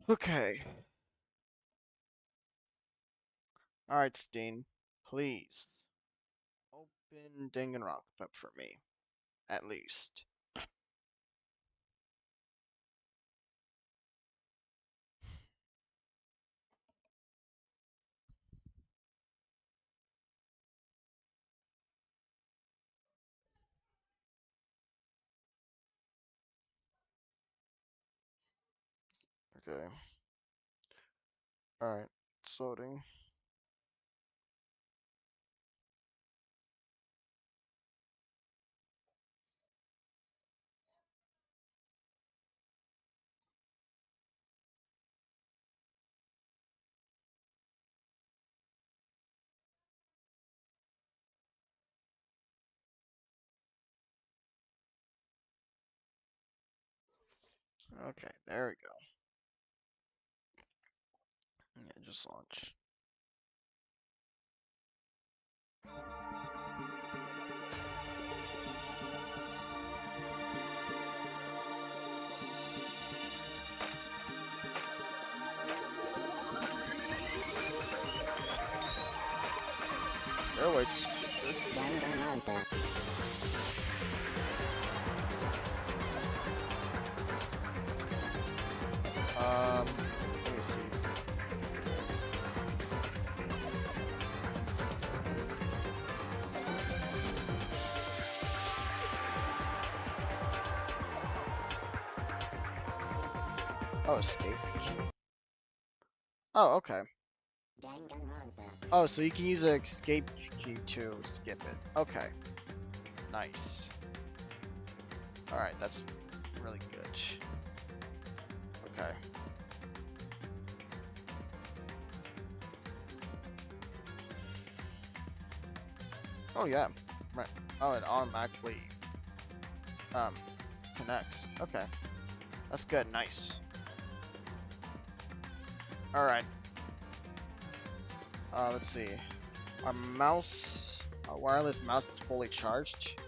Okay. Alright, Steen. Please. Open Danganronpa for me. At least. Okay. Alright. It's loading. Okay, there we go. Yeah, just launch. Oh, wait, just skip this. Danganronpa. Let me see. Oh, escape. Oh, okay. Danganronpa. Oh, so you can use an escape key to skip it. Okay. Nice. Alright, that's really good. Okay. Oh yeah. Right. Oh, it automatically um connects. Okay. That's good. Nice. Alright. Let's see. Our wireless mouse is fully charged.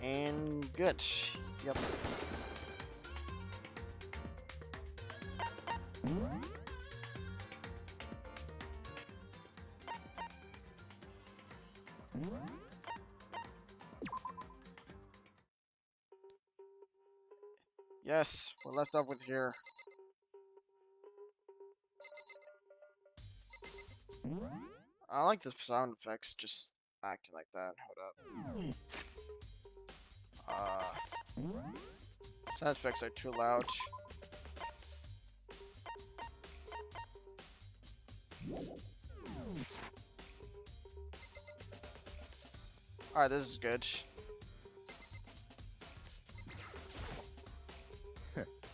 And good. Yep. Yes, we're left off with here. I like the sound effects just acting like that. Hold up. Sound effects are too loud. Alright, this is good.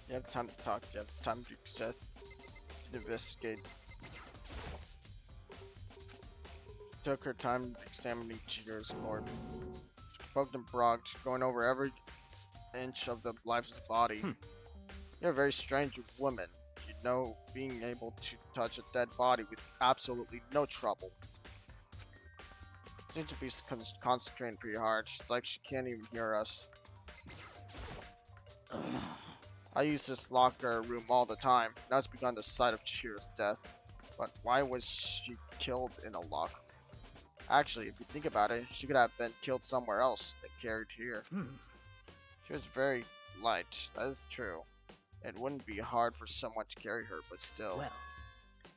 You have time to talk, you have time to set, to investigate. Took her time to examine Chihiro's board. Poked and progged, going over every inch of the life's body. You're a very strange woman. You know, being able to touch a dead body with absolutely no trouble. Seems to be concentrating pretty hard. It's like she can't even hear us. I use this locker room all the time. Now it's begun the site of Chihiro's death. But why was she killed in a locker room? Actually, if you think about it, she could have been killed somewhere else than carried here. She was very light, that is true. It wouldn't be hard for someone to carry her, but still. Well,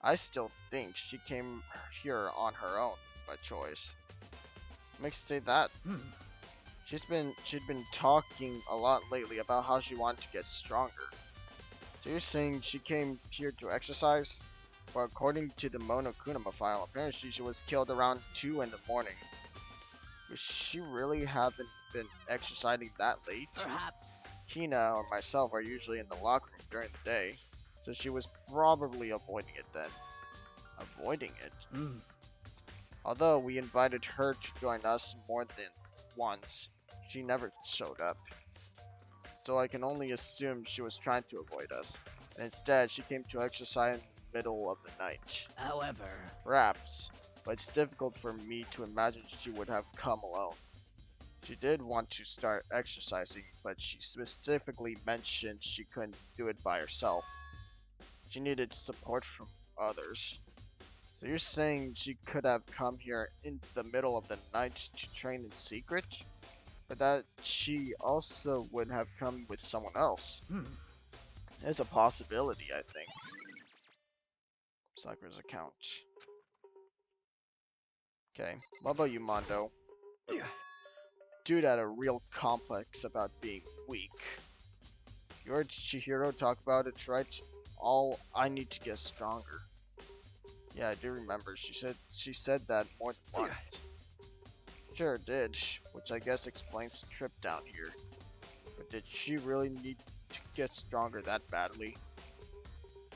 I still think she came here on her own, by choice. Makes you say that. She'd been talking a lot lately about how she wanted to get stronger. So you're saying she came here to exercise? Well, according to the Monokunama file, apparently she was killed around 2 in the morning. Would she really haven't been exercising that late? perhaps. Hina or myself are usually in the locker room during the day, so she was probably avoiding it then. Avoiding it? Although we invited her to join us more than once, she never showed up. So I can only assume she was trying to avoid us, and instead she came to exercise in the middle of the night. However, Perhaps, but it's difficult for me to imagine she would have come alone. She did want to start exercising, but she specifically mentioned she couldn't do it by herself. She needed support from others. So you're saying she could have come here in the middle of the night to train in secret? But that she also would have come with someone else. There's a possibility, I think. Sakura's account. Okay, what about you, Mondo? Dude had a real complex about being weak. You heard Chihiro talk about it, right? All I need to get stronger. Yeah, I do remember. She said that more than once. Sure did, which I guess explains the trip down here. But did she really need to get stronger that badly?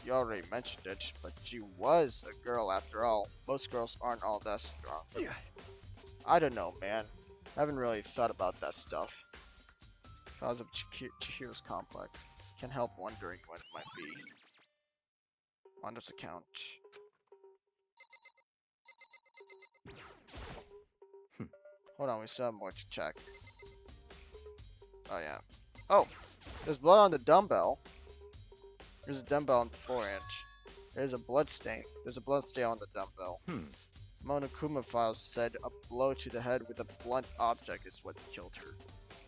You already mentioned it, but she was a girl after all. Most girls aren't all that strong. I don't know, man. I haven't really thought about that stuff. Cause of Chihiro's complex. Can't help wondering what it might be. Mondo's account. Hold on, we still have more to check. Oh yeah. Oh! There's blood on the dumbbell. There's a dumbbell on the forehand. There's a blood stain. There's a blood stain on the dumbbell. Monokuma files said a blow to the head with a blunt object is what killed her.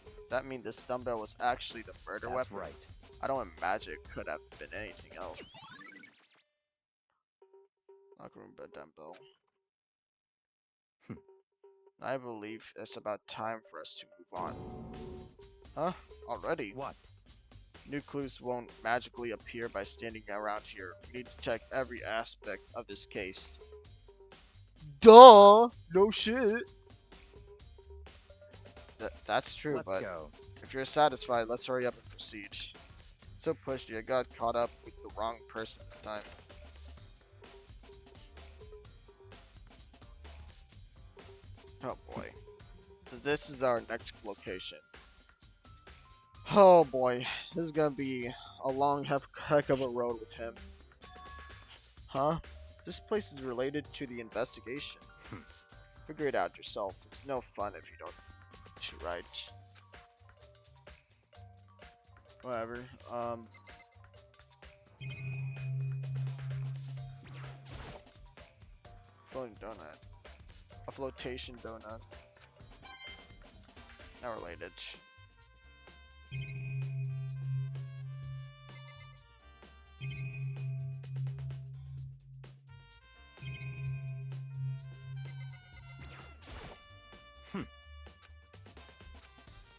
Does that mean this dumbbell was actually the murder weapon? That's right. I don't imagine it could have been anything else. Locker room bed dumbbell. I believe it's about time for us to move on. Huh? Already? What? New clues won't magically appear by standing around here. We need to check every aspect of this case. Duh! No shit! That's true, Let's but go. if you're satisfied, let's hurry up and proceed. So pushy, I got caught up with the wrong person this time. Oh boy. So this is our next location. Oh boy, this is gonna be a long heck of a road with him. Huh? This place is related to the investigation. Figure it out yourself. It's no fun if you don't do right. Whatever. Floating donut. A flotation donut. Not related.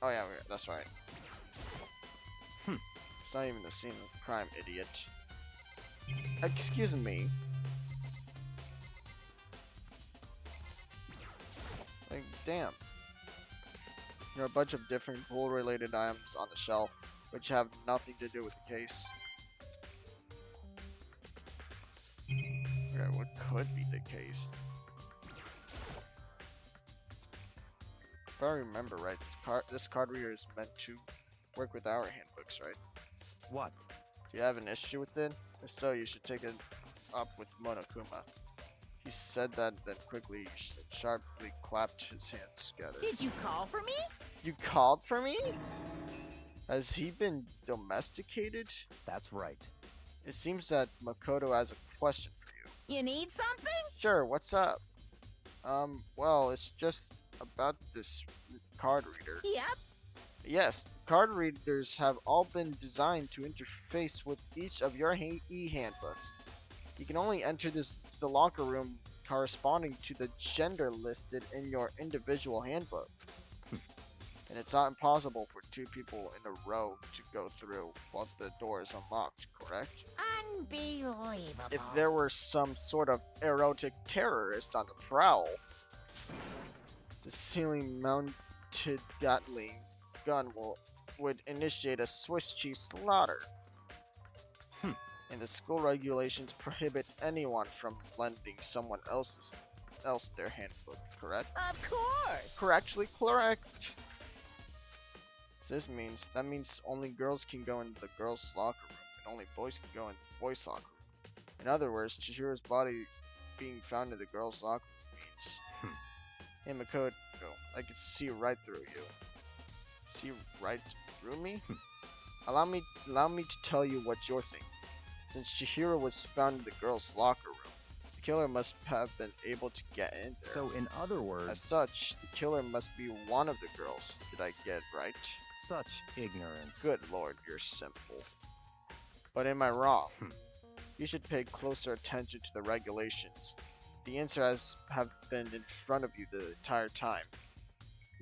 Oh yeah, that's right. It's not even the scene of crime, idiot. Excuse me. Like, damn. There are a bunch of different pool-related items on the shelf, which have nothing to do with the case. Okay, what could be the case? If I remember right, this card reader is meant to work with our handbooks, right? What? Do you have an issue with it? If so, you should take it up with Monokuma. He said that, then quickly sharply clapped his hands together. Did you call for me? You called for me? Has he been domesticated? That's right. It seems that Makoto has a question for you. You need something? Sure, what's up? Well, it's just about this card reader. Yep. Yes, card readers have all been designed to interface with each of your e-handbooks. You can only enter the locker room corresponding to the gender listed in your individual handbook. And it's not impossible for two people in a row to go through while the door is unlocked, correct? Unbelievable. If there were some sort of erotic terrorist on the prowl, the ceiling-mounted Gatling gun would initiate a Swiss cheese slaughter. And the school regulations prohibit anyone from lending someone else their handbook, correct? Of course. Correctly correct. So that means only girls can go in the girls' locker room, and only boys can go in the boys' locker room. In other words, Chihiro's body being found in the girls' locker room means, hey Makoto, I can see right through you. See right through me? Allow me to tell you what you're thinking. Since Chihiro was found in the girls' locker room, the killer must have been able to get in there. So, in other As words, such, the killer must be one of the girls. Did I get it right? such ignorance. Good lord, you're simple. But am I wrong? Hmm. You should pay closer attention to the regulations. The answer have been in front of you the entire time.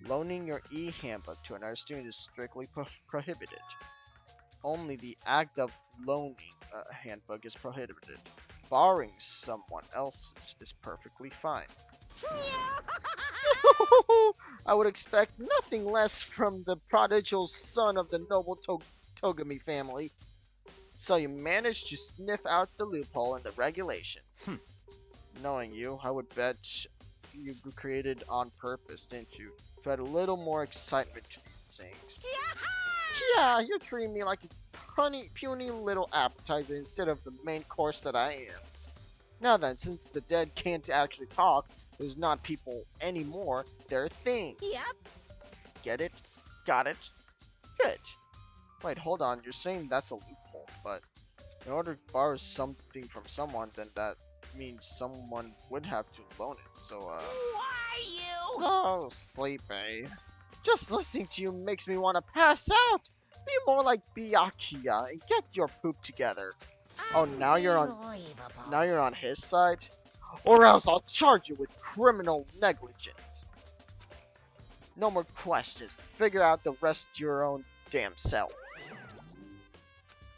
Loaning your e-handbook to another student is strictly prohibited. Only the act of loaning a handbook is prohibited. Borrowing someone else's is perfectly fine. I would expect nothing less from the prodigal son of the noble Togami family. So you managed to sniff out the loophole in the regulations. Knowing you, I would bet you created on purpose, didn't you? To add a little more excitement to these things. Yeah, you're treating me like a puny little appetizer instead of the main course that I am. Now then, since the dead can't actually talk, there's not people anymore, they're things. Yep. Get it? Got it? Good. Wait, hold on, you're saying that's a loophole, but in order to borrow something from someone, then that means someone would have to loan it, so Why you? Oh, sleepy. Just listening to you makes me want to pass out! Be more like Byakuya and get your poop together. Oh, now you're on his side? Or else I'll charge you with criminal negligence. No more questions. Figure out the rest your own damn self.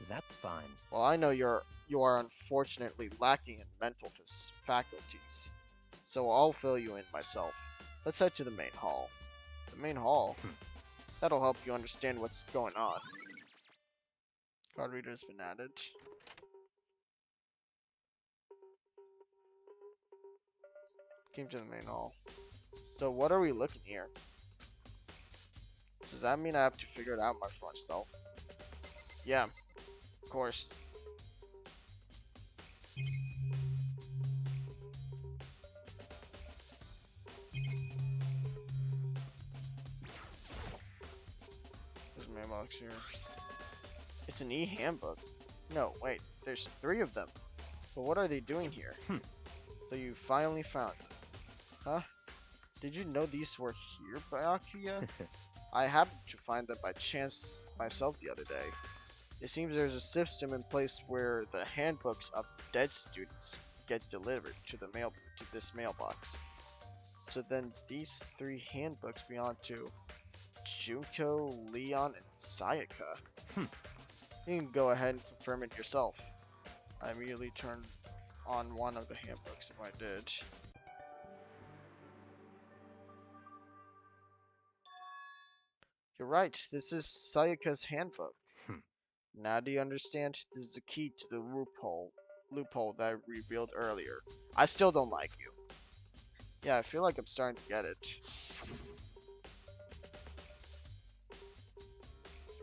That's fine. Well, I know you are unfortunately lacking in mental faculties, so I'll fill you in myself. Let's head to the main hall. The main hall? That'll help you understand what's going on. Card reader has been added. Came to the main hall. So what are we looking here? Does that mean I have to figure it out myself? Yeah, of course. There's a mailbox here. It's an e-handbook. No, wait, there's 3 of them. But what are they doing here? So you finally found them. Huh? Did you know these were here, Byakuya? I happened to find them by chance myself the other day. It seems there's a system in place where the handbooks of dead students get delivered to this mailbox. So then these 3 handbooks belong to Junko, Leon, and Sayaka. You can go ahead and confirm it yourself. I immediately turned on one of the handbooks if I did. You're right, this is Sayaka's handbook. Now do you understand? This is the key to the loophole that I revealed earlier. I still don't like you. Yeah, I feel like I'm starting to get it.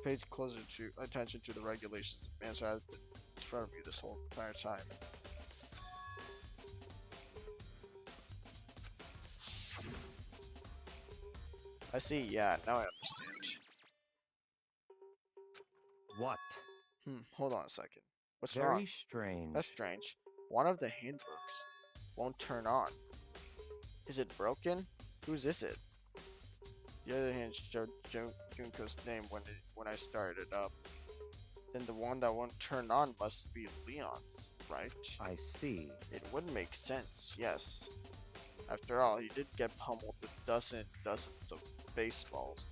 Pay closer attention to the regulations. The answer has been in front of you this whole entire time. I see, yeah, now I understand. What? Hold on a second. What's Very wrong? strange. That's strange. One of the handbooks won't turn on. Is it broken? Whose is it? The other hand showed Junko's name when I started it up. Then the one that won't turn on must be Leon's, right? I see. It would make sense, yes. After all, he did get pummeled with dozens and dozens of baseballs.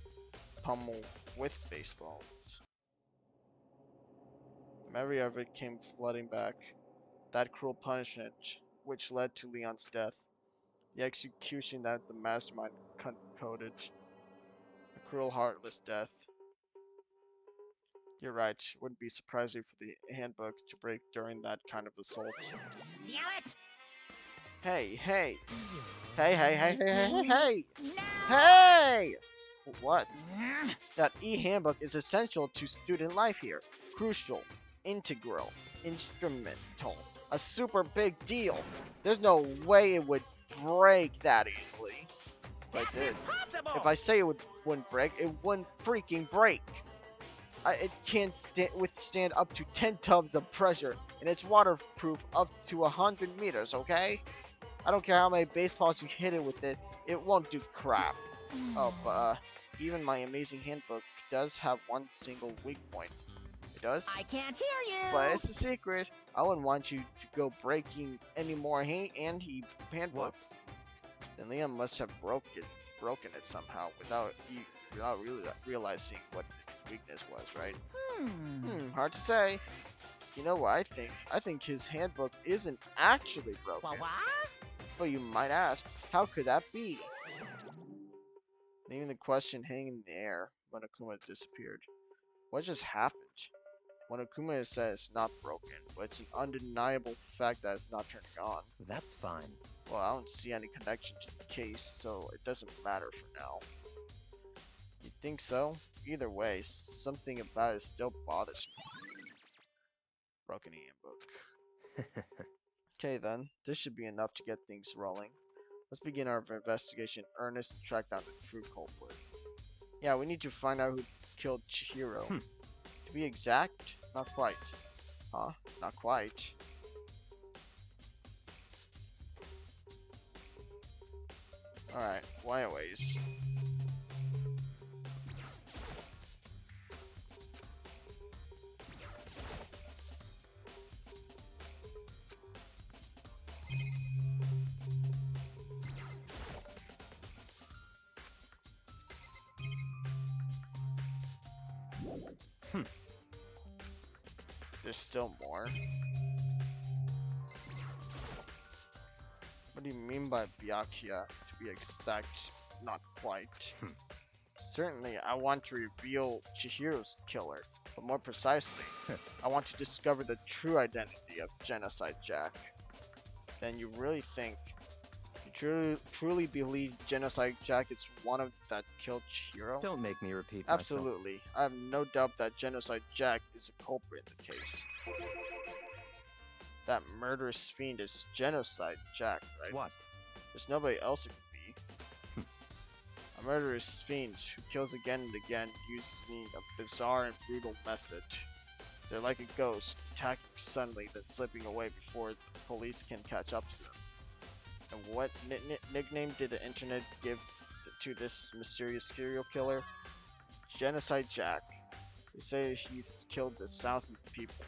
Pummeled with baseballs. The memory of it came flooding back. That cruel punishment, which led to Leon's death. The execution that the mastermind concocted. A cruel, heartless death. You're right. It wouldn't be surprising for the handbook to break during that kind of assault. Damn it! Hey, hey! Hey, hey, hey, hey, hey, hey, hey! No! Hey! What? That e-handbook is essential to student life here. Crucial, integral, instrumental, a super big deal. There's no way it would break that easily. If I did. Impossible! If I say it wouldn't break, it wouldn't freaking break. It can withstand up to 10 tons of pressure, and it's waterproof up to 100 meters, okay? I don't care how many baseballs you hit it with it, it won't do crap. Oh, but even my amazing handbook does have one single weak point. It does? I can't hear you. But it's a secret. I wouldn't want you to go breaking any more handbook. Then Liam must have broken it somehow without really realizing what his weakness was, right? Hard to say. You know what I think? I think his handbook isn't actually broken. What? But you might ask, how could that be? Leaving the question hanging in the air, Monokuma disappeared. What just happened? Monokuma says it's not broken, but it's an undeniable fact that it's not turning on. That's fine. Well, I don't see any connection to the case, so it doesn't matter for now. You think so? Either way, something about it still bothers me. Broken handbook. Okay then, this should be enough to get things rolling. Let's begin our investigation in earnest and track down the true culprit. Yeah, we need to find out who killed Chihiro. To be exact, not quite. Huh? Not quite. Alright, why always? There's still more. What do you mean by Byakuya? To be exact, not quite. Certainly, I want to reveal Chihiro's killer, but more precisely, I want to discover the true identity of Genocide Jack. Then you really think, you truly believe Genocide Jack is one of that killed Chihiro? Don't make me repeat myself. Absolutely. I have no doubt that Genocide Jack is a culprit in the case. That murderous fiend is Genocide Jack, right? What? There's nobody else it could be. A murderous fiend who kills again and again using a bizarre and brutal method. They're like a ghost, attacking suddenly then slipping away before the police can catch up to them. And what nickname did the internet give to this mysterious serial killer? Genocide Jack. They say he's killed thousands of people.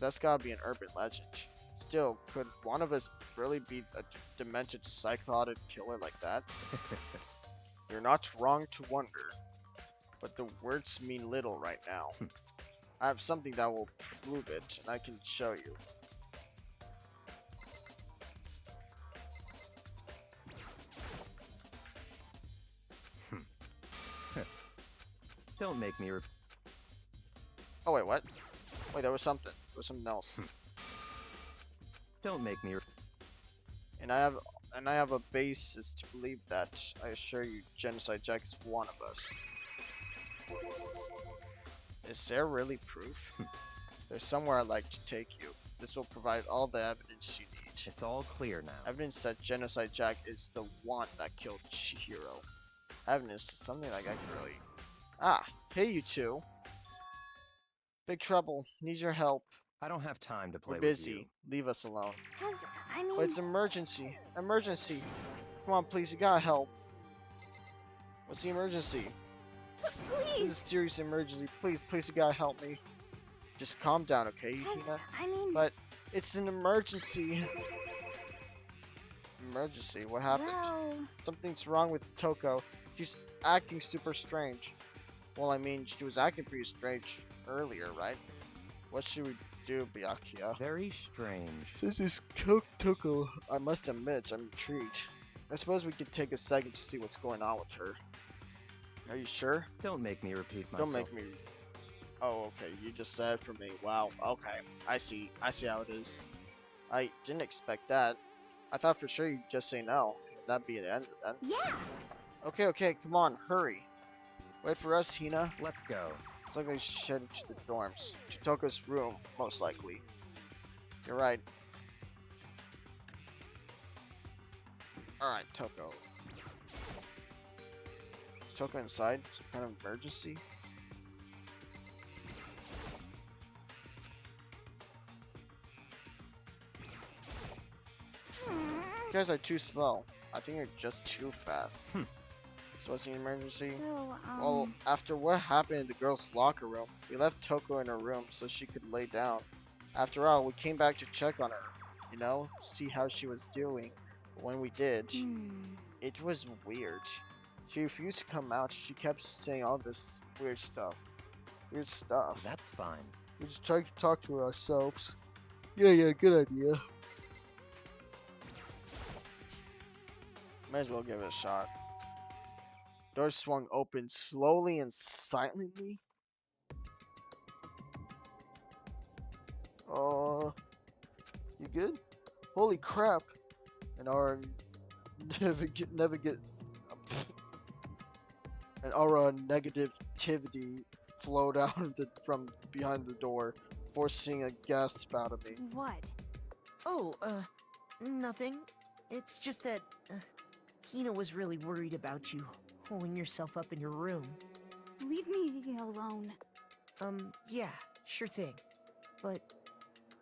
That's gotta be an urban legend. Still, could one of us really be a demented psychotic killer like that? You're not wrong to wonder, but the words mean little right now. I have something that will prove it, and I can show you. Don't make me Oh wait, what? Wait, there was something. There was something else. Don't make me And I have a basis to believe that. I assure you, Genocide Jack is one of us. Is there really proof? There's somewhere I'd like to take you. This will provide all the evidence you need. It's all clear now. Evidence that Genocide Jack is the one that killed Chihiro. Evidence is something like I can really... Ah, hey you two. Big trouble. Need your help. I don't have time to play We're with you. busy. Leave us alone. Cause, I mean... Wait, it's emergency. Emergency. Come on, please. You gotta help. What's the emergency? This Please! is a serious emergency. Please, you gotta help me. Just calm down, okay? Cause, Hina? I mean... But it's an emergency. Emergency? What happened? Well... Something's wrong with Toko. She's acting super strange. Well, I mean, she was acting pretty strange earlier, right? What should we do, Byakuya? Very strange. This is Toko. I must admit, I'm intrigued. I suppose we could take a second to see what's going on with her. Are you sure? Don't make me repeat myself. Don't make me... Oh, okay. You just said for me. Wow. Okay. I see how it is. I didn't expect that. I thought for sure you'd just say no. That'd be the end of that. Yeah! Okay. Come on. Hurry. Wait for us, Hina. Let's go. It's like we should head to the dorms. To Toko's room, most likely. You're right. Alright, Toko. Is Toko inside? Some kind of emergency? guys are too slow. I think you're just too fast. This wasn't an emergency. So, Well, after what happened in the girls' locker room, we left Toko in her room so she could lay down. After all, we came back to check on her, you know, see how she was doing. But when we did, it was weird. She refused to come out. She kept saying all this weird stuff. Weird stuff. That's fine. We just tried to talk to her ourselves. Yeah, good idea. Might as well give it a shot. Door swung open slowly and silently. You good? Holy crap! And our and our negativity flowed out from behind the door, forcing a gasp out of me. What? Oh, nothing. It's just that, Hina was really worried about you, holding yourself up in your room. Leave me alone. Yeah, sure thing. But,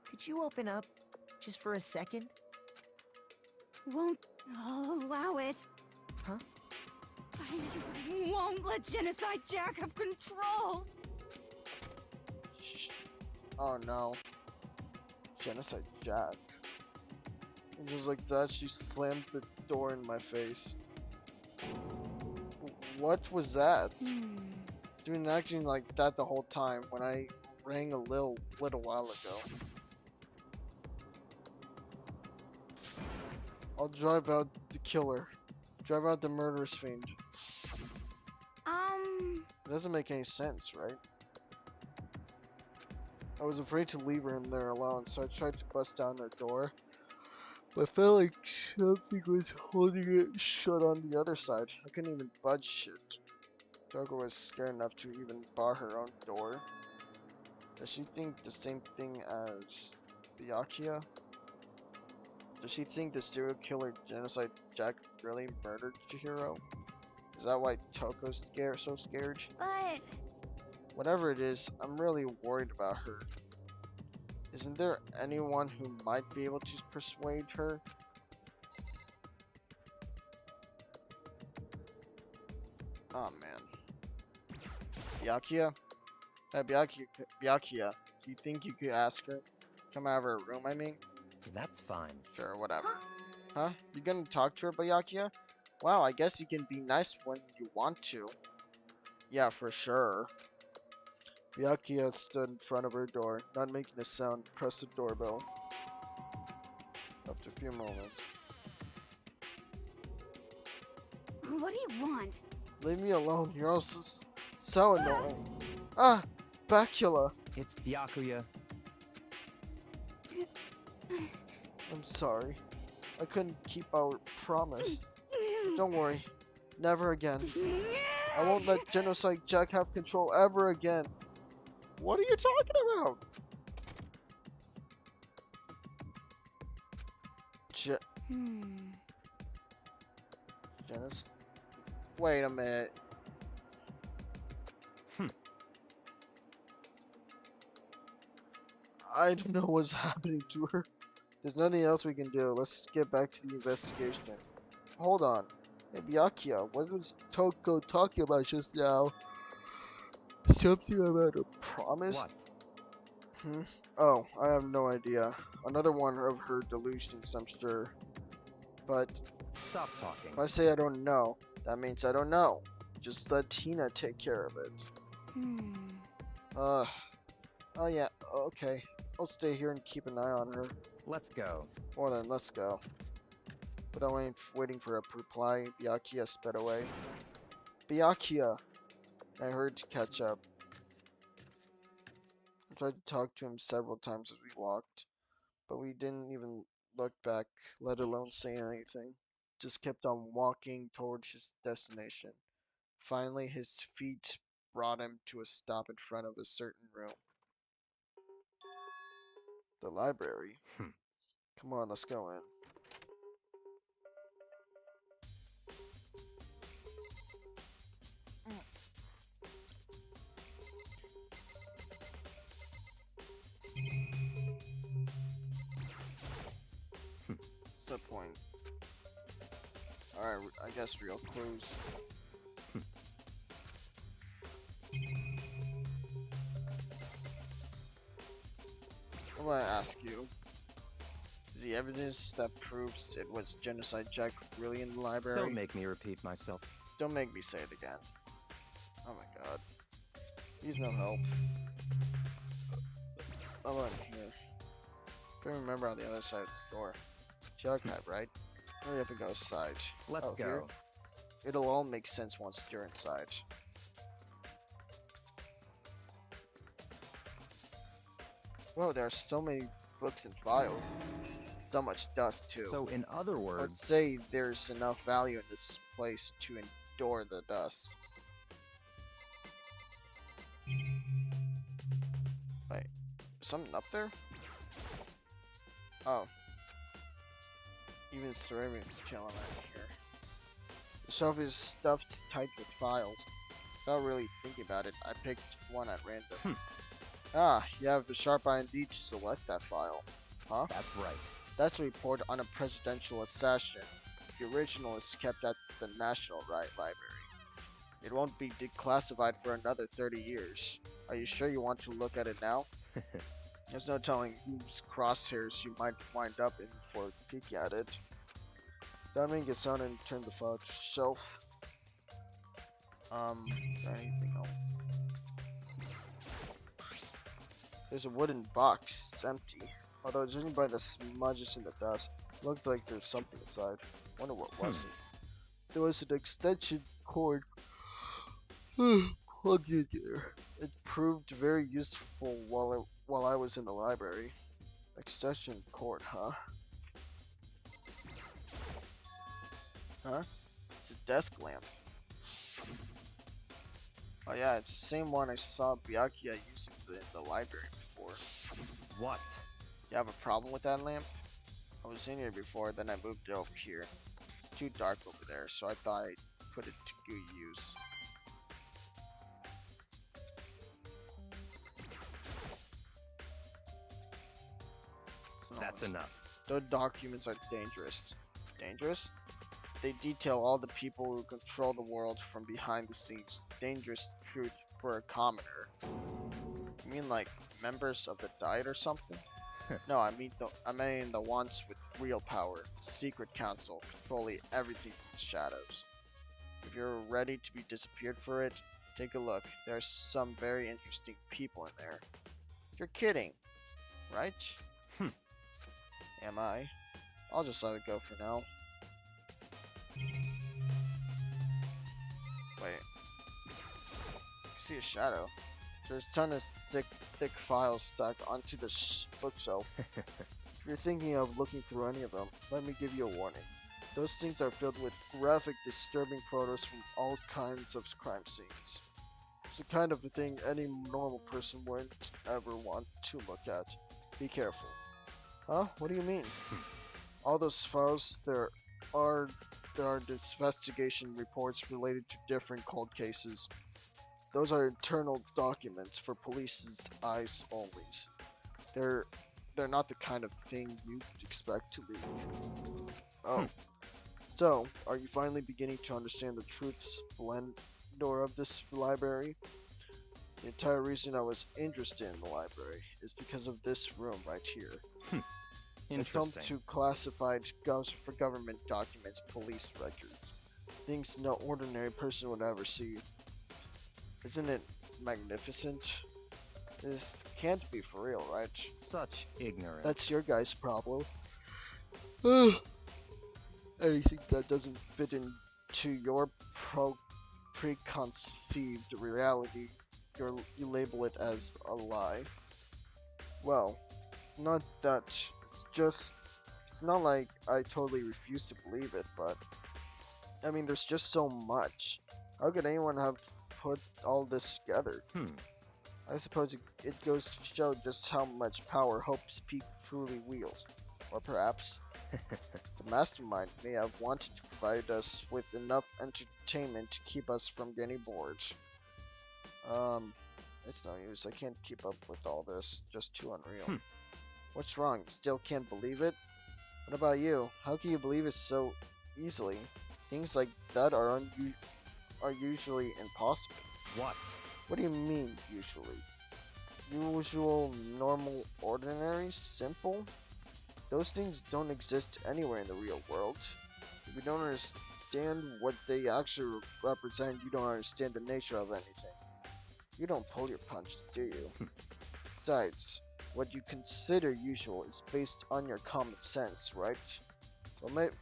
could you open up, just for a second? Won't allow it. Huh? I won't let Genocide Jack have control. Oh no. Genocide Jack. And just like that, she slammed the door in my face. What was that? Doing acting like that the whole time when I rang a little while ago. I'll drive out the killer. Drive out the murderous fiend. It doesn't make any sense, right? I was afraid to leave her in there alone, so I tried to bust down her door. But I felt like something was holding it shut on the other side. I couldn't even budge it. Toko was scared enough to even bar her own door. Does she think the same thing as Byakuya? Does she think the serial killer Genocide Jack really murdered Chihiro? Is that why Toko's so scared? but Whatever it is, I'm really worried about her. Isn't there anyone who might be able to persuade her? Oh man. Byakuya? Byakuya, do you think you could ask her? Come out of her room, I mean? That's fine. Sure, whatever. Huh? You gonna talk to her, Byakuya? Wow, I guess you can be nice when you want to. Yeah, for sure. Byakuya stood in front of her door, not making a sound, pressed the doorbell. After a few moments. What do you want? Leave me alone, you're also so annoying. Ah! Bacula! It's Byakuya. I'm sorry. I couldn't keep our promise. Don't worry. Never again. I won't let Genocide Jack have control ever again. What are you talking about? Genocide. Wait a minute. I don't know what's happening to her. There's nothing else we can do. Let's get back to the investigation. Hold on. Hey, Byakuya, what was Toko talking about just now? Something about a promise? What? Oh, I have no idea. Another one of her delusions, I'm sure. But Stop talking. if I say I don't know, that means I don't know. Just let Tina take care of it. Oh yeah, okay. I'll stay here and keep an eye on her. Let's go. Well then, let's go. Without waiting for a reply, Byakuya sped away. Byakuya! I hurried to catch up. I tried to talk to him several times as we walked, but we didn't even look back, let alone say anything. Just kept on walking towards his destination. Finally, his feet brought him to a stop in front of a certain room. The library? Come on, let's go in. What's the point? Alright, I guess real clues. What do I ask you? Is the evidence that proves it was Genocide Jack really in the library? Don't make me repeat myself. Don't make me say it again. Oh my god. He's no help. Oh, in here. I can't remember on the other side of this door. It's the archive, right? Hurry up and go inside. Let's Oh, go. here? It'll all make sense once you're inside. Whoa, there are so many books and files. So much dust, too. So, in other I'd words, say there's enough value in this place to endure the dust. Wait, is something up there? Oh. Even ceramics killing out here. The shelf is stuffed tight with files. Without really thinking about it, I picked one at random. Ah, you have the sharp eye indeed to select that file. Huh? that's right. That's a report on a presidential assassin. The original is kept at the National Library. It won't be declassified for another 30 years. Are you sure you want to look at it now? There's no telling whose crosshairs you might wind up in before peeking at it. Diamond gets on and turn the file to shelf. Is there anything else? There's a wooden box. It's empty. Although judging by the smudges in the dust, looks like there's something inside. Wonder what was it? There was an extension cord plugged in there. It proved very useful while I was in the library. Extension cord, huh? Huh? It's a desk lamp. Oh yeah, it's the same one I saw Byakuya using in the library before. What? You have a problem with that lamp? I was in here before, then I moved it over here. It's too dark over there, so I thought I'd put it to good use. That's enough. Those documents are dangerous. Dangerous? They detail all the people who control the world from behind the scenes. Dangerous truth for a commoner. You mean like members of the Diet or something? No, I mean the ones with real power. The Secret Council, controlling everything from the shadows. If you're ready to be disappeared for it, take a look. There's some very interesting people in there. You're kidding, right? Am I? I'll just let it go for now. Wait. I see a shadow. There's a ton of thick files stacked onto the bookshelf. If you're thinking of looking through any of them, let me give you a warning. Those things are filled with graphic, disturbing photos from all kinds of crime scenes. It's the kind of thing any normal person wouldn't ever want to look at. Be careful. Huh? What do you mean? All those files, there are investigation reports related to different cold cases. Those are internal documents for police's eyes only. They're not the kind of thing you'd expect to leak. Oh. So, are you finally beginning to understand the truth splendor of this library? The entire reason I was interested in the library is because of this room right here. It's home Interesting. to classified for government documents, police records. Things no ordinary person would ever see. Isn't it magnificent? This can't be for real, right? Such ignorance. That's your guys' problem. Anything that doesn't fit into your preconceived reality, you label it as a lie. Well, not that. It's not like I totally refuse to believe it, but I mean, there's just so much. How could anyone have put all this together? I suppose it goes to show just how much power Hope's Peak truly wields. Or perhaps the mastermind may have wanted to provide us with enough entertainment to keep us from getting bored. It's no use. I can't keep up with all this. Just too unreal. What's wrong? Still can't believe it? What about you? How can you believe it so easily? Things like that are usually impossible. What? What do you mean, usually? Usual, normal, ordinary, simple? Those things don't exist anywhere in the real world. If you don't understand what they actually represent, you don't understand the nature of anything. You don't pull your punches, do you? Besides, what you consider usual is based on your common sense, right?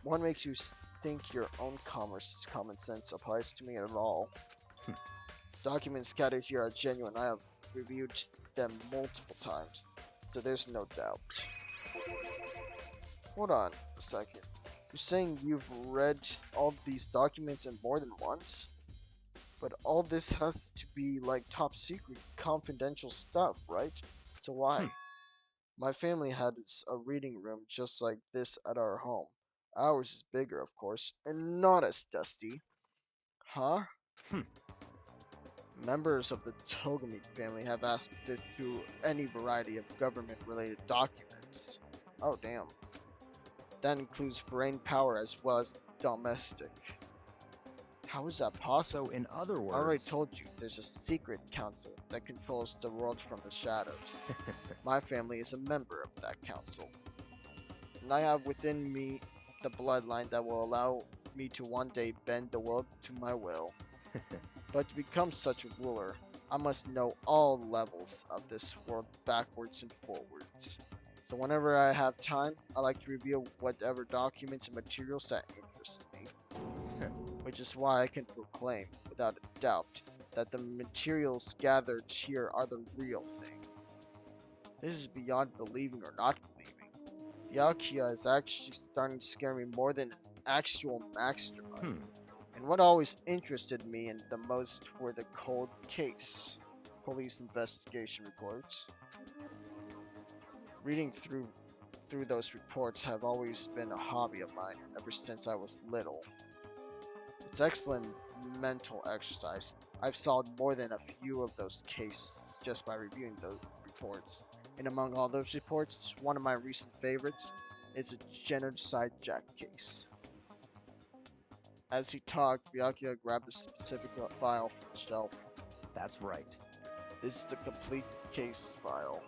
What makes you think your own common sense applies to me at all? Documents scattered here are genuine. I have reviewed them multiple times, so there's no doubt. Hold on a second. You're saying you've read all these documents in more than once? But all this has to be like top secret, confidential stuff, right? So why? My family had a reading room just like this at our home. Ours is bigger, of course, and not as dusty. Huh? Members of the Togami family have access to any variety of government-related documents. Oh, damn. That includes foreign power as well as domestic. How is that possible? So, in other I already words, told you, there's a secret council that controls the world from the shadows. My family is a member of that council. And I have within me the bloodline that will allow me to one day bend the world to my will. But to become such a ruler, I must know all levels of this world backwards and forwards. So whenever I have time, I like to reveal whatever documents and materials that interest me. Which is why I can proclaim, without a doubt, that the materials gathered here are the real thing. This is beyond believing or not believing. Yakuya is actually starting to scare me more than an actual mastermind. And what always interested me in the most were the cold case, police investigation reports. Reading through those reports have always been a hobby of mine ever since I was little. It's excellent mental exercise. I've solved more than a few of those cases just by reviewing those reports. And among all those reports, one of my recent favorites is a genocide Jack case. As he talked, Byakuya grabbed a specific file from the shelf. that's right. This is the complete case file.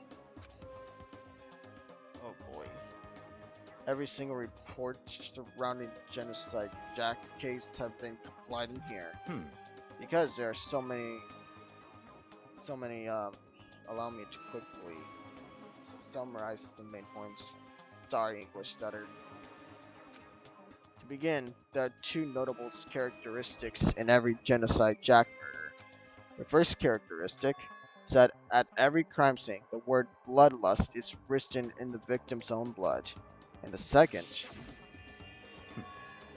Oh boy. Every single report surrounding the genocide Jack case have been complied in here. Because there are so many, allow me to quickly summarize the main points. Sorry, English stutter. To begin, there are two notable characteristics in every genocide Jack murder. The first characteristic is that at every crime scene, the word bloodlust is written in the victim's own blood. And the second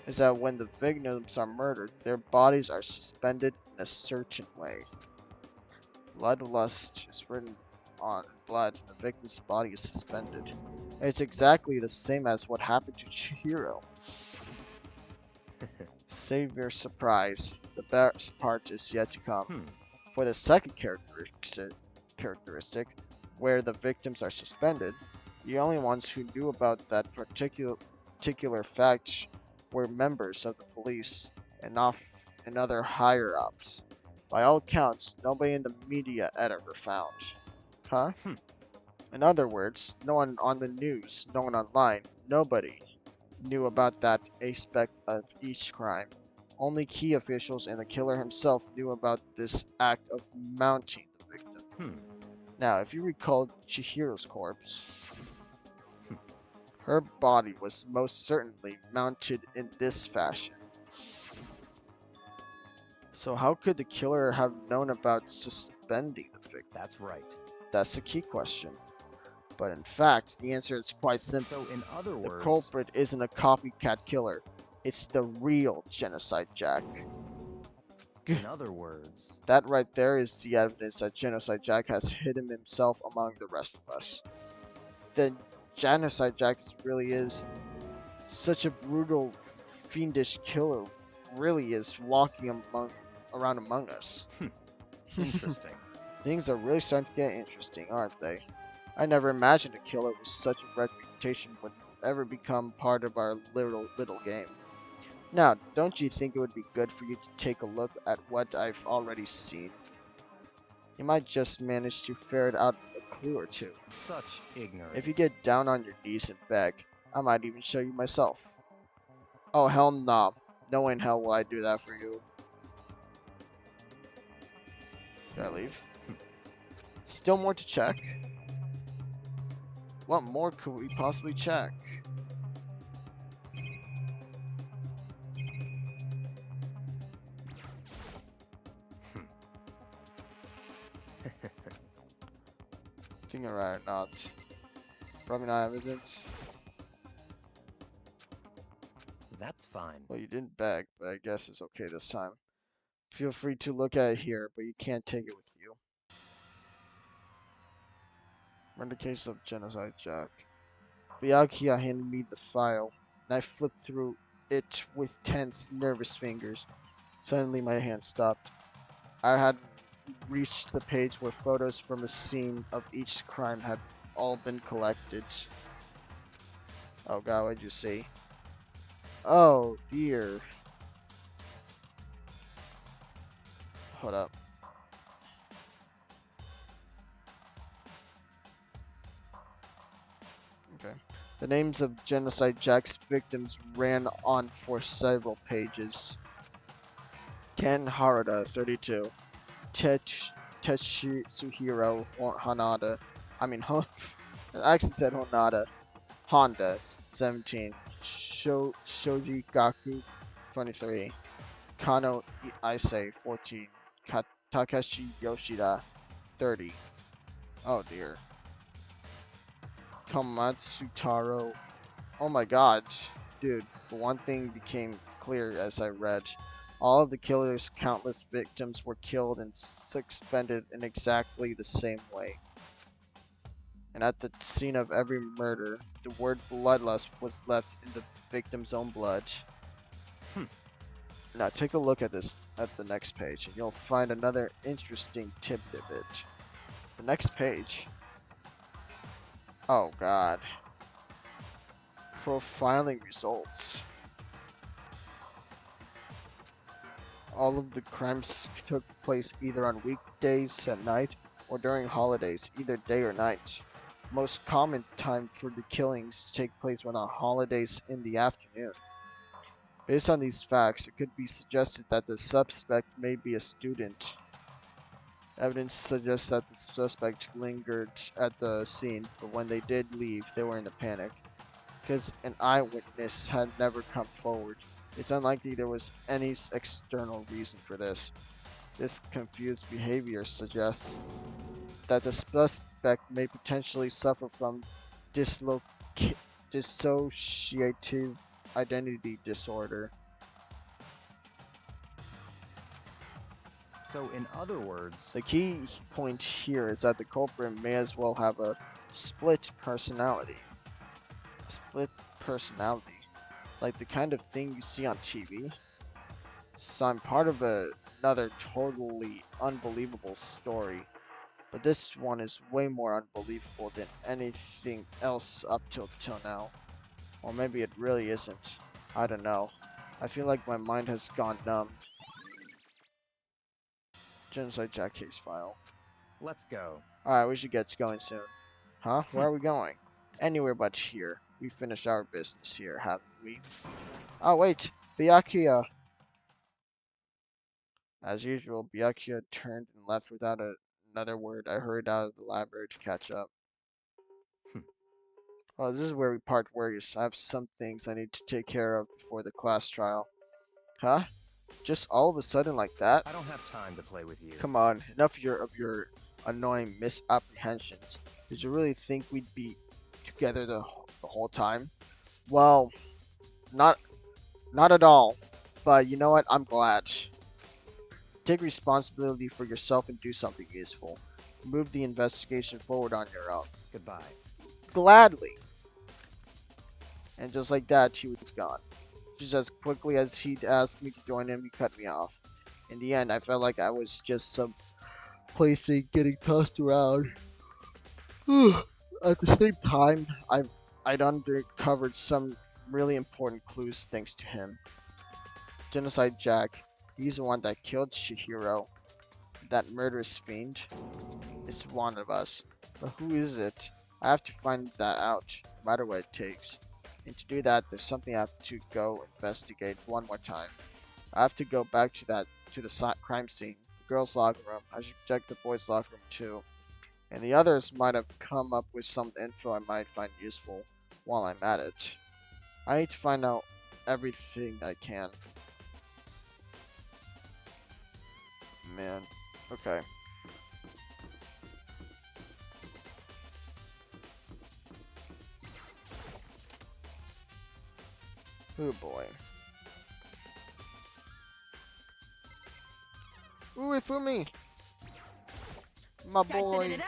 is that when the victims are murdered, their bodies are suspended in a certain way. Bloodlust is written on blood, and the victim's body is suspended. It's exactly the same as what happened to Chihiro. Save your surprise. The best part is yet to come. For the second characteristic, where the victims are suspended, the only ones who knew about that particular fact were members of the police and other higher-ups. By all accounts, nobody in the media had ever found. Huh? In other words, no one on the news, no one online, nobody knew about that aspect of each crime. Only key officials and the killer himself knew about this act of mounting the victim. Now, if you recall Chihiro's corpse, her body was most certainly mounted in this fashion. So how could the killer have known about suspending the victim? That's right. That's the key question. But in fact, the answer is quite simple. So, in other The words, culprit isn't a copycat killer. It's the real genocide Jack. in other words, That right there is the evidence that genocide Jack has hidden himself among the rest of us. The genocide Jack really is such a brutal, fiendish killer. Really is walking around among us. interesting. Things are really starting to get interesting, aren't they? I never imagined a killer with such a reputation would ever become part of our little game. Now, don't you think it would be good for you to take a look at what I've already seen? You might just manage to ferret out a clue or two. Such ignorance. If you get down on your knees and beg, I might even show you myself. Oh, hell nah. No way in hell will I do that for you. Should I leave? Still more to check. What more could we possibly check? Thinking right or not. Probably not evidence. That's fine. Well, you didn't beg, but I guess it's okay this time. Feel free to look at it here, but you can't take it with you. In the case of Genocide Jack. Byakuya handed me the file, and I flipped through it with tense, nervous fingers. Suddenly my hand stopped. I had reached the page where photos from the scene of each crime had all been collected. Oh god, what'd you see? Oh dear. Hold up. Okay. The names of Genocide Jack's victims ran on for several pages. Ken Harada, 32. Tetsuhiro Hanada. I actually said Honada. Honda, 17. Shoji Gaku, 23. Kano Ise, 14. Takeshi Yoshida, 30. Oh dear. Komatsu Taro. Oh my god. Dude, one thing became clear as I read. All of the killer's countless victims were killed and suspended in exactly the same way. And at the scene of every murder, the word bloodlust was left in the victim's own blood. Now take a look at the next page, and you'll find another interesting tidbit. The next page. Oh god. Profiling results. All of the crimes took place either on weekdays at night or during holidays, either day or night. Most common time for the killings take place when on holidays in the afternoon. Based on these facts, it could be suggested that the suspect may be a student. Evidence suggests that the suspect lingered at the scene, but when they did leave, they were in a panic. Because an eyewitness had never come forward, it's unlikely there was any external reason for this. This confused behavior suggests that the suspect may potentially suffer from dissociative identity disorder. So, in other words, The key point here is that the culprit may as well have a split personality. Split personality. Like the kind of thing you see on TV. So I'm part of another totally unbelievable story. But this one is way more unbelievable than anything else up till now. Or maybe it really isn't. I don't know. I feel like my mind has gone numb. Genocide Jack case file. let's go. Alright, we should get going soon. Huh? Where are we going? Anywhere but here. We finished our business here, haven't we? Oh wait! Byakuya! As usual, Byakuya turned and left without another word. I hurried out of the library to catch up. Oh, this is where we part ways. I have some things I need to take care of before the class trial. Huh? Just all of a sudden like that? I don't have time to play with you. Come on, enough of your annoying misapprehensions. Did you really think we'd be together the whole time? Well, not at all. But you know what? I'm glad. Take responsibility for yourself and do something useful. Move the investigation forward on your own. Goodbye. Gladly. And just like that, he was gone. Just as quickly as he'd asked me to join him, he cut me off. In the end, I felt like I was just some plaything getting tossed around. At the same time, I'd uncovered some really important clues thanks to him. Genocide Jack, he's the one that killed Chihiro. That murderous fiend is one of us. But who is it? I have to find that out, no matter what it takes. And to do that, there's something I have to go investigate one more time. I have to go back to the crime scene, the girls' locker room. I should check the boys' locker room too. And the others might have come up with some info I might find useful while I'm at it. I need to find out everything I can. Man. Okay. Oh boy. Ooh, Ifumi! My boy. Da-da-da-da-da.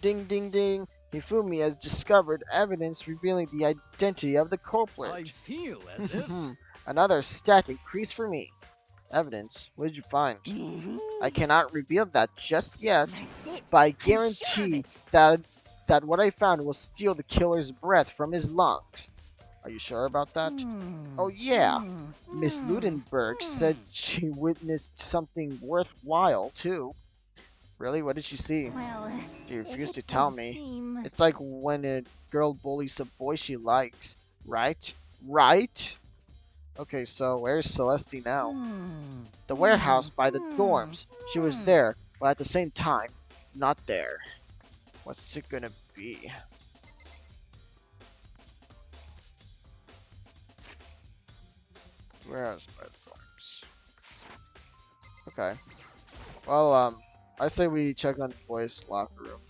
Ding ding ding. Hifumi has discovered evidence revealing the identity of the culprit. I feel as if Another stat increase for me. Evidence? What did you find? I cannot reveal that just yet, That's it. but I I'm sure of guarantee it. that what I found will steal the killer's breath from his lungs. Are you sure about that? Oh yeah. Miss Ludenberg said she witnessed something worthwhile too. Really? What did she see? Well, She refused to it tell would me. seem- It's like when a girl bullies a boy she likes, right? Right? Okay, so where's Celeste now? The warehouse by the dorms. She was there, but at the same time, not there. What's it gonna be? Warehouse by the dorms. Okay. Well, I say we check on the boys' locker room.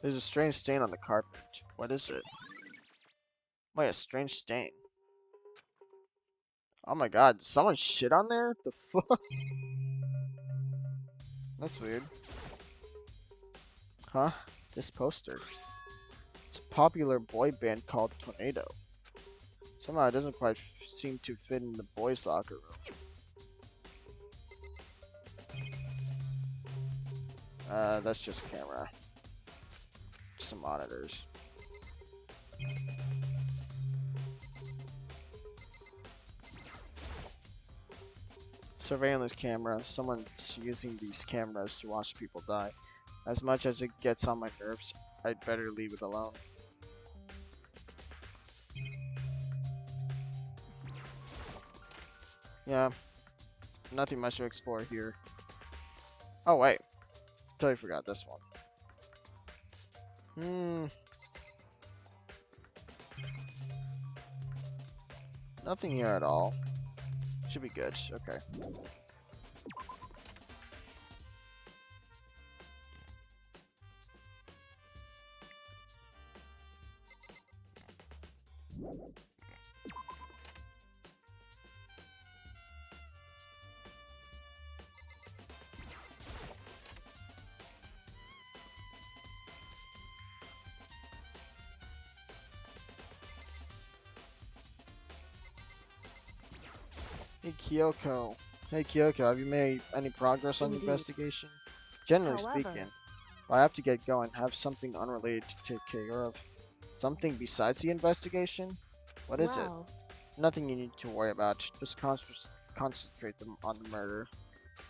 There's a strange stain on the carpet. What is it? Wait, a strange stain. Oh my god, did someone shit on there? The fuck? That's weird. Huh? This poster. It's a popular boy band called Tornado. Somehow it doesn't quite seem to fit in the boys' locker room. That's just a camera. Some monitors. Surveillance camera. Someone's using these cameras to watch people die. As much as it gets on my nerves, I'd better leave it alone. Yeah. Nothing much to explore here. Oh wait. Totally forgot this one. Nothing here at all. Should be good. Okay. Hey Kyoko. Hey Kyoko, have you made any progress on the Indeed. investigation? Generally However- speaking. Well, I have to get going. Have something unrelated to take care of. Something besides the investigation? What is it? Well, Nothing you need to worry about. Just concentrate on the murder.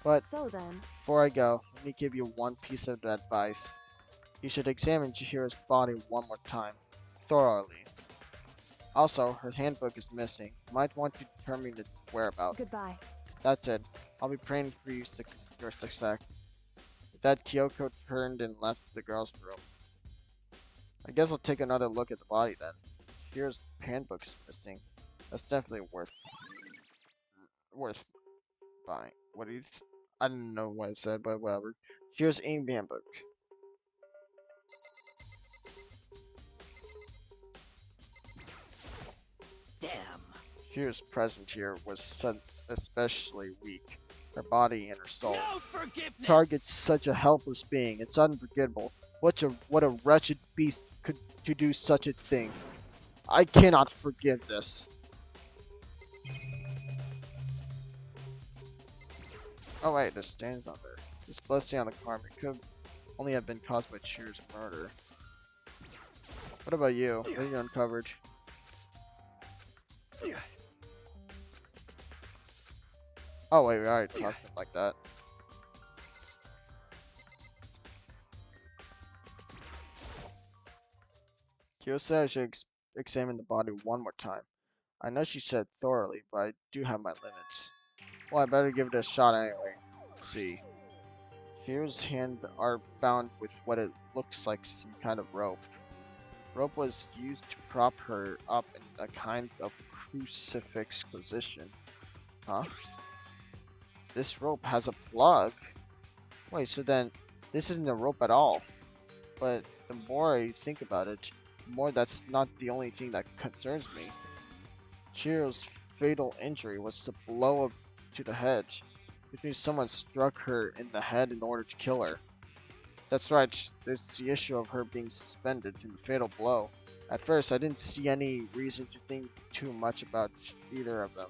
But so then, before I go, let me give you one piece of advice. You should examine Chihiro's body one more time, thoroughly. Also, her handbook is missing. You might want to determine its whereabouts. goodbye. That's it. I'll be praying for your success. With that, Kyoko turned and left the girls' room. I guess I'll take another look at the body then. Chihiro's handbook is missing. That's definitely worth buying. What do you? I don't know what it said, but whatever. Chihiro's handbook. damn. Chihiro's presence here was especially weak. Her body and her soul. No forgiveness. Targets such a helpless being. It's unforgettable. What a wretched beast could to do such a thing. I cannot forgive this. Oh wait, there's stains on there. This blood stain on the carpet could only have been caused by Chihiro's murder. What about you? What have you uncovered? Oh wait, we already talked to him like that. Kyo said I should examine the body one more time. I know she said thoroughly, but I do have my limits. Well, I better give it a shot anyway. Let's see. Chihiro's hands are bound with what it looks like some kind of rope. Rope was used to prop her up in a kind of crucifix position. Huh? This rope has a plug? Wait, so then this isn't a rope at all. But the more I think about it, the more that's not the only thing that concerns me. Chihiro's fatal injury was a blow to the head, which means someone struck her in the head in order to kill her. That's right, there's the issue of her being suspended in the fatal blow. At first, I didn't see any reason to think too much about either of them.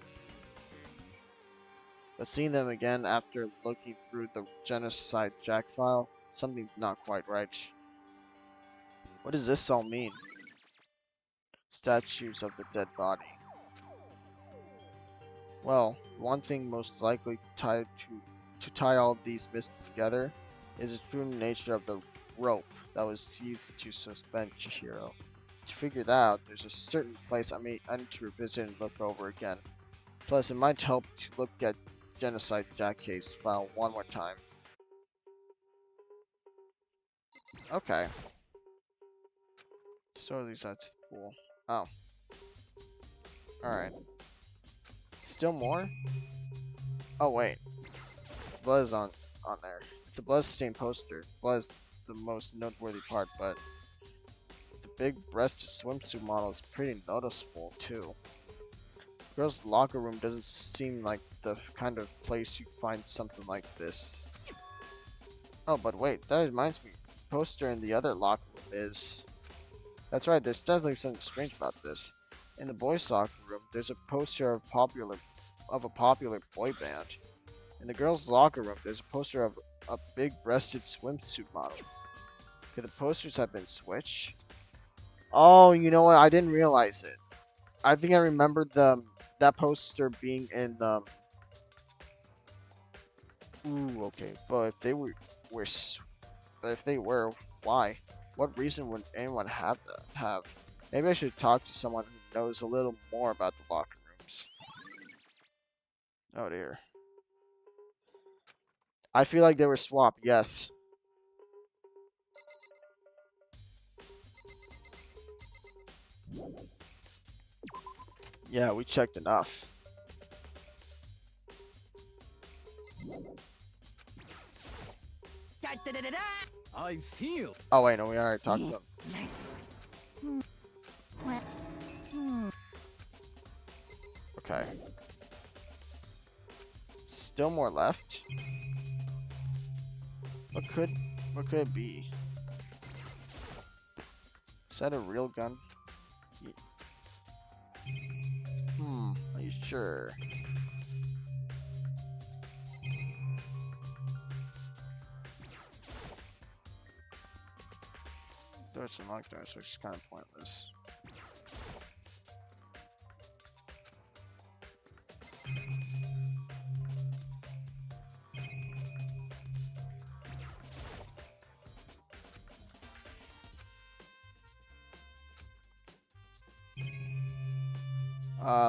But seeing them again after looking through the Genocide Jack file, something's not quite right. What does this all mean? Statues of the dead body. Well, one thing most likely tied to tie all these mysteries together is the true nature of the rope that was used to suspend Chihiro. To figure that out, there's a certain place I need to revisit and look over again. Plus, it might help to look at Genocide Jack case file one more time. Okay. Store these out to the pool. Oh. Alright. Still more? Oh wait. Blood is on there. It's a blood-stained poster. Blood is the most noteworthy part, but the big-breasted swimsuit model is pretty noticeable too. The girls' locker room doesn't seem like the kind of place you find something like this. Oh, but wait, that reminds me. The poster in the other locker room is... That's right, there's definitely something strange about this. In the boys' locker room, there's a poster of a popular boy band. In the girls' locker room, there's a poster of a big-breasted swimsuit model. Could the posters have been switched? Oh, you know what? I didn't realize it. I think I remember that poster being in the... Ooh, okay. But if they were, why? What reason would anyone have that? Maybe I should talk to someone who knows a little more about the locker rooms. Oh dear. I feel like they were swapped, yes. Yeah, we checked enough. I feel. Oh wait, no, we already talked to them. Okay. Still more left. What could it be? Is that a real gun? Are you sure? Doors and locked doors, which is kind of pointless.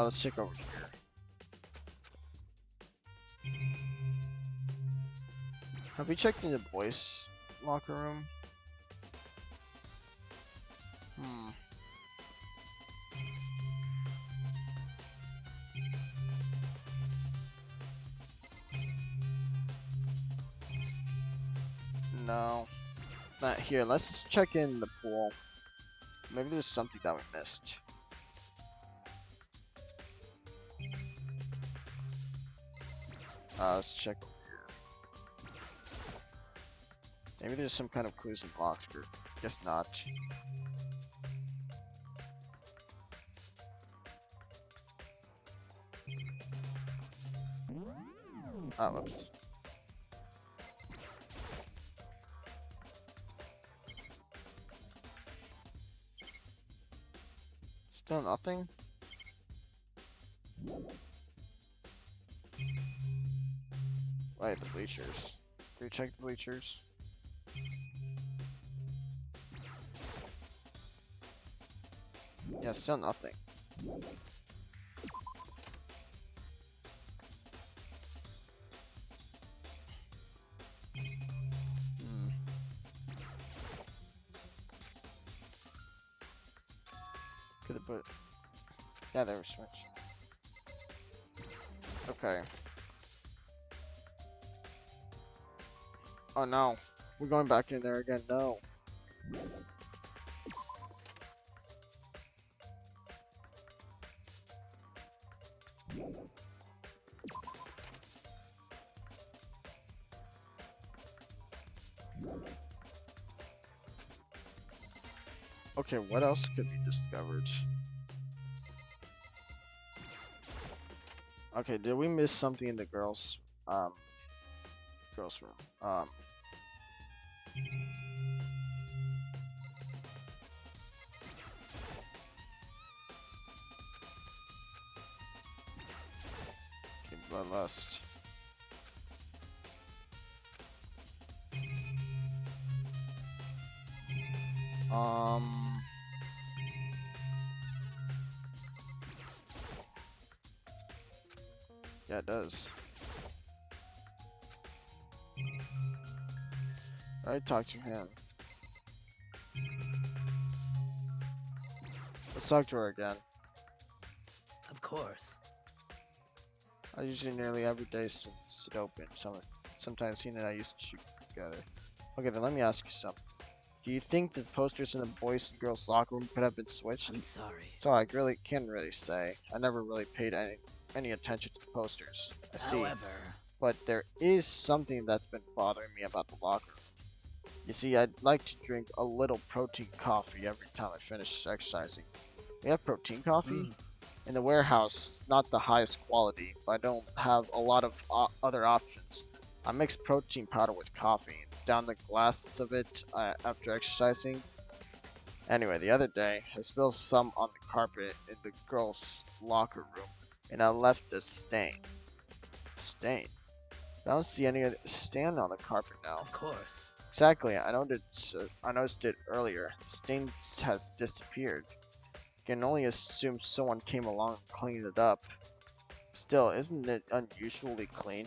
Let's check over here. Have we checked in the boys' locker room? No, not here. Let's check in the pool. Maybe there's something that we missed. Let's check over here. Maybe there's some kind of clues in the box, but guess not. Oh, oops. Still nothing? Wait, the bleachers. Did we check the bleachers? Yeah, still nothing. Hmm. Could have put. Yeah, they were switched. Okay. Oh no. We're going back in there again. No. Okay, what else could be discovered? Okay, did we miss something in the girls' room? Okay, bloodlust. Yeah, it does. I talked to him. Let's talk to her again. Of course. I usually nearly every day since it opened. Sometimes he and I used to shoot together. Okay, then let me ask you something. Do you think the posters in the boys and girls locker room could have been switched? I'm sorry. So I really can't really say. I never really paid any attention to the posters. I see. However, But there is something that's been bothering me about the locker room. You see, I'd like to drink a little protein coffee every time I finish exercising. We have protein coffee? In the warehouse, it's not the highest quality, but I don't have a lot of other options. I mix protein powder with coffee and down the glass of it after exercising. Anyway, the other day, I spilled some on the carpet in the girls' locker room, and I left a stain. Stain? I don't see any other stain on the carpet now. of course. Exactly, I noticed it earlier. The stain has disappeared. You can only assume someone came along and cleaned it up. Still, isn't it unusually clean?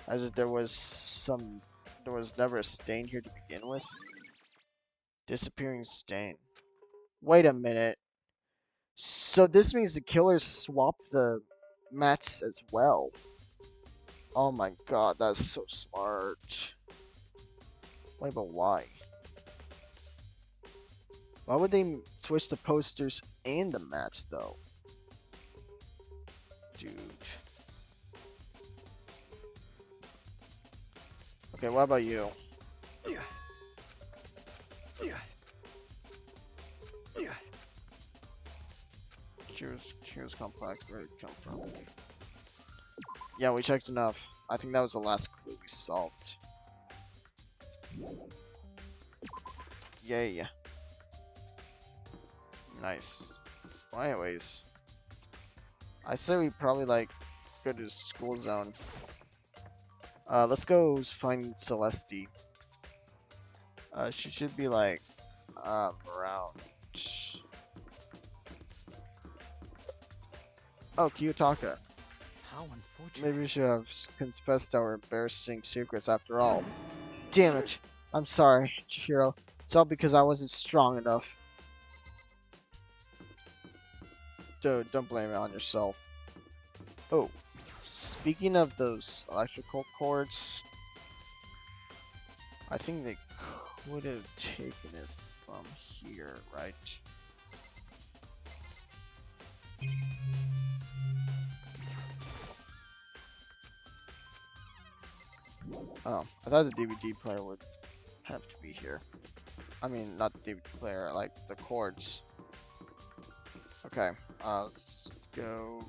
As if there was never a stain here to begin with. Disappearing stain. Wait a minute. So this means the killers swapped the mats as well. Oh my god, that's so smart. Wait, but why? Why would they switch the posters and the mats though? Dude. Okay, what about you? Here's complex. Where did it come from? Yeah, we checked enough. I think that was the last clue we solved. Yay. Nice. Well, anyways. I say we probably like go to the school zone. Let's go find Celeste. She should be like around. Oh, Kiyotaka. How unfortunate. Maybe we should have confessed our embarrassing secrets after all. Damn it! I'm sorry, Chihiro. It's all because I wasn't strong enough. Dude, don't blame it on yourself. Oh, speaking of those electrical cords, I think they could have taken it from here, right? Oh, I thought the DVD player would have to be here. I mean, not the DVD player, like the cords. Okay, let's go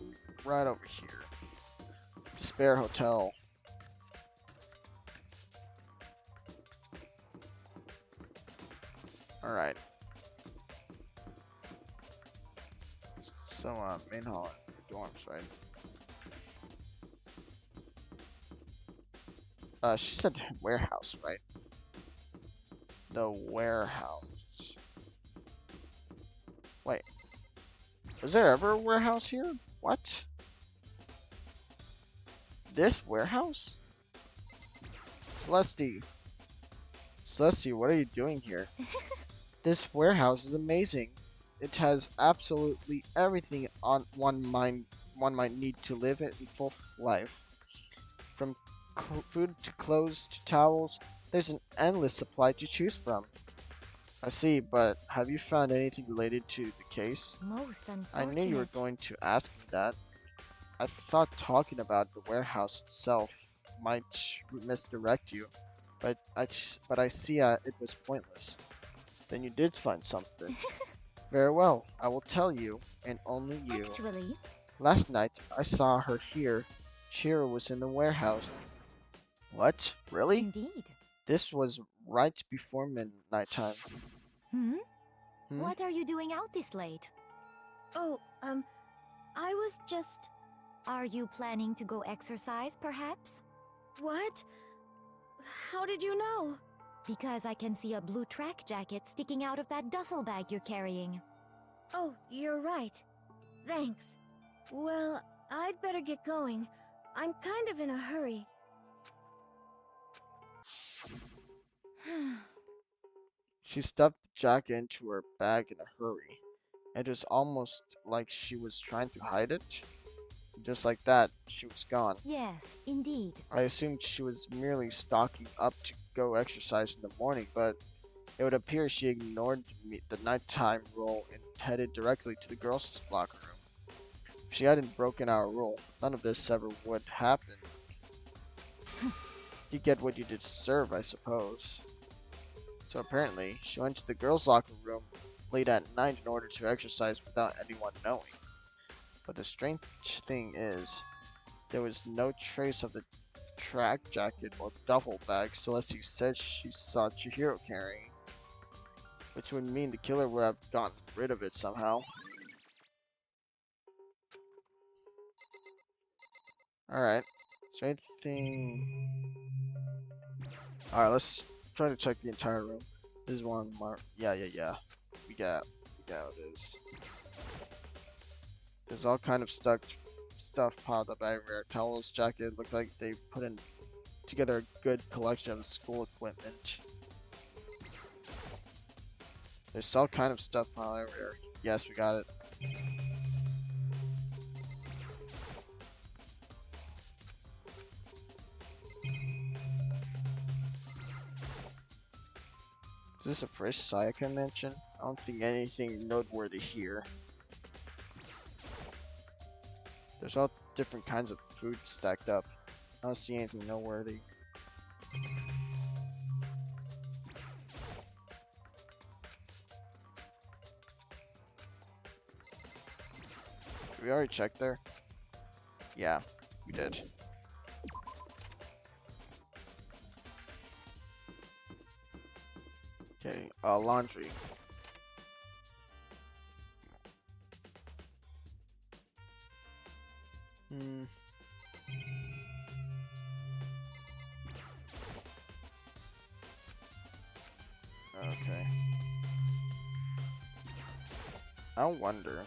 right over here. Despair Hotel. Alright. Let's So, main hall, dorms, right? She said warehouse, right? The warehouse. Wait. Was there ever a warehouse here? What? This warehouse? Celeste. Celeste, what are you doing here? This warehouse is amazing. It has absolutely everything on one might need to live a full life. From food to clothes to towels, there's an endless supply to choose from. I see, but have you found anything related to the case? Most unfortunate. I knew you were going to ask me that. I thought talking about the warehouse itself might misdirect you, but I see it was pointless. Then you did find something. Very well, I will tell you, and only you. Actually, Last night, I saw her here. Chihiro was in the warehouse. What? Really? indeed. This was right before midnight time. Hmm? Hmm? What are you doing out this late? Oh, I was just... Are you planning to go exercise, perhaps? What? How did you know? Because I can see a blue track jacket sticking out of that duffel bag you're carrying. Oh, you're right. Thanks. Well, I'd better get going. I'm kind of in a hurry. She stuffed the jacket into her bag in a hurry. It was almost like she was trying to hide it. Just like that, she was gone. Yes, indeed. I assumed she was merely stocking up to go exercise in the morning, but it would appear she ignored the nighttime rule and headed directly to the girls' locker room. If she hadn't broken our rule, none of this ever would happen. You get what you deserve, I suppose. So apparently, she went to the girls' locker room late at night in order to exercise without anyone knowing. But the strange thing is, there was no trace of the track jacket or duffel bag Celeste said she saw Chihiro carrying, which would mean the killer would have gotten rid of it somehow. Alright, is there anything... Alright, let's try to check the entire room. This is one more. Yeah. We got what it is. There's all kind of stuff piled up everywhere. Towels, jacket. Looks like they've put in together a good collection of school equipment. There's all kind of stuff piled everywhere. Yes, we got it. Is this a fresh Sayaka mention? I don't think anything noteworthy here. There's all different kinds of food stacked up. I don't see anything noteworthy. Did we already check there? Yeah, we did. Okay, laundry. Okay. I wonder.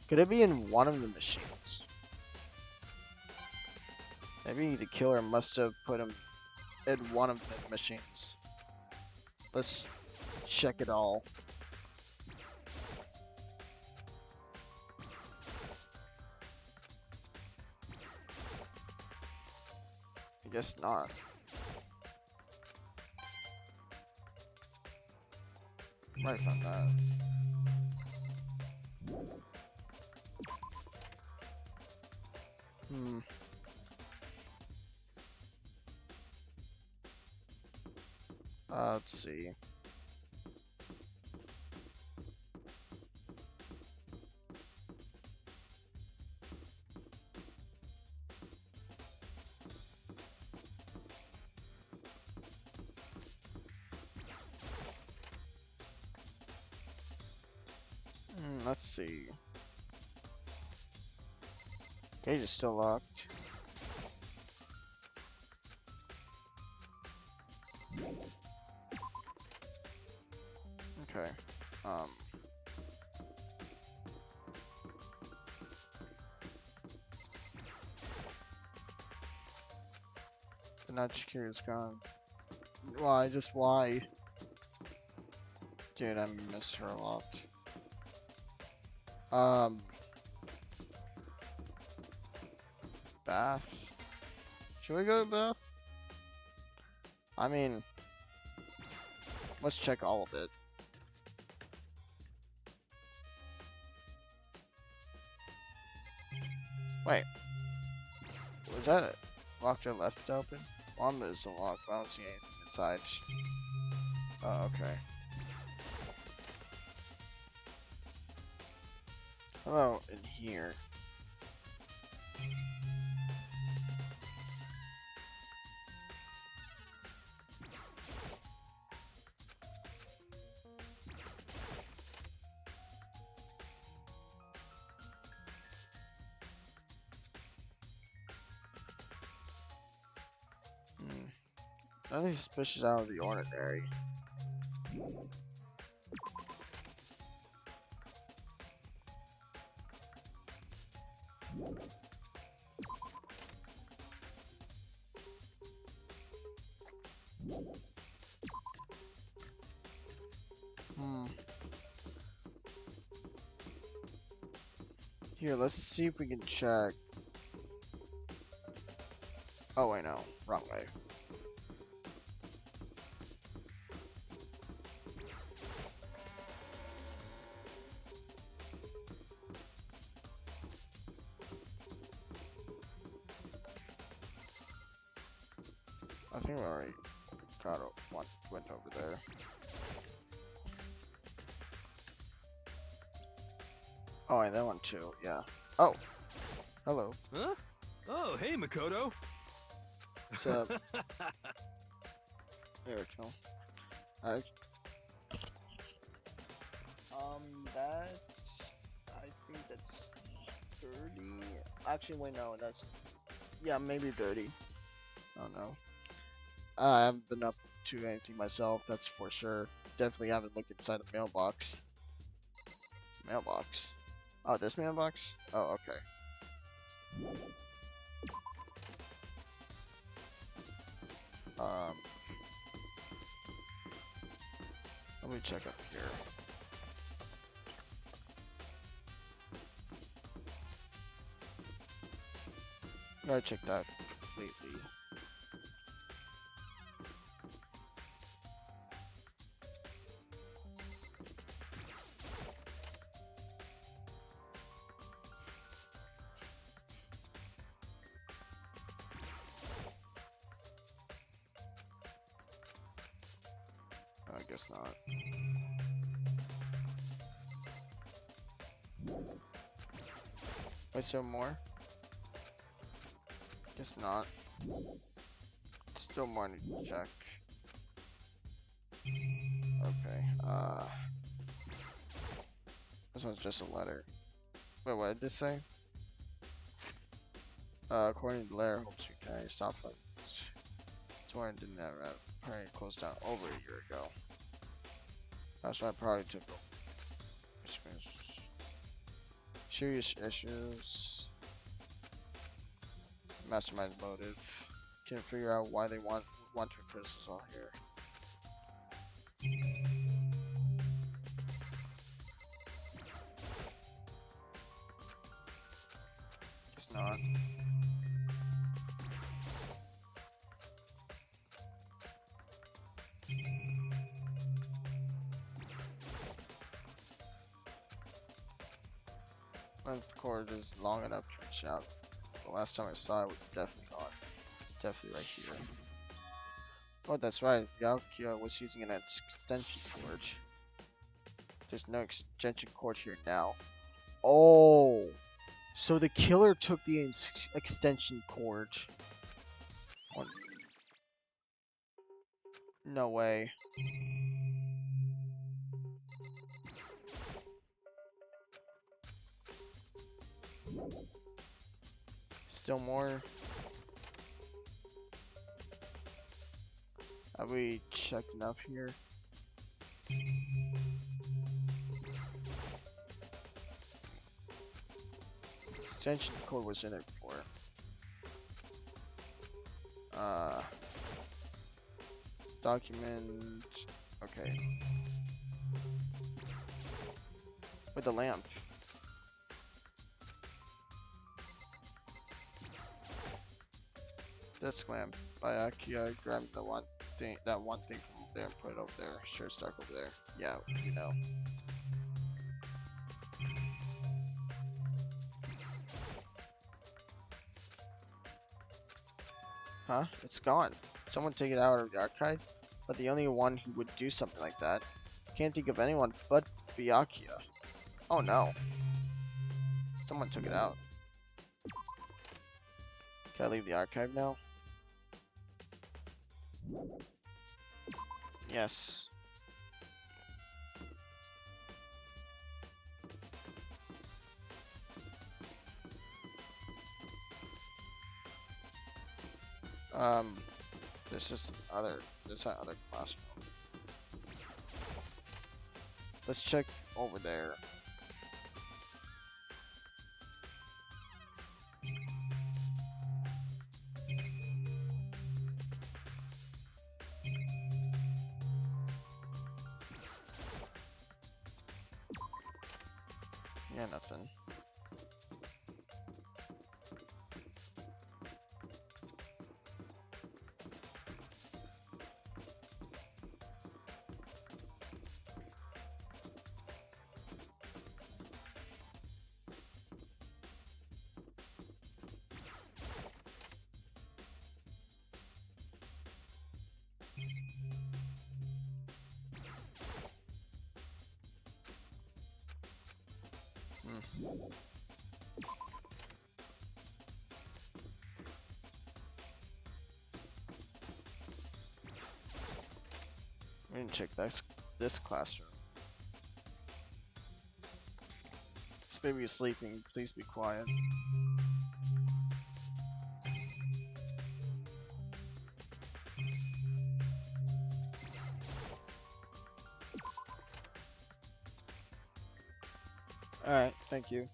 Could it be in one of the machines? Maybe the killer must have put him in one of the machines. Let's check it all. I guess not. Might find that. Let's see. Let's see. Cage is still locked. Okay. But now Chihiro's gone. Why? Just why? Dude, I miss her a lot. Bath. Should we go to Bath? I mean, let's check all of it. Wait. Was that it? Locked or left open? One is unlocked, but I don't see anything inside. Oh, okay. How about in here? Nothing suspicious out of the ordinary. Here, let's see if we can check. Oh wait, no, wrong way. I think we already went over there. Oh, and that one too, yeah. Oh, hello. Huh? Oh, hey, Makoto. What's up? There we go. That I think that's 30. Actually, wait, no, that's maybe 30. I don't know. I haven't been up to anything myself, that's for sure. Definitely haven't looked inside the mailbox. Mailbox. Oh, this mailbox? Oh, okay. Let me check up here. Gotta check that completely. I guess not. Wait, so more? Guess not. Still more to check. Okay, this one's just a letter. Wait, what did this say? According to the letter, hopes you can stop funds. Torrent didn't have a party closed down over a year ago. That's why I probably took serious issues. Mastermind motive. Can't figure out why they want to imprison us all here. Guess not. Length cord is long enough to reach out. The last time I saw it was definitely on. Definitely right here. Oh, that's right. Yaokio was using an extension cord. There's no extension cord here now. Oh! So the killer took the extension cord. Oh, no way. Still more. Have we checked enough here? Extension code was in there before. Document. Okay. With the lamp. Desk lamp by Akia. Grab the one thing, that one thing from there and put it over there. Sure, it's dark over there. Yeah, you know. Huh? It's gone. Someone take it out of the archive, but the only one who would do something like that. Can't think of anyone but Byakuya. Oh no. Someone took it out. Can I leave the archive now? Yes. There's that other classroom. Let's check over there. Yeah, nothing. We didn't check this classroom. This baby is sleeping. Please be quiet. Alright, thank you.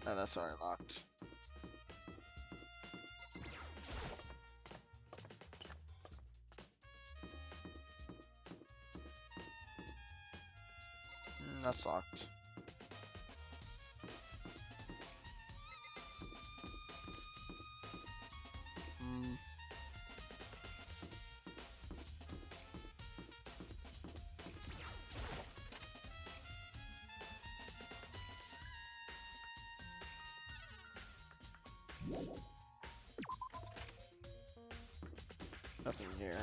Oh, that's already locked. That's locked. Nothing here.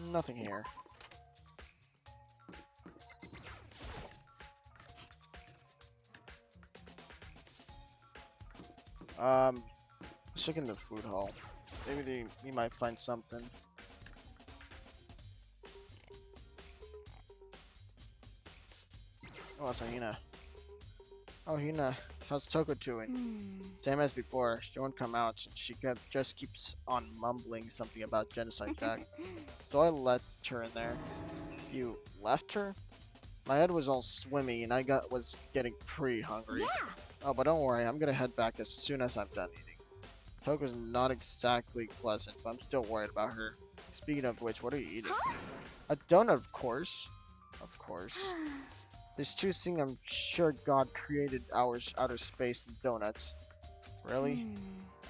Nothing here. Let's check in the food hall. Maybe we might find something. Oh, it's Hina. Oh, Hina, how's Toko doing? Same as before, she won't come out. She just keeps on mumbling something about genocide back. So I left her in there. You left her? My head was all swimmy and I was getting pretty hungry. Yeah. Oh, but don't worry, I'm gonna head back as soon as I'm done eating. Toko's not exactly pleasant, but I'm still worried about her. Speaking of which, what are you eating? A donut, of course. Of course. There's two things I'm sure God created: outer space and donuts. Really?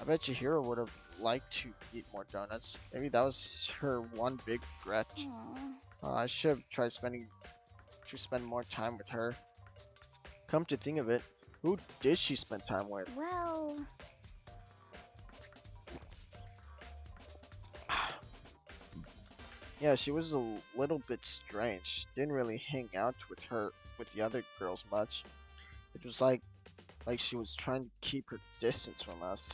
I bet Chihiro would have liked to eat more donuts. Maybe that was her one big regret. I should have tried to spend more time with her. Come to think of it, who did she spend time with? Well, Yeah, she was a little bit strange. Didn't really hang out with the other girls much. It was like she was trying to keep her distance from us.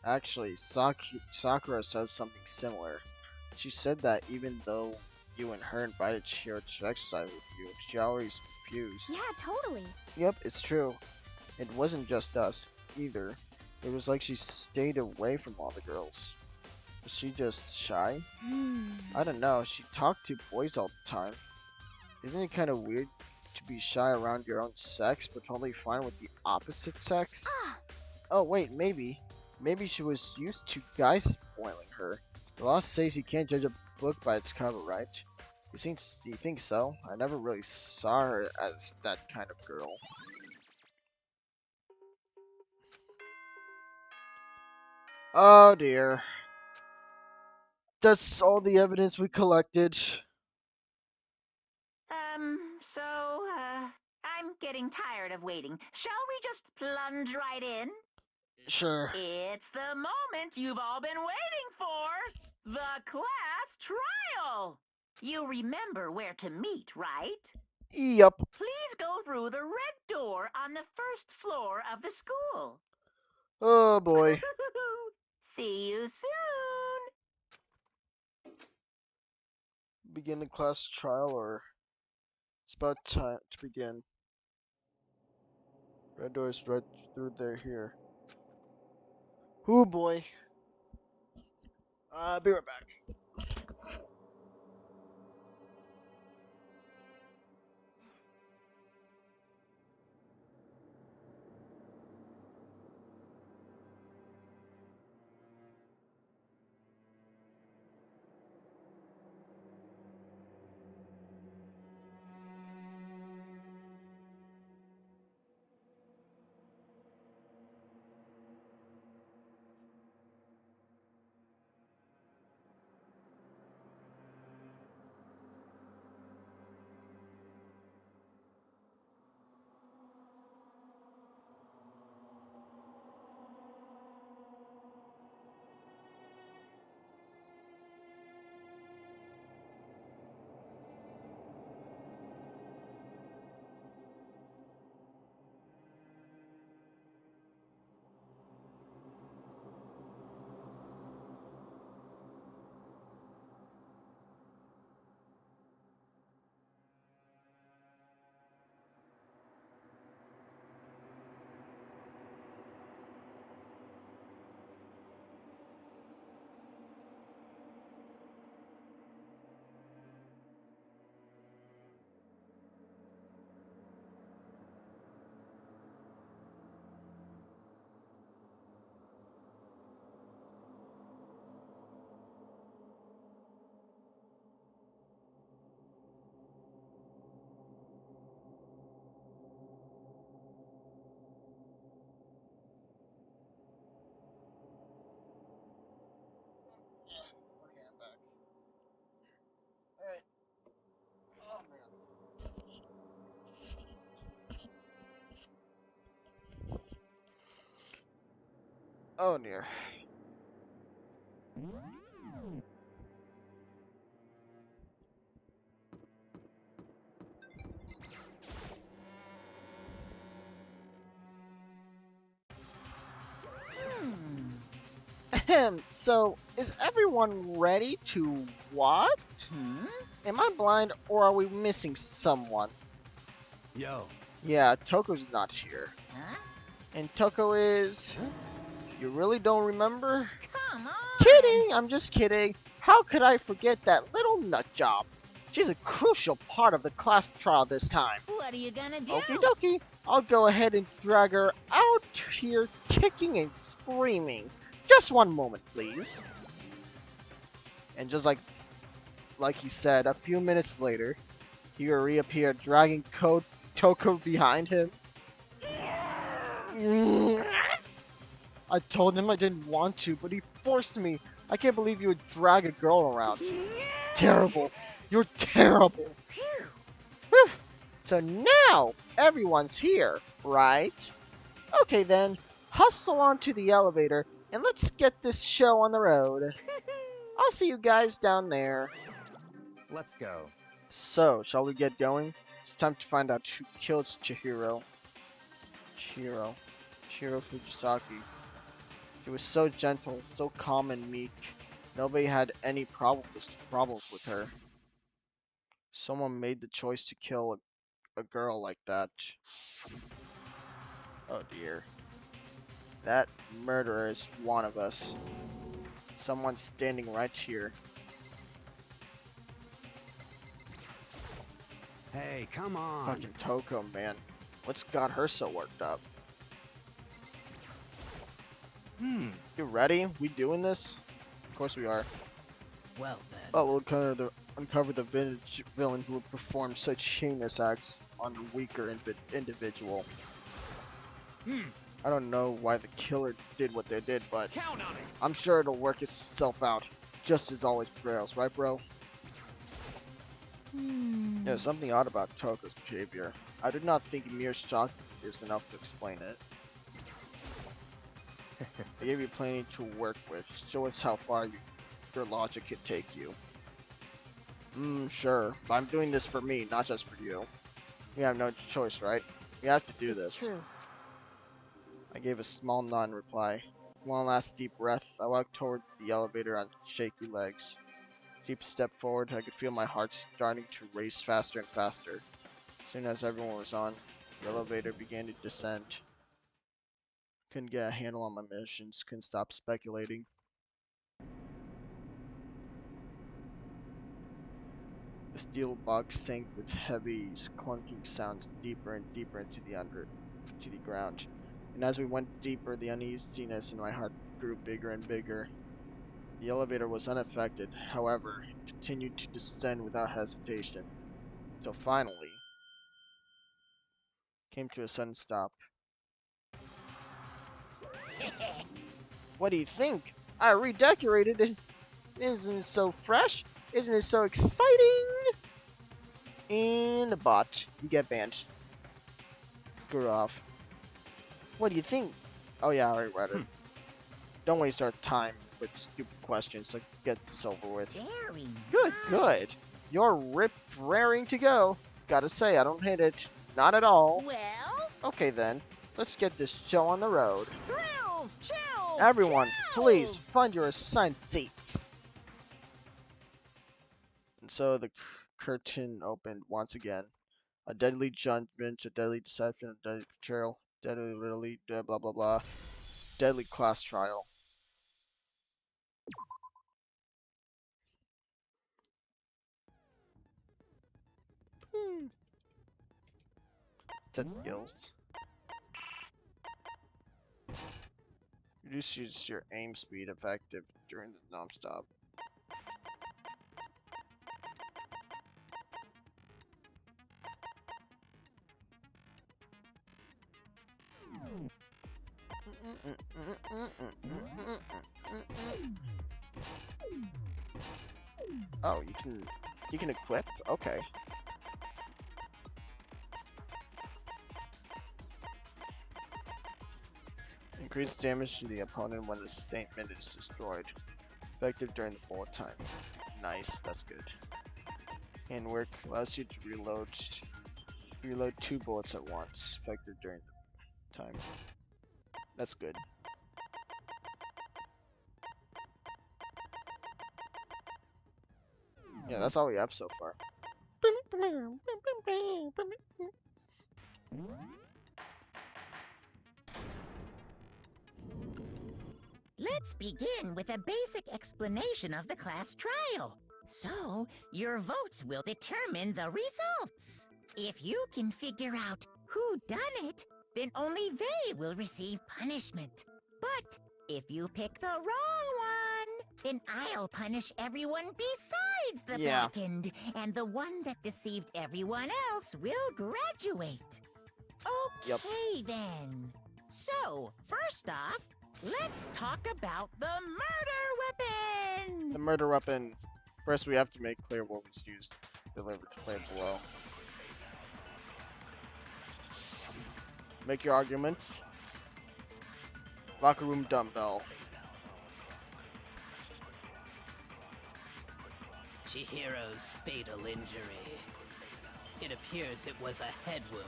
Actually, Sakura says something similar. She said that even though you and her invited Chihiro to exercise with you, she always refused. Yeah, totally. Yep, it's true. It wasn't just us, either. It was like she stayed away from all the girls. Was she just shy? I don't know, she talked to boys all the time. Isn't it kind of weird to be shy around your own sex, but totally fine with the opposite sex? Oh wait, maybe. Maybe she was used to guys spoiling her. The law says you can't judge a book by its cover, right? You think so? I never really saw her as that kind of girl. Oh dear. That's all the evidence we collected. I'm getting tired of waiting. Shall we just plunge right in? Sure. It's the moment you've all been waiting for. The class trial. You remember where to meet, right? Yup. Please go through the red door on the first floor of the school. Oh boy. See you soon. Begin the class trial, or it's about time to begin. Red door is right through there here. Oh boy. Be right back. Okay, I'm back. Alright. Oh man. Oh dear. Ahem. So, is everyone ready to what? Am I blind or are we missing someone? Yo. Yeah, Toko's not here. And Toko is... You really don't remember? Come on. Kidding! I'm just kidding. How could I forget that little nut job? She's a crucial part of the class trial this time. What are you gonna do? Okie dokie. I'll go ahead and drag her out here kicking and screaming. Just one moment, please. And just like he said, a few minutes later, he reappeared, dragging Toko behind him. I told him I didn't want to, but he forced me. I can't believe you would drag a girl around. Terrible. You're terrible. Whew. So now everyone's here, right? Okay then, hustle onto the elevator and let's get this show on the road. I'll see you guys down there. Let's go. So, shall we get going? It's time to find out who killed Chihiro. Chihiro Fujisaki. She was so gentle, so calm and meek. Nobody had any problems with her. Someone made the choice to kill a girl like that. Oh dear. That murderer is one of us. Someone's standing right here. Hey, come on. Fucking Toko, man. What's got her so worked up? You ready? We doing this? Of course we are. Well then. Oh, we'll uncover the villain who would perform such heinous acts on a weaker individual. I don't know why the killer did what they did, but Count on it. I'm sure it'll work itself out, just as always prevails, right, bro? There's something odd about Toko's behavior. I do not think mere shock is enough to explain it. I gave you plenty to work with. Show us how far your logic can take you. Sure. But I'm doing this for me, not just for you. We have no choice, right? We have to do this. It's true. I gave a small nod in reply. One last deep breath. I walked toward the elevator on shaky legs. Deep step forward, I could feel my heart starting to race faster and faster. As soon as everyone was on, the elevator began to descend. Couldn't get a handle on my missions, couldn't stop speculating. The steel box sank with heavy, clunking sounds deeper and deeper into the ground. And as we went deeper, the uneasiness in my heart grew bigger and bigger. The elevator was unaffected, however, it continued to descend without hesitation, until finally came to a sudden stop. What do you think? I redecorated it. Isn't it so fresh? Isn't it so exciting? And a bot. You get banned. Screw off. What do you think? Oh yeah, I already read it. Don't waste our time with stupid questions. Let's get this over with. Very Good, good. You're raring to go. Gotta say, I don't hate it. Not at all. Well, Okay then. Let's get this show on the road. thrills, chills, Everyone, please kills. find your assigned seats. And so the curtain opened once again. A deadly judgment, a deadly deception, a deadly betrayal, deadly literally, blah blah blah. Deadly class trial. Set skills. Reduces your aim speed effective during the non-stop. Oh, you can equip? Okay. Increase damage to the opponent when the statement is destroyed. Effective during the bullet time. Nice, that's good. Handwork allows you to reload 2 bullets at once. Effective during the time. That's good. Yeah, that's all we have so far. Let's begin with a basic explanation of the class trial. So, your votes will determine the results. If you can figure out who done it, then only they will receive punishment. But if you pick the wrong one, then I'll punish everyone besides the Yeah. blackened, and the one that deceived everyone else will graduate. Okay, then. So, first off, let's talk about the murder weapon! The murder weapon. First, we have to make clear what was used. Delivered to play below. Make your argument. Locker room dumbbell. Chihiro's fatal injury. It appears it was a head wound.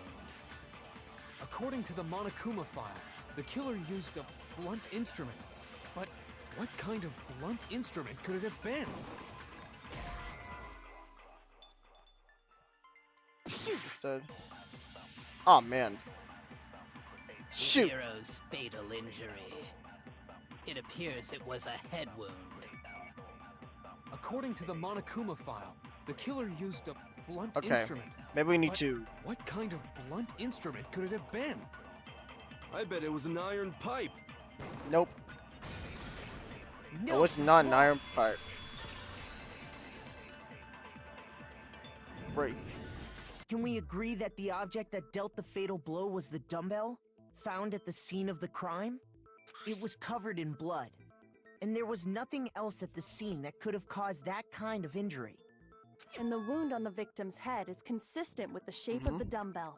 According to the Monokuma file, the killer used a blunt instrument. But what kind of blunt instrument could it have been? Shoot! Oh man. Shoot! Chihiro's fatal injury. It appears it was a head wound. According to the Monokuma file, the killer used a blunt Okay. instrument. Maybe we need But to. what kind of blunt instrument could it have been? I bet it was an iron pipe. Nope. No, It was that's not an wrong. iron pipe. Right. Can we agree that the object that dealt the fatal blow was the dumbbell found at the scene of the crime? It was covered in blood, and there was nothing else at the scene that could have caused that kind of injury. And the wound on the victim's head is consistent with the shape of the dumbbell.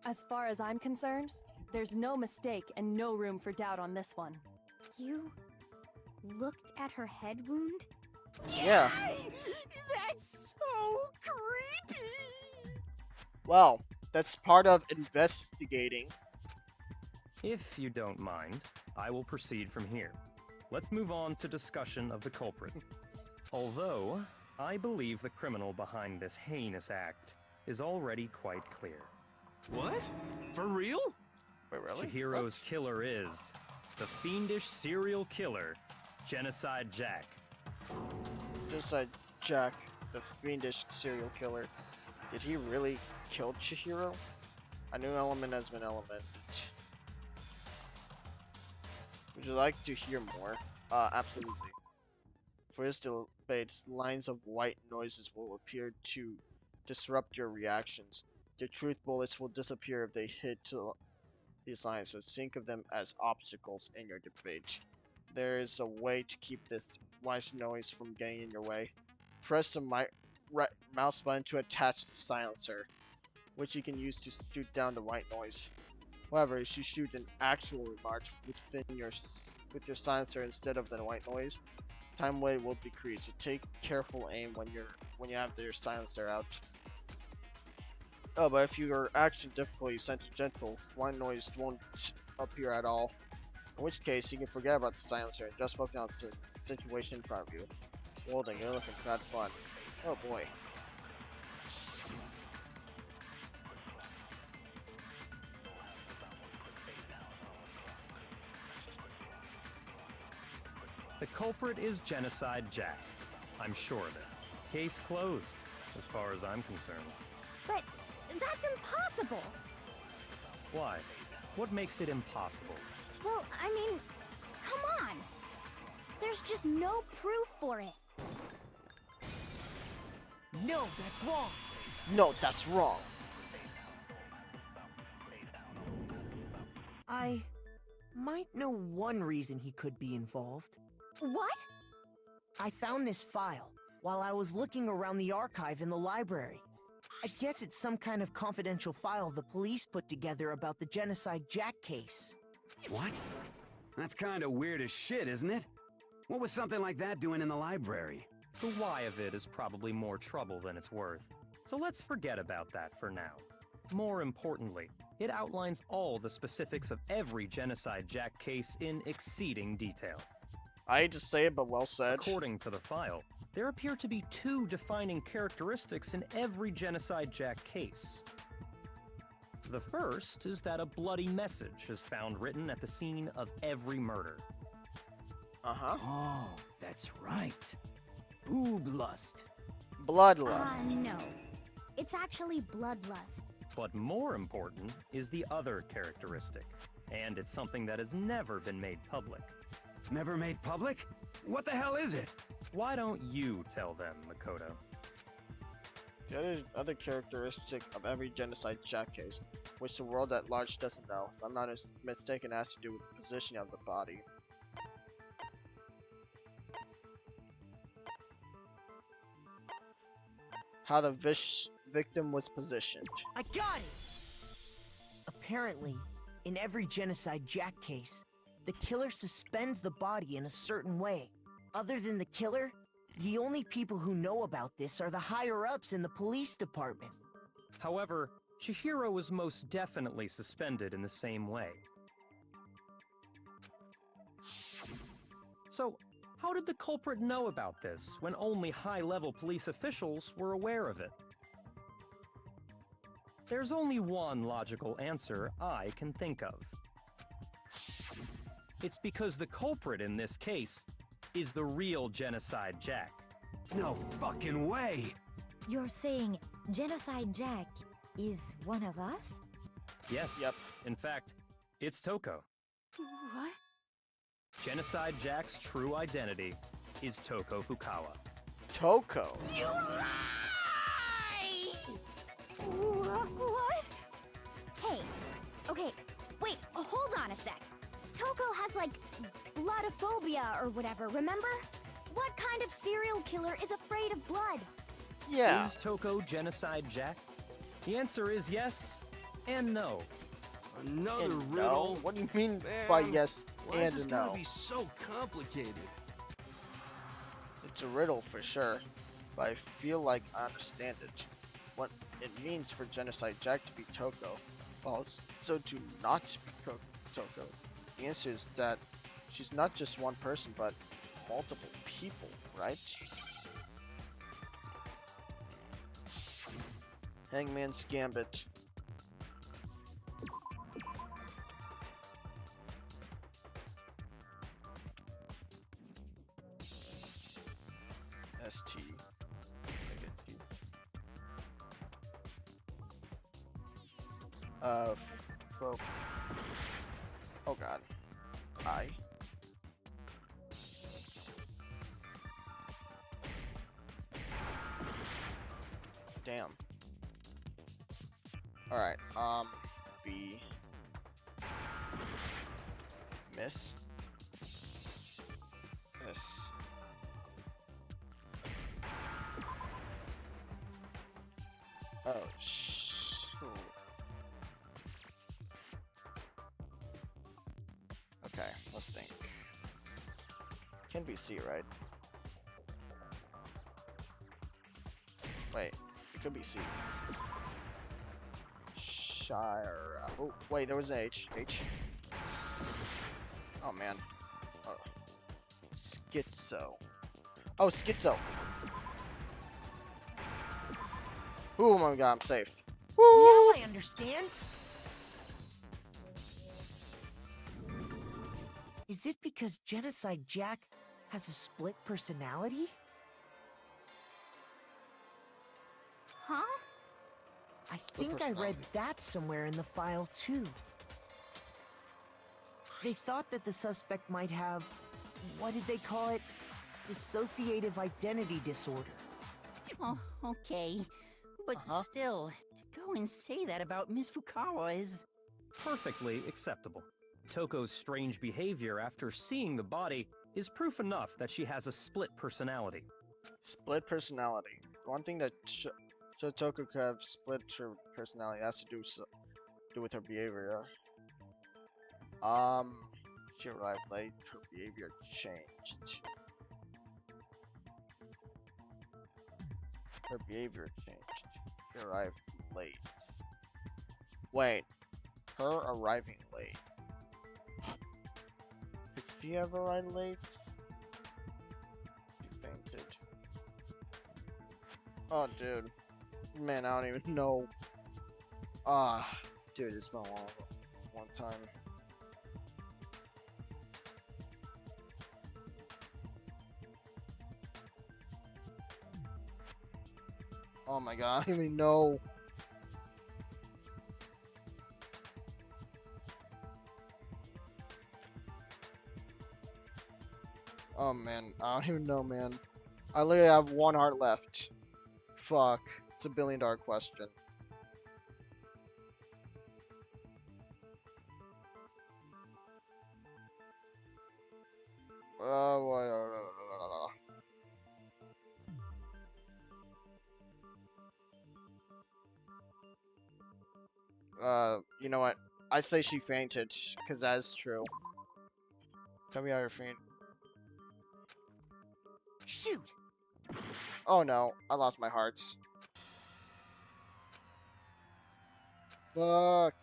As far as I'm concerned, there's no mistake and no room for doubt on this one. You looked at her head wound? Yeah. That's so creepy! Well, that's part of investigating. If you don't mind, I will proceed from here. Let's move on to discussion of the culprit. Although, I believe the criminal behind this heinous act is already quite clear. What? For real? Wait, really? Chihiro's killer is the fiendish serial killer, Genocide Jack. Just like Jack, the fiendish serial killer. Did he really kill Chihiro? A new element has been element. Would you like to hear more? Absolutely. For this debate, lines of white noises will appear to disrupt your reactions. The truth bullets will disappear if they hit these lines, so think of them as obstacles in your debate. There is a way to keep this white noise from getting in your way. Press the mouse button to attach the silencer, which you can use to shoot down the white noise. However, if you shoot an actual remark with your silencer instead of the white noise, time wave will decrease. So take careful aim when you have your silencer out. Oh, but if your action difficulty is set to gentle, white noise won't appear at all. In which case, you can forget about the silencer and just focus on the situation in front of you. Well then, you're looking for that fun. Oh boy. The culprit is Genocide Jack. I'm sure of it. Case closed, as far as I'm concerned. But that's impossible! Why? What makes it impossible? Well, I mean, come on! There's just no proof for it. No, that's wrong! No, that's wrong. I might know one reason he could be involved. What? I found this file while I was looking around the archive in the library. I guess it's some kind of confidential file the police put together about the Genocide Jack case. What? That's kind of weird as shit, isn't it? What was something like that doing in the library? The why of it is probably more trouble than it's worth. So let's forget about that for now. More importantly, it outlines all the specifics of every Genocide Jack case in exceeding detail. I hate to say it, but well said. According to the file, there appear to be two defining characteristics in every Genocide Jack case. The first is that a bloody message is found written at the scene of every murder. Uh-huh. Oh, that's right. Boob lust. Bloodlust. No. It's actually bloodlust. But more important is the other characteristic, and it's something that has never been made public. Never made public? What the hell is it? Why don't you tell them, Makoto? The other characteristic of every Genocide Jack case, which the world at large doesn't know, if I'm not mistaken, has to do with the positioning of the body. How the victim was positioned. I got it! Apparently, in every Genocide Jack case, the killer suspends the body in a certain way. Other than the killer, The only people who know about this are the higher-ups in the police department. However, Chihiro was most definitely suspended in the same way. So, how did the culprit know about this when only high-level police officials were aware of it? There's only one logical answer I can think of. It's because the culprit in this case is the real Genocide Jack. No fucking way! You're saying Genocide Jack is one of us? Yes. Yep. In fact, it's Toko. What? Genocide Jack's true identity is Toko Fukawa. Toko. You lie! What? Hey, okay, wait, hold on a sec. Toko has, like, bloodophobia or whatever, remember? What kind of serial killer is afraid of blood? Yeah. Is Toko Genocide Jack? The answer is yes and no. Another And riddle? no? What do you mean Man, by yes why is and this no? gonna be so complicated? It's a riddle for sure, but I feel like I understand it. What it means for Genocide Jack to be Toko, well, so to not be Toko. The answer is that she's not just one person, but multiple people, right? Hangman's Gambit. ST. Fo oh god. I. Damn. Alright, B. Miss. S. Oh, shoot. Okay, let's think. Can be C, right? Wait, it could be C. Shire. Oh, wait, there was an H. H. Oh, man. Oh. Schizo. Oh, schizo. Oh my god, I'm safe. Now I understand. Is it because Genocide Jack has a split personality? Huh? I think I read that somewhere in the file too. They thought that the suspect might have, what did they call it? Dissociative identity disorder. Oh, okay. But still, to go and say that about Miss Fukawa is... Perfectly acceptable. Toko's strange behavior after seeing the body is proof enough that she has a split personality. Split personality. One thing that Toko could have split her personality has to do with her behavior. She arrived late. Her behavior changed. Her behavior changed. She arrived late. Wait. Her arriving late. Did she ever arrive late? She fainted. Oh, dude. Man, I don't even know. Dude, it's been a long time. Oh my god, I don't even know. Oh man, I don't even know, man. I literally have one heart left. Fuck. It's a $1 billion question. You know what? I say she fainted, because that is true. Tell me how you're faint. Shoot! Oh no, I lost my hearts. Fuck.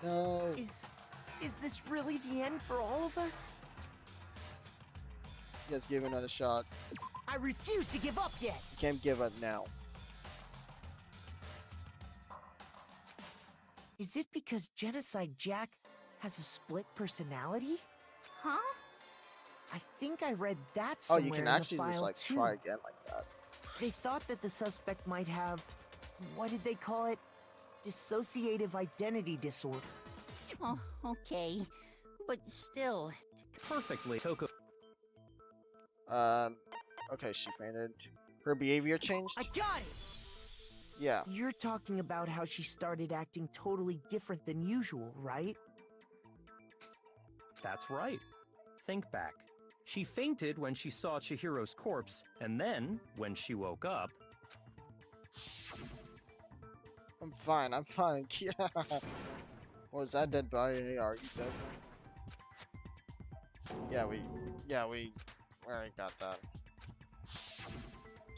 No. Is this really the end for all of us? Let's give it another shot. I refuse to give up yet. You can't give up now. Is it because Genocide Jack has a split personality? Huh? I think I read that Oh, somewhere you can in the actually file just like too. try again like that. They thought that the suspect might have, what did they call it? Dissociative identity disorder. Oh, okay. But still, Perfectly, Toko. Okay, she fainted. Her behavior changed? I got it! Yeah. You're talking about how she started acting totally different than usual, right? That's right. Think back. She fainted when she saw Chihiro's corpse, and then, when she woke up... I'm fine, I'm fine. Yeah. Was that dead body? Hey, are you dead? Yeah, we already got that.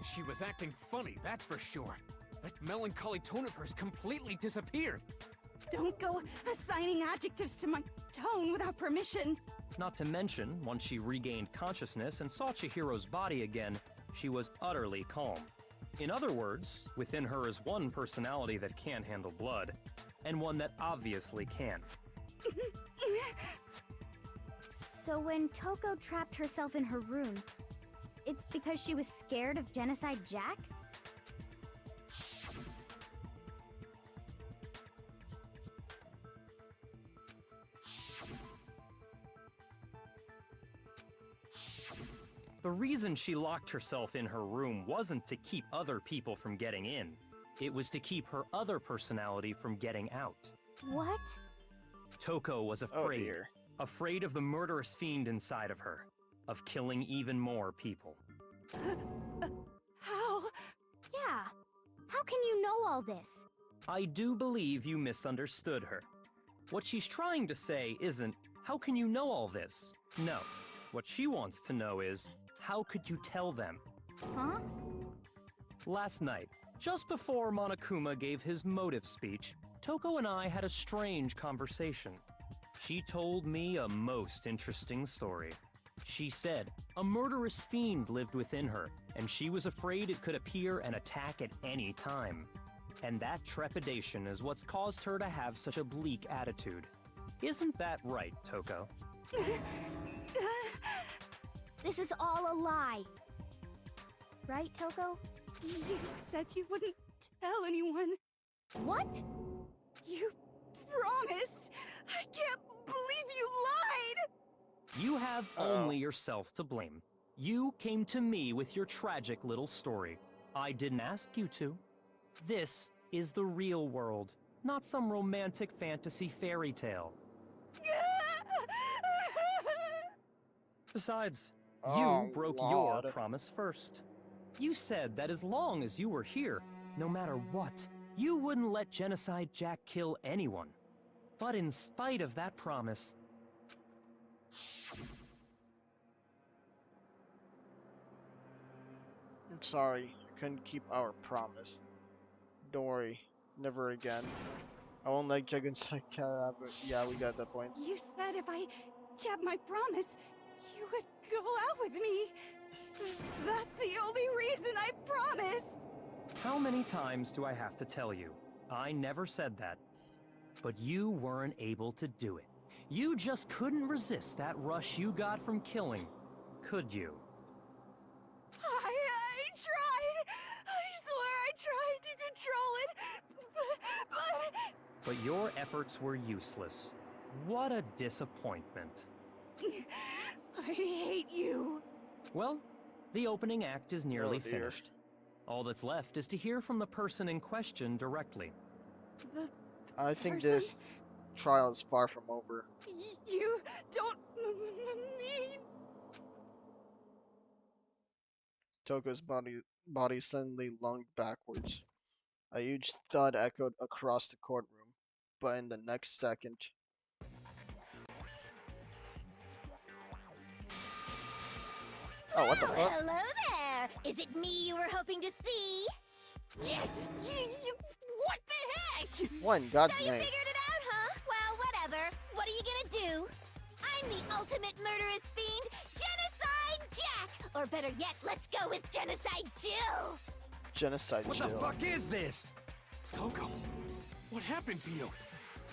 She was acting funny, that's for sure. That melancholy tone of hers completely disappeared. Don't go assigning adjectives to my tone without permission. Not to mention, once she regained consciousness and saw Chihiro's body again, she was utterly calm. In other words, within her is one personality that can't handle blood, and one that obviously can. So when Toko trapped herself in her room, it's because she was scared of Genocide Jack? The reason she locked herself in her room wasn't to keep other people from getting in. It was to keep her other personality from getting out. What? Toko was Oh afraid. dear. Afraid of the murderous fiend inside of her. Of killing even more people. How? Yeah. How can you know all this? I do believe you misunderstood her. What she's trying to say isn't, how can you know all this? No. What she wants to know is, how could you tell them? Huh? Last night, just before Monokuma gave his motive speech, Toko and I had a strange conversation. She told me a most interesting story. She said a murderous fiend lived within her, and she was afraid it could appear and attack at any time. And that trepidation is what's caused her to have such a bleak attitude. Isn't that right, Toko? This is all a lie. Right, Toko? You said you wouldn't tell anyone. What? You promised. I can't believe you lied. You have only yourself to blame. You came to me with your tragic little story. I didn't ask you to. This is the real world, not some romantic fantasy fairy tale. Besides, Oh, you broke Lord. your promise first. You said that as long as you were here, no matter what, you wouldn't let Genocide Jack kill anyone. But in spite of that promise, I'm sorry, I couldn't keep our promise. Don't worry, never again. I won't let Genocide Cat, but yeah, we got that point. You said if I kept my promise, you would go out with me. That's the only reason I promised. how many times do I have to tell you? I never said that. But you weren't able to do it. You just couldn't resist that rush you got from killing, could you? I tried. I swear I tried to control it, but... But your efforts were useless. What a disappointment. I hate you. Well, the opening act is nearly Oh, dear. finished. All that's left is to hear from the person in question directly. The I think person- this trial is far from over. You don't mean... Toko's body suddenly lunged backwards. A huge thud echoed across the courtroom, but in the next second, oh, what the fuck? Hello there! Is it me you were hoping to see? Yes! What the heck? What in God's So you name? figured it out, huh? Well, whatever. What are you gonna do? I'm the ultimate murderous fiend, Genocide Jack! Or better yet, let's go with Genocide Jill! Genocide What Jill. the fuck is this? Toko, what happened to you?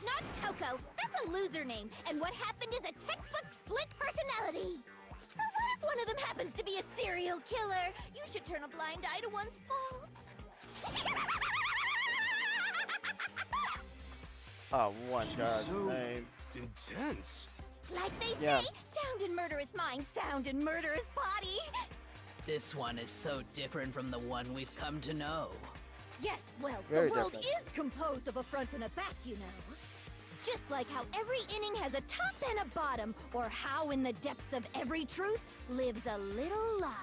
Not Toko, that's a loser name, and what happened is a textbook split personality. So what if one of them happens to be a serial killer? You should turn a blind eye to one's faults. Oh, one God's So name. intense. Like they Yeah. say, sound in murderous mind, sound in murderous body. This one is so different from the one we've come to know. Yes, well, Very the world different. is composed of a front and a back, you know. Just like how every inning has a top and a bottom, or how in the depths of every truth lives a little lie.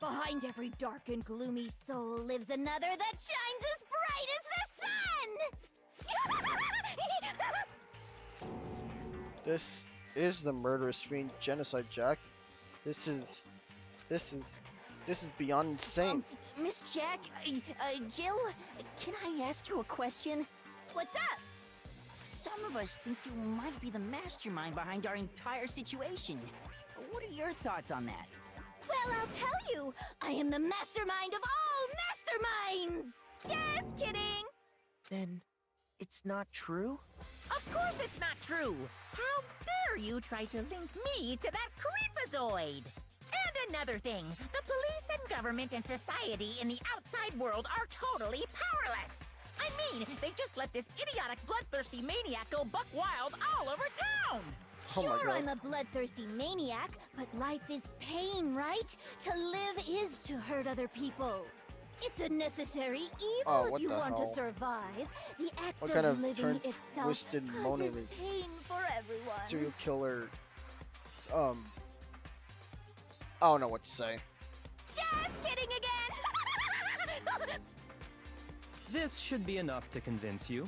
Behind every dark and gloomy soul lives another that shines as bright as the sun! This is the murderous fiend Genocide Jack. This is beyond insane. Miss Jack, Jill, can I ask you a question? What's up? Some of us think you might be the mastermind behind our entire situation. What are your thoughts on that? Well, I'll tell you, I am the mastermind of all masterminds! Just kidding! Then it's not true? Of course it's not true! How dare you try to link me to that creepazoid? And another thing, the police and government and society in the outside world are totally powerless! I mean, they just let this idiotic bloodthirsty maniac go buck wild all over town! Oh my Sure, God. I'm a bloodthirsty maniac, but life is pain, right? To live is to hurt other people. It's a necessary evil Oh, if what you the want hell? to survive. The act What of kind of living turned itself twisted causes motive pain for everyone. serial killer? I don't know what to say. Just kidding again! This should be enough to convince you.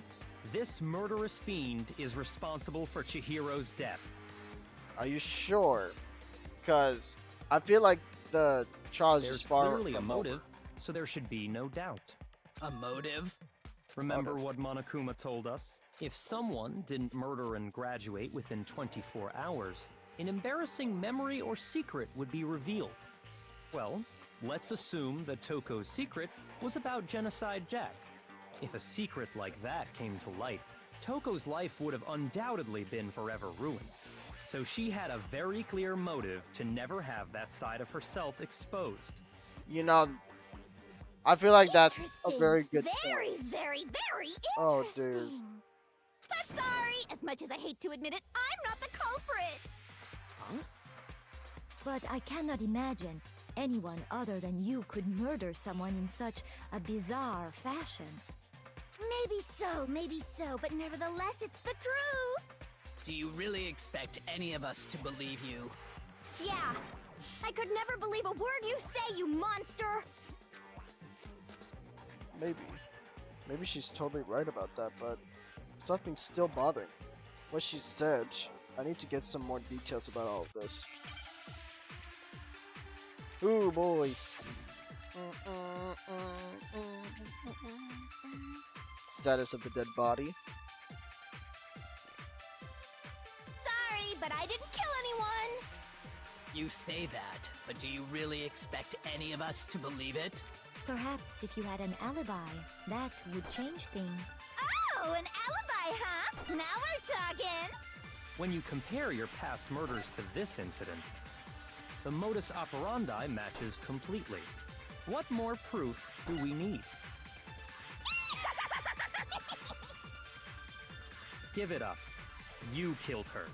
This murderous fiend is responsible for Chihiro's death. Are you sure? Because I feel like the trial is There's just far clearly a from motive, over. so there should be no doubt. A motive? Remember Motive. what Monokuma told us? If someone didn't murder and graduate within 24 hours, an embarrassing memory or secret would be revealed. Well, let's assume that Toko's secret was about Genocide Jack. If a secret like that came to light, Toko's life would have undoubtedly been forever ruined. So she had a very clear motive to never have that side of herself exposed. You know, I feel like that's a very good Very, point. very, very Oh, interesting. dude. But sorry, as much as I hate to admit it, I'm not the culprit. Huh? But I cannot imagine anyone other than you could murder someone in such a bizarre fashion. Maybe so, but nevertheless, it's the truth. Do you really expect any of us to believe you? Yeah, I could never believe a word you say, you monster. Maybe she's totally right about that, but something's still bothering me. What she said, I need to get some more details about all of this. Ooh boy. Status of the dead body. Sorry, but I didn't kill anyone. You say that, but do you really expect any of us to believe it? Perhaps if you had an alibi, that would change things. Oh, an alibi, huh? Now we're talking. When you compare your past murders to this incident, the modus operandi matches completely. What more proof do we need? Give it up. You killed her.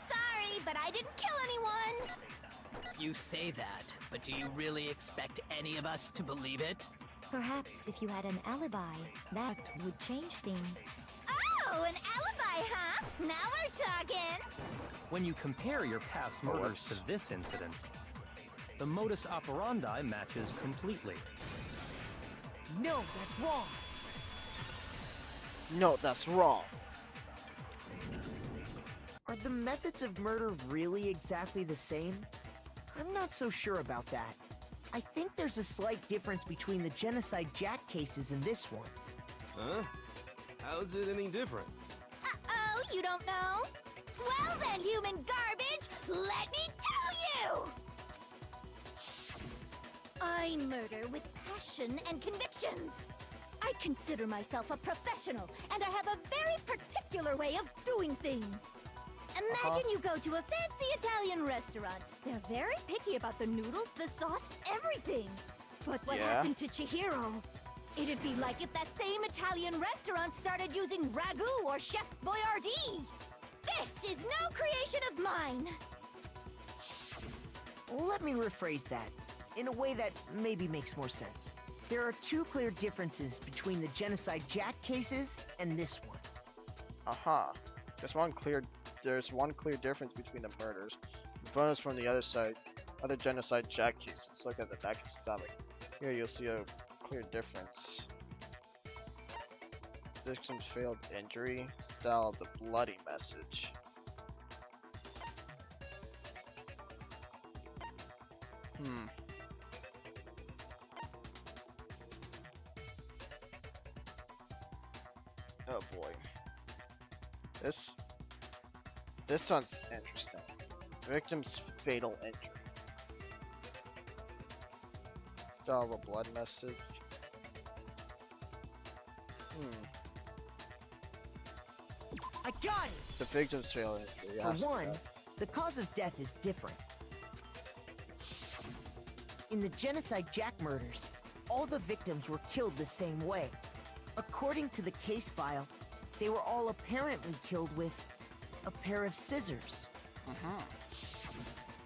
Sorry, but I didn't kill anyone. You say that, but do you really expect any of us to believe it? Perhaps if you had an alibi, that would change things. Oh, an alibi, huh? Now we're talking. When you compare your past murders to this incident, the modus operandi matches completely. No, that's wrong. No, that's wrong. Are the methods of murder really exactly the same? I'm not so sure about that. I think there's a slight difference between the Genocide Jack cases and this one. Huh? How's it any different? Uh-oh, you don't know? Well then, human garbage, let me tell you! I murder with passion and conviction. I consider myself a professional, and I have a very particular way of doing things. Imagine you go to a fancy Italian restaurant. They're very picky about the noodles, the sauce, everything. But what happened to Chihiro? It'd be like if that same Italian restaurant started using ragu or Chef Boyardee. This is no creation of mine. Let me rephrase that in a way that maybe makes more sense. There are two clear differences between the Genocide Jack cases and this one. There's one clear difference between the murders. The photos from the other Genocide Jack cases. Look at the neck and stomach. Here you'll see a clear difference. Victim's failed injury, style of the bloody message. Oh boy. This sounds interesting. Victim's fatal injury. Style of a blood message. I got it! The victim's fatal injury. For one, the cause of death is different. In the Genocide Jack murders, all the victims were killed the same way. According to the case file, they were all apparently killed with a pair of scissors.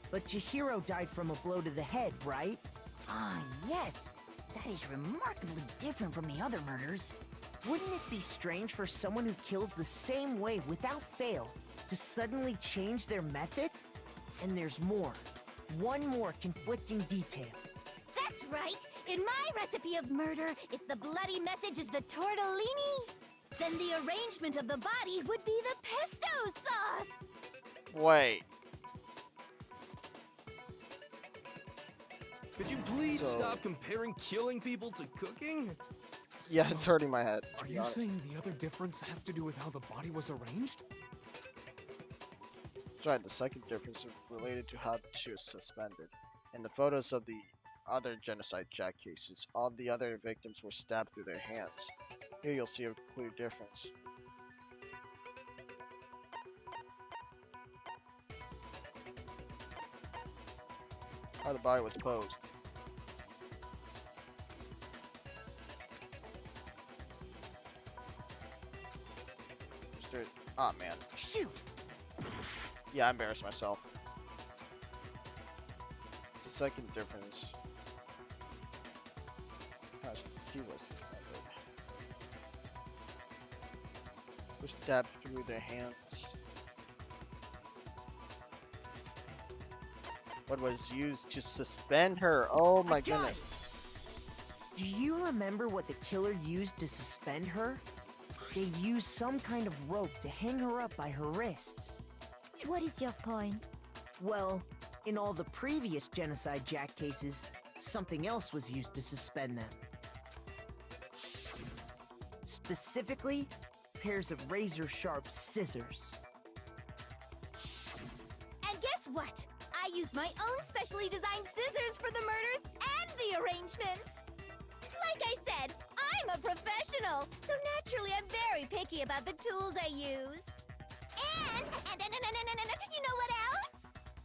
But Chihiro died from a blow to the head, right? Yes. That is remarkably different from the other murders. Wouldn't it be strange for someone who kills the same way without fail to suddenly change their method? And there's more. One more conflicting detail. That's right! In my recipe of murder, if the bloody message is the tortellini, then the arrangement of the body would be the pesto sauce! Wait. Could you please stop comparing killing people to cooking? Yeah, it's hurting my head. Are you saying the other difference has to do with how the body was arranged? That's right, the second difference is related to how she was suspended. In the photos of the other Genocide Jack cases, all the other victims were stabbed through their hands. Here you'll see a clear difference. How the body was posed. Oh man. Shoot! Yeah, I embarrassed myself. It's the second difference. How she was suspended. Was stabbed through their hands. What was used to suspend her? Oh my goodness. Do you remember what the killer used to suspend her? They used some kind of rope to hang her up by her wrists. What is your point? Well, in all the previous Genocide Jack cases, something else was used to suspend them. Specifically, pairs of razor-sharp scissors. And guess what? I used my own specially designed scissors for the murders and the arrangement! Like I said, I'm a professional, so naturally I'm very picky about the tools I use. And you know what else?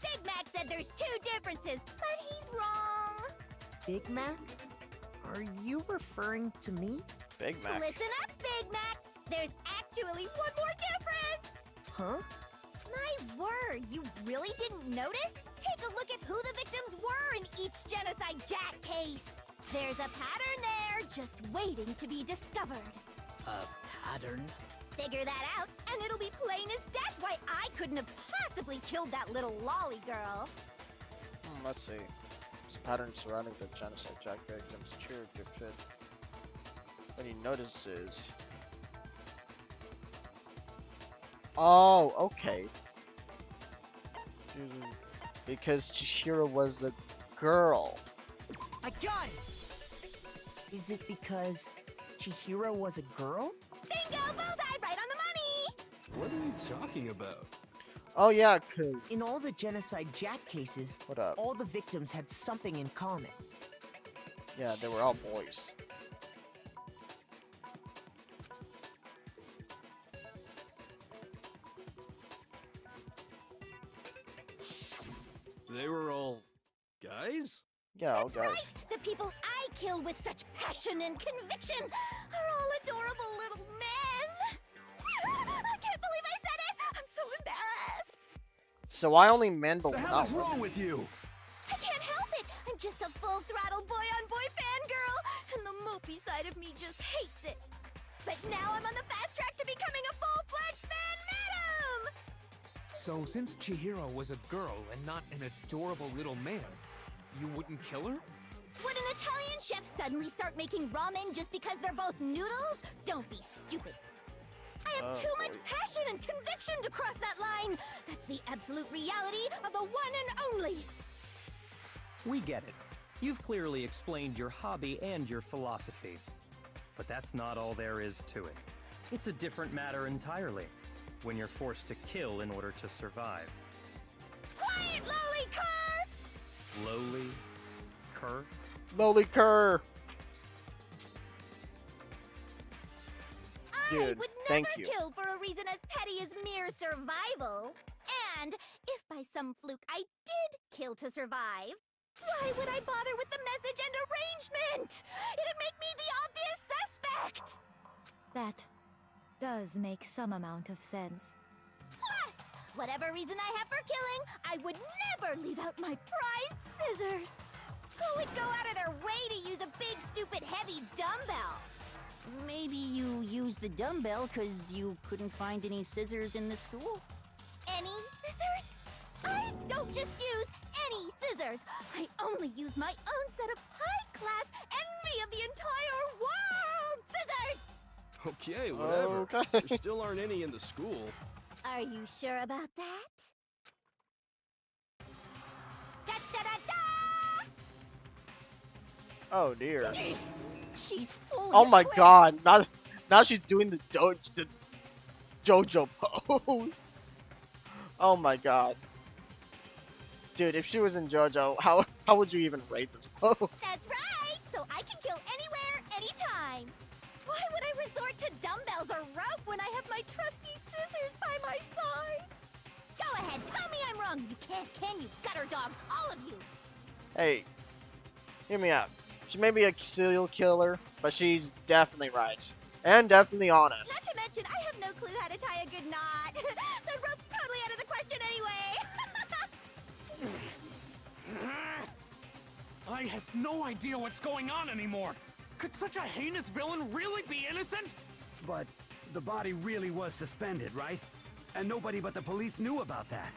Big Mac said there's two differences, but he's wrong. Big Mac? Are you referring to me? Big Mac. Listen up, Big Mac. There's actually one more difference. Huh? My word, you really didn't notice? Take a look at who the victims were in each Genocide Jack case. There's a pattern there, just waiting to be discovered. A pattern? Figure that out, and it'll be plain as death why I couldn't have possibly killed that little lolly girl. Let's see. There's a pattern surrounding the genocide Jack victims. Chihiro could fit. When he notices. Oh, okay. Because Chihiro was a girl. I got it! Is it because Chihiro was a girl? Bingo! Bullseye! Right on the money! What are you talking about? Oh yeah, cause In all the Genocide Jack cases, what up? all the victims had something in common. Yeah, they were all boys. They were all guys? Yeah, all That's guys. right! The people I kill with such passion and conviction are all adorable little men! I can't believe I said it! I'm so embarrassed! So why only men but The hell not is women? wrong with you? I can't help it! I'm just a full-throttle boy-on-boy fangirl, and the mopey side of me just hates it. But now I'm on the fast track to becoming a full-fledged fan madam! So, since Chihiro was a girl and not an adorable little man, you wouldn't kill her? Would an Italian chef suddenly start making ramen just because they're both noodles? Don't be stupid. I have too much passion and conviction to cross that line. That's the absolute reality of the one and only. We get it. You've clearly explained your hobby and your philosophy. But that's not all there is to it. It's a different matter entirely, when you're forced to kill in order to survive. Quiet, lowly cur! Lowly cur? Lowly cur. I Dude, would thank never you. kill for a reason as petty as mere survival. And if by some fluke I did kill to survive, why would I bother with the message and arrangement? It'd make me the obvious suspect! That does make some amount of sense. Plus, whatever reason I have for killing, I would never leave out my prized scissors. Who would go out of their way to use a big, stupid, heavy dumbbell? Maybe you used the dumbbell because you couldn't find any scissors in the school? Any scissors? I don't just use any scissors. I only use my own set of high-class envy of the entire world scissors! Okay, whatever. Okay. There still aren't any in the school. Are you sure about that? Da-da-da-da! Oh dear. She's fully Oh my equipped. god. Now she's doing the JoJo pose. Oh my god. Dude, if she was in JoJo, how would you even rate this pose? That's right! So I can kill anywhere, anytime! Why would I resort to dumbbells or rope when I have my trusty scissors by my side? Go ahead, tell me I'm wrong! You can't, can you, gutter dogs, all of you! Hey, hear me out. She may be a serial killer, but she's definitely right. And definitely honest. Not to mention, I have no clue how to tie a good knot. So rope's totally out of the question anyway. I have no idea what's going on anymore. Could such a heinous villain really be innocent? But the body really was suspended, right? And nobody but the police knew about that.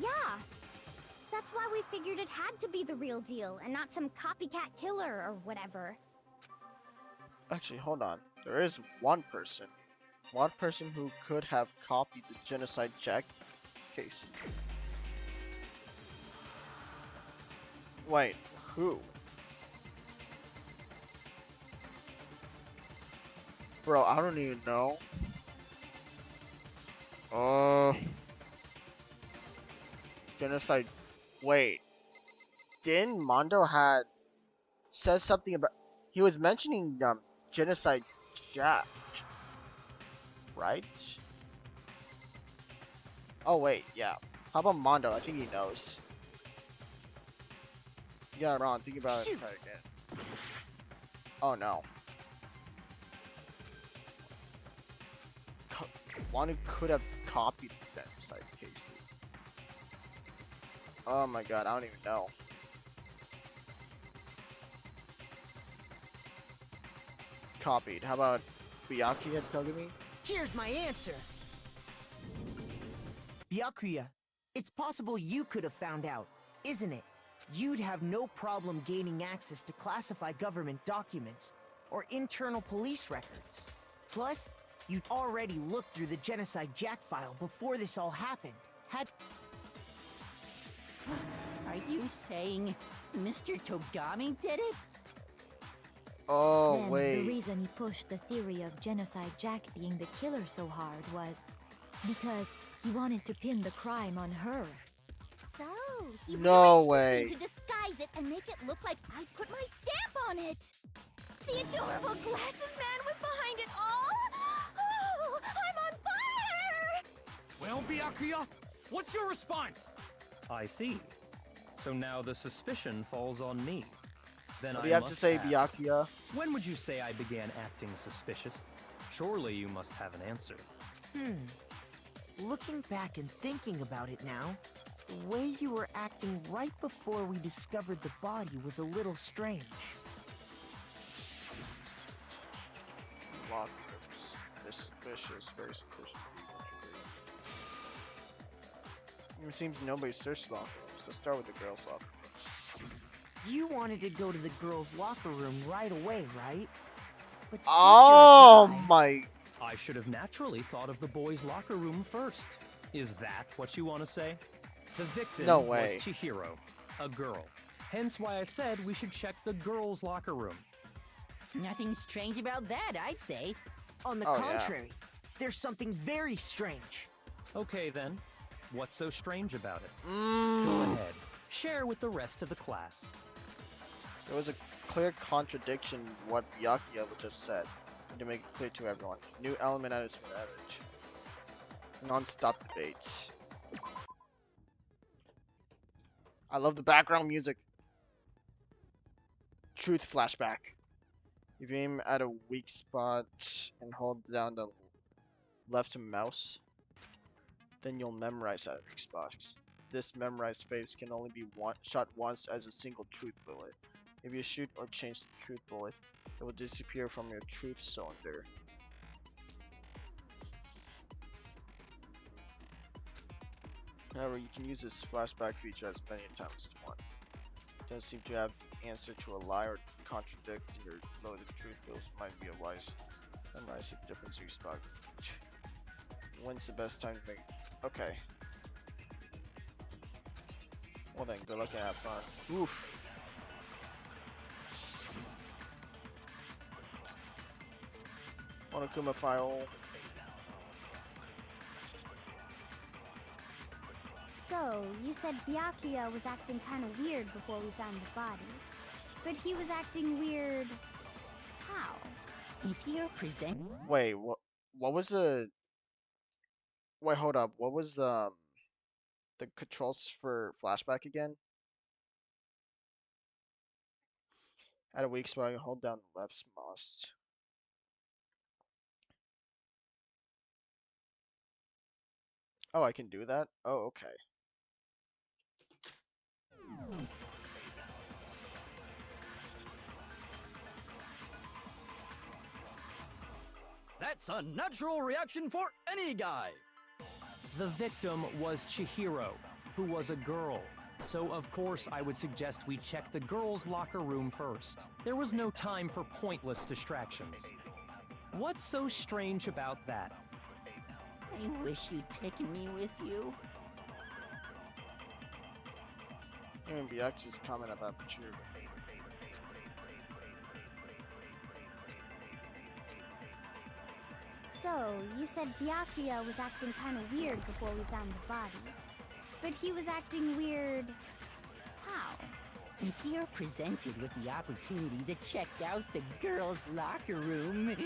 Yeah. That's why we figured it had to be the real deal and not some copycat killer or whatever. Actually, hold on. There is one person. One person who could have copied the genocide Jack cases. Wait, who? Bro, I don't even know. Genocide. Wait. Didn't Mondo had said something about? He was mentioning genocide Jack, right? Oh wait, yeah. How about Mondo? I think he knows. Yeah, Ron. Think about it. Try again. Oh no. One who could have copied the genocide cases. Oh my god, I don't even know. Copied. How about Byakuya Kogami? Here's my answer. Byakuya, it's possible you could have found out, isn't it? You'd have no problem gaining access to classified government documents or internal police records. Plus, you'd already looked through the Genocide Jack file before this all happened. Are you saying Mr. Togami did it? Oh, Then wait. the reason he pushed the theory of Genocide Jack being the killer so hard was because he wanted to pin the crime on her. So, he No rearranged the way. scene to disguise it and make it look like I put my stamp on it. The adorable glasses man was behind it all. Oh, I'm on fire! Well, Byakuya, what's your response? I see. So now the suspicion falls on me. Then What I do you have to must say, ask, Byakuya? when would you say I began acting suspicious? Surely you must have an answer. Looking back and thinking about it now, the way you were acting right before we discovered the body was a little strange. Locker rooms. Suspicious, very suspicious. It seems nobody searched locker rooms. Let's start with the girls' locker room. You wanted to go to the girls' locker room right away, right? But since Oh you're a guy, my! I should have naturally thought of the boys' locker room first. Is that what you want to say? The victim No was way. Chihiro, a girl. Hence why I said we should check the girls' locker room. Nothing strange about that, I'd say. On the Oh, yeah. contrary, there's something very strange. Okay then, what's so strange about it? Go Mm. ahead, share with the rest of the class. There was a clear contradiction in what Byakuya just said. To make it clear to everyone. New element added to the average. Non-stop debates. I love the background music. Truth flashback. If you aim at a weak spot and hold down the left mouse, then you'll memorize that weak spot. This memorized phase can only be shot once as a single truth bullet. If you shoot or change the truth bullet, it will disappear from your truth cylinder. However, you can use this flashback feature as many times as you want. Don't seem to have answer to a lie or contradict your loaded truth bills might be a wise. Memorize the difference you spot. When's the best time to make? Okay. Well then, good luck and have fun. Oof. Monokuma file. So, you said Byakuya was acting kind of weird before we found the body. But he was acting weird... how? If you're present... Wait, what was the... Wait, hold up. What was the controls for flashback again? At a weak spot, hold down the left mouse. Oh, I can do that? Oh, okay. That's a natural reaction for any guy. The victim was Chihiro, who was a girl. So of course I would suggest we check the girls' locker room first. There was no time for pointless distractions. What's so strange about that? I wish you'd taken me with you. Even Byakuya's comment about Chihiro. So, you said Byakuya was acting kind of weird before we found the body. But he was acting weird... how? If you're presented with the opportunity to check out the girls' locker room,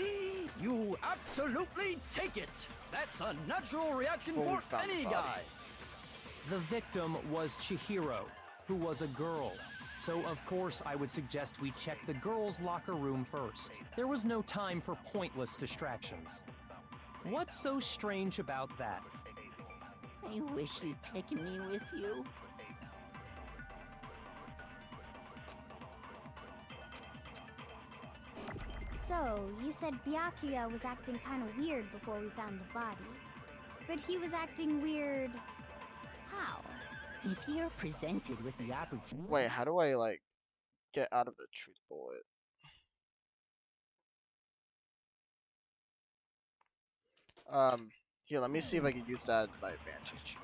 You absolutely take it. That's a natural reaction Before we for found the any body. guy. The victim was Chihiro, who was a girl. So of course I would suggest we check the girls' locker room first. There was no time for pointless distractions. What's so strange about that? I wish you'd taken me with you. So, you said Byakuya was acting kind of weird before we found the body. But he was acting weird... how? If you're presented with the opportunity... Wait, how do I, like, get out of the truth bullet? Here, let me see if I can use that to my advantage.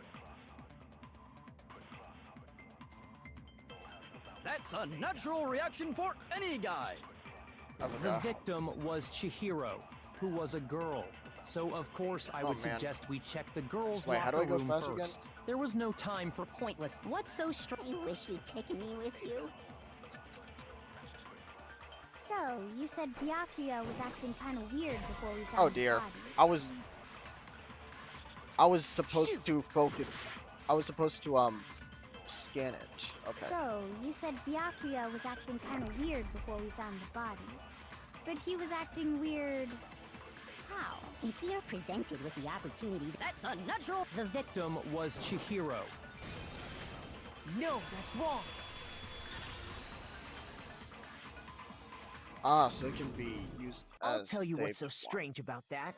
That's a natural reaction for any guy. The victim was Chihiro, who was a girl. So of course I would suggest we check the girls' locker room first. Again? There was no time for pointless. What's so strange? I wish you'd taken me with you. So, you said Byakuya was acting kind of weird before we found the body. I was supposed to focus. I was supposed to scan it. Okay. So, you said Byakuya was acting kind of weird before we found the body. But he was acting weird... how? If you're presented with the opportunity... That's a natural... The victim was Chihiro. No, that's wrong. Ah, so it can be used as... I'll tell you what's so strange about that.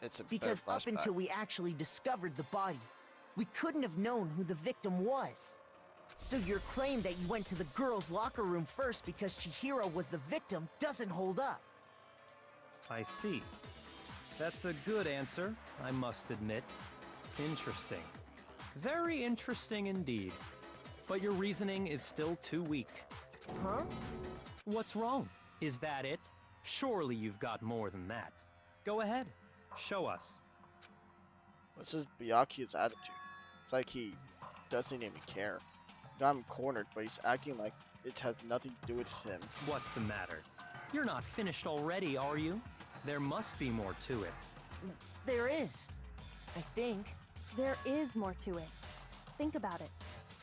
It's a because up until we actually discovered the body, we couldn't have known who the victim was. So your claim that you went to the girls' locker room first because Chihiro was the victim doesn't hold up. I see. That's a good answer, I must admit. Interesting. Very interesting indeed. But your reasoning is still too weak. Huh? What's wrong? Is that it? Surely you've got more than that. Go ahead. Show us. What's his Byakuya's attitude? It's like he doesn't even care. Got him cornered, but he's acting like it has nothing to do with him. What's the matter? You're not finished already, are you? There must be more to it. There is. I think. There is more to it. Think about it.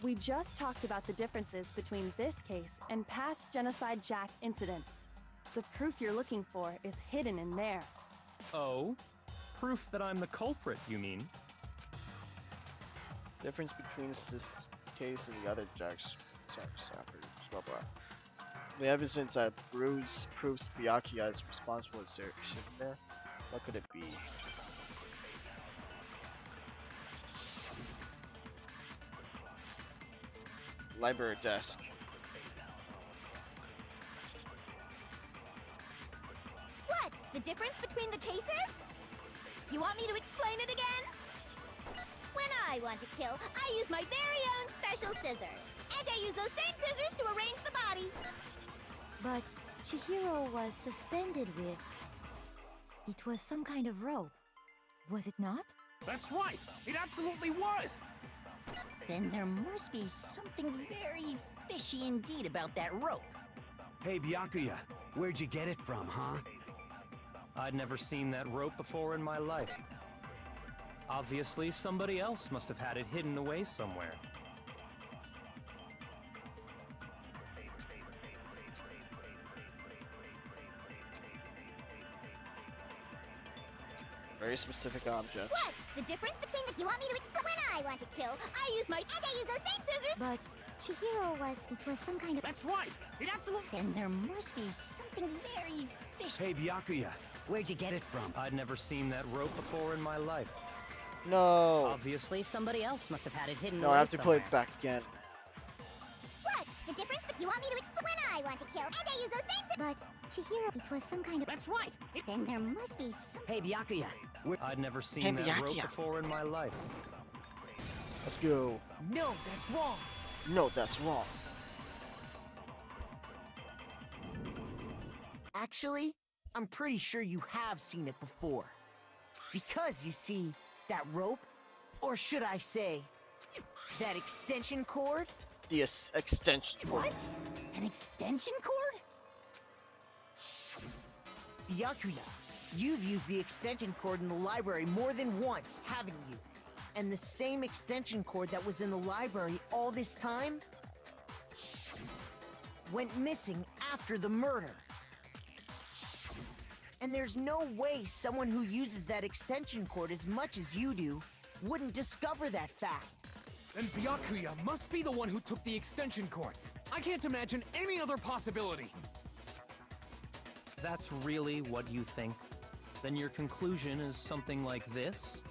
We just talked about the differences between this case and past Genocide Jack incidents. The proof you're looking for is hidden in there. Oh? Proof that I'm the culprit, you mean? Difference between this case and the other Jack's blah blah. The evidence that Bruce proves Byakuya is responsible is there there. What could it be? Library desk. What? The difference between the cases? You want me to explain it again? When I want to kill, I use my very own special scissors. And I use those same scissors to arrange the body. But Chihiro was suspended with... It was some kind of rope. Was it not? That's right! It absolutely was! Then there must be something very fishy indeed about that rope. Hey, Byakuya, where'd you get it from, huh? I'd never seen that rope before in my life. Obviously, somebody else must have had it hidden away somewhere. Very specific object. What? The difference between the... You want me to explain? When I want to kill, I use my... And I use those same scissors! But Chihiro was... It was some kind of... That's right! It absolutely... Then there must be something very fishy. Hey, Byakuya, where'd you get it from? I'd never seen that rope before in my life. No. Obviously, somebody else must have had it hidden No, away I have to somewhere. play it back again. What? The difference... You want me to explain? When I want to kill, and I use those same scissors! But Chihiro... It was some kind of... That's right! Then there must be some... Hey, Byakuya. I'd never seen that rope before in my life. Let's go. No, that's wrong. No, that's wrong. Actually, I'm pretty sure you have seen it before. Because, you see, that rope, or should I say, that extension cord? The extension cord. What? An extension cord? Byakuya, you've used the extension cord in the library more than once, haven't you? And the same extension cord that was in the library all this time went missing after the murder. And there's no way someone who uses that extension cord as much as you do wouldn't discover that fact. Then Byakuya must be the one who took the extension cord. I can't imagine any other possibility. That's really what you think? Then your conclusion is something like this?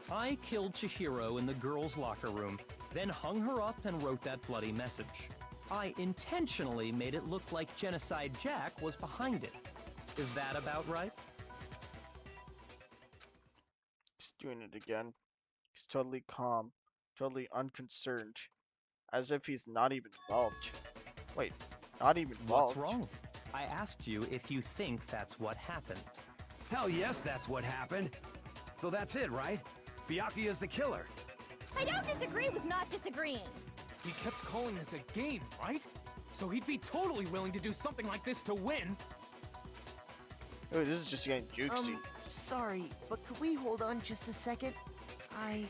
I killed Chihiro in the girls' locker room, then hung her up and wrote that bloody message. I intentionally made it look like Genocide Jack was behind it. Is that about right? He's doing it again. He's totally calm, totally unconcerned, as if he's not even involved. Wait, not even involved? What's wrong? I asked you if you think that's what happened. Hell yes, that's what happened. So that's it, right? Byakuya's the killer. I don't disagree with not disagreeing. He kept calling this a game, right? So he'd be totally willing to do something like this to win. Oh, this is just getting jukesy. Sorry, but could we hold on just a second? I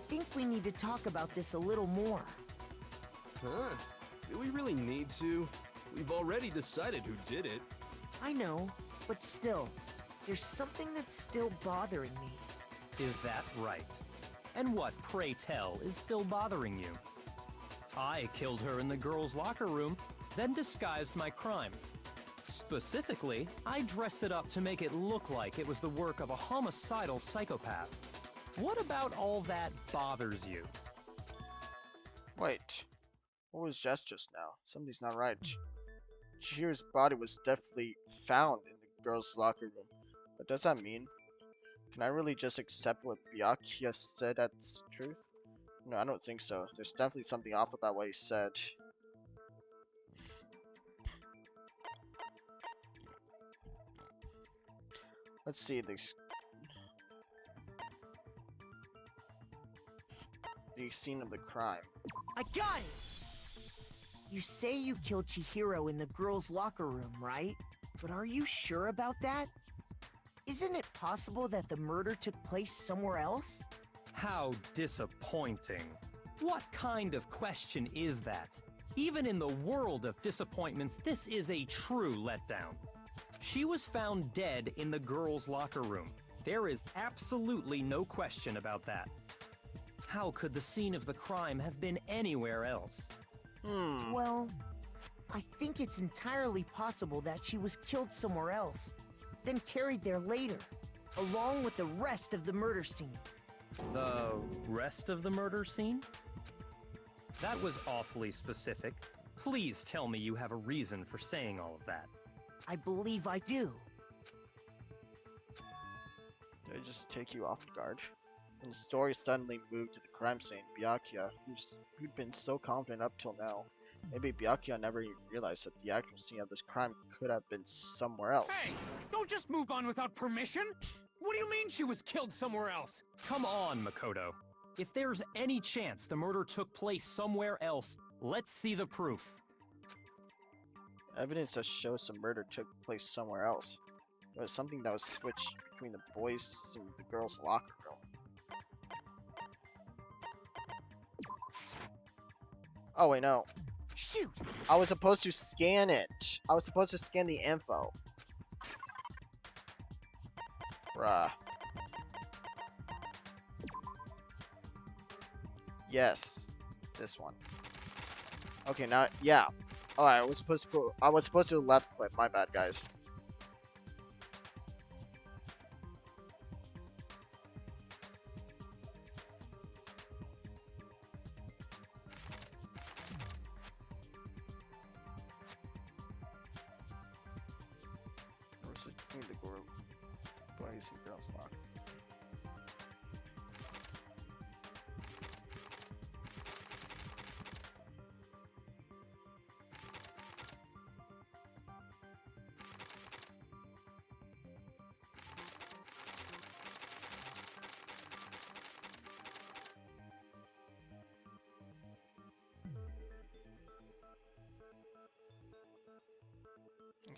think we need to talk about this a little more. Huh? Do we really need to? We've already decided who did it. I know, but still, there's something that's still bothering me. Is that right? And what, pray tell, is still bothering you? I killed her in the girls' locker room, then disguised my crime. Specifically, I dressed it up to make it look like it was the work of a homicidal psychopath. What about all that bothers you? Wait, what was just now? Something's not right. Chihiro's body was definitely found in the girls' locker room. What does that mean? Can I really just accept what Byakuya said as truth? No, I don't think so. There's definitely something off about what he said. Let's see the scene of the crime. I got it! You say you killed Chihiro in the girls' locker room, right? But are you sure about that? Isn't it possible that the murder took place somewhere else? How disappointing. What kind of question is that? Even in the world of disappointments, this is a true letdown. She was found dead in the girls' locker room. There is absolutely no question about that. How could the scene of the crime have been anywhere else? Well, I think it's entirely possible that she was killed somewhere else, then carried there later, along with the rest of the murder scene. The rest of the murder scene? That was awfully specific. Please tell me you have a reason for saying all of that. I believe I do. Did I just take you off guard? When the story suddenly moved to the crime scene, Byakuya, who'd been so confident up till now, maybe Byakuya never even realized that the actual scene of this crime could have been somewhere else. Hey! Don't just move on without permission! What do you mean she was killed somewhere else? Come on, Makoto. If there's any chance the murder took place somewhere else, let's see the proof. Evidence that shows some murder took place somewhere else. It was something that was switched between the boys' and the girls' locker room. Oh wait, no. Shoot! I was supposed to scan it. I was supposed to scan the info. Bruh. Yes. This one. Okay, now, yeah. Alright, I was supposed to left click. My bad, guys. Boys and girls lock.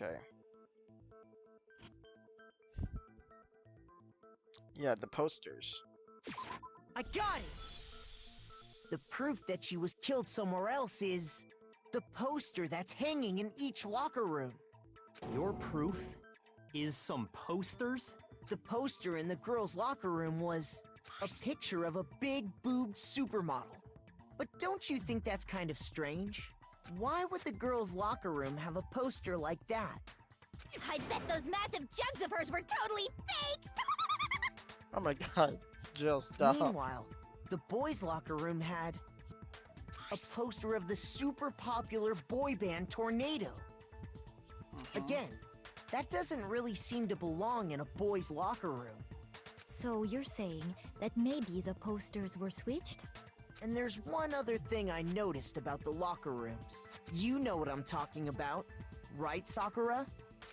Okay. Yeah, the posters. I got it! The proof that she was killed somewhere else is the poster that's hanging in each locker room. Your proof is some posters? The poster in the girls' locker room was a picture of a big-boobed supermodel. But don't you think that's kind of strange? Why would the girls' locker room have a poster like that? I bet those massive jugs of hers were totally fake! Oh my god. Jill, stop. Meanwhile, the boys' locker room had a poster of the super popular boy band Tornado. Again, that doesn't really seem to belong in a boys' locker room. So you're saying that maybe the posters were switched? And there's one other thing I noticed about the locker rooms. You know what I'm talking about, right, Sakura?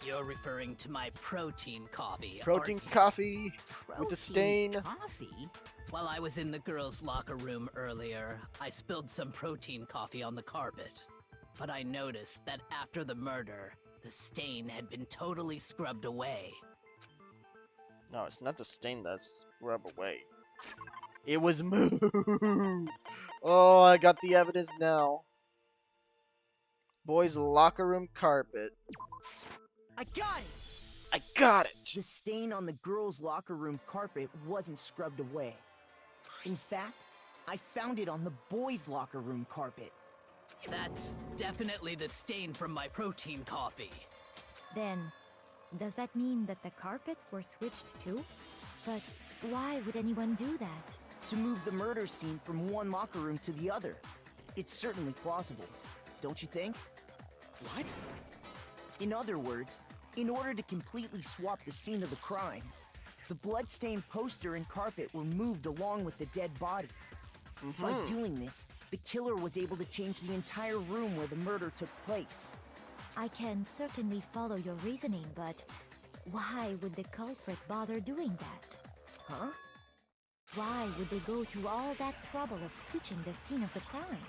You're referring to my protein coffee. Protein aren't you? coffee with the stain. Coffee? While I was in the girls' locker room earlier, I spilled some protein coffee on the carpet. But I noticed that after the murder, the stain had been totally scrubbed away. No, it's not the stain that's rubbed away. It was moved. Oh, I got the evidence now. Boys' locker room carpet. I got it! I got it! The stain on the girls' locker room carpet wasn't scrubbed away. In fact, I found it on the boys' locker room carpet. That's definitely the stain from my protein coffee. Then, does that mean that the carpets were switched too? But why would anyone do that? To move the murder scene from one locker room to the other. It's certainly plausible, don't you think? What? In other words, in order to completely swap the scene of the crime, the bloodstained poster and carpet were moved along with the dead body. By doing this, the killer was able to change the entire room where the murder took place. I can certainly follow your reasoning, but why would the culprit bother doing that? Huh? Why would they go through all that trouble of switching the scene of the crime?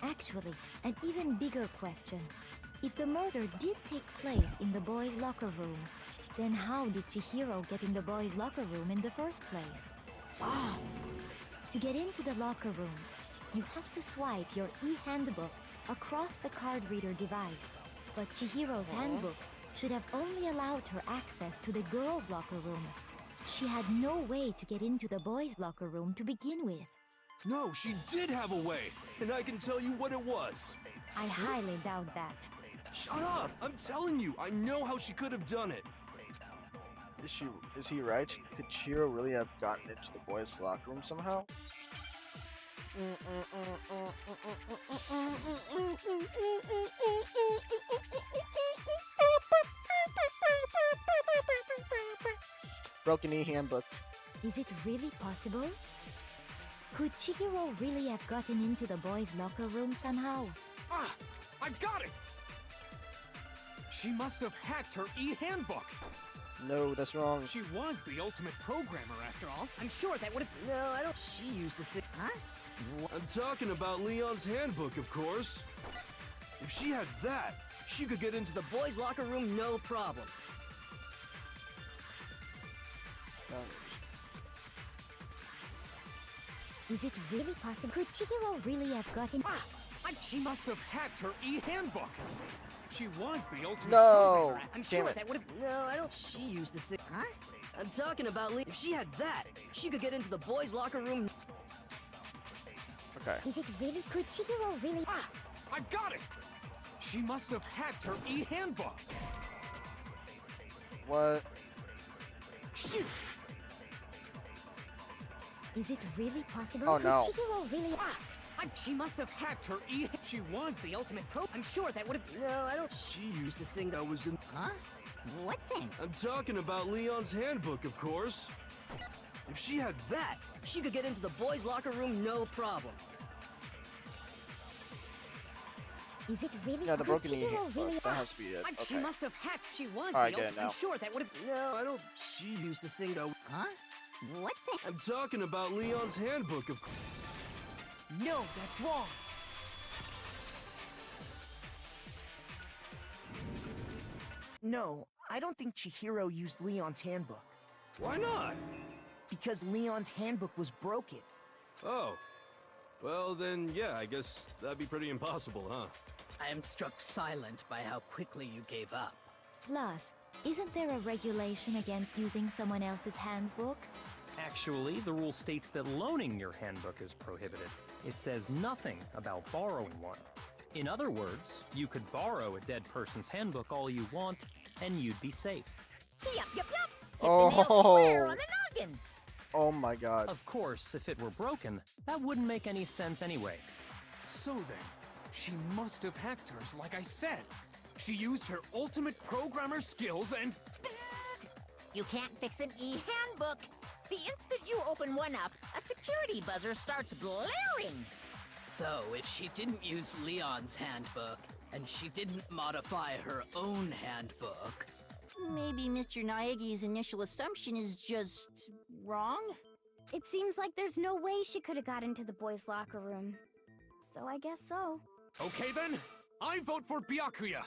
Actually, an even bigger question. If the murder did take place in the boys' locker room, then how did Chihiro get in the boys' locker room in the first place? To get into the locker rooms, you have to swipe your e-handbook across the card reader device. But Chihiro's handbook should have only allowed her access to the girls' locker room. She had no way to get into the boys' locker room to begin with. No, she did have a way, and I can tell you what it was. I highly doubt that. Shut up! I'm telling you, I know how she could have done it. Is he right? Could Chihiro really have gotten into the boys' locker room somehow? Broken e-handbook. Is it really possible? Could Chihiro really have gotten into the boys' locker room somehow? Ah! I got it! She must have hacked her e-handbook! No, that's wrong. She was the ultimate programmer, after all. I'm sure that would have... No, I don't... She used the thing... Huh? I'm talking about Leon's handbook, of course. If she had that, she could get into the boys' locker room, no problem. Is it really possible? Could Chihiro really have gotten... She must have hacked her e-handbook! She was the ultimate No! programmer. I'm sure that would have... No, I don't... She used the thing... Huh? I'm talking about if she had that, she could get into the boys' locker room. Okay. Is it really? Could Chihiro really... I got it! She must have hacked her e-handbook! What? Shoot! Is it really possible? Oh no. Could Chihiro really... She must have hacked her She was the ultimate pro... I'm sure that would have... No, I don't... She used the thing that was in... Huh? What then? I'm talking about Leon's handbook, of course. If she had that, she could get into the boys' locker room, no problem. Is it really? Yeah, the Could broken Chihiro really... That has to be it. She Okay. must have hacked... She was Alright, the get it ultimate... now. I'm sure that would have... No, I don't... She used the thing that... Huh? What the... I'm talking about Leon's handbook, of course. No, that's wrong. No, I don't think Chihiro used Leon's handbook. Why not? Because Leon's handbook was broken. Oh. Well, then, yeah, I guess that'd be pretty impossible, huh? I am struck silent by how quickly you gave up. Plus, isn't there a regulation against using someone else's handbook? Actually, the rule states that loaning your handbook is prohibited. It says nothing about borrowing one. In other words, you could borrow a dead person's handbook all you want, and you'd be safe. Yup. Hit the nail square on the noggin. Oh my god. Of course, if it were broken, that wouldn't make any sense anyway. So then, she must have hacked hers like I said. She used her ultimate programmer skills and... Psst! You can't fix an e-handbook. The instant you open one up, a security buzzer starts blaring. So, if she didn't use Leon's handbook, and she didn't modify her own handbook... Maybe Mr. Naegi's initial assumption is just... wrong? It seems like there's no way she could have got into the boys' locker room. So I guess so. Okay then, I vote for Byakuya.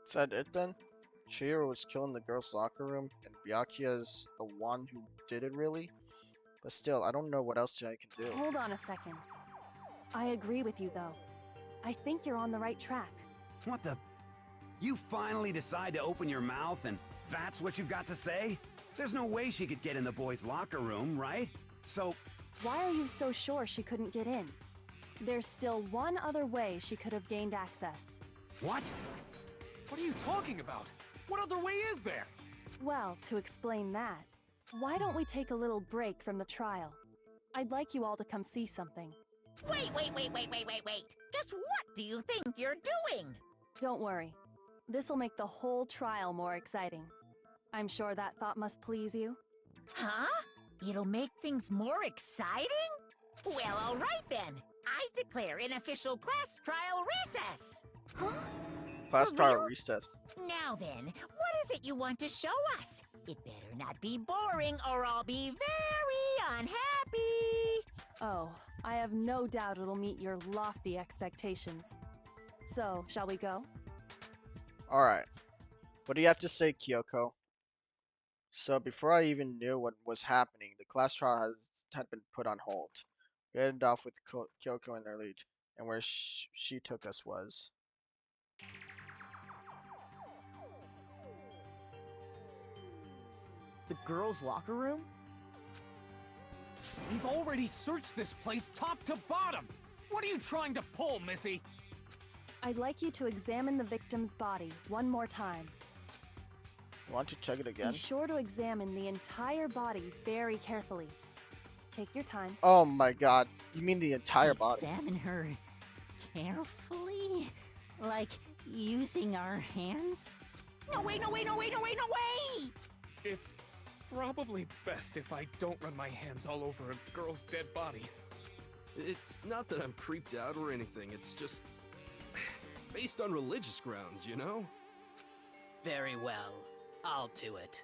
Is that it then? Chihiro was killing the girls' locker room, and Byakuya is the one who did it really? But still, I don't know what else I can do. Hold on a second. I agree with you, though. I think you're on the right track. What the? You finally decide to open your mouth and that's what you've got to say? There's no way she could get in the boys' locker room, right? So... Why are you so sure she couldn't get in? There's still one other way she could have gained access. What? What are you talking about? What other way is there? Well, to explain that, why don't we take a little break from the trial? I'd like you all to come see something. Wait. Just what do you think you're doing? Don't worry. This'll make the whole trial more exciting. I'm sure that thought must please you. Huh? It'll make things more exciting? Well, all right then. I declare an official class trial recess. Huh? Class trial recess. Now then, what is it you want to show us? It better not be boring or I'll be very unhappy. Oh, I have no doubt it'll meet your lofty expectations. So, shall we go? Alright. What do you have to say, Kyoko? So, before I even knew what was happening, the class trial had been put on hold. We headed off with Kyoko in their lead, and where she took us was... The girls' locker room? We've already searched this place top to bottom! What are you trying to pull, Missy? I'd like you to examine the victim's body one more time. You want to check it again? Be sure to examine the entire body very carefully. Take your time. Oh my god. You mean the entire body? Examine her carefully? Like using our hands? No way! It's probably best if I don't run my hands all over a girl's dead body. It's not that I'm creeped out or anything, it's just... based on religious grounds, you know? Very well. I'll do it.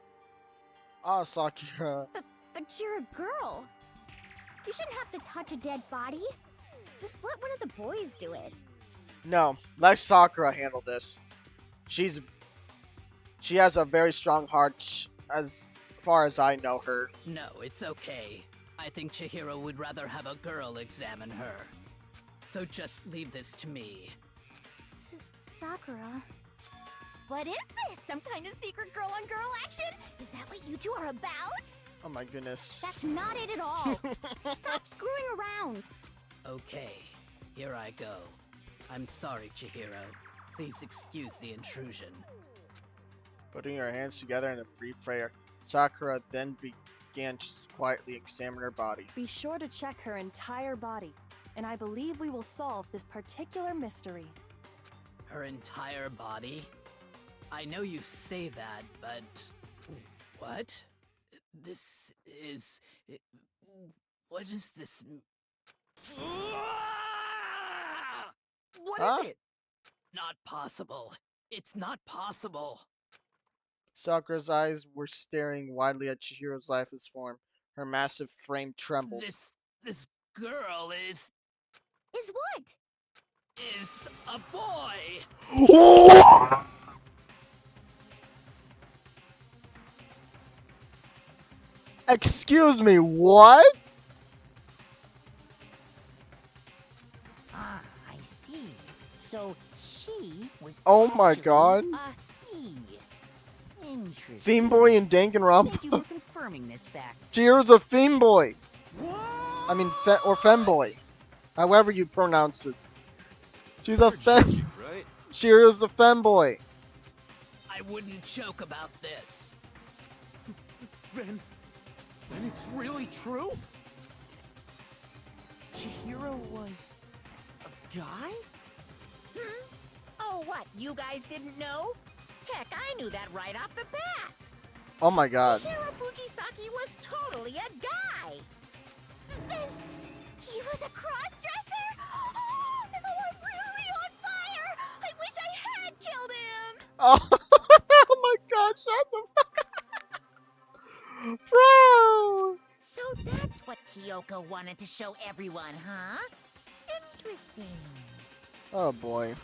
Oh, Sakura. But you're a girl. You shouldn't have to touch a dead body. Just let one of the boys do it. No, let Sakura handle this. She has a very strong heart, as far as I know her. No, it's okay. I think Chihiro would rather have a girl examine her. So just leave this to me. Sakura. What is this? Some kind of secret girl-on-girl action? Is that what you two are about? Oh my goodness. That's not it at all. Stop screwing around. Okay, here I go. I'm sorry, Chihiro. Please excuse the intrusion. Putting her hands together in a brief prayer, Sakura then began to quietly examine her body. Be sure to check her entire body, and I believe we will solve this particular mystery. Her entire body? I know you say that, but... What? This is... What is this... What is it? Not possible. It's not possible. Sakura's eyes were staring widely at Chihiro's lifeless form. Her massive frame trembled. This girl is... Is what? Is a boy! Excuse me, what? Ah, I see. So she was Oh my god. a he. Interesting. Theme boy in Danganronpa. Thank you for confirming this fact. Chihiro's a theme boy. I mean, or femboy. However you pronounce it. She's a fem. Right? Chihiro's a femboy. I wouldn't joke about this. Then it's really true? Chihiro was a guy? Oh, what? You guys didn't know? Heck, I knew that right off the bat. Oh my god. Chihiro Fujisaki was totally a guy. Then he was a cross-dresser? Oh, I'm really on fire! I wish I had killed him! Oh, oh my god, shut the fuck up. Bro! So that's what Kyoko wanted to show everyone, huh? Interesting. Oh boy.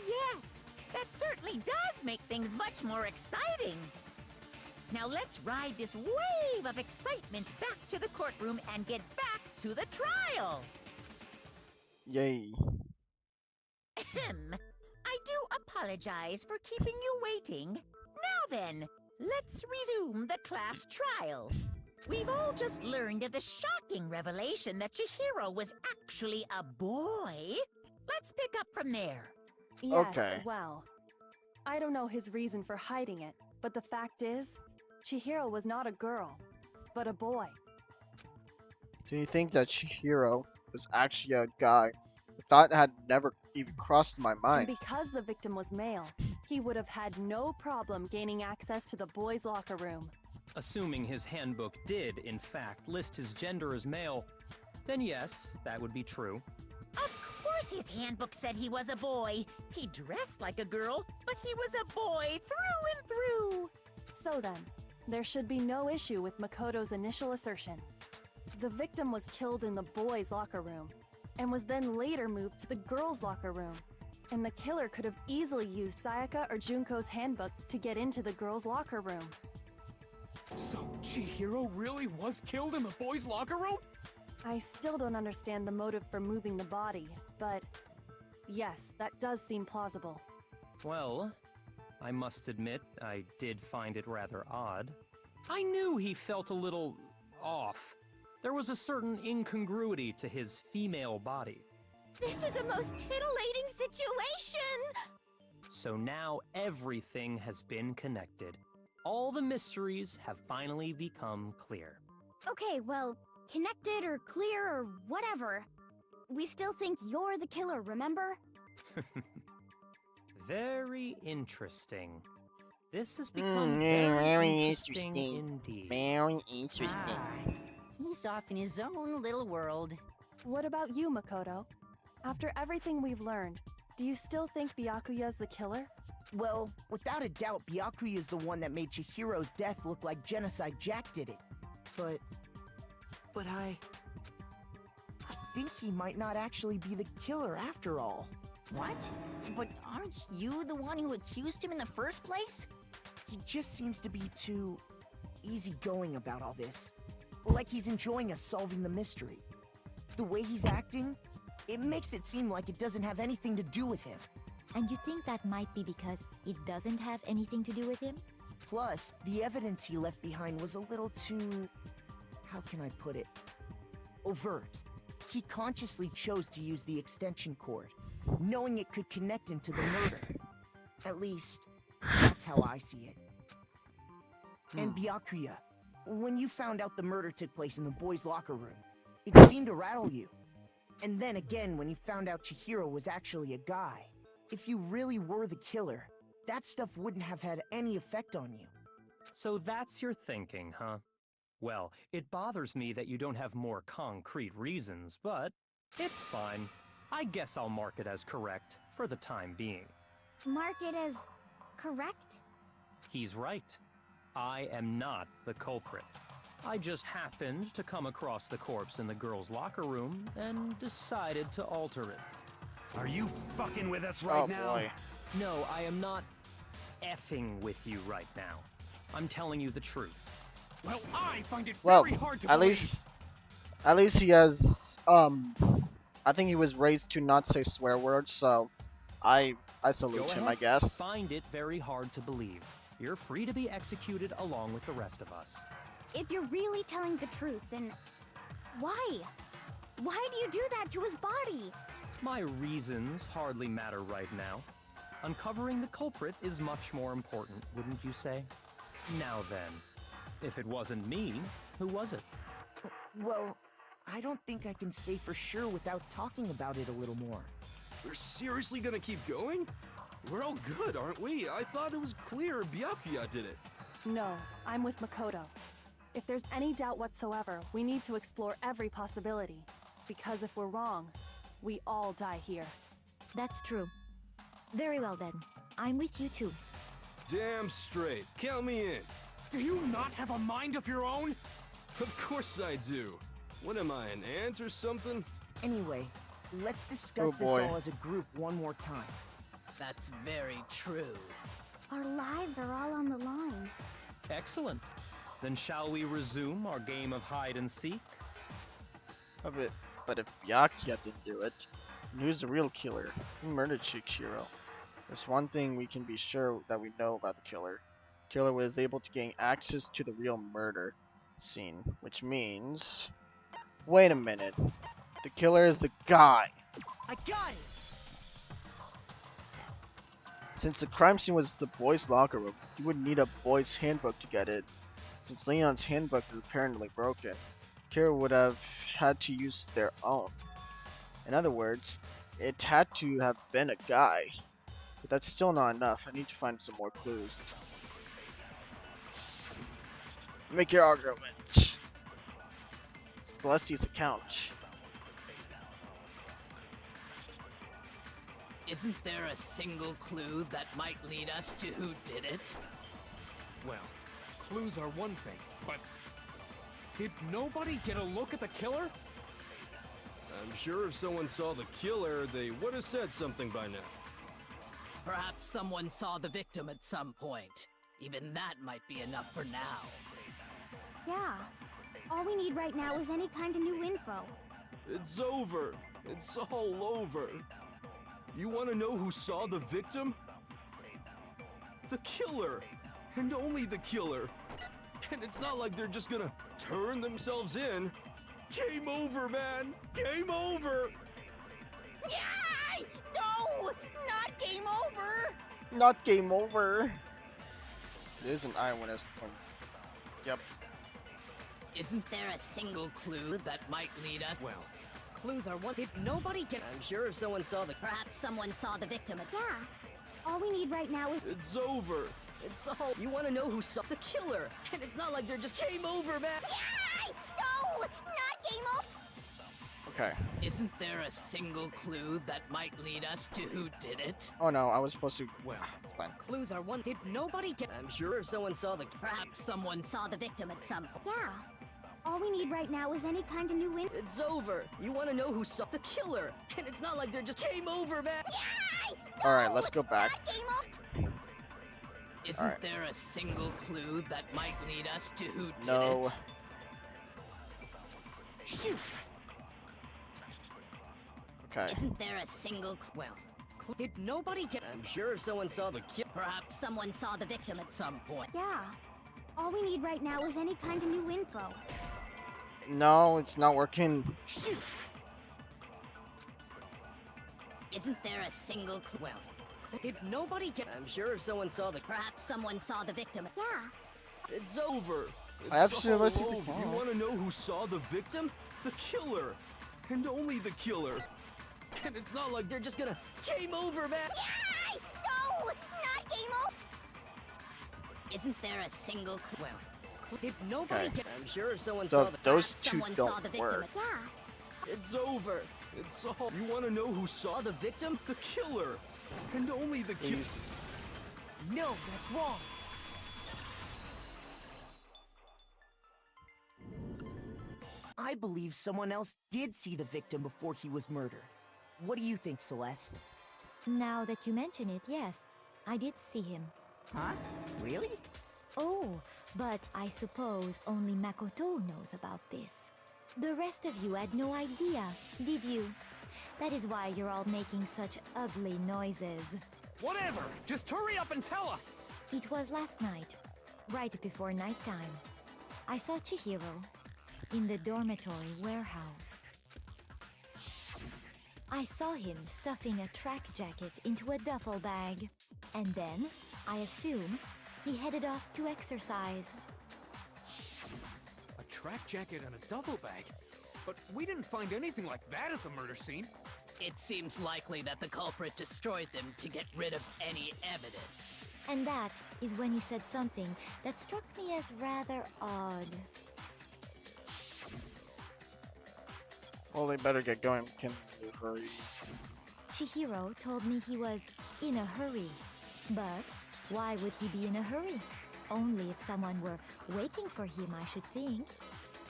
Yes, that certainly does make things much more exciting. Now let's ride this wave of excitement back to the courtroom and get back to the trial. Yay. Ahem. I do apologize for keeping you waiting. Now then, let's resume the class trial. We've all just learned of the shocking revelation that Chihiro was actually a boy. Let's pick up from there. Yes, Okay. well, I don't know his reason for hiding it, but the fact is, Chihiro was not a girl, but a boy. Do you think that Chihiro was actually a guy? The thought had never even crossed my And mind. because the victim was male, he would have had no problem gaining access to the boys' locker room. Assuming his handbook did, in fact, list his gender as male, then yes, that would be true. Of course his handbook said he was a boy. He dressed like a girl, but he was a boy through and through. So then, there should be no issue with Makoto's initial assertion. The victim was killed in the boys' locker room, and was then later moved to the girls' locker room. And the killer could have easily used Sayaka or Junko's handbook to get into the girls' locker room. So Chihiro really was killed in the boys' locker room? I still don't understand the motive for moving the body, but yes, that does seem plausible. Well, I must admit, I did find it rather odd. I knew he felt a little off. There was a certain incongruity to his female body. This is a most titillating situation! So now everything has been connected. All the mysteries have finally become clear. Okay, well, connected or clear or whatever. We still think you're the killer, remember? Very interesting. This has become very very interesting indeed. Very interesting. He's off in his own little world. What about you, Makoto? After everything we've learned, do you still think Byakuya's the killer? Well, without a doubt, Byakuya is the one that made Chihiro's death look like Genocide Jack did it. But I think he might not actually be the killer after all. What? But aren't you the one who accused him in the first place? He just seems to be too easygoing about all this. Like he's enjoying us solving the mystery. The way he's acting, it makes it seem like it doesn't have anything to do with him. And you think that might be because it doesn't have anything to do with him? Plus, the evidence he left behind was a little too... how can I put it? Overt. He consciously chose to use the extension cord, knowing it could connect him to the murder. At least, that's how I see it. And Byakuya, when you found out the murder took place in the boys' locker room, it seemed to rattle you. And then again, when you found out Chihiro was actually a guy, if you really were the killer, that stuff wouldn't have had any effect on you. So that's your thinking, huh? Well, it bothers me that you don't have more concrete reasons, but it's fine. I guess I'll mark it as correct for the time being. Mark it as correct? He's right. I am not the culprit. I just happened to come across the corpse in the girls' locker room and decided to alter it. Are you fucking with us right now? Boy. No, I am not effing with you right now. I'm telling you the truth. Well, I find it Well, very hard to at believe. least he has I think he was raised to not say swear words, so I salute Go him, ahead. I guess. Find it very hard to believe. You're free to be executed along with the rest of us. If you're really telling the truth, then why? Why do you do that to his body? My reasons hardly matter right now. Uncovering the culprit is much more important, wouldn't you say? Now then, if it wasn't me, who was it? Well, I don't think I can say for sure without talking about it a little more. We're seriously gonna keep going? We're all good, aren't we? I thought it was clear Byakuya did it. No, I'm with Makoto. If there's any doubt whatsoever, we need to explore every possibility. Because if we're wrong, we all die here. That's true. Very well then. I'm with you too. Damn straight. Count me in. Do you not have a mind of your own? Of course I do. What am I, an ant or something? Anyway, let's discuss Oh, this boy. all as a group one more time. That's very true. Our lives are all on the line. Excellent. Then shall we resume our game of hide and seek? But if Byakuya didn't do it, then who's the real killer? Who murdered Chihiro? There's one thing we can be sure that we know about the killer. The killer was able to gain access to the real murder scene, which means... Wait a minute. The killer is the guy. I got it! Since the crime scene was the boys' locker room, you would need a boys' handbook to get it. Since Leon's handbook is apparently broken, Kira would have had to use their own. In other words, it had to have been a guy. But that's still not enough. I need to find some more clues. Make your argument. Celesti's account. Isn't there a single clue that might lead us to who did it? Well, clues are one thing, but did nobody get a look at the killer? I'm sure if someone saw the killer, they would have said something by now. Perhaps someone saw the victim at some point. Even that might be enough for now. Yeah. All we need right now is any kind of new info. It's over. It's all over. You want to know who saw the victim? The killer. And only the killer. And it's not like they're just gonna turn themselves in. Game over, man! Game over! Yay! No! Not game over! Not game over. It is an eyewitness point. Yep. Isn't there a single clue that might lead us? Well, clues are one. Did nobody get? I'm sure if someone saw the. Perhaps someone saw the victim at. Yeah. All we need right now is. It's over. It's all. You want to know who saw the killer? And it's not like they're just game over, man. Yay! No! Not game over! Okay. Isn't there a single clue that might lead us to who did it? Oh no, I was supposed to. Well, fine. Clues are one. Did nobody get? I'm sure if someone saw the. Perhaps someone Saw the victim at some point. Yeah. All we need right now is any kind of new info. It's over. You want to know who saw the killer? And it's not like they're just game over, man. Yay! All right, let's go back. Not game over! Isn't Alright. there a single clue that might lead us to who did No. it? Shoot. Okay. Isn't there a single Well, did nobody get? I'm sure if someone saw the killer. Perhaps someone saw the victim at some point. Yeah. All we need right now is any kind of new info. No, it's not working. Shoot. Isn't there a single clue? Well, did nobody get? I'm sure if someone saw the. Perhaps someone saw the victim at. Yeah. It's over. It's I have to all listen to over. Carl. You want to know who saw the victim? The killer. And only the killer. And it's not like They're just gonna game over, man. Yay! No! Not game over! Isn't there a single clue? Well, did nobody Okay. get? I'm sure if someone So saw the. those Perhaps two someone saw the don't victim work. at. Yeah. it's over. It's all. You want to know who saw The victim? the killer? And only the killer. Please. No, that's wrong. I believe someone else did see the victim before he was murdered. What do you think, Celeste? Now that you mention it, yes, I did see him. Huh? Really? Oh, but I suppose only Makoto knows about this. The rest of you had no idea, did you? That is why you're all making such ugly noises. Whatever! Just hurry up and tell us! It was last night, right before nighttime. I saw Chihiro in the dormitory warehouse. I saw him stuffing a track jacket into a duffel bag. And then, I assume, he headed off to exercise. A track jacket and a duffel bag? But we didn't find anything like that at the murder scene. It seems likely that the culprit destroyed them to get rid of any evidence. And that is when he said something that struck me as rather odd. Well, they better get going. Can you hurry? Chihiro told me he was in a hurry. But why would he be in a hurry? Only if someone were waiting for him, I should think.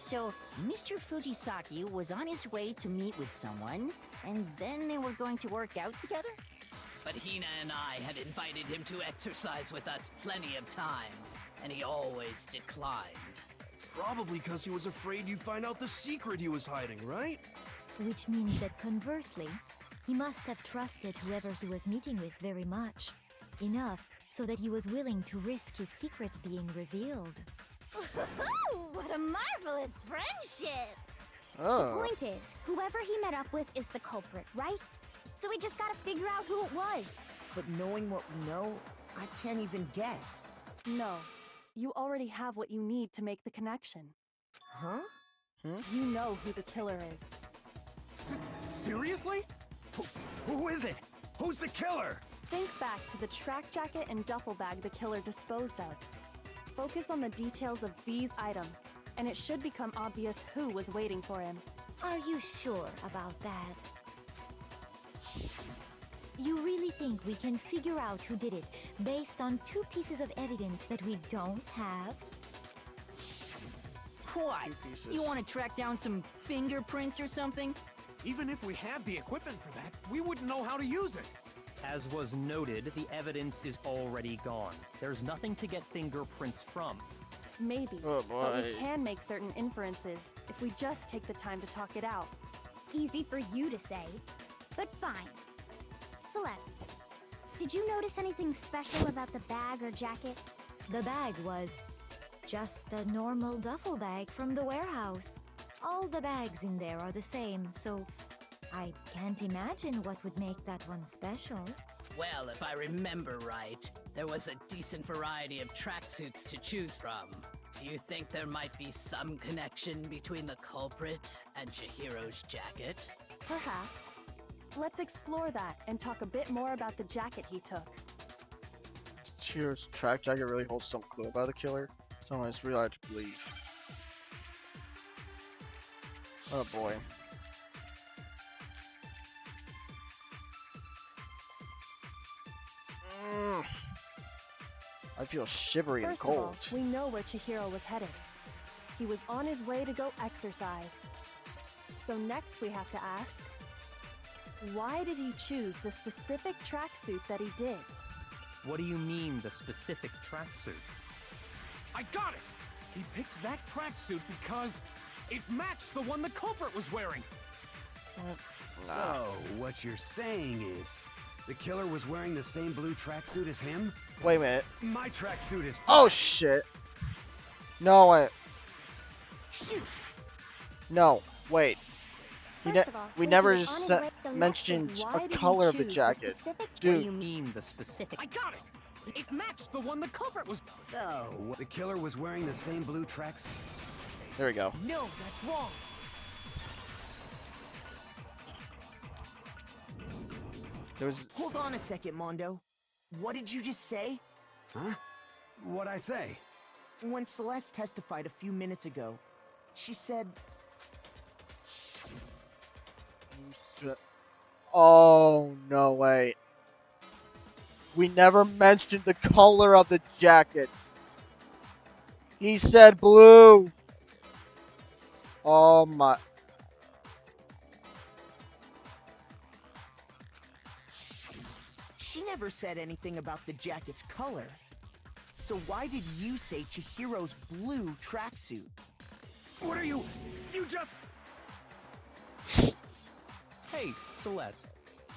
So, Mr. Fujisaki was on his way to meet with someone, and then they were going to work out together? But Hina and I had invited him to exercise with us plenty of times, and he always declined. Probably because he was afraid you'd find out the secret he was hiding, right? Which means that conversely, he must have trusted whoever he was meeting with very much. Enough so that he was willing to risk his secret being revealed. What a marvelous friendship! The point is, whoever he met up with is the culprit, right? So we just gotta figure out who it was. But knowing what we know, I can't even guess. No. You already have what you need to make the connection. Huh? You know who the killer is. Seriously? Who is it? Who's the killer? Think back to the track jacket and duffel bag the killer disposed of. Focus on the details of these items, and it should become obvious who was waiting for him. Are you sure about that? You really think we can figure out who did it based on 2 pieces of evidence that we don't have? What? You want to track down some fingerprints or something? Even if we had the equipment for that, we wouldn't know how to use it. As was noted, the evidence is already gone. There's nothing to get fingerprints from. Maybe, Oh but boy. we can make certain inferences if we just take the time to talk it out. Easy for you to say, but fine. Celeste, did you notice anything special about the bag or jacket? The bag was just a normal duffel bag from the warehouse. All the bags in there are the same, so I can't imagine what would make that one special. Well, if I remember right, there was a decent variety of tracksuits to choose from. Do you think there might be some connection between the culprit and Chihiro's jacket? Perhaps. Let's explore that and talk a bit more about the jacket he took. Chihiro's track jacket really holds some clue about the killer. Someone is really hard to believe. Oh boy. I feel shivery and First of cold. all, we know where Chihiro was headed. He was on his way to go exercise. So next we have to ask, why did he choose the specific tracksuit that he did? What do you mean, the specific tracksuit? I got it! He picked that tracksuit because it matched the one the culprit was wearing. So, what you're saying is, the killer was wearing the same blue tracksuit as him? Wait a minute. My tracksuit is... Oh shit! No, wait. Shoot! No, wait. First of all, We he never was on his way, so next mentioned then, why a did he color of the choose jacket. specific What do Dude, you mean, the specific? I got it! It matched the one the culprit was... So, the killer was wearing the same blue tracksuit? there we go. No, that's wrong. There was. Hold on a second, Mondo. What did you just say? Huh? What'd I say? When Celeste testified a few minutes ago, she said... Oh no, wait. We never mentioned the color of the jacket. He said blue. Oh my. She never said anything about the jacket's color. So why did you say Chihiro's blue tracksuit? What are you... You just... Hey, Celeste.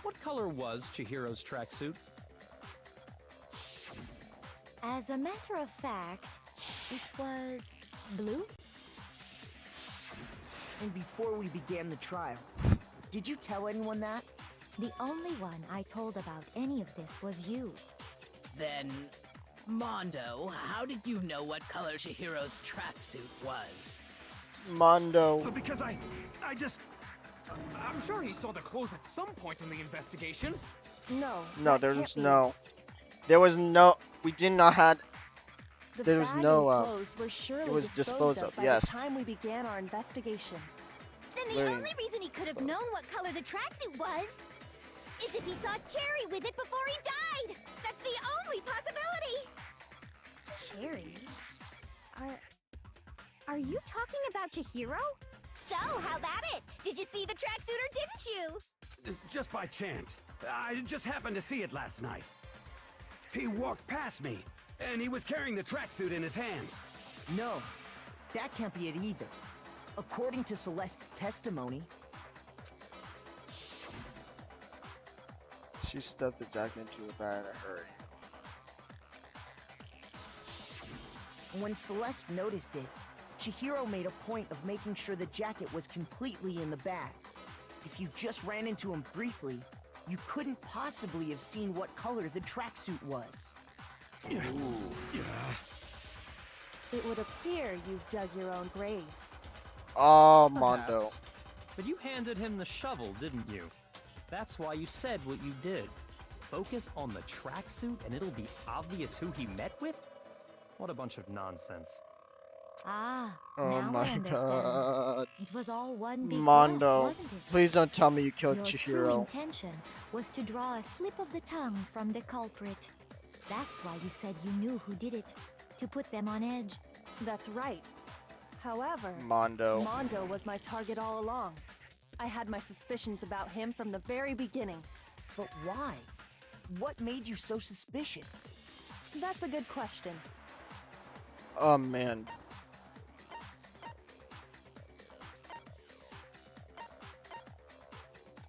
What color was Chihiro's tracksuit? As a matter of fact, it was blue. And before we began the trial, Did you tell anyone that? The only one I told about any of this was you. Then, Mondo, how did you know what color Chihiro's tracksuit was? Mondo. Because I just... I'm sure he saw the clothes at some point in the investigation. No. No, that there can't was be. no. There was no. We did not had. The There was bag no. and clothes were surely was disposed of, by yes. the time we began our investigation. Then the Very only reason he could have known what color the tracksuit was is if he saw Cherry with it before he died. That's the only possibility. Cherry? Are you talking about Chihiro? So, how about it? Did you see the tracksuit or didn't you? Just by chance. I just happened to see it last night. He walked past me, and he was carrying the tracksuit in his hands. No, that can't be it either. According to Celeste's testimony, She stuffed the jacket into a bag in a hurry. when Celeste noticed it, Chihiro made a point of making sure the jacket was completely in the bag. If you just ran into him briefly, you couldn't possibly have seen what color the tracksuit was. It would appear you've dug your own grave. Oh, Mondo. Perhaps. But you handed him the shovel, didn't you? That's why you said what you did. Focus on the tracksuit and it'll be obvious who he met with? What a bunch of nonsense. Ah, Oh now I my understand. god. It was all one big Mondo. bluff, wasn't it? Please don't tell me you killed Your true Chihiro. intention was to draw a slip of the tongue from the culprit. That's why you said you knew who did it, to put them on edge. That's right. However, Mondo. Mondo was my target all along. I had my suspicions about him from the very beginning. But why? What made you so suspicious? That's a good question. Oh man.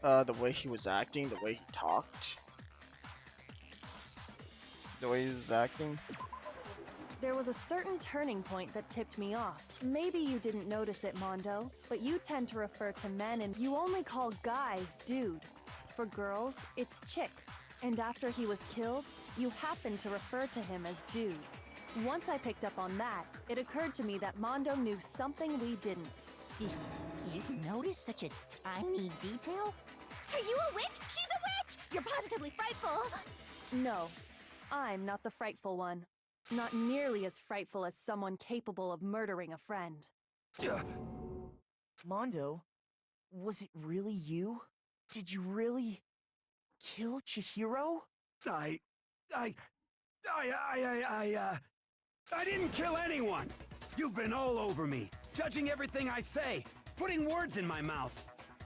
The way he was acting, the way he talked. The way he was acting. There was a certain turning point that tipped me off. Maybe you didn't notice it, Mondo, but you tend to refer to men and you only call guys dude. For girls, it's chick. And after he was killed, you happen to refer to him as dude. Once I picked up on that, it occurred to me that Mondo knew something we didn't. You notice such a tiny detail? Are you a witch? She's a witch! You're positively frightful! No, I'm not the frightful one. Not nearly as frightful as someone capable of murdering a friend. Mondo, was it really you? Did you really kill Chihiro? I didn't kill anyone! You've been all over me, judging everything I say, putting words in my mouth.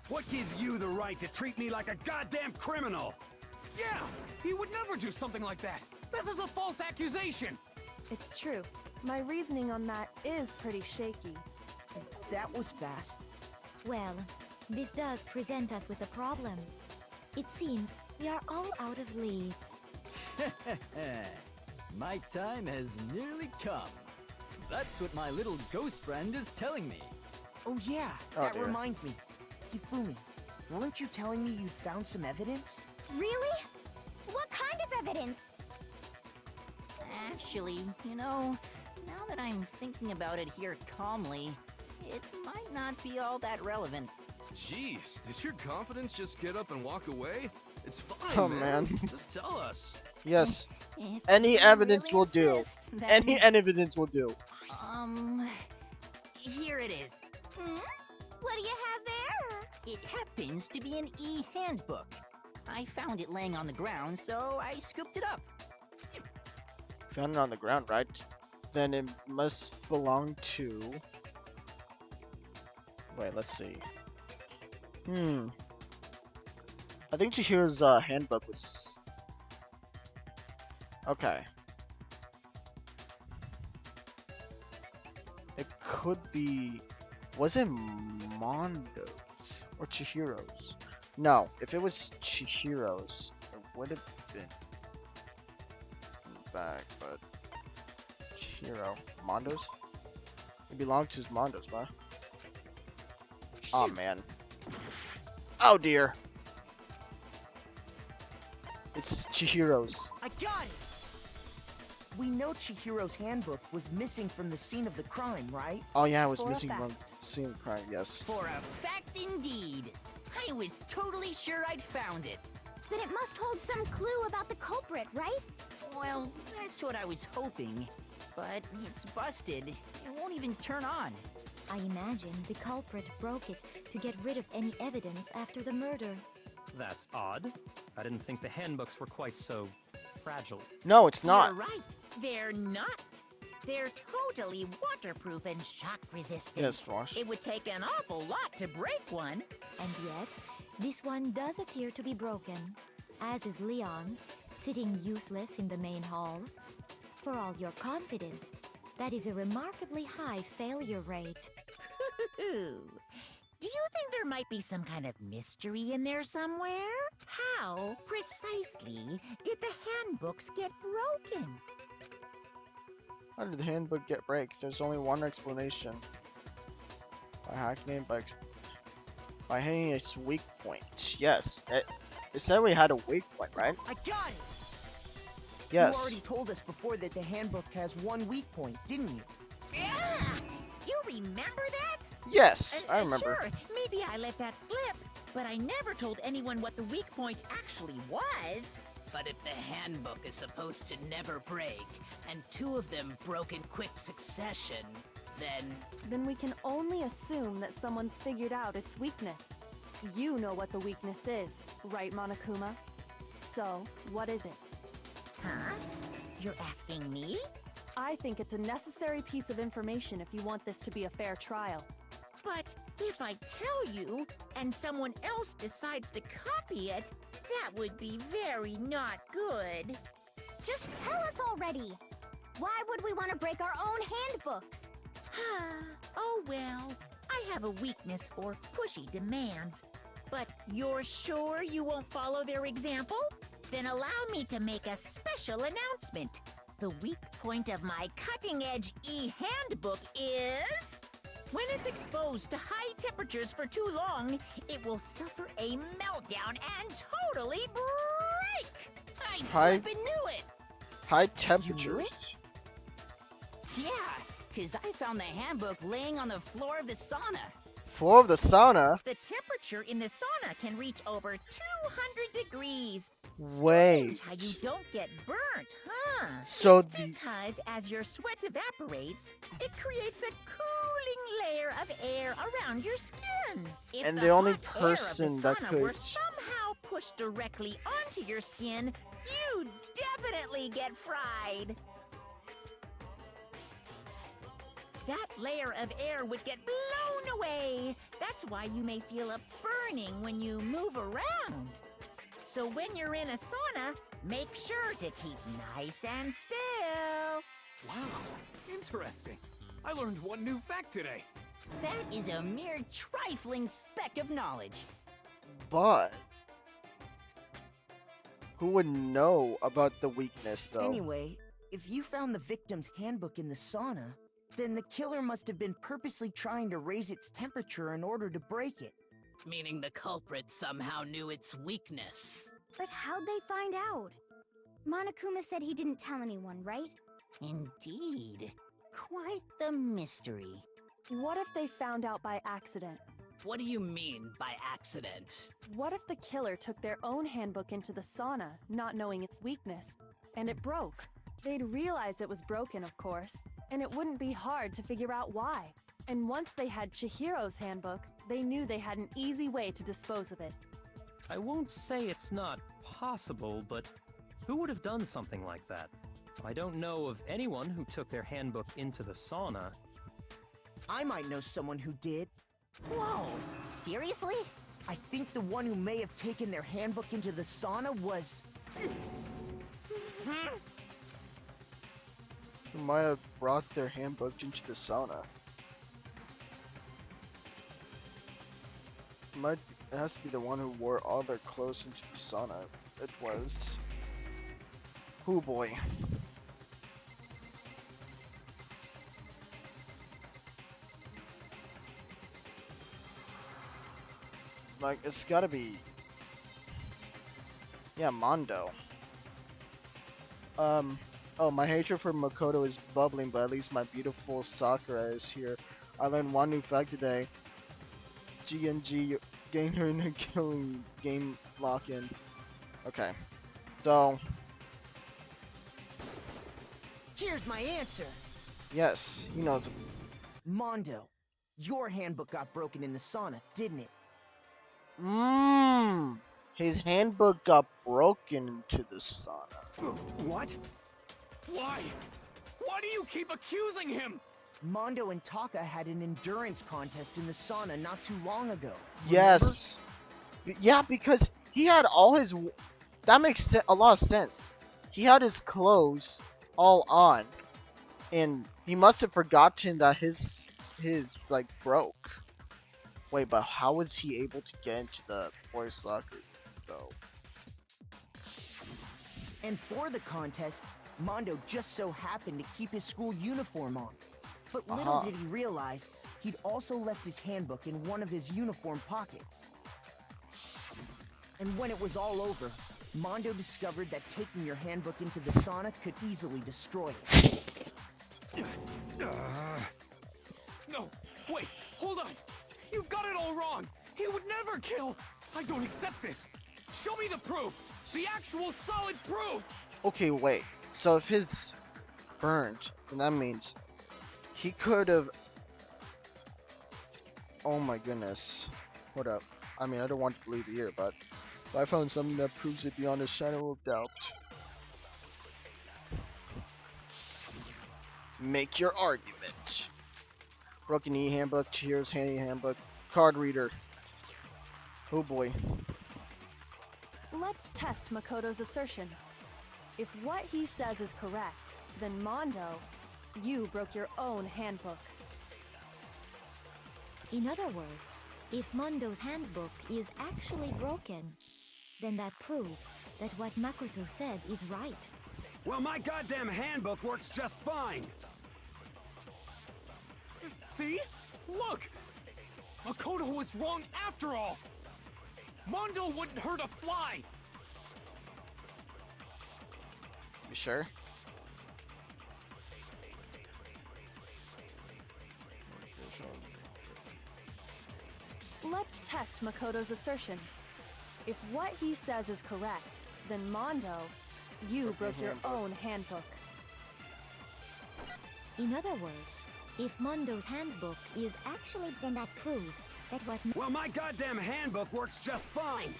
What gives you the right to treat me like a goddamn criminal? Yeah, he would never do something like that. This is a false accusation. It's true. My reasoning on that is pretty shaky. That was fast. Well, this does present us with a problem. It seems we are all out of leads. My time has nearly come. That's what my little ghost friend is telling me. Oh yeah, Oh, that dear. reminds me. Hifumi, weren't you telling me you'd found some evidence? Really? What kind of evidence? Actually, you know, now that I'm thinking about it here calmly, it might not be all that relevant. Jeez, does your confidence just get up and walk away? It's fine, Oh, man. man. Just tell us. Yes. If Any you evidence really will do. insist, then, Any evidence will do. Here it is. Hmm? What do you have there? It happens to be an e-handbook. I found it laying on the ground, so I scooped it up. Found it on the ground, right? Then it must belong to... Wait, let's see. I think Chihiro's handbook was... Okay. It could be... Was it Mondo's? Or Chihiro's? No, if it was Chihiro's, it would have been in the back, but... Chihiro. Mondo's? It belonged to his Mondo's, huh? Oh man. Oh dear. It's Chihiro's. I got it! We know Chihiro's handbook was missing from the scene of the crime, right? Oh yeah, it was For a missing from fact. scene of crime, yes. For a fact indeed. I was totally sure I'd found it. Then it must hold some clue about the culprit, right? Well, that's what I was hoping. But it's busted. It won't even turn on. I imagine the culprit broke it to get rid of any evidence after the murder. That's odd. I didn't think the handbooks were quite so fragile. No, it's not. You're right. They're not. They're totally waterproof and shock resistant. Yes, Wash. It would take an awful lot to break one. And yet, this one does appear to be broken, as is Leon's, sitting useless in the main hall. For all your confidence, that is a remarkably high failure rate. Do you think there might be some kind of mystery in there somewhere? How precisely did the handbooks get broken? How did the handbook get break? There's only one explanation. By hacking it, by hitting its weak point. Yes, it said we had a weak point, right? I got it! Yes. You already told us before that the handbook has one weak point, didn't you? Yeah! You remember that? Yes, I remember. Sure, maybe I let that slip, but I never told anyone what the weak point actually was. But if the handbook is supposed to never break, and two of them broke in quick succession, Then we can only assume that someone's figured out its weakness. You know what the weakness is, right, Monokuma? So, what is it? Huh? You're asking me? I think it's a necessary piece of information if you want this to be a fair trial. But if I tell you, and someone else decides to copy it, that would be very not good. Just tell us already! Why would we want to break our own handbooks? Oh well, I have a weakness for pushy demands. But you're sure you won't follow their example? Then allow me to make a special announcement. The weak point of my cutting-edge e-handbook is... when it's exposed to high temperatures for too long, it will suffer a meltdown and totally break! I flippin' knew it! High temperatures. Yeah, because I found the handbook laying on the floor of the sauna. Floor of the sauna? The temperature in the sauna can reach over 200 degrees. Wait. Strange how you don't get burnt, huh? So it's because as your sweat evaporates, it creates a cooling layer of air around your skin. If And the only hot air of the person that sauna could- were somehow pushed directly onto your skin, you'd definitely get fried. That layer of air would get blown away. That's why you may feel a burning when you move around. So when you're in a sauna, make sure to keep nice and still. Wow, interesting. I learned one new fact today. That is a mere trifling speck of knowledge. But who would know about the weakness, though? Anyway, if you found the victim's handbook in the sauna, then the killer must have been purposely trying to raise its temperature in order to break it. Meaning the culprit somehow knew its weakness. But how'd they find out? Monokuma said he didn't tell anyone, right? Indeed. Quite the mystery. What if they found out by accident? What do you mean by accident? What if the killer took their own handbook into the sauna, not knowing its weakness, and it broke? They'd realize it was broken, of course, and it wouldn't be hard to figure out why. And once they had Chihiro's handbook, they knew they had an easy way to dispose of it. I won't say it's not possible, but who would have done something like that? I don't know of anyone who took their handbook into the sauna. I might know someone who did. Whoa, seriously? I think the one who may have taken their handbook into the sauna was... Who might have brought their handbook into the sauna? It has to be the one who wore all their clothes into the sauna. It was... Oh boy. Like, it's gotta be... Yeah, Mondo. Oh, my hatred for Makoto is bubbling, but at least my beautiful Sakura is here. I learned one new fact today. GNG gained her in a killing game lock-in. Okay. So... Here's my answer. Yes, he knows. Mondo, your handbook got broken in the sauna, didn't it? His handbook got broken into the sauna. What? Why? Why do you keep accusing him? Mondo and Taka had an endurance contest in the sauna not too long ago. Yes. Yeah, because he had all his... That makes a lot of sense. He had his clothes all on. And he must have forgotten that his like, broke. Wait, but how was he able to get into the boys' locker, though? And for the contest, Mondo just so happened to keep his school uniform on. But little did he realize, he'd also left his handbook in one of his uniform pockets. And when it was all over, Mondo discovered that taking your handbook into the sauna could easily destroy it. No, wait, hold on. You've got it all wrong. He would never kill. I don't accept this. Show me the proof. The actual solid proof. Okay, wait. So if his burned, then that means he could have... Oh my goodness. Hold up. I mean, I don't want to believe it here, but I found something that proves it beyond a shadow of doubt. Make your argument. Broken knee handbook, Chihiro's handy handbook, card reader. Oh boy. Let's test Makoto's assertion. If what he says is correct, then Mondo, you broke your own handbook. In other words, if Mondo's handbook is actually broken, then that proves that what Makoto said is right. Well, my goddamn handbook works just fine. See? Look! Makoto was wrong after all! Mondo wouldn't hurt a fly! You sure? Let's test Makoto's assertion. If what he says is correct, then Mondo, you broke your own handbook. In other words, if Mondo's handbook is actually, then that proves that what... Well, my goddamn handbook works just fine.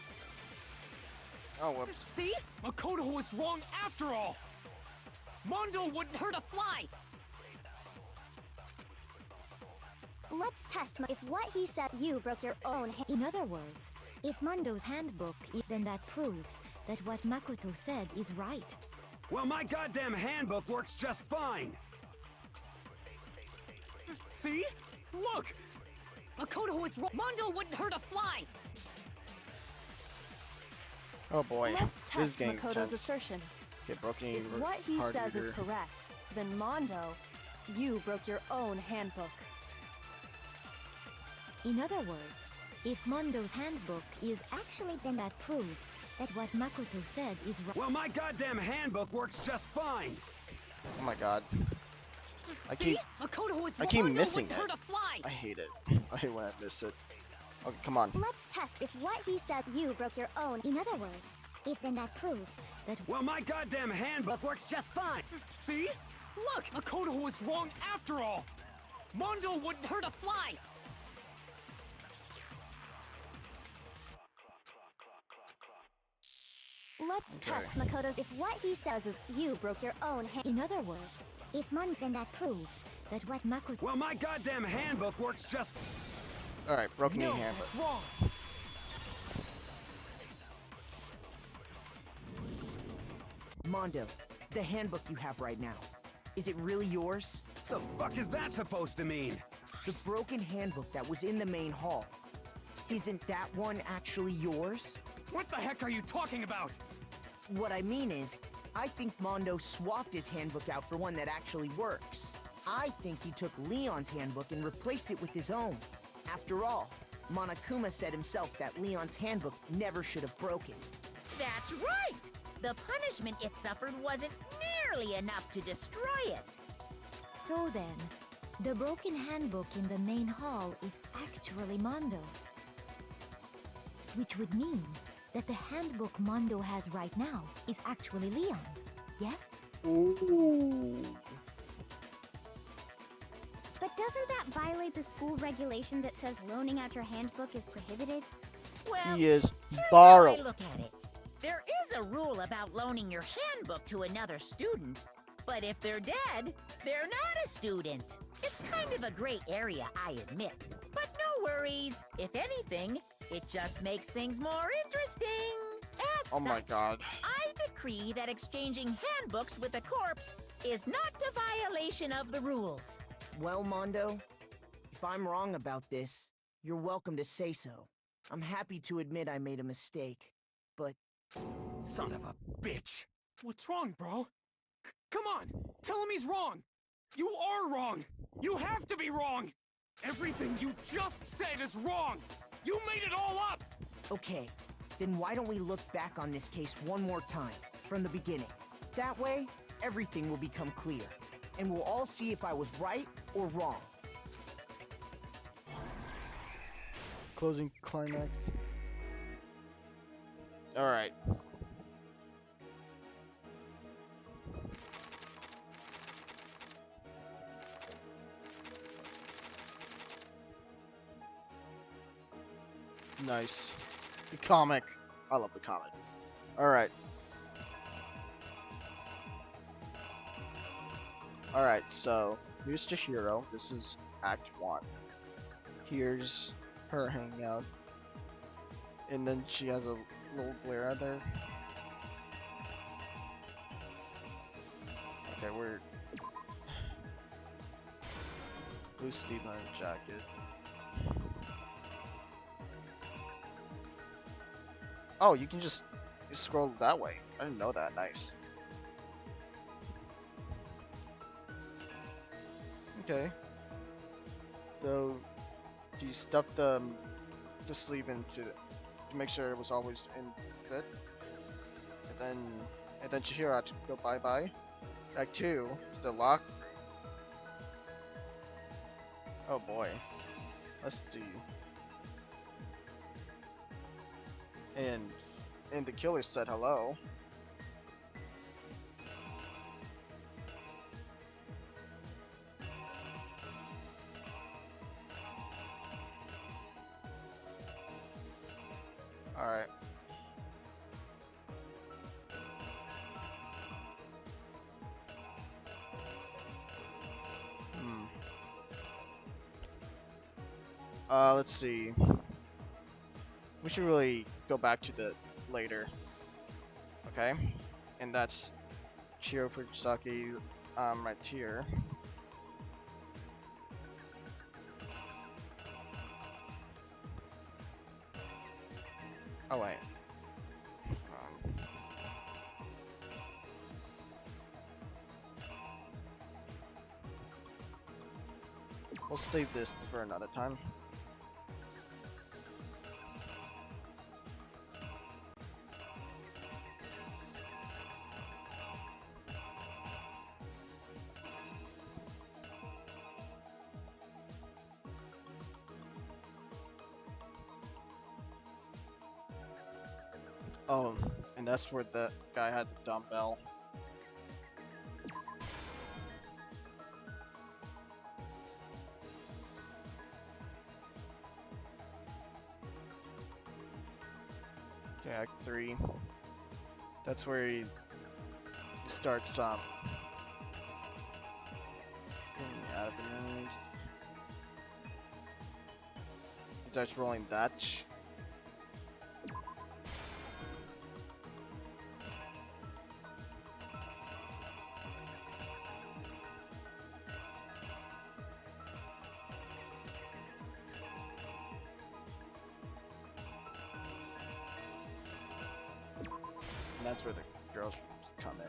Oh, whoops. See? Makoto was wrong after all! Mondo wouldn't hurt a fly! Let's test if what he said you broke your own In other words, if Mondo's handbook is, then that proves that what Makoto said is right. Well, my goddamn handbook works just fine. See? Look! Makoto was wrong. Mondo wouldn't hurt a fly! Oh boy. Let's This test game Makoto's intense. assertion. Get broken If what he card says reader. is correct, then Mondo, you broke your own handbook. In other words, if Mondo's handbook is actually, then that proves that what Makoto said is right. Well, my goddamn handbook works just fine. Oh my god. I See? keep Makoto was I wrong. keep Mondo missing wouldn't it. hurt a fly! I hate it. I hate when I miss it. Okay, come on. Let's test if what he said you broke your own. In other words, if then that proves that... Well, my goddamn handbook works just fine. See? Look! Makoto was wrong after all! Mondo wouldn't hurt a fly! Let's test Makoto's if what he says is you broke your own hand. In other words, if then that proves that what Makoto... Well, my goddamn handbook works just... Alright, broken knee No, handbook. that's wrong. Mondo, the handbook you have right now, is it really yours? The fuck is that supposed to mean? The broken handbook that was in the main hall. Isn't that one actually yours? What the heck are you talking about? What I mean is, I think Mondo swapped his handbook out for one that actually works. I think he took Leon's handbook and replaced it with his own. After all, Monokuma said himself that Leon's handbook never should have broken. That's right! The punishment it suffered wasn't nearly enough to destroy it. So then, the broken handbook in the main hall is actually Mondo's. Which would mean that the handbook Mondo has right now is actually Leon's, yes? Ooh. But doesn't that violate the school regulation that says loaning out your handbook is prohibited? Well, He is here's borrowed. how I look at it. There is a rule about loaning your handbook to another student, but if they're dead, they're not a student. It's kind of a gray area, I admit. But no worries. If anything, it just makes things more interesting. As Oh my such, god. I decree that exchanging handbooks with a corpse is not a violation of the rules. Well, Mondo, if I'm wrong about this, you're welcome to say so. I'm happy to admit I made a mistake, but... Son of a bitch! What's wrong, bro? Come on! Tell him he's wrong! You are wrong! You have to be wrong! Everything you just said is wrong! You made it all up! Okay, then why don't we look back on this case one more time, from the beginning? That way, everything will become clear, and we'll all see if I was right or wrong. Closing climax. Alright. Nice. The comic. I love the comic. Alright. Alright, so here's Chihiro. This is Act 1. Here's her hanging out. And then she has a little glare out there. Okay, we're... Blue Steve on a jacket. Oh, you can just scroll that way. I didn't know that. Nice. Okay. So, you stuffed the sleeve into to make sure it was always in fit, and then Chihiro had to go bye. Act 2 is the lock. Oh boy. Let's see. And the killer said hello. Alright. Let's see. We should really go back to the later. Okay? And that's Chihiro Fujisaki, right here. Oh wait. We'll save this for another time. Oh, and that's where the guy had the dumbbell. Okay, Act 3. That's where he starts getting out of the news. He starts rolling that. And that's where the girls come in.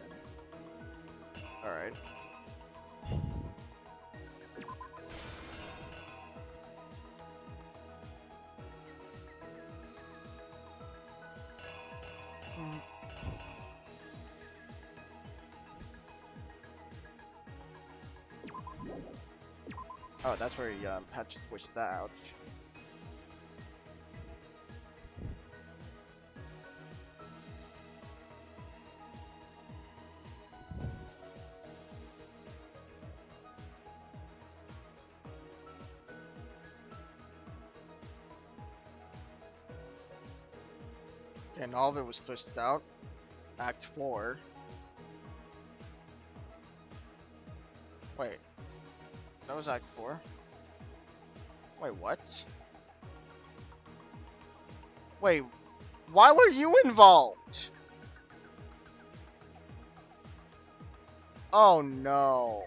Alright. Oh, that's where he had to switch that out. And all of it was switched out. Act 4. Wait. That was Act 4? Wait, what? Wait, why were you involved? Oh no.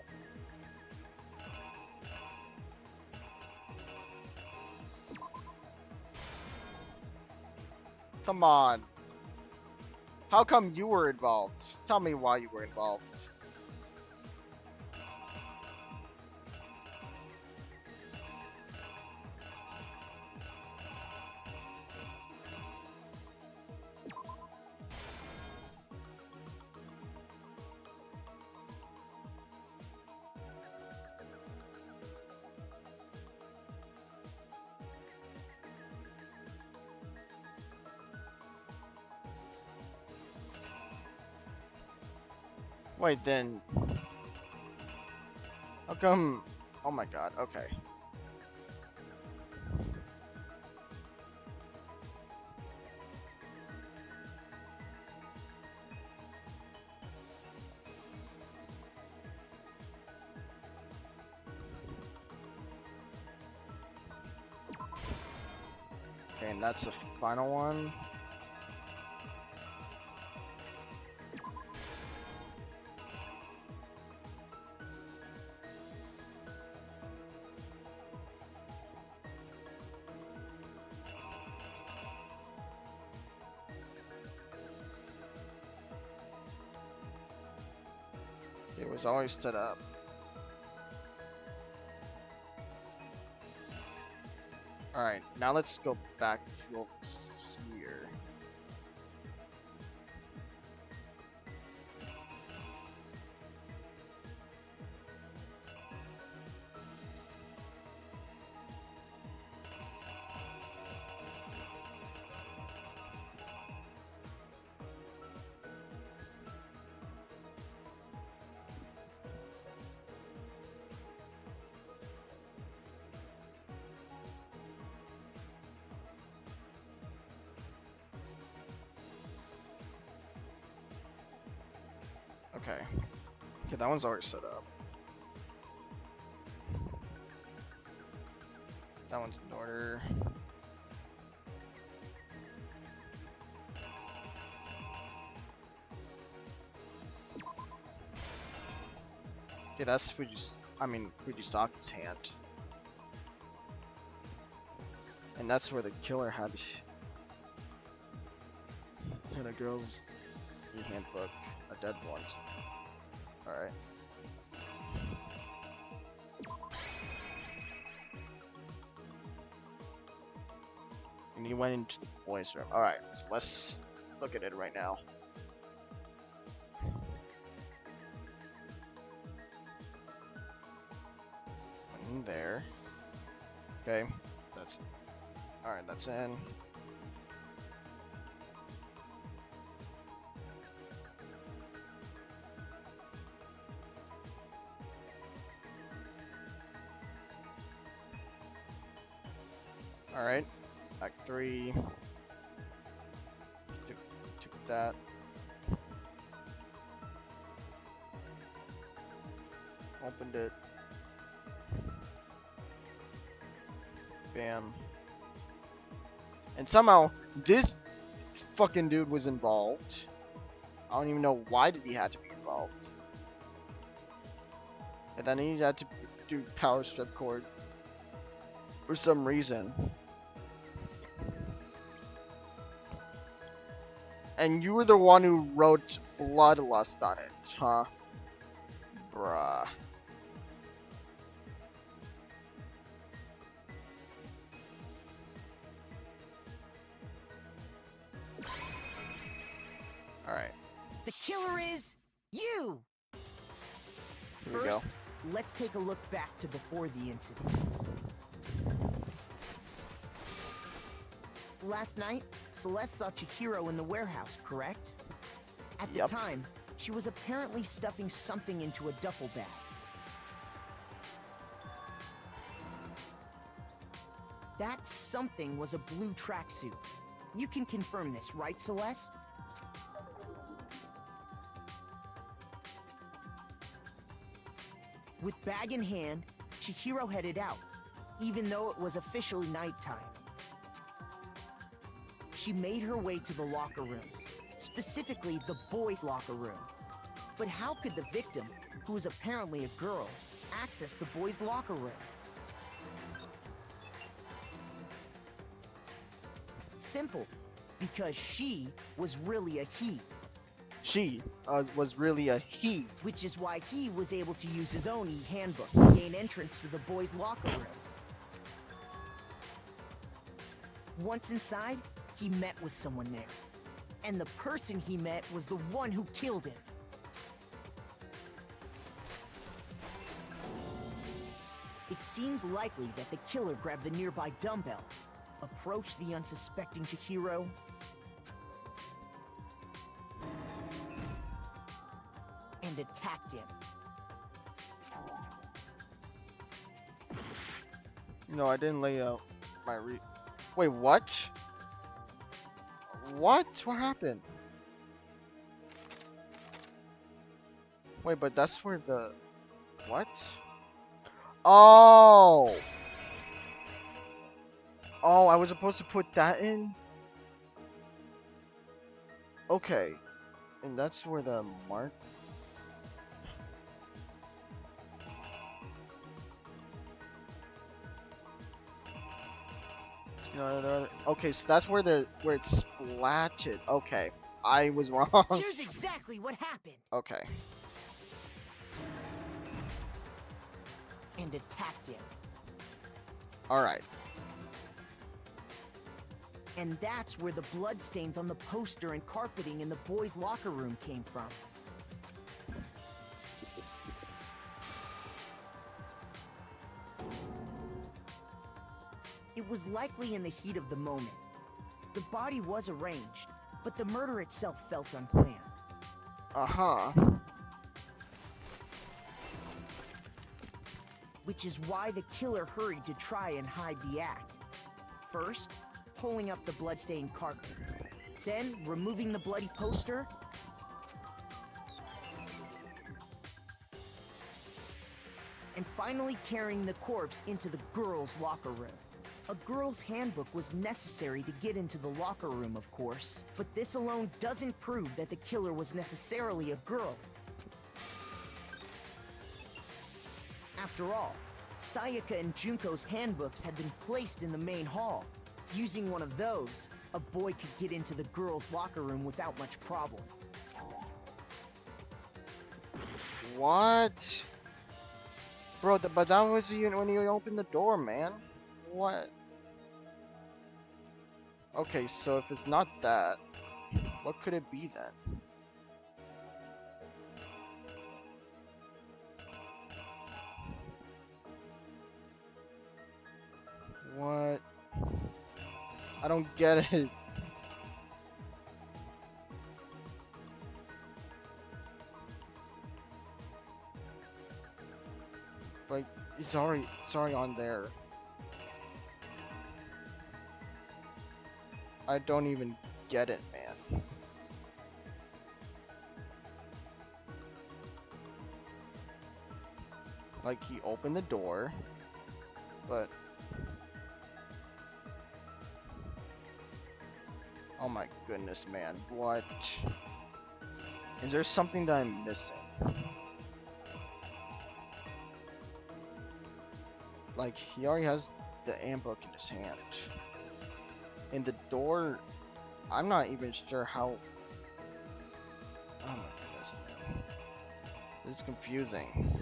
Come on. How come you were involved? Tell me why you were involved. Wait, then... How come... Oh my god, okay. Okay, and that's the final one. It was always stood up. Alright, now let's go back to over here. Okay. Okay, that one's already set up. That one's in order. Okay, that's Fujisaki's hand. And that's where the killer had a girl's handbook, a dead one. Alright. And he went into the boys' room. Alright, so let's look at it right now. In there. Okay, that's alright, that's in. Alright, Act 3. Took that. Opened it. Bam. And somehow, this fucking dude was involved. I don't even know why did he have to be involved. And then he had to do power strip cord. For some reason. And you were the one who wrote Bloodlust on it, huh? Bruh. Alright. The killer is you! Here we go. First, let's take a look back to before the incident. Last night, Celeste saw Chihiro in the warehouse, correct? At the time, she was apparently stuffing something into a duffel bag. That something was a blue tracksuit. You can confirm this, right, Celeste? With bag in hand, Chihiro headed out, even though it was officially nighttime. She made her way to the locker room, specifically the boys' locker room. But how could the victim, who was apparently a girl, access the boys' locker room? Simple, because she was really a he. She was really a he. Which is why he was able to use his own e-handbook to gain entrance to the boys' locker room. Once inside, he met with someone there. And the person he met was the one who killed him. It seems likely that the killer grabbed the nearby dumbbell, approached the unsuspecting Chihiro, and attacked him. No, I didn't lay out my Wait, what? What? What happened? Wait, but that's where the... What? Oh! Oh, I was supposed to put that in? Okay. And that's where the mark... No. Okay, so that's where it's splatted. Okay, I was wrong. Here's exactly what happened. Okay. And attacked him. All right. And that's where the bloodstains on the poster and carpeting in the boys' locker room came from. It was likely in the heat of the moment. The body was arranged, but the murder itself felt unplanned. Uh-huh. Which is why the killer hurried to try and hide the act. First, pulling up the bloodstained carpet. Then, removing the bloody poster. And finally carrying the corpse into the girls' locker room. A girl's handbook was necessary to get into the locker room, of course, but this alone doesn't prove that the killer was necessarily a girl. After all, Sayaka and Junko's handbooks had been placed in the main hall. Using one of those, a boy could get into the girls' locker room without much problem. What? Bro, but that was when you opened the door, man. What? Okay, so if it's not that, what could it be then? What? I don't get it. Like, it's already on there. I don't even get it, man. Like, he opened the door, but... Oh my goodness, man. What? Is there something that I'm missing? Like, he already has the handbook in his hand. And the door, I'm not even sure how... Oh my goodness, man. This is confusing.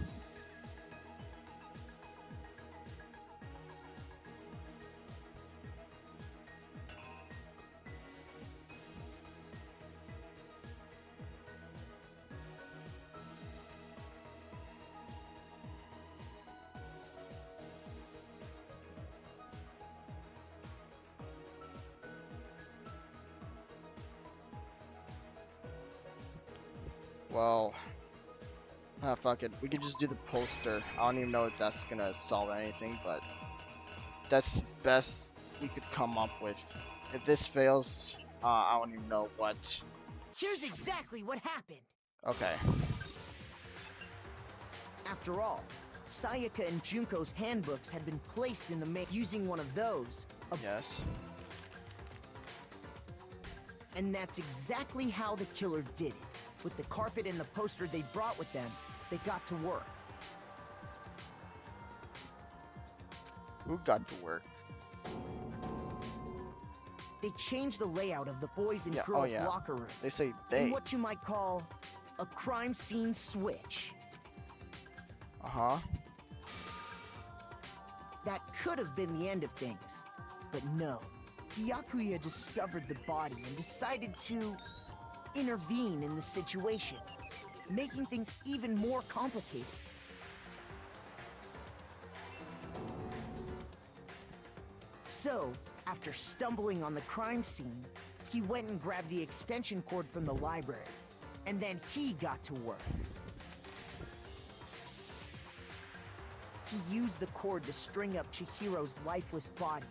Well, fuck it. We could just do the poster. I don't even know if that's gonna solve anything, but that's best we could come up with. If this fails, I don't even know what. Here's exactly what happened. Okay. After all, Sayaka and Junko's handbooks had been placed in the mail using one of those. Yes. And that's exactly how the killer did it. With the carpet and the poster they brought with them, they got to work. Who got to work? They changed the layout of the boys' and girls' locker room. They say they. In what you might call a crime scene switch. Uh-huh. That could have been the end of things. But no. Byakuya discovered the body and decided to intervene in the situation, making things even more complicated. So, after stumbling on the crime scene, he went and grabbed the extension cord from the library, and then he got to work. He used the cord to string up Chihiro's lifeless body.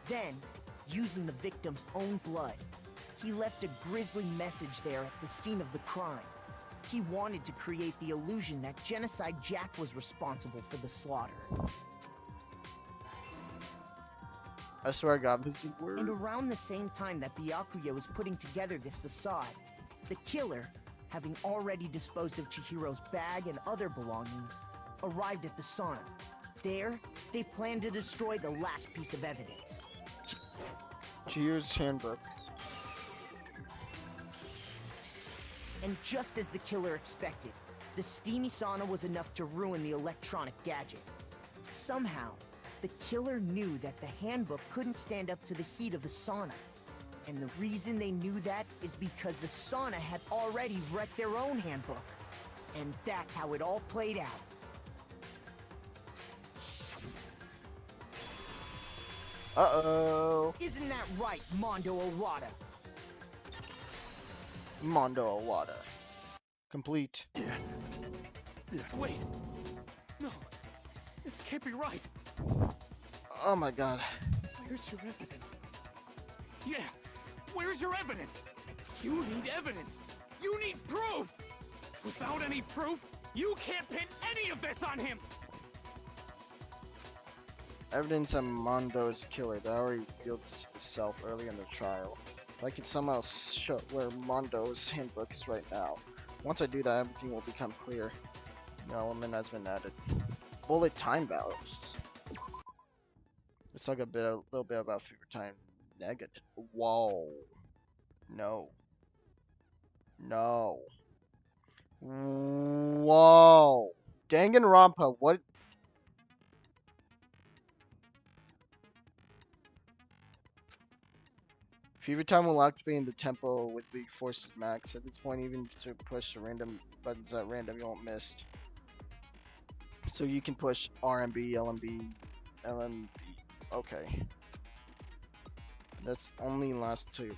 Then, using the victim's own blood, he left a grisly message there at the scene of the crime. He wanted to create the illusion that Genocide Jack was responsible for the slaughter. I swear to God, this is weird. And around the same time that Byakuya was putting together this facade, the killer, having already disposed of Chihiro's bag and other belongings, arrived at the sauna. There, they planned to destroy the last piece of evidence. Chihiro's handbook. And just as the killer expected, the steamy sauna was enough to ruin the electronic gadget. Somehow, the killer knew that the handbook couldn't stand up to the heat of the sauna. And the reason they knew that is because the sauna had already wrecked their own handbook. And that's how it all played out. Uh-oh. Isn't that right, Mondo Owada? Mondo Owada. Complete. Wait. No. This can't be right. Oh my God. Where's your evidence? Yeah. Where's your evidence? You need evidence. You need proof. Without any proof, you can't pin any of this on him. Evidence on Mondo is a killer that already revealed itself early in the trial. If I could somehow show where Mondo's handbook is right now. Once I do that, everything will become clear. No element has been added. Bullet time battles. Let's talk a little bit about favorite time negative. Whoa. No. No. Whoa. Danganronpa, what? Fever time will activate in the tempo with weak forces max. At this point, even to push the random buttons at random, you won't miss. So you can push RMB, LMB, LMB. Okay. That's only last two.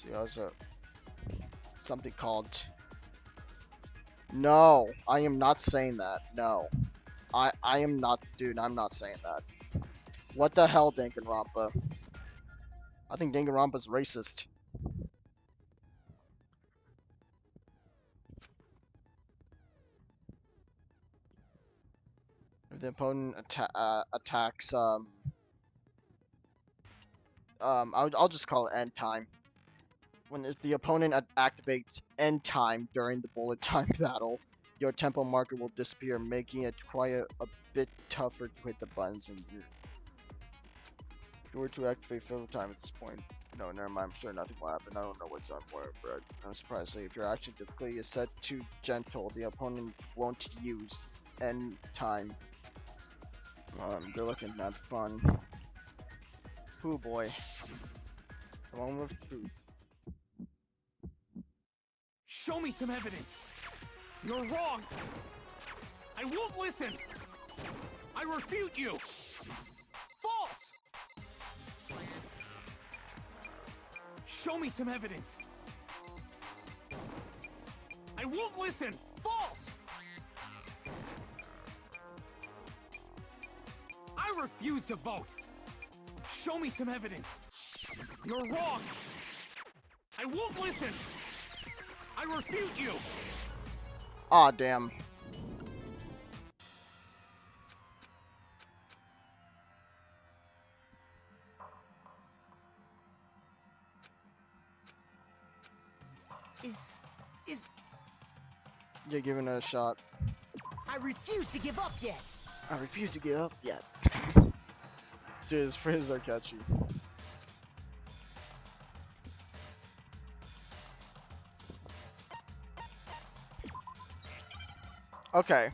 See, also something called. No, I am not saying that. No, I am not, dude. I'm not saying that. What the hell, Danganronpa? I think Danganronpa's racist. If the opponent attacks, I'll just call it end time. If the opponent activates end time during the bullet time battle, your tempo marker will disappear, making it quite a bit tougher to hit the buttons in your. If you were to activate fill time at this point, no, never mind. I'm sure nothing will happen. I don't know what's on where, but I'm surprised. If your action difficulty is set to gentle, the opponent won't use end time. They're looking at fun. Ooh boy. Along with truth. Show me some evidence. You're wrong. I won't listen. I refute you. False. Show me some evidence. I won't listen. False. I refuse to vote. Show me some evidence. You're wrong. I won't listen. I refute you. Aw, damn. Is... You're giving it a shot. I refuse to give up yet. I refuse to give up yet. Dude, his phrases are catchy. Okay.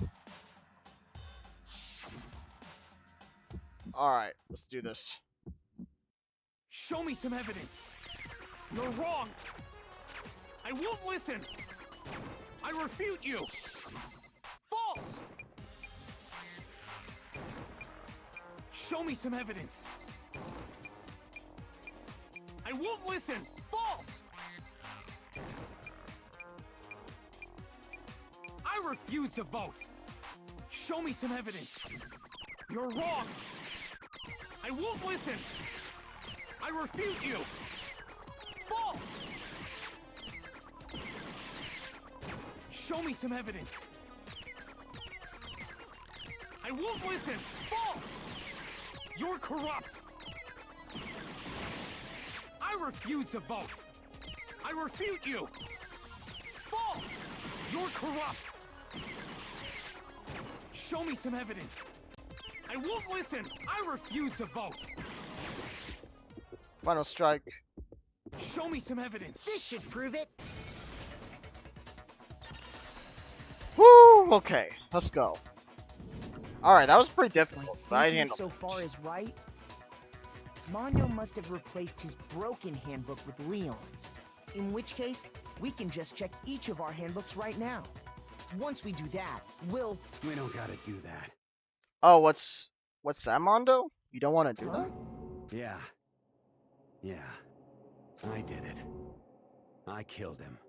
Alright, let's do this. Show me some evidence. You're wrong. I won't listen. I refute you. False. Show me some evidence. I won't listen. False. I refuse to vote. Show me some evidence. You're wrong. I won't listen. I refute you. False. Show me some evidence. I won't listen. False. You're corrupt. I refuse to vote. I refute you. False. You're corrupt. Show me some evidence. I won't listen. I refuse to vote. Final strike. Show me some evidence. This should prove it. Woo! Okay, let's go. Alright, that was pretty difficult, but I Thinking handled so it. far is right. Mondo must have replaced his broken handbook with Leon's. In which case, we can just check each of our handbooks right now. Once we do that, we'll... We don't gotta do that. Oh, what's that, Mondo? You don't want to do that? Yeah. Yeah. I did it. I killed him.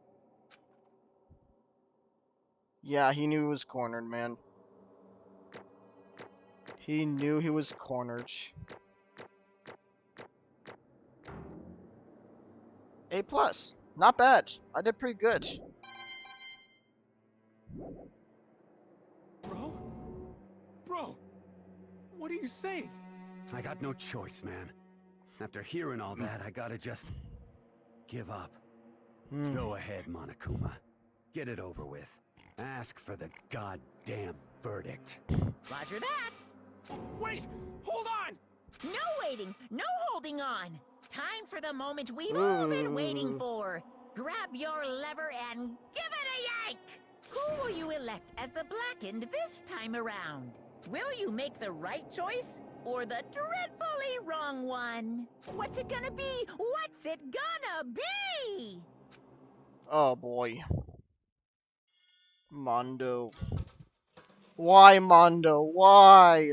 Yeah, he knew he was cornered, man. He knew he was cornered. A+. Not bad. I did pretty good. Bro, what are you saying? I got no choice, man. After hearing all that, I gotta just... give up. Go ahead, Monokuma. Get it over with. Ask for the goddamn verdict. Roger that. Wait! Hold on! No waiting, no holding on. Time for the moment we've all been waiting for. Grab your lever and give it a yank! Who will you elect as the Blackened this time around? Will you make the right choice or the dreadfully wrong one? What's it gonna be? What's it gonna be? Oh boy. Mondo. Why, Mondo? Why?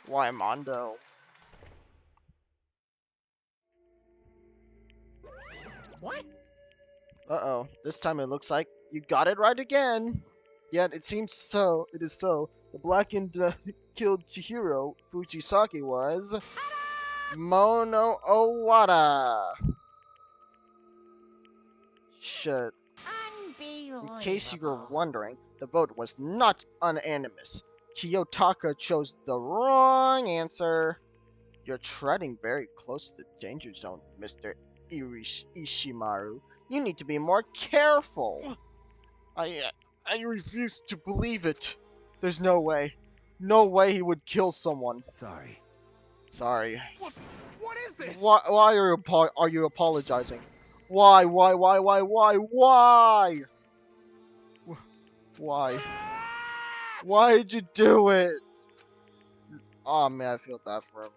Why, Mondo? What? Uh-oh. This time it looks like you got it right again. Yet it seems so. It is so. The Blackened killed Chihiro. Fujisaki was Mono Owada. Shit. Unbelievable. In case you were wondering, the vote was not unanimous. Kiyotaka chose the wrong answer. You're treading very close to the danger zone, Mr. Ishimaru. You need to be more careful. I refuse to believe it. There's no way. No way he would kill someone. Sorry. Sorry. What is this? Why are you apologizing? Why? Why? Why did you do it? Oh man, I feel bad for him.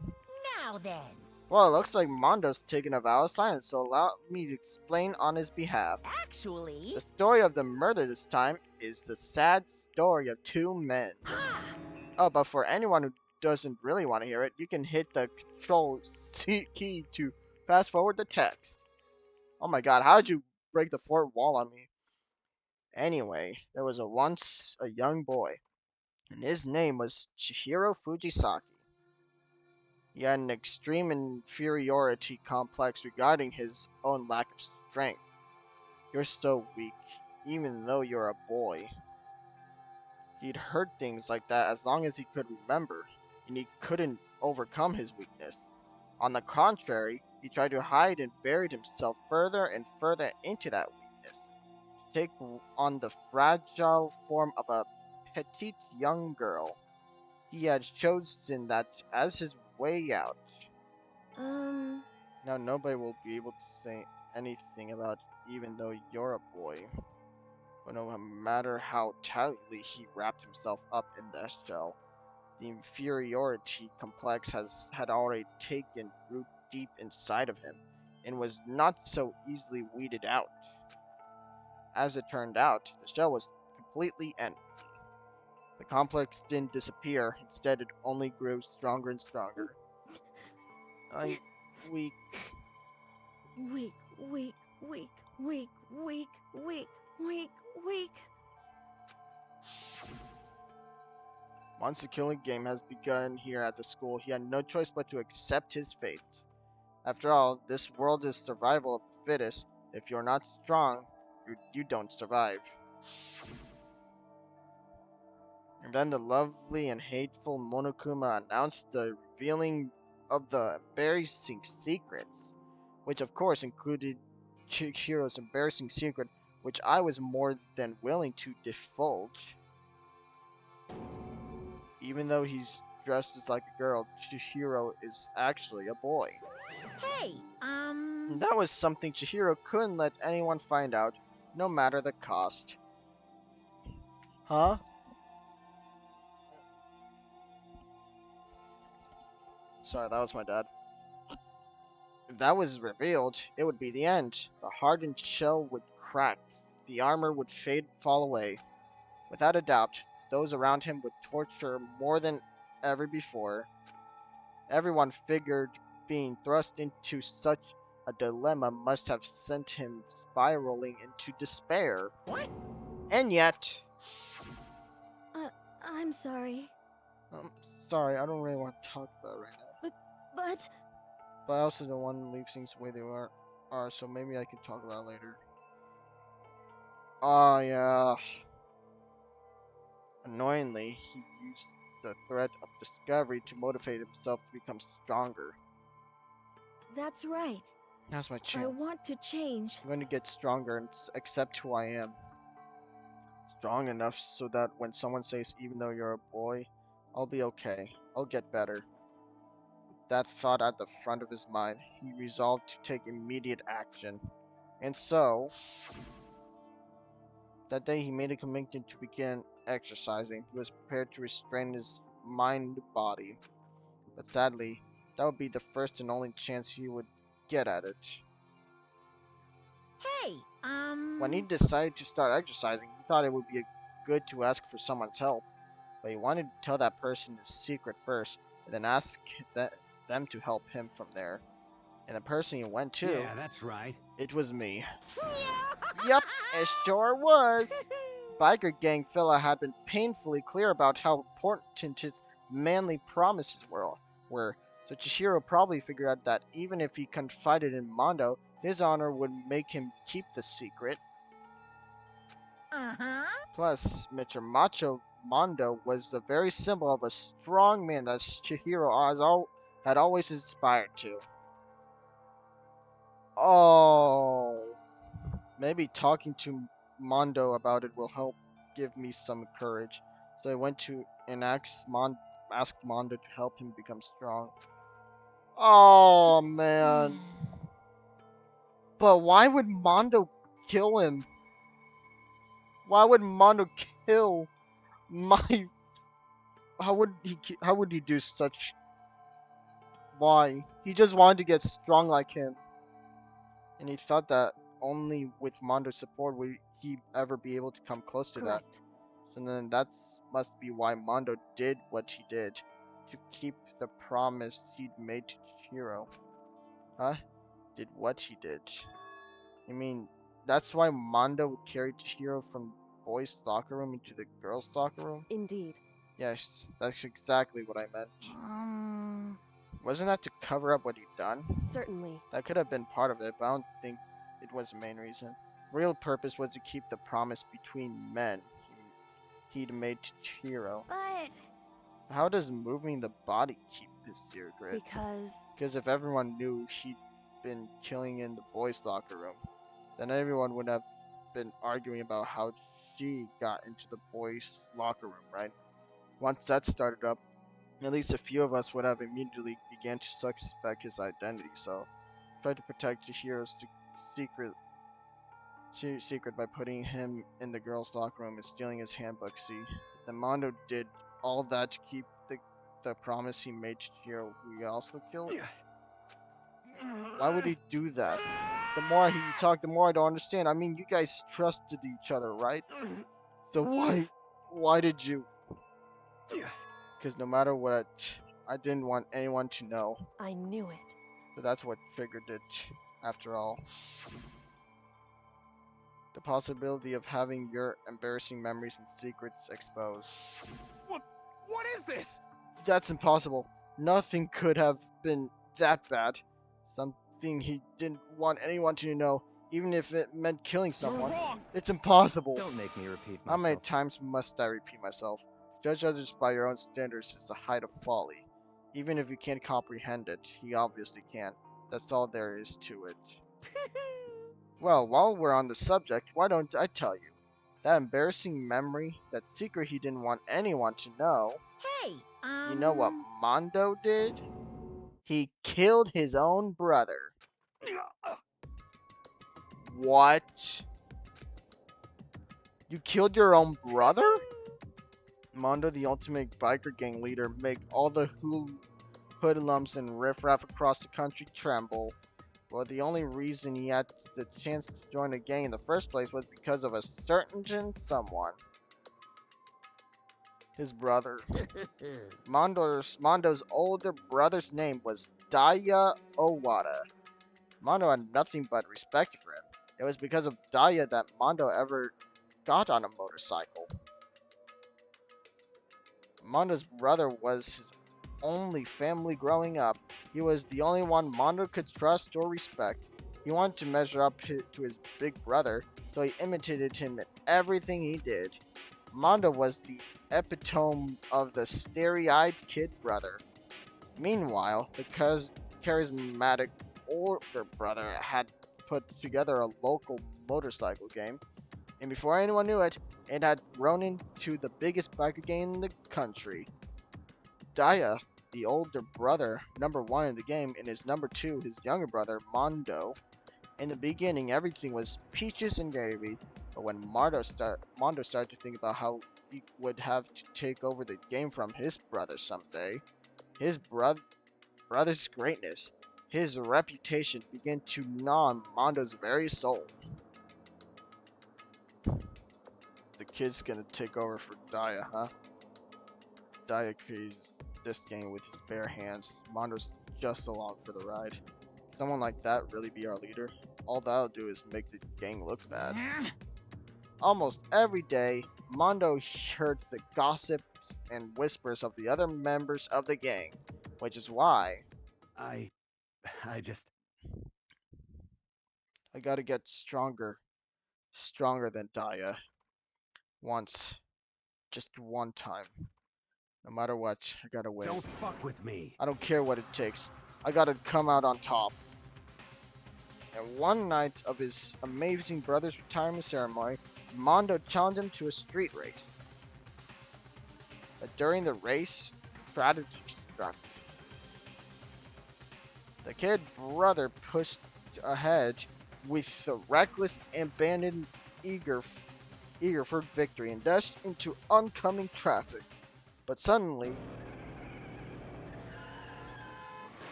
Now then. Well, it looks like Mondo's taking a vow of silence, so allow me to explain on his behalf. Actually... The story of the murder this time is the sad story of two men. Oh, but for anyone who doesn't really want to hear it, you can hit the control key to fast forward the text. Oh my god, how did you break the fourth wall on me? Anyway, there was once a young boy, and his name was Chihiro Fujisaki. He had an extreme inferiority complex regarding his own lack of strength. You're so weak, even though you're a boy. He'd heard things like that as long as he could remember, and he couldn't overcome his weakness. On the contrary, he tried to hide and buried himself further and further into that weakness, to take on the fragile form of a petite young girl. He had chosen that as his way out. Now nobody will be able to say anything about it, even though you're a boy. But no matter how tightly he wrapped himself up in that shell, the inferiority complex had already taken root deep inside of him, and was not so easily weeded out. As it turned out, the shell was completely empty. The complex didn't disappear, instead it only grew stronger and stronger. I'm weak. Weak, weak, weak, weak, weak, weak, weak, weak. Once the killing game has begun here at the school, he had no choice but to accept his fate. After all, this world is survival of the fittest. If you're not strong, you don't survive. And then the lovely and hateful Monokuma announced the revealing of the embarrassing secrets, which of course included Chihiro's embarrassing secret, which I was more than willing to divulge. Even though he's dressed as like a girl, Chihiro is actually a boy. Hey, And that was something Chihiro couldn't let anyone find out, no matter the cost. Huh? Sorry, that was my dad. If that was revealed, it would be the end. The hardened shell would crack, the armor would fall away. Without a doubt, those around him would torture more than ever before. Everyone figured being thrust into such a dilemma must have sent him spiraling into despair. What? And yet... I'm sorry. I'm sorry, I don't really want to talk about it right now. But... But I also don't want to leave things the way they are, so maybe I can talk about it later. Oh, yeah. Annoyingly, he used the threat of discovery to motivate himself to become stronger. That's right. Now's my chance. I want to change. I'm going to get stronger and accept who I am. Strong enough so that when someone says, even though you're a boy, I'll be okay. I'll get better. With that thought at the front of his mind, he resolved to take immediate action. And so, that day he made a commitment to begin exercising. He was prepared to restrain his mind and body. But sadly, that would be the first and only chance he would get at it. Hey, When he decided to start exercising, he thought it would be good to ask for someone's help. But he wanted to tell that person his secret first, and then ask them to help him from there. And the person he went to... Yeah, that's right. It was me. Yup, it sure was. Biker gang fella had been painfully clear about how important his manly promises were, so Chihiro probably figured out that even if he confided in Mondo, his honor would make him keep the secret. Plus, Mr. Macho Mondo was the very symbol of a strong man that Chihiro had always aspired to. Oh, maybe talking to Mondo about it will help give me some courage. So I went to and asked Mondo to help him become strong. Oh, man. But why would Mondo kill him? Why would Mondo kill my... How would he do such... Why? He just wanted to get strong like him. And he thought that only with Mondo's support would he ever be able to come close to that. So then that's must be why Mondo did what he did, to keep the promise he'd made to Chihiro. Huh? Did what he did. You mean, that's why Mondo would carry Chihiro from the boys' locker room into the girls' locker room? Indeed. Yes, that's exactly what I meant. Wasn't that to cover up what he'd done? Certainly. That could have been part of it, but I don't think it was the main reason. Real purpose was to keep the promise between men he'd made to Chihiro. But How does moving the body keep his secret? Because if everyone knew he'd been killing in the boys' locker room, then everyone would have been arguing about how she got into the boys' locker room, right? Once that started up, at least a few of us would have immediately began to suspect his identity, so tried to protect Chihiro's secret by putting him in the girls' locker room and stealing his handbook. See, then Mondo did all that to keep the promise he made to Chihiro, who he also killed. Why would he do that? The more you talk, the more I don't understand. I mean, you guys trusted each other, right? So why did you? Because no matter what, I didn't want anyone to know. I knew it. So that's what triggered it, after all. The possibility of having your embarrassing memories and secrets exposed. What is this? That's impossible. Nothing could have been that bad. Something he didn't want anyone to know, even if it meant killing someone. You're wrong. It's impossible. Don't make me repeat myself. How many times must I repeat myself? Judge others by your own standards is the height of folly. Even if you can't comprehend it, he obviously can. That's all there is to it. Well, while we're on the subject, why don't I tell you? That embarrassing memory, that secret he didn't want anyone to know. Hey, You know what Mondo did? He killed his own brother. What? You killed your own brother? Mondo, the ultimate biker gang leader, make all the hoodlums and riffraff across the country tremble. Well, the only reason he had the chance to join a gang in the first place was because of a certain someone. His brother. Mondo's older brother's name was Daya Owada. Mondo had nothing but respect for him. It was because of Daya that Mondo ever got on a motorcycle. Mondo's brother was his only family growing up. He was the only one Mondo could trust or respect. He wanted to measure up to his big brother, so he imitated him in everything he did. Mondo was the epitome of the starry-eyed kid brother. Meanwhile, the charismatic older brother had put together a local motorcycle game, and before anyone knew it, it had grown into the biggest biker gang in the country. Daya, the older brother, #1 in the game, and his #2, his younger brother, Mondo. In the beginning, everything was peaches and gravy, but when Mondo started to think about how he would have to take over the game from his brother someday, his brother's greatness, his reputation began to gnaw on Mondo's very soul. The kid's gonna take over for Daya, huh? Daya creates this game with his bare hands. Mondo's just along for the ride. Someone like that really be our leader? All that'll do is make the gang look bad. Almost every day, Mondo heard the gossips and whispers of the other members of the gang, which is why I gotta get stronger than Daya. Once, just one time. No matter what, I gotta win. Don't fuck with me. I don't care what it takes. I gotta come out on top. And one night of his amazing brother's retirement ceremony, Mondo challenged him to a street race. But during the race, tragedy struck. The kid brother pushed ahead with a reckless abandon, eager for victory, and dashed into oncoming traffic. But suddenly,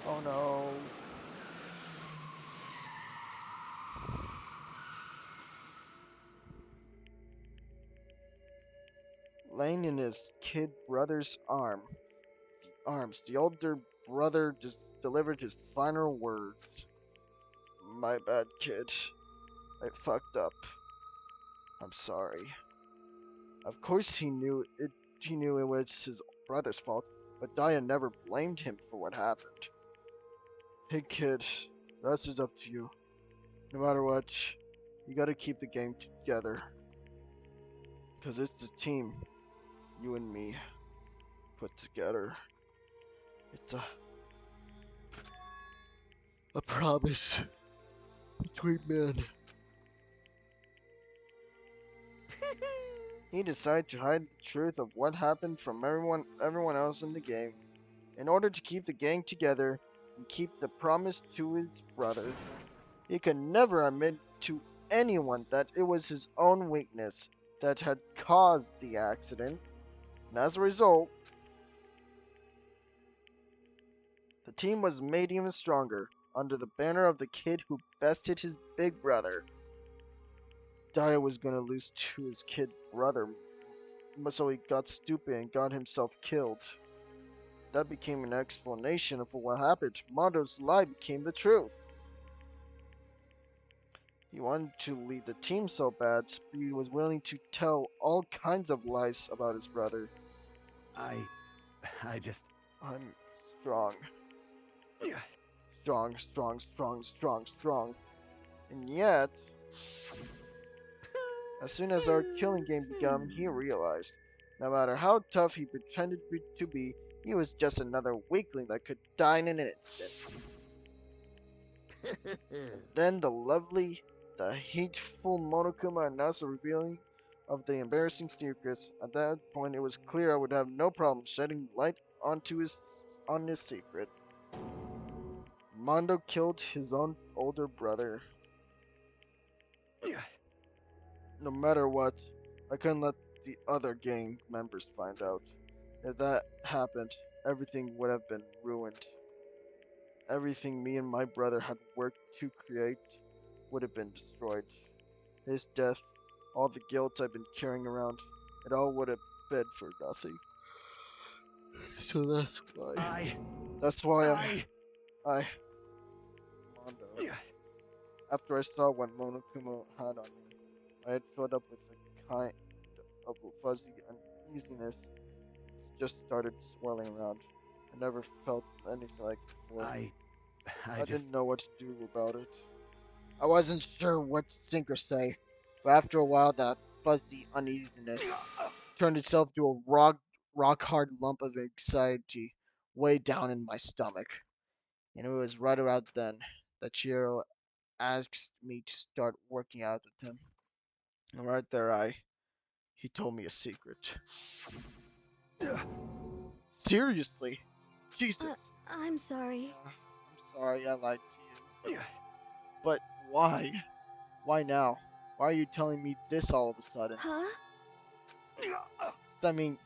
oh no. laying in his kid brother's arms. The older brother just delivered his final words. My bad, kid. I fucked up. I'm sorry. Of course he knew it was his brother's fault, but Daya never blamed him for what happened. Hey kid, the rest is up to you. No matter what, you gotta keep the game together. Cause it's the team, you and me, put together. It's a promise between men. He decided to hide the truth of what happened from everyone else in the game in order to keep the gang together and keep the promise to his brother. He could never admit to anyone that it was his own weakness that had caused the accident, and as a result, the team was made even stronger under the banner of the kid who bested his big brother. Daya was gonna lose to his kid brother, so he got stupid and got himself killed. That became an explanation for what happened. Mondo's lie became the truth. He wanted to lead the team so bad, he was willing to tell all kinds of lies about his brother. I I'm strong. Strong. And yet, as soon as our killing game began, he realized, no matter how tough he pretended to be, he was just another weakling that could die in an instant. Then the hateful Monokuma announced the revealing of the embarrassing secrets. At that point, it was clear I would have no problem shedding light on his secret. Mondo killed his own older brother. No matter what, I couldn't let the other gang members find out. If that happened, everything would have been ruined. Everything me and my brother had worked to create would have been destroyed. His death, all the guilt I've been carrying around, it all would have been for nothing. So that's why. Mondo. After I saw what Monokuma had on me, I had filled up with a kind of fuzzy uneasiness. It just started swirling around. I never felt anything like it before. I didn't know what to do about it. I wasn't sure what to think or say, but after a while, that fuzzy uneasiness turned itself to a rock hard lump of anxiety way down in my stomach. And it was right around then that Chihiro asked me to start working out with him. And right there, he told me a secret. Seriously? Jesus. I'm sorry. I'm sorry I lied to you. But why? Why now? Why are you telling me this all of a sudden? Huh? I mean,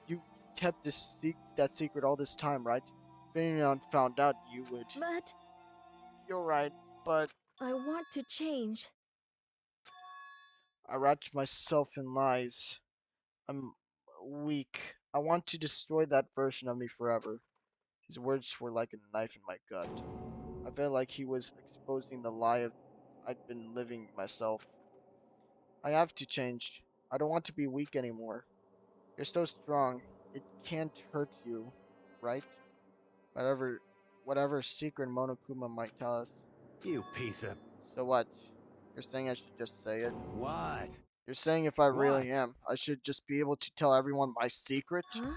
you kept that secret all this time, right? If anyone found out, you would. But... You're right, but... I want to change. I wrapped myself in lies. I'm weak. I want to destroy that version of me forever. His words were like a knife in my gut. I felt like he was exposing the lie I'd been living myself. I have to change. I don't want to be weak anymore. You're so strong. It can't hurt you, right? Whatever secret Monokuma might tell us. You piece of... So what? You're saying I should just say it? What? You're saying if I really am, I should just be able to tell everyone my secret? Huh?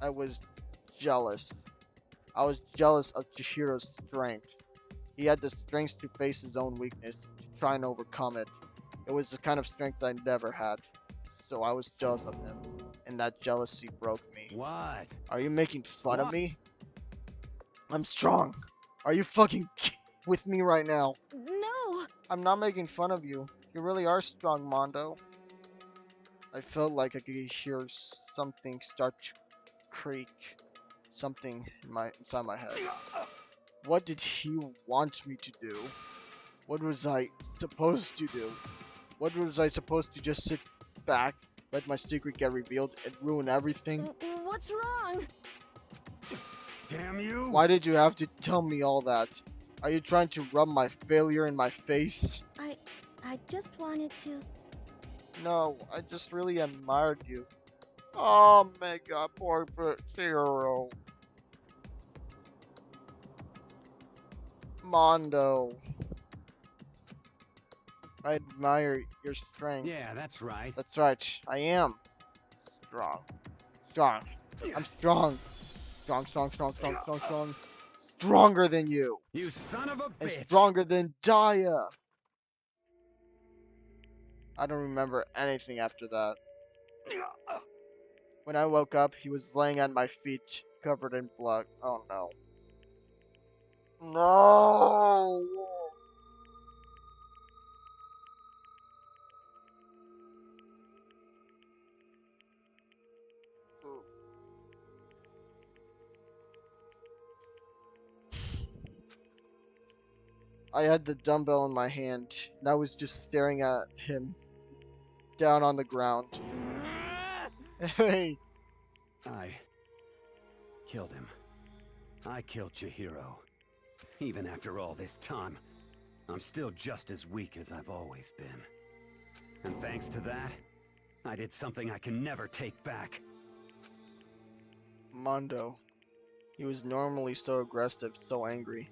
I was jealous. I was jealous of Chihiro's strength. He had the strength to face his own weakness, to try and overcome it. It was the kind of strength I never had. So I was jealous of him, and that jealousy broke me. What? Are you making fun of me? I'm strong. Are you fucking with me right now? No! I'm not making fun of you. You really are strong, Mondo. I felt like I could hear something start to creak. Something inside my head. What did he want me to do? What was I supposed to do? What was I supposed to just sit back let my secret get revealed and ruin everything? What's wrong? Damn you! Why did you have to tell me all that? Are you trying to rub my failure in my face? I just wanted to. No, I just really admired you. Oh my god, poor Chihiro. Mondo. I admire your strength. Yeah, that's right. That's right, I am strong. Strong. I'm strong. Strong. Stronger than you. You son of a And bitch! stronger than Daya. I don't remember anything after that. When I woke up, he was laying at my feet, covered in blood. Oh no. No! I had the dumbbell in my hand, and I was just staring at him, down on the ground. Hey! I killed him. I killed Chihiro. Even after all this time, I'm still just as weak as I've always been. And thanks to that, I did something I can never take back. Mondo. He was normally so aggressive, so angry.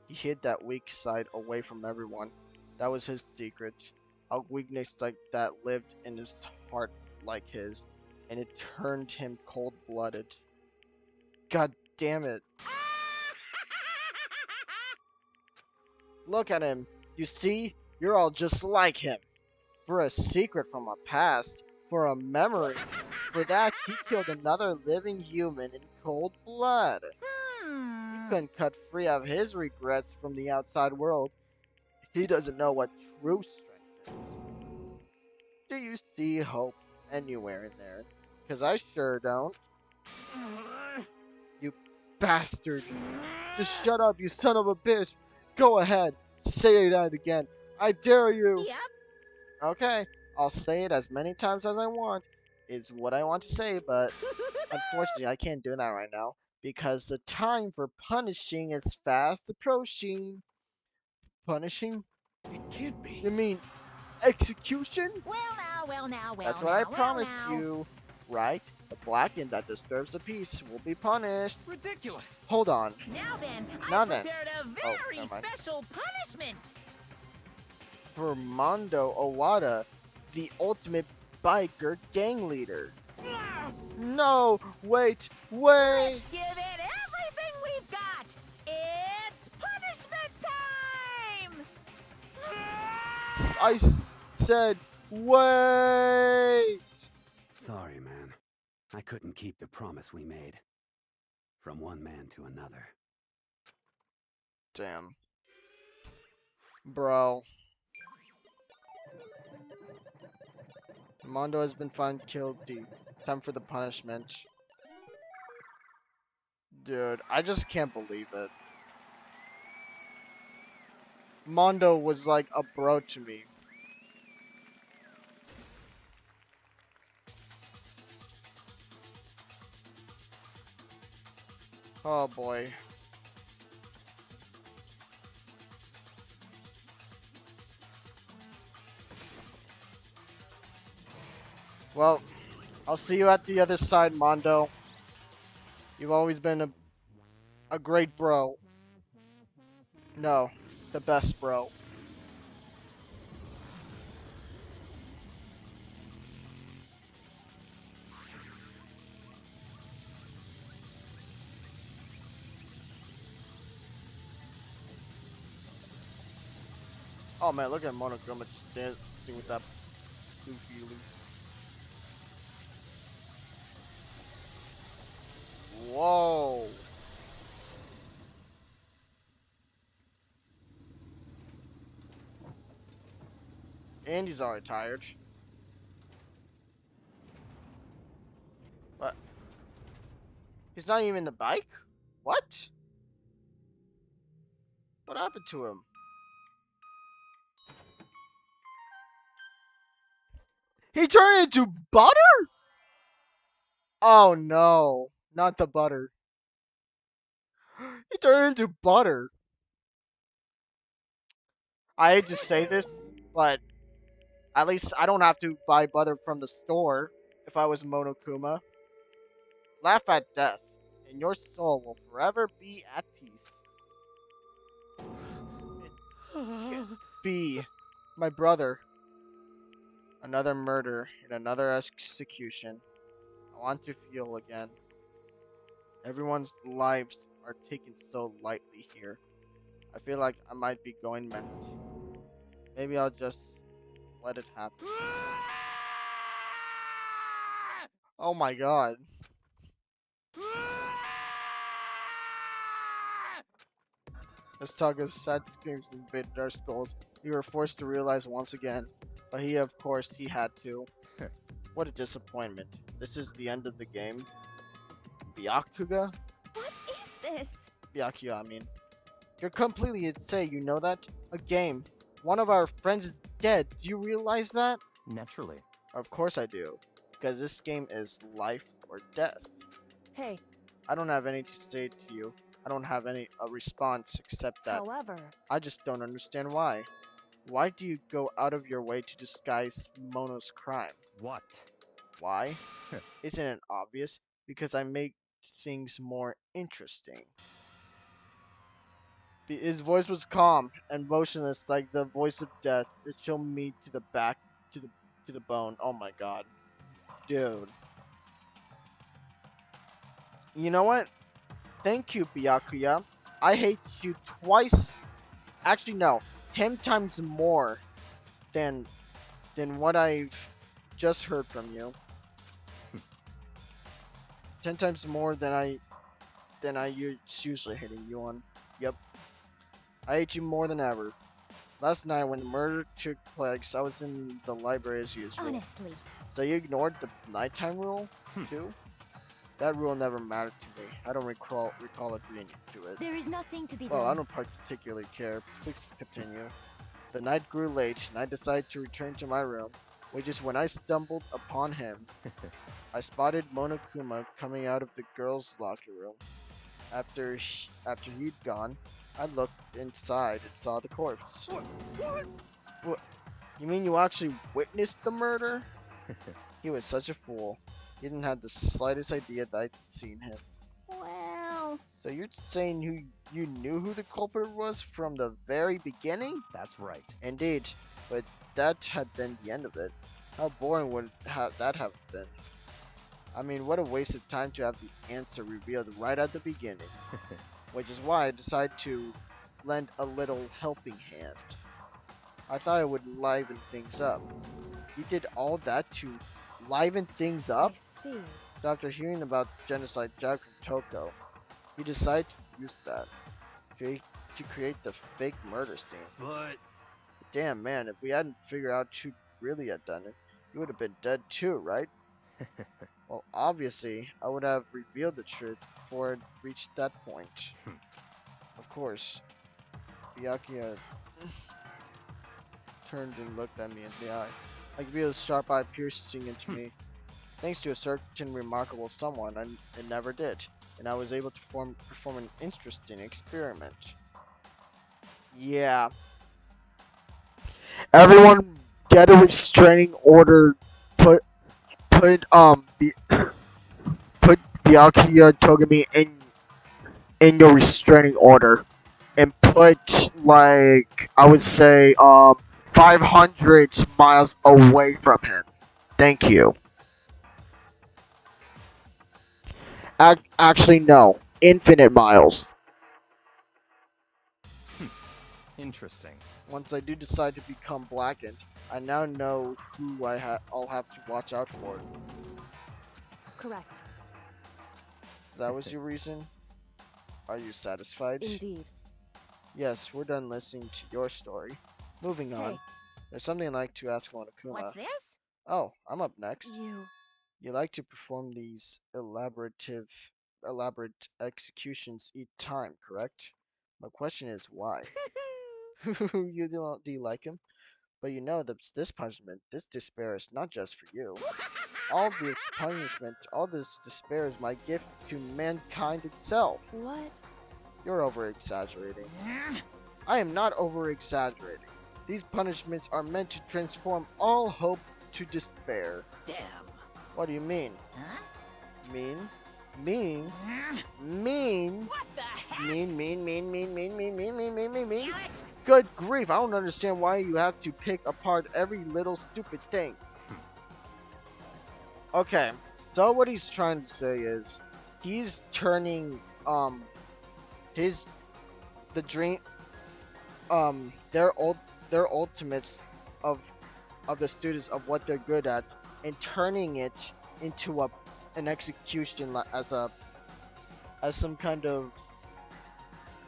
He hid that weak side away from everyone. That was his secret. A weakness like that lived in his heart like his, and it turned him cold-blooded. God damn it. Look at him. You see? You're all just like him. For a secret from a past, for a memory. For that, he killed another living human in cold blood. He couldn't cut free of his regrets from the outside world. He doesn't know what true strength is. Do you see hope anywhere in there? 'Cause I sure don't. You bastard. Just shut up, you son of a bitch. Go ahead. Say that again. I dare you. Yep. Okay. I'll say it as many times as I want. Is what I want to say, but unfortunately I can't do that right now. Because the time for punishing is fast approaching. Punishing? It can't be. You mean execution? Well now. That's what I promised you, right? The blackened that disturbs the peace will be punished. Ridiculous. Hold on. Now then, Now I then. prepared a Oh, very never mind. special punishment. For Mondo Owada, the ultimate biker gang leader. No! Wait! Let's give it everything we've got. It's punishment time. I said, wait! Sorry, man. I couldn't keep the promise we made. From one man to another. Damn. Bro. Mondo has been found guilty. Time for the punishment. Dude, I just can't believe it. Mondo was like a bro to me. Oh boy. Well, I'll see you at the other side, Mondo. You've always been a great bro. No, the best bro. Oh man, look at Monogama just dancing with that goofy loop. Whoa. Andy's already tired. What? He's not even in the bike? What? What happened to him? He turned into butter? Oh no, not the butter. He turned into butter. I hate to say this, but at least I don't have to buy butter from the store if I was Monokuma. Laugh at death, and your soul will forever be at peace. B, my brother. Another murder and another execution. I want to feel again. Everyone's lives are taken so lightly here. I feel like I might be going mad. Maybe I'll just let it happen. Oh my god. As Taga's sad screams invaded our skulls, we were forced to realize once again. But of course, he had to. What a disappointment. This is the end of the game. Byakuga? What is this? Byakuya, I mean. You're completely insane, you know that? A game. One of our friends is dead. Do you realize that? Naturally. Of course I do. Because this game is life or death. Hey. I don't have anything to say to you. I don't have any response except that. However, I just don't understand why. Why do you go out of your way to disguise Mono's crime? What? Why? Isn't it obvious? Because I make things more interesting. His voice was calm and motionless, like the voice of death. It chilled me to the back, to the bone. Oh my god, dude. You know what? Thank you, Byakuya. I hate you twice. Actually, no, 10 times more than what I've just heard from you. 10 times more than I usually hitting you on. Yep. I hate you more than ever. Last night when the murder took place, I was in the library as usual. Honestly. So you ignored the nighttime rule too? That rule never mattered to me. I don't recall agreeing to it. There is nothing to be Well, done. I don't particularly care. Please continue. The night grew late, and I decided to return to my room, which is when I stumbled upon him. I spotted Monokuma coming out of the girls' locker room. After he'd gone, I looked inside and saw the corpse. What? You mean you actually witnessed the murder? He was such a fool. He didn't have the slightest idea that I'd seen him. Well... So you're saying you knew who the culprit was from the very beginning? That's right. Indeed, but that had been the end of it. How boring would that have been? I mean, what a waste of time to have the answer revealed right at the beginning. Which is why I decided to lend a little helping hand. I thought it would liven things up. You did all that to liven things up? I see. So after hearing about genocide Jack from Toko, he decided to use that to create the fake murder sting. But damn, man, if we hadn't figured out who really had done it, you would have been dead too, right? Well, obviously, I would have revealed the truth before it reached that point. Of course, Byakuya turned and looked at me in the eye. I could feel his sharp eye piercing into me. Thanks to a certain remarkable someone, it never did, and I was able to perform an interesting experiment. Yeah. Everyone get a restraining order. Put Byakuya Togami in your restraining order, and put, like, I would say 500 miles away from him. Thank you. Actually, no. Infinite miles. Interesting. Once I do decide to become blackened, I now know who I'll have to watch out for. Correct. That was your reason? Are you satisfied? Indeed. Yes, we're done listening to your story. Moving on. Hey. There's something I'd like to ask Monokuma. What's this? Oh, I'm up next. You like to perform these elaborate executions each time, correct? My question is why? Do you like him? But you know that this punishment, this despair is not just for you. All this punishment, all this despair is my gift to mankind itself. What? You're over-exaggerating. I am not over-exaggerating. These punishments are meant to transform all hope to despair. Damn. What do you mean? Huh? Mean? Mean? Mean? What the heck? Mean. Damn it! Good grief, I don't understand why you have to pick apart every little stupid thing. Okay, so what he's trying to say is, he's turning, the dream, their ultimates of the students of what they're good at, and turning it into an execution as some kind of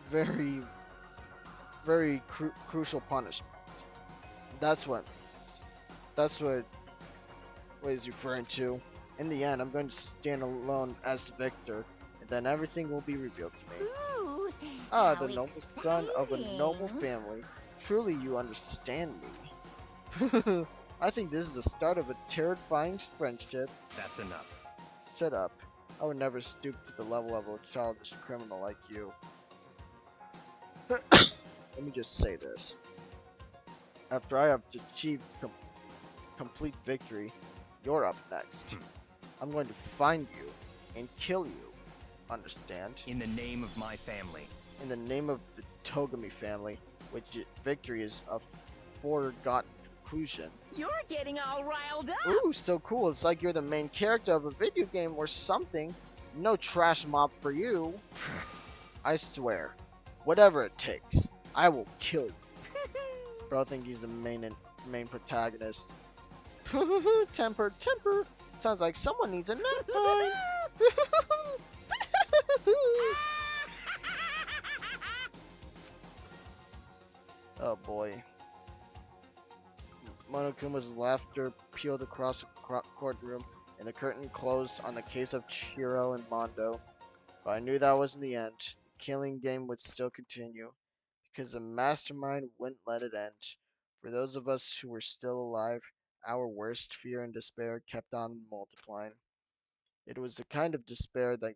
very crucial punishment. That's what he's referring to. In the end, I'm going to stand alone as the victor, and then everything will be revealed to me. Ooh, Ah, how the noble son of a noble exciting. family. Truly, you understand me. I think this is the start of a terrifying friendship. That's enough. Shut up. I would never stoop to the level of a childish criminal like you. Let me just say this. After I have achieved complete victory, you're up next. I'm going to find you and kill you. Understand? In the name of my family. In the name of the Togami family, which victory is a foregone conclusion. You're getting all riled up. Ooh, so cool. It's like you're the main character of a video game or something. No trash mob for you. I swear. Whatever it takes, I will kill you. Bro, I think he's the main protagonist. Temper. Sounds like someone needs a nap time. Oh boy. Monokuma's laughter peeled across the courtroom, and the curtain closed on the case of Chihiro and Mondo. But I knew that wasn't the end. The killing game would still continue, because the mastermind wouldn't let it end. For those of us who were still alive, our worst fear and despair kept on multiplying. It was the kind of despair that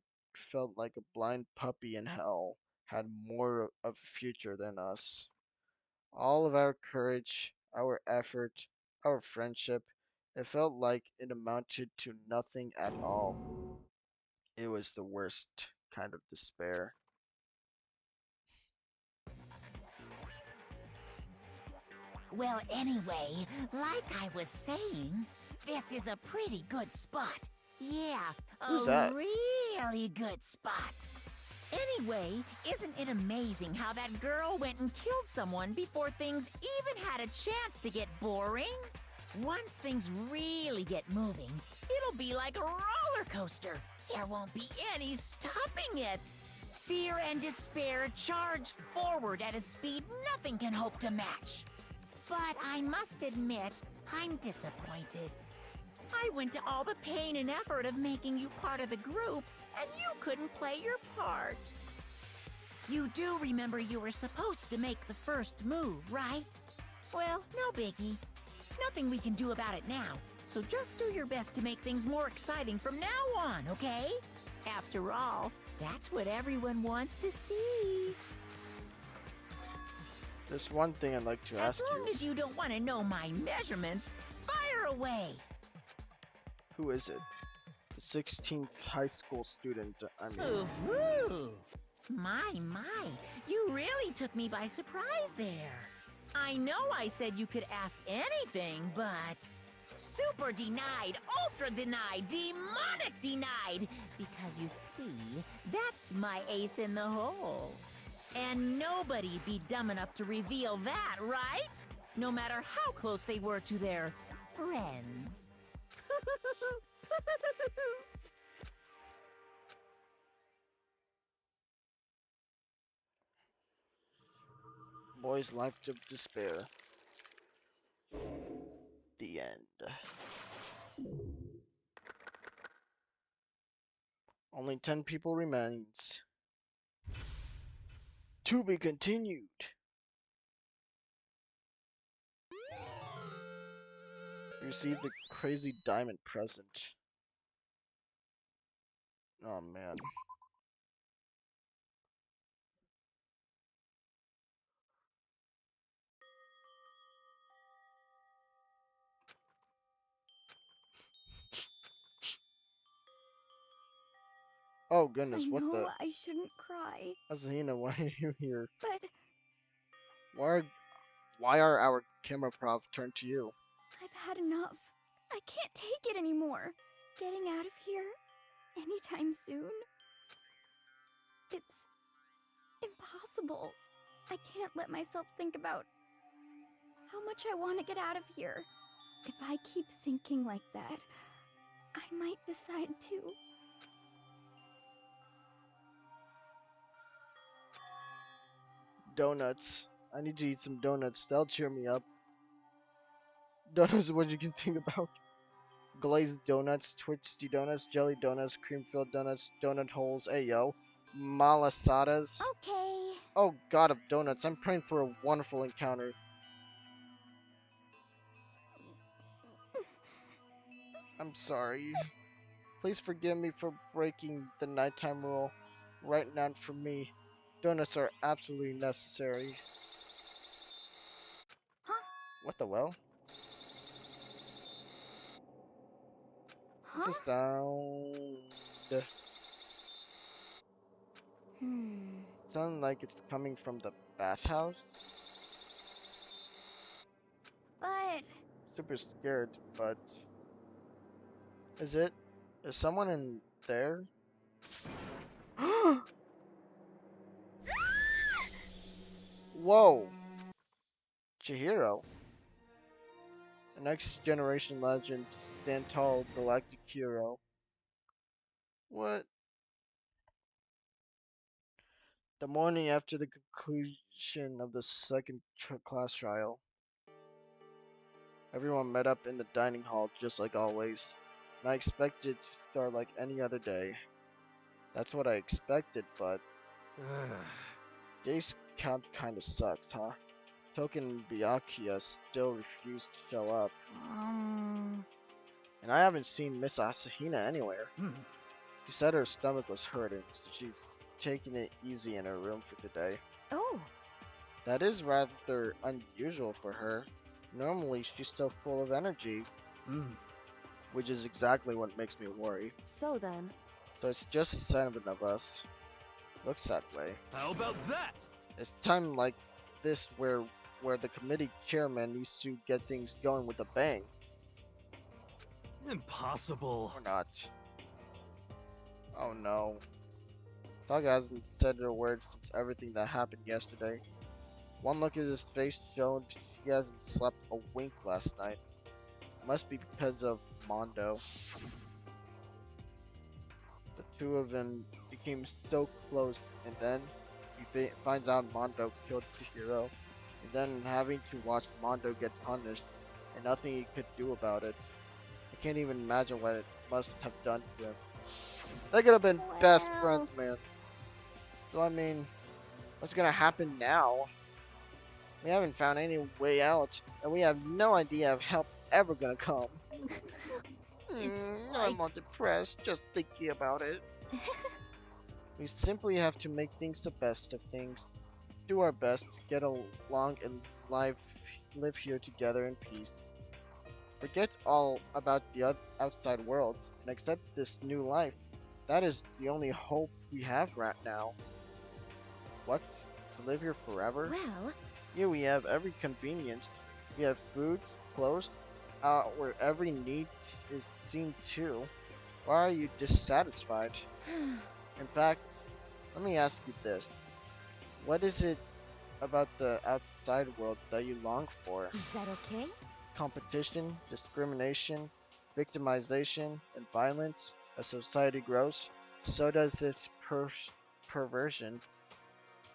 felt like a blind puppy in hell had more of a future than us. All of our courage, our effort, our friendship, it felt like it amounted to nothing at all. It was the worst kind of despair. Well, anyway, like I was saying, this is a pretty good spot. Yeah, Who's a that? really good spot. Anyway, isn't it amazing how that girl went and killed someone before things even had a chance to get boring? Once things really get moving, it'll be like a roller coaster. There won't be any stopping it. Fear and despair charge forward at a speed nothing can hope to match. But I must admit, I'm disappointed. I went to all the pain and effort of making you part of the group, and you couldn't play your part. You do remember you were supposed to make the first move, right? Well, no biggie. Nothing we can do about it now, so just do your best to make things more exciting from now on, okay? After all, that's what everyone wants to see. There's one thing I'd like to As ask long you. as you don't want to know my measurements, fire away! Who is it? The 16th high school student, I mean. Ooh, my, you really took me by surprise there. I know I said you could ask anything, but super denied, ultra denied, demonic denied, because you see, that's my ace in the hole. And nobody be dumb enough to reveal that, right? No matter how close they were to their friends. Boy's life of despair. The end. Only 10 people remains. To be continued. received a crazy diamond present. Oh man. Oh goodness, I what know the? I shouldn't cry, Asahina, why are you here? but Why are our camera prop turned to you? I've had enough. I can't take it anymore. Getting out of here anytime soon. It's impossible. I can't let myself think about how much I want to get out of here. If I keep thinking like that, I might decide to. Donuts. I need to eat some donuts. They'll cheer me up. Donuts, what you can think about? Glazed donuts, twisty donuts, jelly donuts, cream-filled donuts, donut holes. Hey yo, malasadas. Okay. Oh god of donuts, I'm praying for a wonderful encounter. I'm sorry. Please forgive me for breaking the nighttime rule. Right now for me, donuts are absolutely necessary. Huh? What the well? What's Huh? this sound? Sound like it's coming from the bathhouse? But Super scared, but is it? Is someone in there? Whoa! Chihiro, a next generation legend, stand tall, galactic hero. What? The morning after the conclusion of the second class trial, everyone met up in the dining hall just like always, and I expected to start like any other day. That's what I expected, but day's count kinda sucks, huh? Token and Byakuya still refused to show up. And I haven't seen Miss Asahina anywhere. She said her stomach was hurting, so she's taking it easy in her room for today. oh, That is rather unusual for her. Normally, she's still full of energy. Which is exactly what makes me worry. So then, So it's just a sign of us. Looks that way. How about that? It's time like this where the committee chairman needs to get things going with a bang. Impossible. Or not. Oh no. Saga hasn't said a word since everything that happened yesterday. One look at his face showed he hasn't slept a wink last night. Must be because of Mondo. The two of them became so close, and then he finds out Mondo killed Chihiro, and then having to watch Mondo get punished, and nothing he could do about it. I can't even imagine what it must have done to him. They could have been best friends, man. So I mean, what's gonna happen now? We haven't found any way out, and we have no idea if help ever gonna come. I'm all depressed just thinking about it. We simply have to make things the best of things. Do our best to get along and live here together in peace. Forget all about the outside world and accept this new life. That is the only hope we have right now. What? To live here forever? Well, Here we have every convenience. We have food, clothes, where every need is seen to. Why are you dissatisfied? In fact, let me ask you this. What is it about the outside world that you long for? Is that okay? Competition, discrimination, victimization, and violence. As society grows, so does its perversion.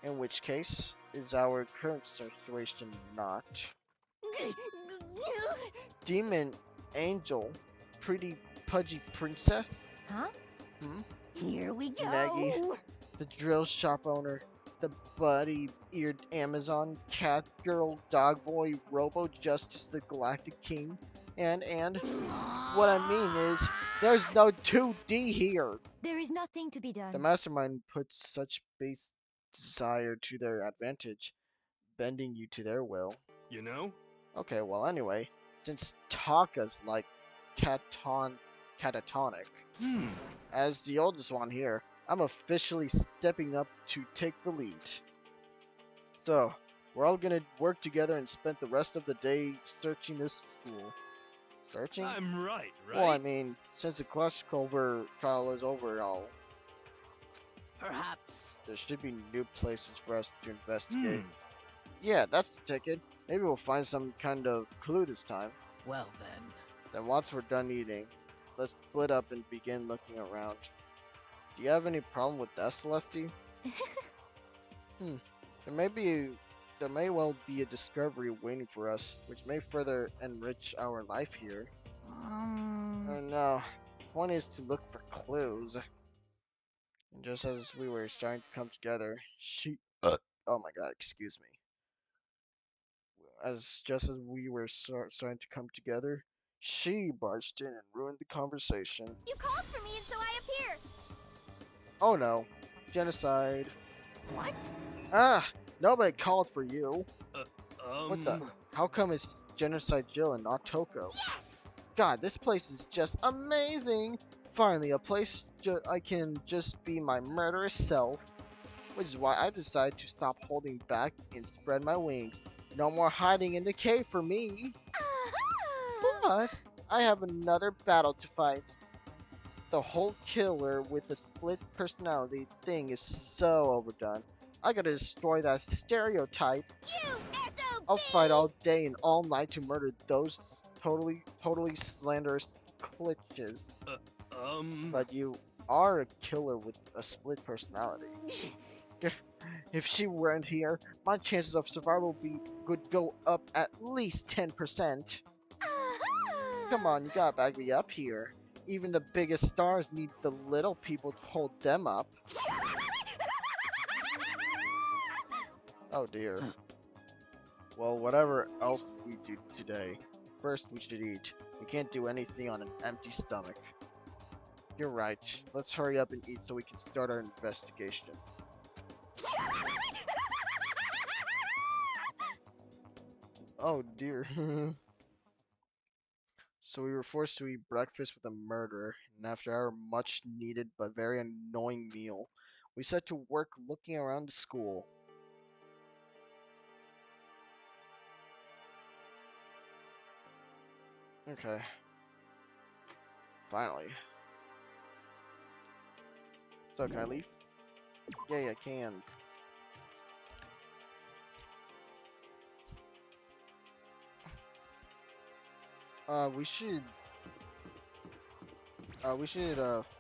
In which case, is our current situation not? Demon, angel, pretty pudgy princess? Huh? Here we go. Maggie, the drill shop owner, the buddy-eared Amazon, cat girl, dog boy, Robo Justice, the Galactic King, And what I mean is, there's no 2D here. There is nothing to be The done. mastermind puts such base desire to their advantage, bending you to their will. You know? Okay, well anyway, since Taka's like catatonic, as the oldest one here, I'm officially stepping up to take the lead. So, we're all gonna work together and spend the rest of the day searching this school. Searching? I'm right, right? Well, I mean, since the class cover trial is over, Perhaps. there should be new places for us to investigate. Yeah, that's the ticket. Maybe we'll find some kind of clue this time. Well then. Then once we're done eating, let's split up and begin looking around. Do you have any problem with that, Celeste? There may well be a discovery waiting for us, which may further enrich our life here. Oh no. Point is to look for clues. And just as we were starting to come together, oh my god, excuse me. Just as we were starting to come together, she barged in and ruined the conversation. You called for me and so I appeared. Oh no. Genocide. What? Ah! Nobody called for you. What the? How come it's Genocide Jill and not Toko? Yes! God, this place is just amazing! Finally, a place I can just be my murderous self. Which is why I decided to stop holding back and spread my wings. No more hiding in the cave for me! But, I have another battle to fight. The whole killer with a split personality thing is so overdone. I gotta destroy that stereotype. You SOB! I'll fight all day and all night to murder those totally slanderous glitches. But you are a killer with a split personality. If she weren't here, my chances of survival would go up at least 10%. Come on, you gotta back me up here. Even the biggest stars need the little people to hold them up. Oh dear. Well, whatever else we do today, first we should eat. We can't do anything on an empty stomach. You're right. Let's hurry up and eat so we can start our investigation. Oh dear. So we were forced to eat breakfast with a murderer, and after our much needed but very annoying meal, we set to work looking around the school. Okay. Finally. So can I leave? Yay, I can. We should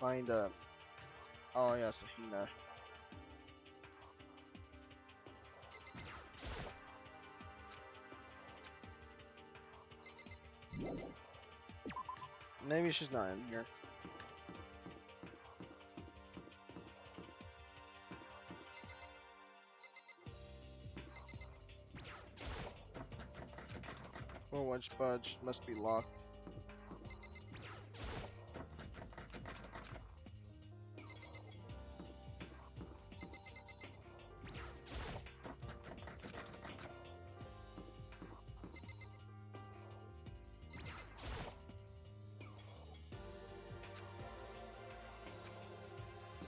find oh yeah, Sahina. Maybe she's not in here. Oh, which budge must be locked.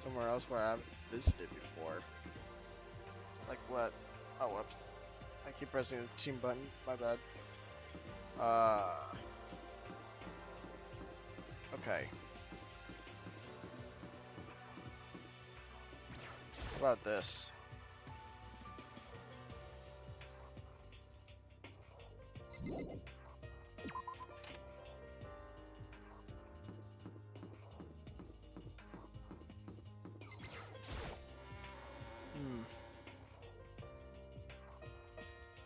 Somewhere else where I haven't visited before. Like what? Oh, whoops. I keep pressing the team button. My bad. Okay. What about this?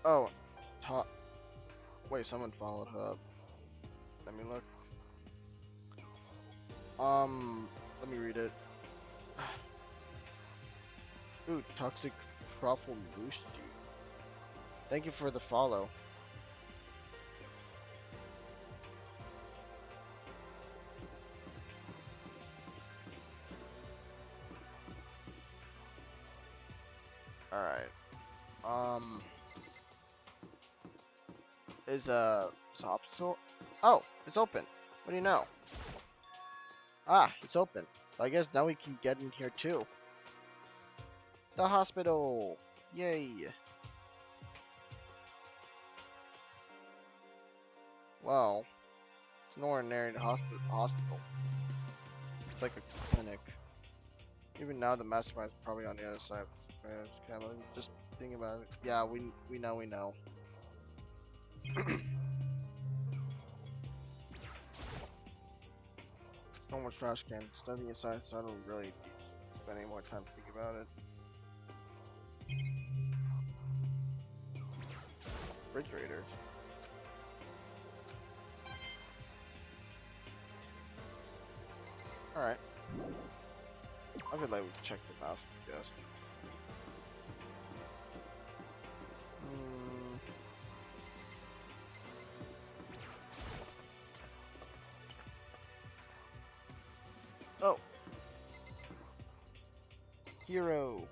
Oh, wait, someone followed her up. Let me look. Let me read it. Ooh, Toxic Truffle Boost you. Thank you for the follow. Alright. Is hospital? Oh, it's open. What do you know? Ah, it's open. So I guess now we can get in here too. The hospital. Yay. Well, it's an ordinary hospital. It's like a clinic. Even now, the mastermind's probably on the other side. Just think about it. Yeah, we know. So much trash cans. Nothing inside, so I don't really need to spend any more time to think about it. Refrigerators. Alright. I feel like we check them out, I guess. Oh. Hero.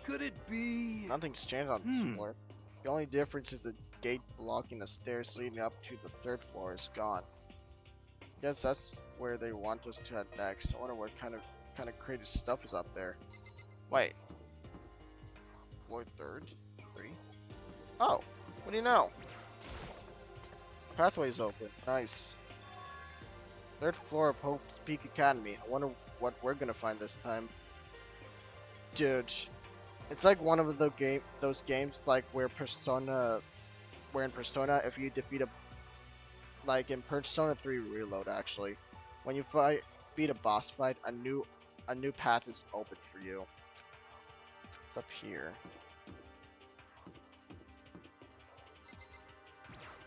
Could it be? Nothing's changed on this floor. The only difference is the gate blocking the stairs leading up to the 3rd floor is gone. Guess that's where they want us to head next. I wonder what kind of creative stuff is up there. Wait. Floor 3rd? 3? Oh, what do you know? Pathway's open. Nice. 3rd floor of Hope's Peak Academy. I wonder what we're gonna find this time. Dude, it's like one of those games like where in Persona, if you defeat like in Persona 3 Reload, actually, when you beat a boss fight, a new path is open for you. It's up here.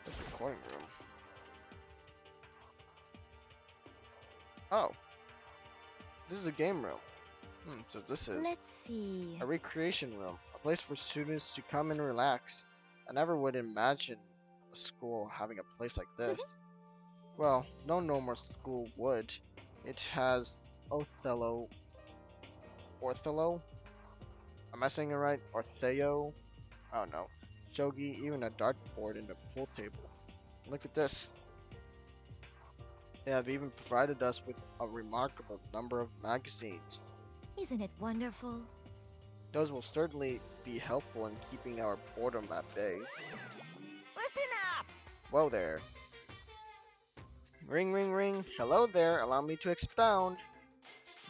There's a recording room. Oh, this is a game room. So this is Let's see. a recreation room, a place for students to come and relax. I never would imagine a school having a place like this. Well, no normal school would. It has Othello. Am I saying it right? Ortheo? I don't know. Shogi, even a dartboard and a pool table. Look at this. They have even provided us with a remarkable number of magazines. Isn't it wonderful? Those will certainly be helpful in keeping our boredom at bay. Listen up! Whoa there. Ring, ring, ring. Hello there. Allow me to expound.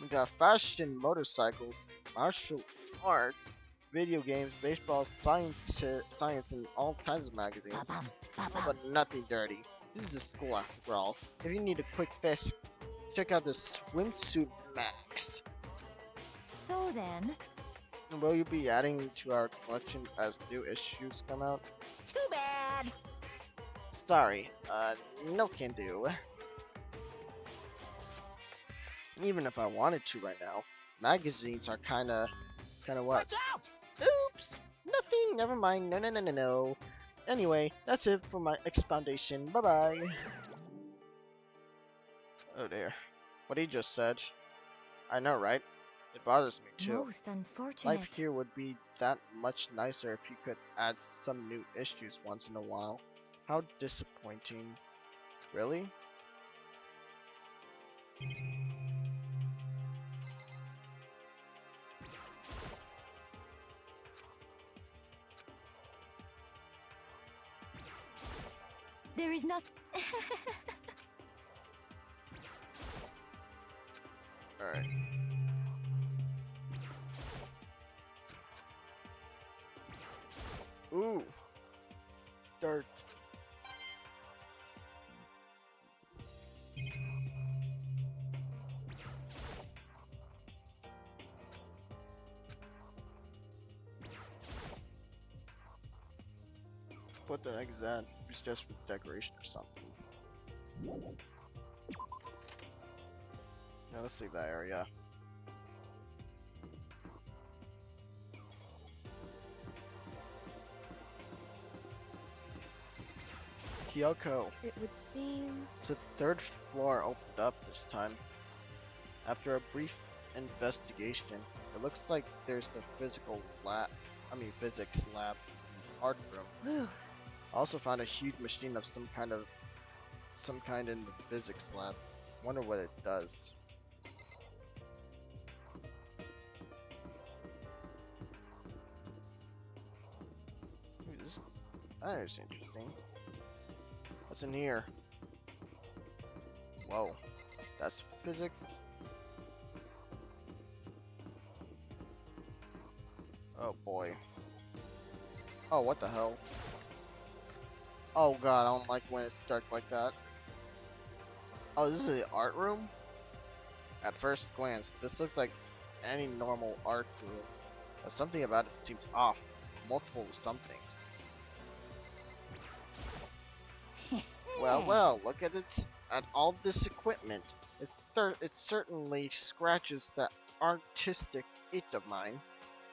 We got fashion, motorcycles, martial arts, video games, baseball, science, and all kinds of magazines. But nothing dirty. This is a school after all. If you need a quick fix, check out the Swimsuit Max. So then... Will you be adding to our collection as new issues come out? Too bad! Sorry, no can do. Even if I wanted to right now, magazines are kinda what? Watch out! Oops! Nothing, never mind, no. Anyway, that's it for my expoundation, bye-bye. Oh dear. What he just said. I know, right? It bothers me too. Most unfortunate. Life here would be that much nicer if you could add some new issues once in a while. How disappointing. Really? There is not... Alright. Ooh. Dirt. What the heck is that? It's just for decoration or something. Yeah, let's leave that area. Kyoko. It would seem... So the 3rd floor opened up this time. After a brief investigation. It looks like there's the physics lab in the art room. I also found a huge machine of some kind in the physics lab. Wonder what it does. Ooh, that is interesting. What's in here? Whoa, that's physics. Oh boy. Oh, what the hell? Oh god, I don't like when it's dark like that. Oh, this is the art room? At first glance, this looks like any normal art room, but something about it seems off. Multiple somethings. Well, look at it. At all this equipment. It certainly scratches that artistic itch of mine.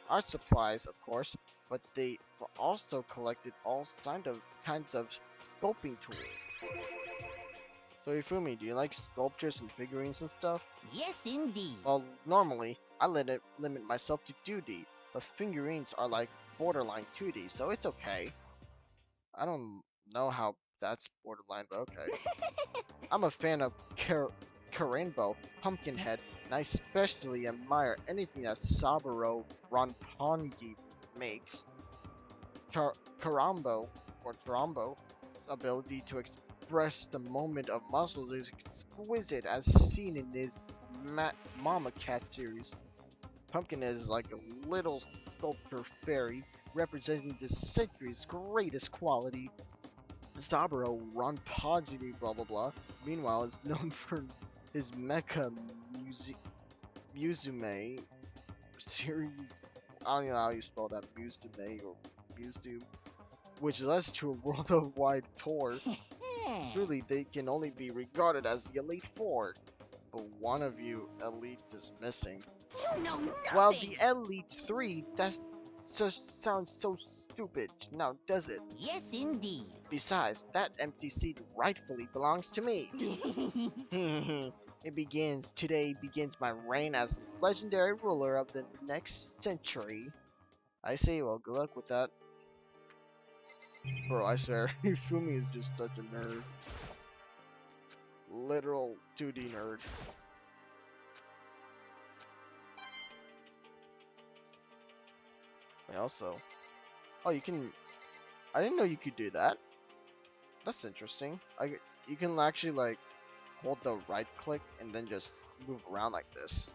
Art supplies, of course, but they also collected all kinds of sculpting tools. So Ifumi, do you like sculptures and figurines and stuff? Yes, indeed. Well, normally, I limit myself to 2D, but figurines are like borderline 2D, so it's okay. I don't know how that's borderline, but okay. I'm a fan of Rainbow, Pumpkinhead, and I especially admire anything that Saburo Ronpongi makes. Karambo's ability to express the moment of muscles is exquisite, as seen in his Mama Cat series. Pumpkinhead is like a little sculptor fairy, representing the century's greatest quality. Saburo Ronpongi blah blah blah, meanwhile, is known for his Mecha Musume series. I don't know how you spell that, Musume or Musu, which led to a worldwide tour. Truly, they can only be regarded as the Elite Four, but one of you elite is missing. You know nothing. Well, the Elite Three, that just sounds so stupid, now does it? Yes, indeed. Besides, that empty seat rightfully belongs to me. Today begins my reign as legendary ruler of the next century. I say, well, good luck with that. Bro, I swear, Ifumi is just such a nerd. Literal 2D nerd. And also, oh, you can, I didn't know you could do that. That's interesting. You can actually like hold the right click and then just move around like this.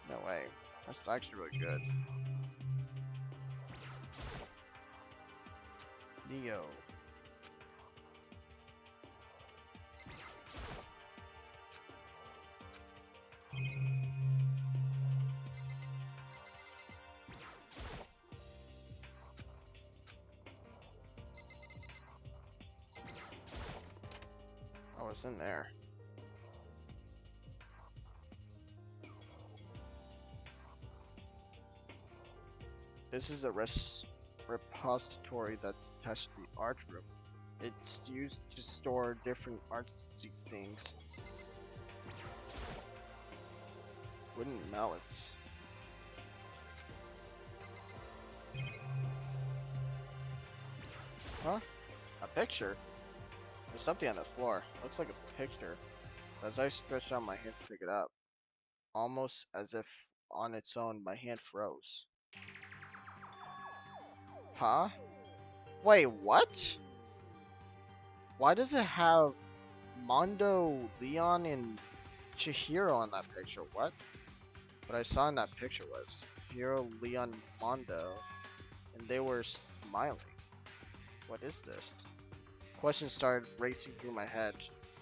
No way. That's actually really good. Neo. Oh, it's in there. This is a repository that's attached to the art room. It's used to store different art things. Wooden mallets. Huh? A picture? There's something on the floor. Looks like a picture. As I stretched out my hand to pick it up, almost as if on its own, my hand froze. Huh? Wait, what? Why does it have Mondo, Leon, and Chihiro on that picture? What? What I saw in that picture was Chihiro, Leon, Mondo, and they were smiling. What is this? Questions started racing through my head,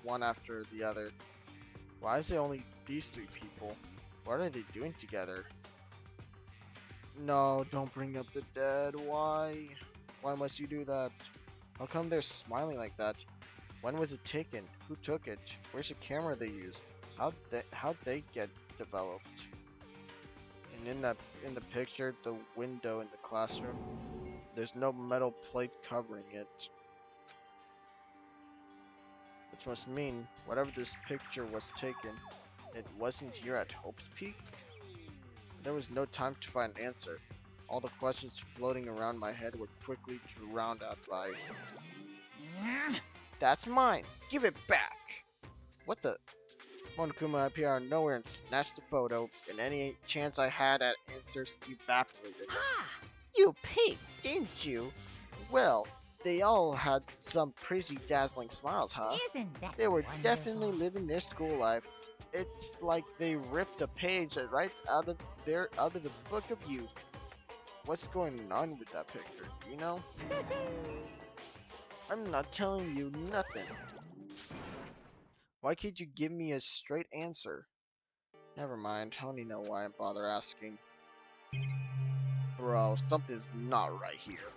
one after the other. Why is it only these three people? What are they doing together? No, don't bring up the dead. Why? Why must you do that? How come they're smiling like that? When was it taken? Who took it? Where's the camera they used? How'd they get developed? And in the picture, the window in the classroom, there's no metal plate covering it. Which must mean, whatever this picture was taken, it wasn't here at Hope's Peak? There was no time to find an answer. All the questions floating around my head were quickly drowned out by... That's mine! Give it back! What the... Monokuma appeared out of nowhere and snatched the photo, and any chance I had at answers evaporated. You peeked, didn't you? Well, they all had some pretty dazzling smiles, huh? Isn't that They were wonderful? definitely living their school life. It's like they ripped a page right out of the book of youth. What's going on with that picture? You know? I'm not telling you nothing. Why can't you give me a straight answer? Never mind. I don't even know why I bother asking. Bro, something's not right here.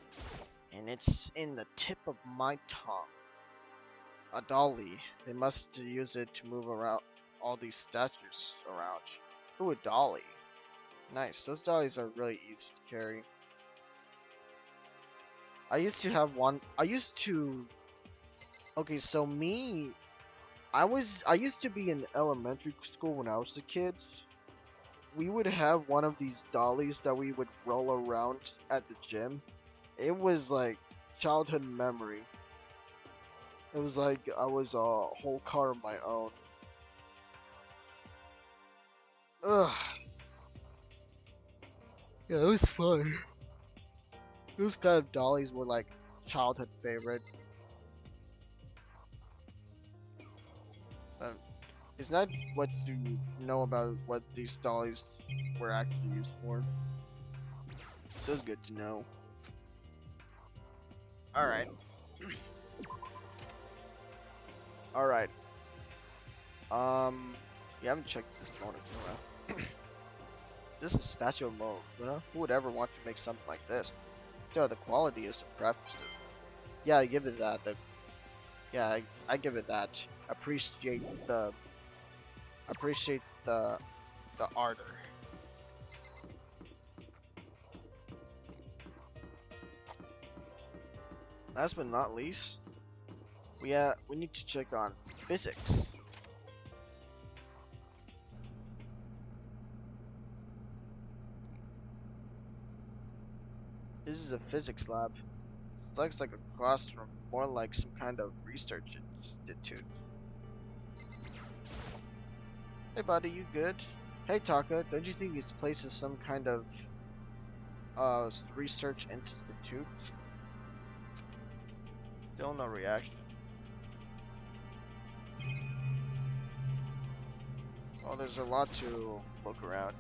And it's in the tip of my tongue. A dolly. They must use it to move around all these statues around. Ooh, a dolly. Nice. Those dollies are really easy to carry. I used to have one. Okay, so me, I used to be in elementary school when I was a kid. We would have one of these dollies that we would roll around at the gym. It was like childhood memory. It was like I was a whole car of my own. Ugh. Yeah, it was fun. Those kind of dollies were like childhood favorite. It's not what you know about what these dollies were actually used for. So it's good to know. Alright. Alright. You haven't checked this one in a while. This is Statue of Mona. Who would ever want to make something like this? Sure, the quality is impressive. Yeah, I give it that. I give it that. Appreciate the ardor. Last but not least, we need to check on physics. This is a physics lab. It looks like a classroom, more like some kind of research institute. Hey buddy, you good? Hey Taka, don't you think this place is some kind of research institute? Still no reaction. Well, there's a lot to look around.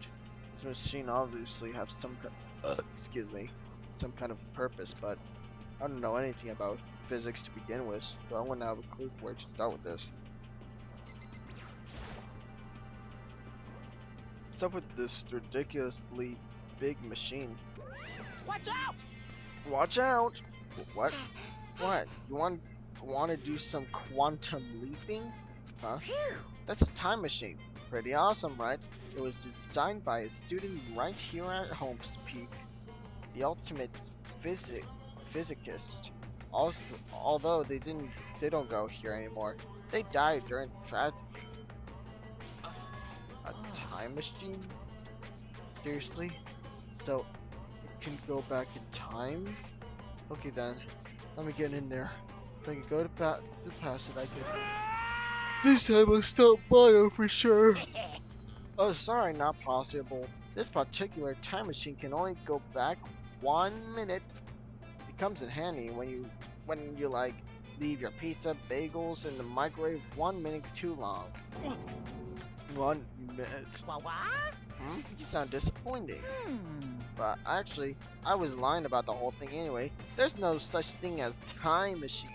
This machine obviously has some some kind of purpose, but I don't know anything about physics to begin with, so I wouldn't have a clue where to start with this. What's up with this ridiculously big machine? Watch out! Watch out! What? What? You want to do some quantum leaping? Huh? That's a time machine. Pretty awesome, right? It was designed by a student right here at Hope's Peak. The ultimate physicist. Also, although they don't go here anymore. They died during the tragedy. A time machine? Seriously? So it can go back in time? Okay then, let me get in there. If I can go to the past it, I can. This time I'll stop Bio for sure. Oh, sorry, not possible. This particular time machine can only go back 1 minute. It comes in handy when you like leave your pizza, bagels in the microwave 1 minute too long. 1 minute. What? You sound disappointing. But actually, I was lying about the whole thing anyway. There's no such thing as time machines.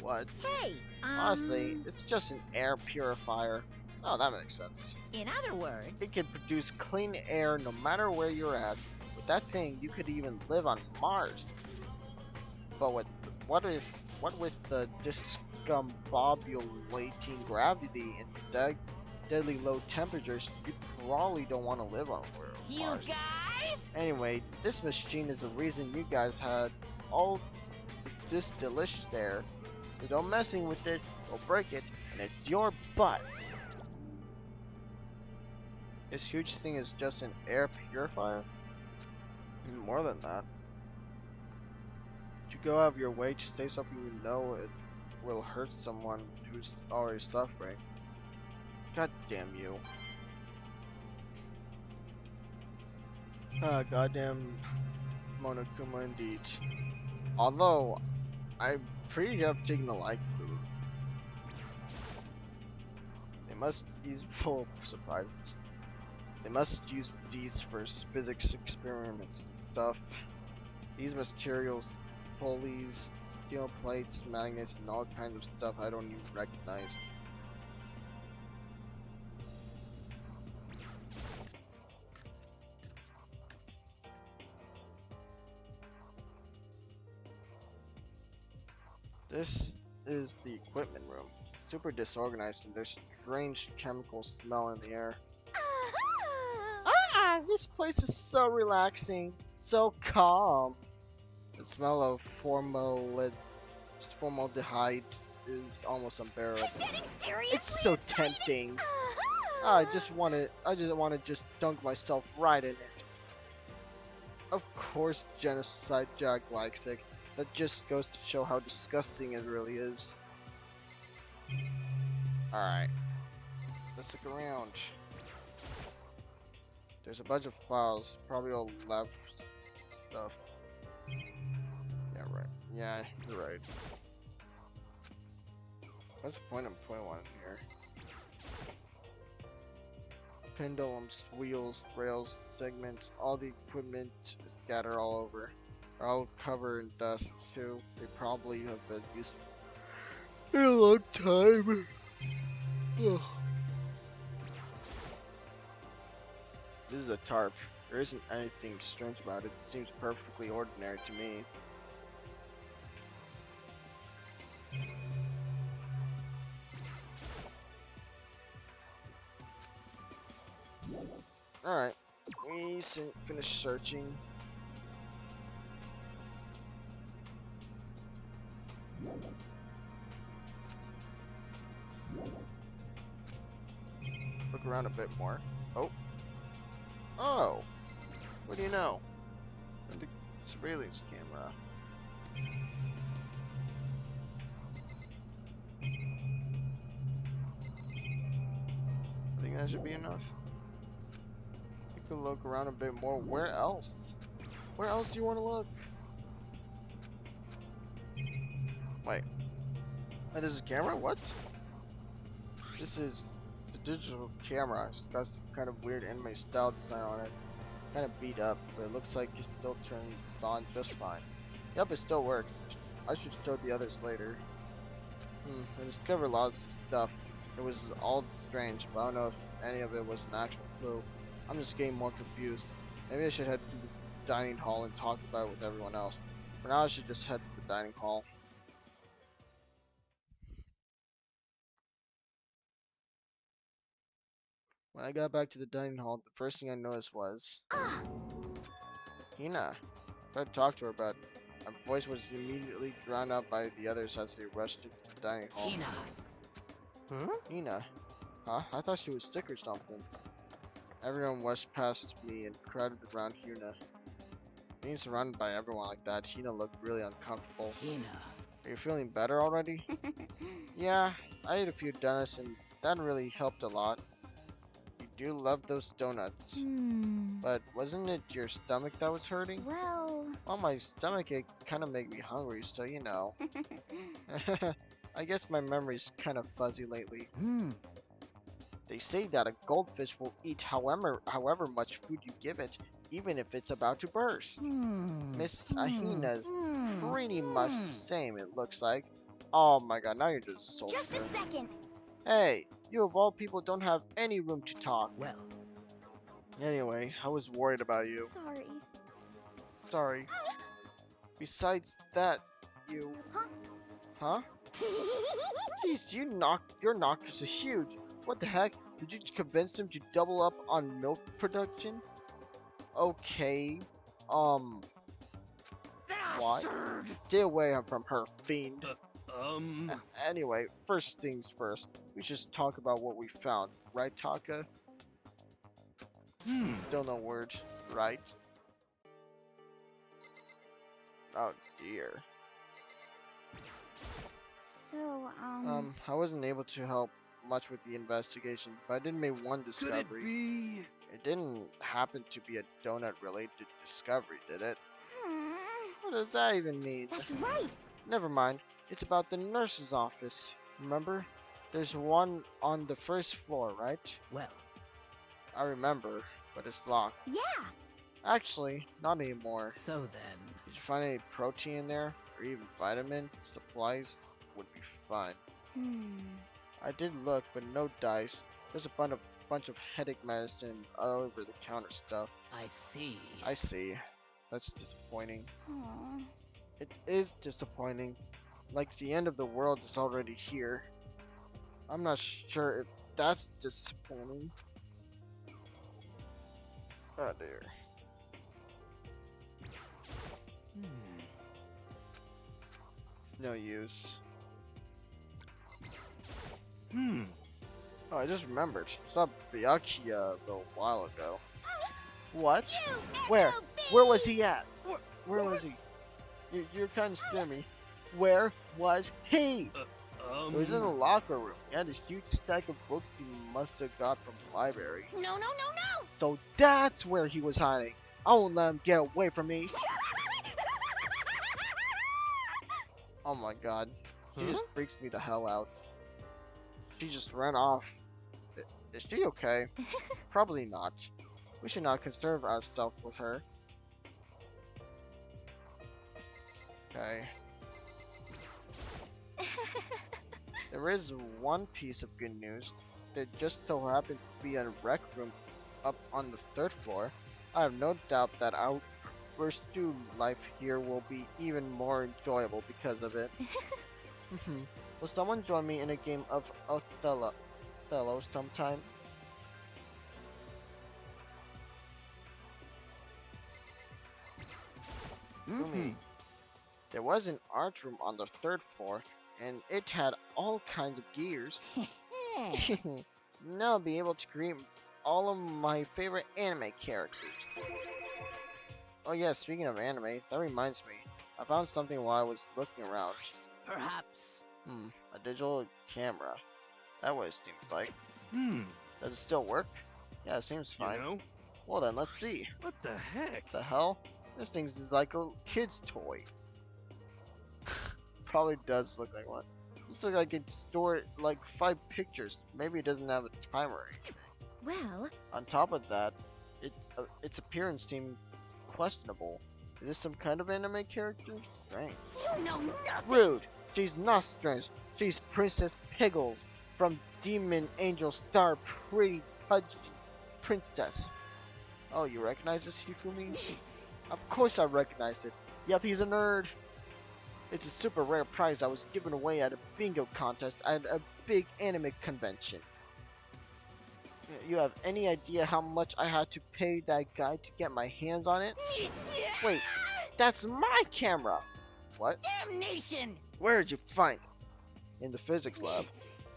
What? Hey, Honestly, it's just an air purifier. Oh, that makes sense. In other words, It can produce clean air no matter where you're at. With that thing, you could even live on Mars. But what with the discombobulating gravity and deadly low temperatures, you probably don't want to live on Mars. you guys? Anyway, this machine is the reason you guys had all this delicious air. So don't messing with it or break it, and it's your butt. This huge thing is just an air purifier? Even more than that. You go out of your way to say something you know it will hurt someone who's already suffering. God damn you. Goddamn Monokuma indeed. Although, I'm pretty sure I've taken a like to them. They must be full of surprises. They must use these for physics experiments and stuff. These materials, pulleys, steel plates, magnets, and all kinds of stuff I don't even recognize. This is the equipment room. Super disorganized and there's strange chemical smell in the air. Ah, this place is so relaxing, so calm. The smell of formaldehyde is almost unbearable. It's so tempting. I just want to just dunk myself right in it. Of course, Genocide Jack likes it. That just goes to show how disgusting it really is. Alright. Let's look around. There's a bunch of files. Probably all left stuff. Yeah, right. Yeah, you're right. What's the point of point one here? Pendulums, wheels, rails, segments, all the equipment is scattered all over. They're all covered in dust too. They probably have been used in a long time. Ugh. This is a tarp. There isn't anything strange about it. It seems perfectly ordinary to me. Alright, we finished searching. Look around a bit more. Oh. Oh! What do you know? The surveillance camera. I think that should be enough. You can look around a bit more. Where else? Where else do you want to look? Wait. Oh, there's a camera? What? This is the digital camera. It's got some kind of weird anime style design on it. Kind of beat up, but it looks like it still turns on just fine. Yep, it still works. I should show the others later. I discovered lots of stuff. It was all strange, but I don't know if any of it was an actual clue. I'm just getting more confused. Maybe I should head to the dining hall and talk about it with everyone else. For now, I should just head to the dining hall. When I got back to the dining hall, the first thing I noticed was Hina. I tried to talk to her, but my voice was immediately drowned out by the others as they rushed into the dining hall. Hina. Huh? Hina? Huh? I thought she was sick or something. Everyone rushed past me and crowded around Hina. Being surrounded by everyone like that, Hina looked really uncomfortable. Hina. Are you feeling better already? Yeah, I ate a few donuts and that really helped a lot. You do love those donuts. But wasn't it your stomach that was hurting? Well, My stomach ache kind of made me hungry, so you know. I guess my memory's kind of fuzzy lately. They say that a goldfish will eat however much food you give it, even if it's about to burst. Miss Ahina's pretty much the same, it looks like. Oh my god, now you're just so just a second. Hey, you of all people don't have any room to talk. Well. Anyway, I was worried about you. Sorry. Sorry. Besides that, you... Huh? Jeez, your knockers are huge. What the heck? Did you convince him to double up on milk production? Okay. What? Stay away from her, fiend. Anyway, first things first. We should talk about what we found, right, Taka? Still no word, right? Oh dear. So, I wasn't able to help much with the investigation, but I did make one discovery. Could it be? It didn't happen to be a donut-related discovery, did it? What does that even mean? That's right. Never mind. It's about the nurse's office. Remember? There's one on the first floor, right? Well, I remember, but it's locked. Yeah. Actually, not anymore. so then. Did you find any protein in there? Or even vitamin? Supplies would be fine. I did look, but no dice. There's a bunch of headache medicine and over-the-counter stuff. I see. I see. That's disappointing. Aw. It is disappointing. Like the end of the world is already here. I'm not sure if that's disappointing. Oh dear. It's no use. Oh, I just remembered. I saw Byakuya a little while ago. What? Where? Where was he at? Where was he? You're kind of scaring me. Where was he? He was in the locker room. He had a huge stack of books he must have got from the library. No, no, no, no! So that's where he was hiding. I won't let him get away from me. Oh my god. She just freaks me the hell out. She just ran off. Is she okay? Probably not. We should not concern ourselves with her. Okay. There is one piece of good news. There just so happens to be a rec room up on the 3rd floor. I have no doubt that our student life here will be even more enjoyable because of it. Will someone join me in a game of Othello sometime? There was an art room on the 3rd floor, and it had all kinds of gears. Now I'll be able to create all of my favorite anime characters. Oh yeah, speaking of anime, that reminds me. I found something while I was looking around. Perhaps. A digital camera. That's what it seems like. Does it still work? Yeah, it seems fine. You know? Well then, let's see. What the heck? The hell? This thing is like a kid's toy. Probably does look like one. This looks like it stored like 5 pictures. Maybe it doesn't have a timer or anything. Well, On top of that, its appearance seemed questionable. Is this some kind of anime character? Strange. You know nothing! Rude! She's not strange. She's Princess Piggles from Demon Angel Star Pretty Pudgy Princess. Oh, you recognize this, Hifumi? Of course I recognize it. Yep, he's a nerd. It's a super rare prize I was given away at a bingo contest at a big anime convention. You have any idea how much I had to pay that guy to get my hands on it? Wait, that's my camera! What? Damnation! Where did you find it? In the physics lab.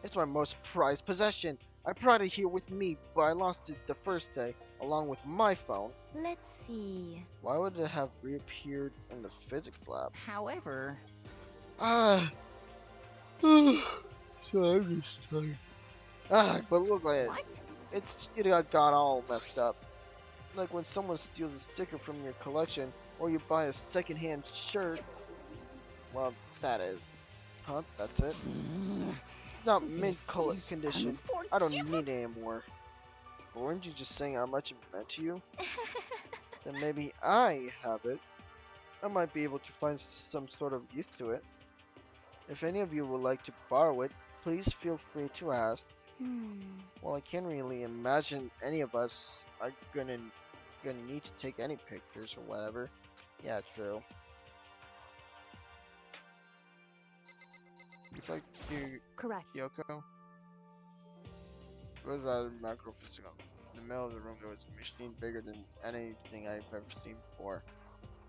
It's my most prized possession. I brought it here with me, but I lost it the first day, along with my phone. Let's see. Why would it have reappeared in the physics lab? however, Ah. So I'm just tired. But look at it. It got all messed up. Like when someone steals a sticker from your collection, or you buy a second-hand shirt. Well, that is. Huh? That's it? It's not mint condition. I don't need it anymore. But weren't you just saying how much it meant to you? Then maybe I have it. I might be able to find some sort of use to it. If any of you would like to borrow it, please feel free to ask. Well, I can't really imagine any of us are gonna need to take any pictures or whatever. Yeah, true. You like to Correct. Kyoko? It was rather macro-physical. In the middle of the room there was a machine bigger than anything I've ever seen before.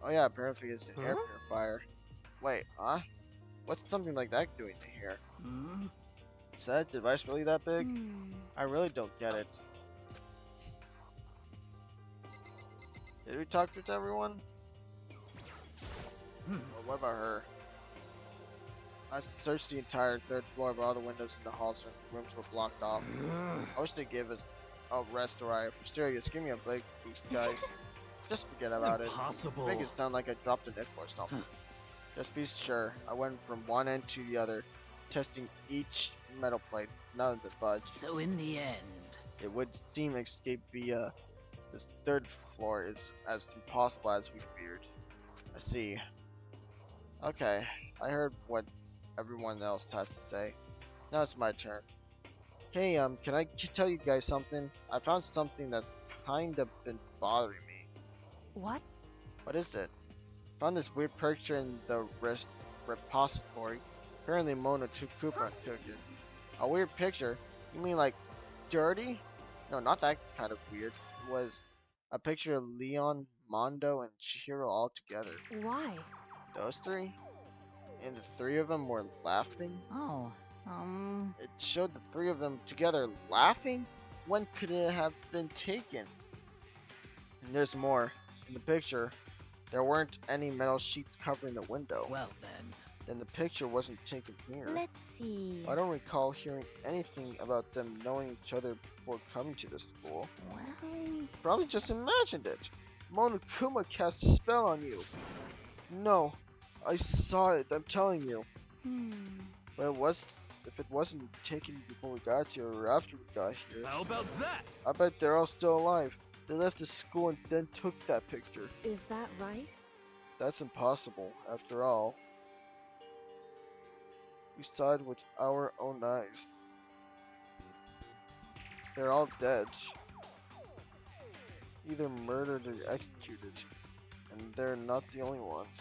Oh yeah, apparently it's an air purifier. Wait, huh? What's something like that doing here? Is that device really that big? I really don't get it. Did we talk to everyone? Well, what about her? I searched the entire third floor, but all the windows in the halls and rooms were blocked off. I wish they'd give us a rest or if we're serious. Give me a break, boost, guys. Just forget about Impossible. it. Make it sound like I dropped a nickel or something. Just be sure. I went from one end to the other, testing each metal plate. None of the budge. So in the end, it would seem escape via this third floor is as impossible as we feared. I see. Okay, I heard what everyone else has to say. Now it's my turn. Hey, can I tell you guys something? I found something that's kind of been bothering me. What? What is it? Found this weird picture in the repository. Apparently Mona Koopa took it. A weird picture? You mean like dirty? No, not that kind of weird. It was a picture of Leon, Mondo, and Chihiro all together. Why? Those three? And the three of them were laughing? Oh, It showed the three of them together laughing? When could it have been taken? And there's more. In the picture, there weren't any metal sheets covering the window. well then. Then the picture wasn't taken here. Let's see. I don't recall hearing anything about them knowing each other before coming to the school. well, Probably just imagined it. Monokuma cast a spell on you. No, I saw it, I'm telling you. But if it wasn't taken before we got here or after we got here, How about that? I bet they're all still alive. They left the school and then took that picture. Is that right? That's impossible, after all. We saw it with our own eyes. They're all dead. Either murdered or executed. And they're not the only ones.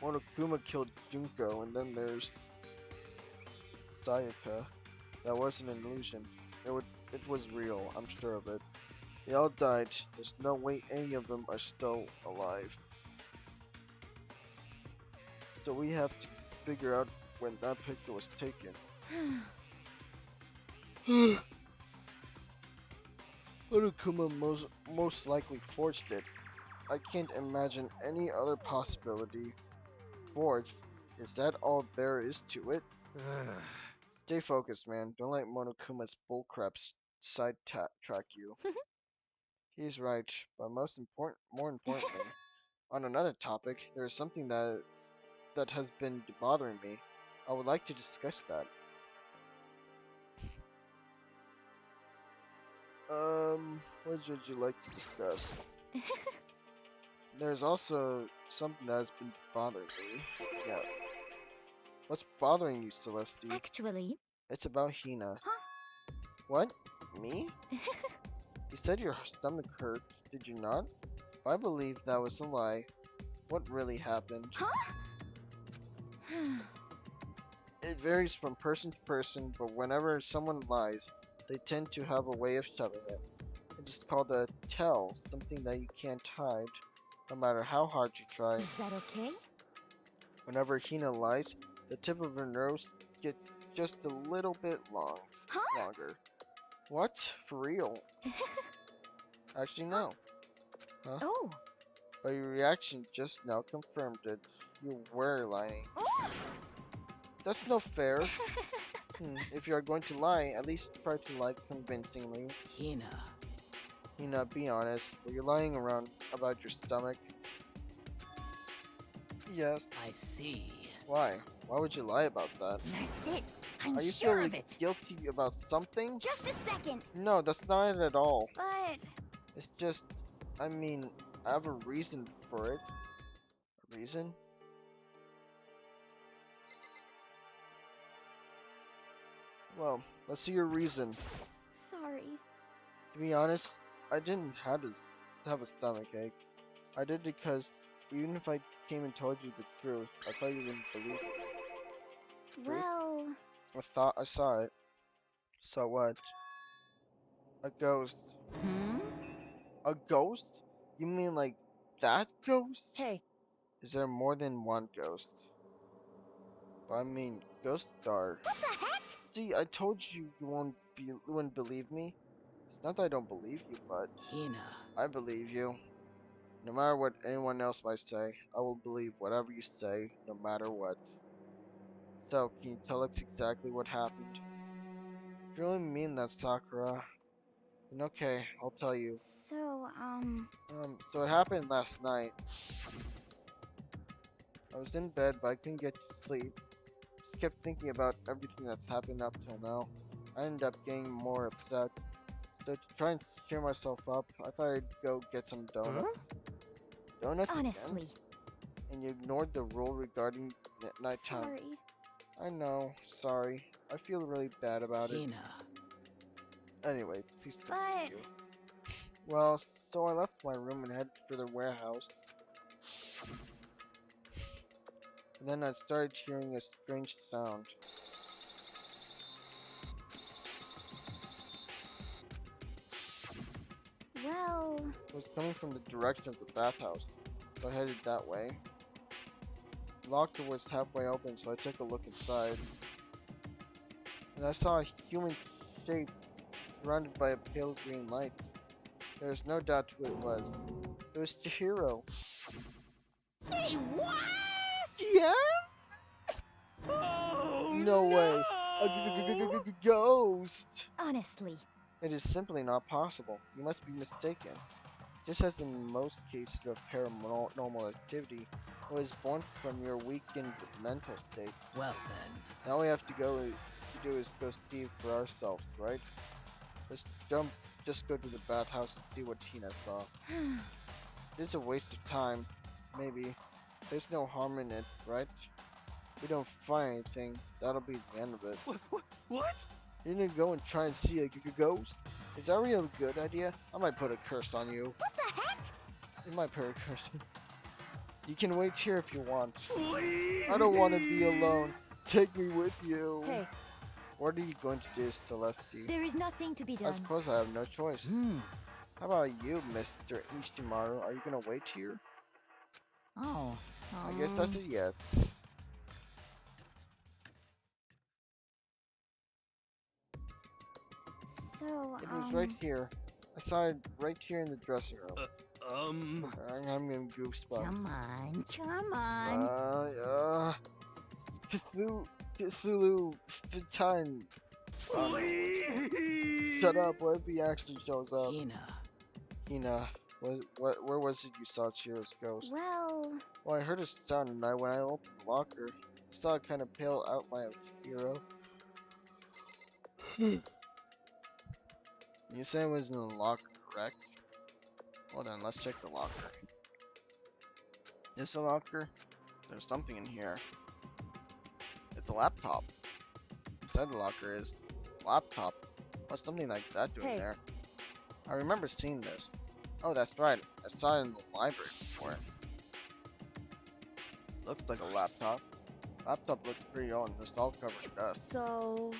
Monokuma killed Junko, and then there's Sayaka. That wasn't an illusion. It was real, I'm sure of it. They all died. There's no way any of them are still alive. So we have to figure out when that picture was taken. Monokuma most likely forged it. I can't imagine any other possibility. Forged? Is that all there is to it? Stay focused, man. Don't let Monokuma's bullcrap sidetrack you. He's right, but more importantly, on another topic, there is something that has been bothering me. I would like to discuss that. What would you like to discuss? There's also something that has been bothering me. Yeah. What's bothering you, Celeste? Actually, It's about Hina. Huh? What? Me? You said your stomach hurt, did you not? I believe that was a lie. What really happened? Huh? It varies from person to person, but whenever someone lies, they tend to have a way of shoving it. It's called a tell, something that you can't hide, no matter how hard you try. Is that okay? Whenever Hina lies, the tip of her nose gets just a little bit longer. What? For real? Actually, no. Huh? Oh. But your reaction just now confirmed it. You were lying. That's no fair. If you are going to lie, at least try to lie convincingly. Hina, be honest. Were you lying around about your stomach? Yes. I see. Why? Why would you lie about that? That's it. I'm Are you sure feeling of it. guilty about something? Just a second. No, that's not it at all. But It's just, I mean, I have a reason for it. A reason? Well, let's see your reason. Sorry. To be honest, I didn't have a stomach ache. I did because even if I came and told you the truth, I thought you wouldn't believe it. well, I thought I saw it. Saw what? A ghost. A ghost? You mean like that ghost? Hey. Is there more than one ghost? But I mean, ghosts are. what the heck? See, I told you you wouldn't believe me. Not that I don't believe you, but Hina. I believe you. No matter what anyone else might say, I will believe whatever you say, no matter what. So, can you tell us exactly what happened? If you really mean that, Sakura, then okay, I'll tell you. So, So it happened last night. I was in bed, but I couldn't get to sleep. Just kept thinking about everything that's happened up till now. I ended up getting more upset. So to try and cheer myself up, I thought I'd go get some donuts. Donuts honestly. again? And you ignored the rule regarding nighttime. Sorry. I know, sorry. I feel really bad about it. Hina. Anyway, please But continue. Well, so I left my room and headed for the warehouse. And then I started hearing a strange sound. well, It was coming from the direction of the bathhouse, so I headed that way. The locker was halfway open, so I took a look inside. And I saw a human shape surrounded by a pale green light. There was no doubt who it was. It was Chihiro. Say what? Yeah? Oh, No way. A ghost! honestly. It is simply not possible. You must be mistaken. Just as in most cases of paranormal activity, it was born from your weakened mental state. Well then. Now we have to do is go see for ourselves, right? Just go to the bathhouse and see what Tina saw. It's a waste of time, maybe. There's no harm in it, right? We don't find anything, that'll be the end of it. What? You're gonna go and try and see a ghost? Is that really a good idea? I might put a curse on you. What the heck? You might put a curse on you. You can wait here if you want. Please. I don't want to be alone. Take me with you. Hey. What are you going to do, Celeste? There is nothing to be I done. suppose I have no choice. How about you, Mr. Ishimaru? Are you gonna wait here? Oh. I guess that's a yes. So, It was right here. I saw it right here in the dressing room. I'm getting goosebumps. Come on, come on. Cthulhu Fitine. Please. Shut up, what if he actually shows up? Hina. Where was it you saw Chihiro's ghost? well, Well, I heard a sound, and when I opened the locker, I saw a kind of pale outline of Chihiro. You said it was in the locker, correct? Well then, let's check the locker. This a locker? There's something in here. It's a laptop. Inside the locker is a laptop. What's something like that doing there? I remember seeing this. Oh, that's right. I saw it in the library before. Looks like a laptop. Laptop looks pretty old and it's all covered in dust. So,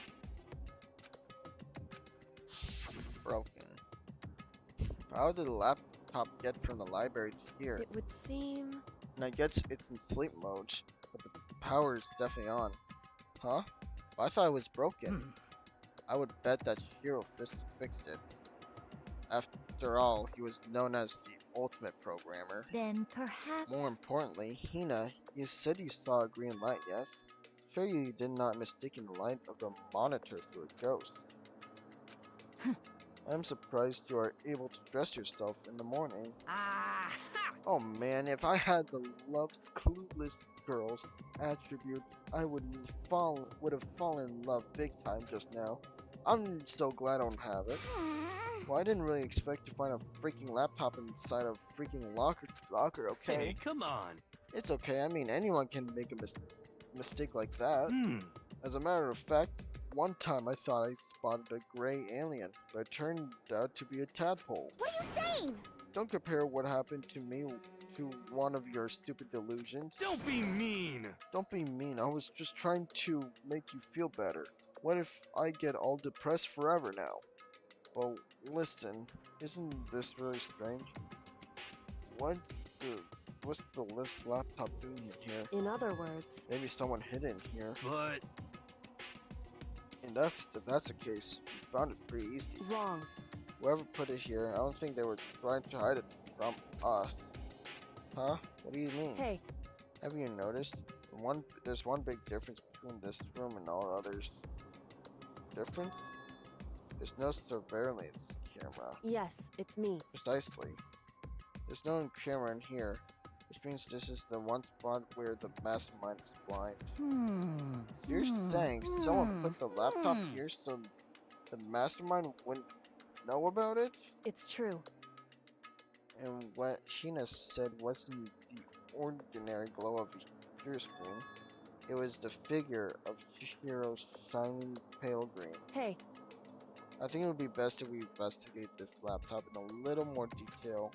Broken. How did the laptop get from the library to here? it would seem... And I guess it's in sleep mode, but the power is definitely on. Huh? Well, I thought it was broken. I would bet that Chihiro fixed it. After all, he was known as the ultimate programmer. then perhaps... More importantly, Hina, you said you saw a green light, yes? Sure you did not mistake the light of the monitor for a ghost. I'm surprised you are able to dress yourself in the morning. Oh man, if I had the love's clueless girl's attribute, I would have fallen in love big time just now. I'm so glad I don't have it. Well, I didn't really expect to find a freaking laptop inside a freaking locker, okay? Hey, come on. It's okay, I mean anyone can make a mistake like that. As a matter of fact, one time I thought I spotted a gray alien, but it turned out to be a tadpole. What are you saying? Don't compare what happened to me to one of your stupid delusions. Don't be mean. Don't be mean, I was just trying to make you feel better. What if I get all depressed forever now? Well, listen, isn't this really strange? What's this laptop doing in here? In other words... Maybe someone hid it in here. But... And if that's the case, we found it pretty easy. Wrong. Whoever put it here, I don't think they were trying to hide it from us. Huh? What do you mean? Hey. Have you noticed? There's one big difference between this room and all others. Difference? There's no surveillance camera. Yes, it's me. Precisely. There's no camera in here, which means this is the one spot where the mastermind is blind. You're saying someone put the laptop here so the mastermind wouldn't know about it? It's true. And what Hina said wasn't the ordinary glow of a computer screen. It was the figure of Chihiro's shining pale green. Hey. I think it would be best if we investigate this laptop in a little more detail.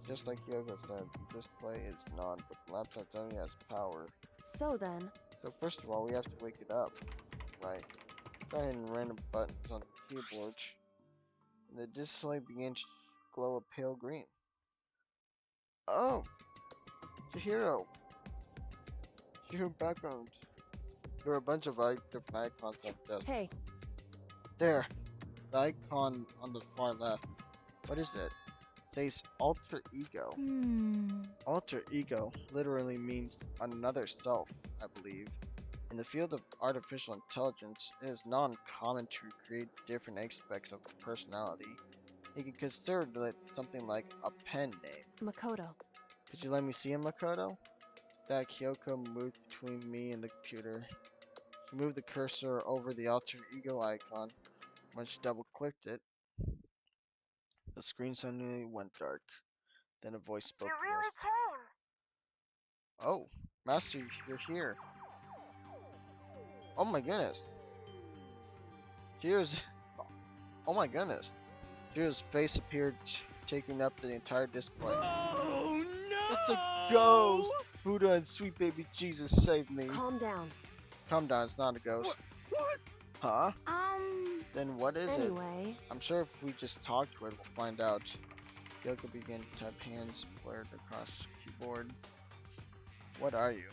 Just like Yoko said, the display is non, but the laptop only has power. So then... So first of all, we have to wake it up. Right. Go ahead and random buttons on the keyboard. And the display begins to glow a pale green. Oh! Chihiro! Chihiro background. There are a bunch of different icons on the desk. Hey! There! The icon on the far left. What is it? Says alter ego. Alter ego literally means another self, I believe. In the field of artificial intelligence, it is non-common to create different aspects of a personality. You can consider it something like a pen name. Makoto. Could you let me see him, Makoto? That Kyoko moved between me and the computer. She moved the cursor over the alter ego icon. When she double-clicked it, the screen suddenly went dark. Then a voice spoke to us. You really came! Oh, Master, you're here. Oh my goodness. Chihiro's... Oh my goodness. Chihiro's face appeared, taking up the entire display. Oh no! It's a ghost! Buddha and sweet baby Jesus save me. Calm down. Calm down, it's not a ghost. What? Huh? Then what is it? Anyway... I'm sure if we just talk to it, we'll find out. Yoko began to type, hands flared across the keyboard. What are you?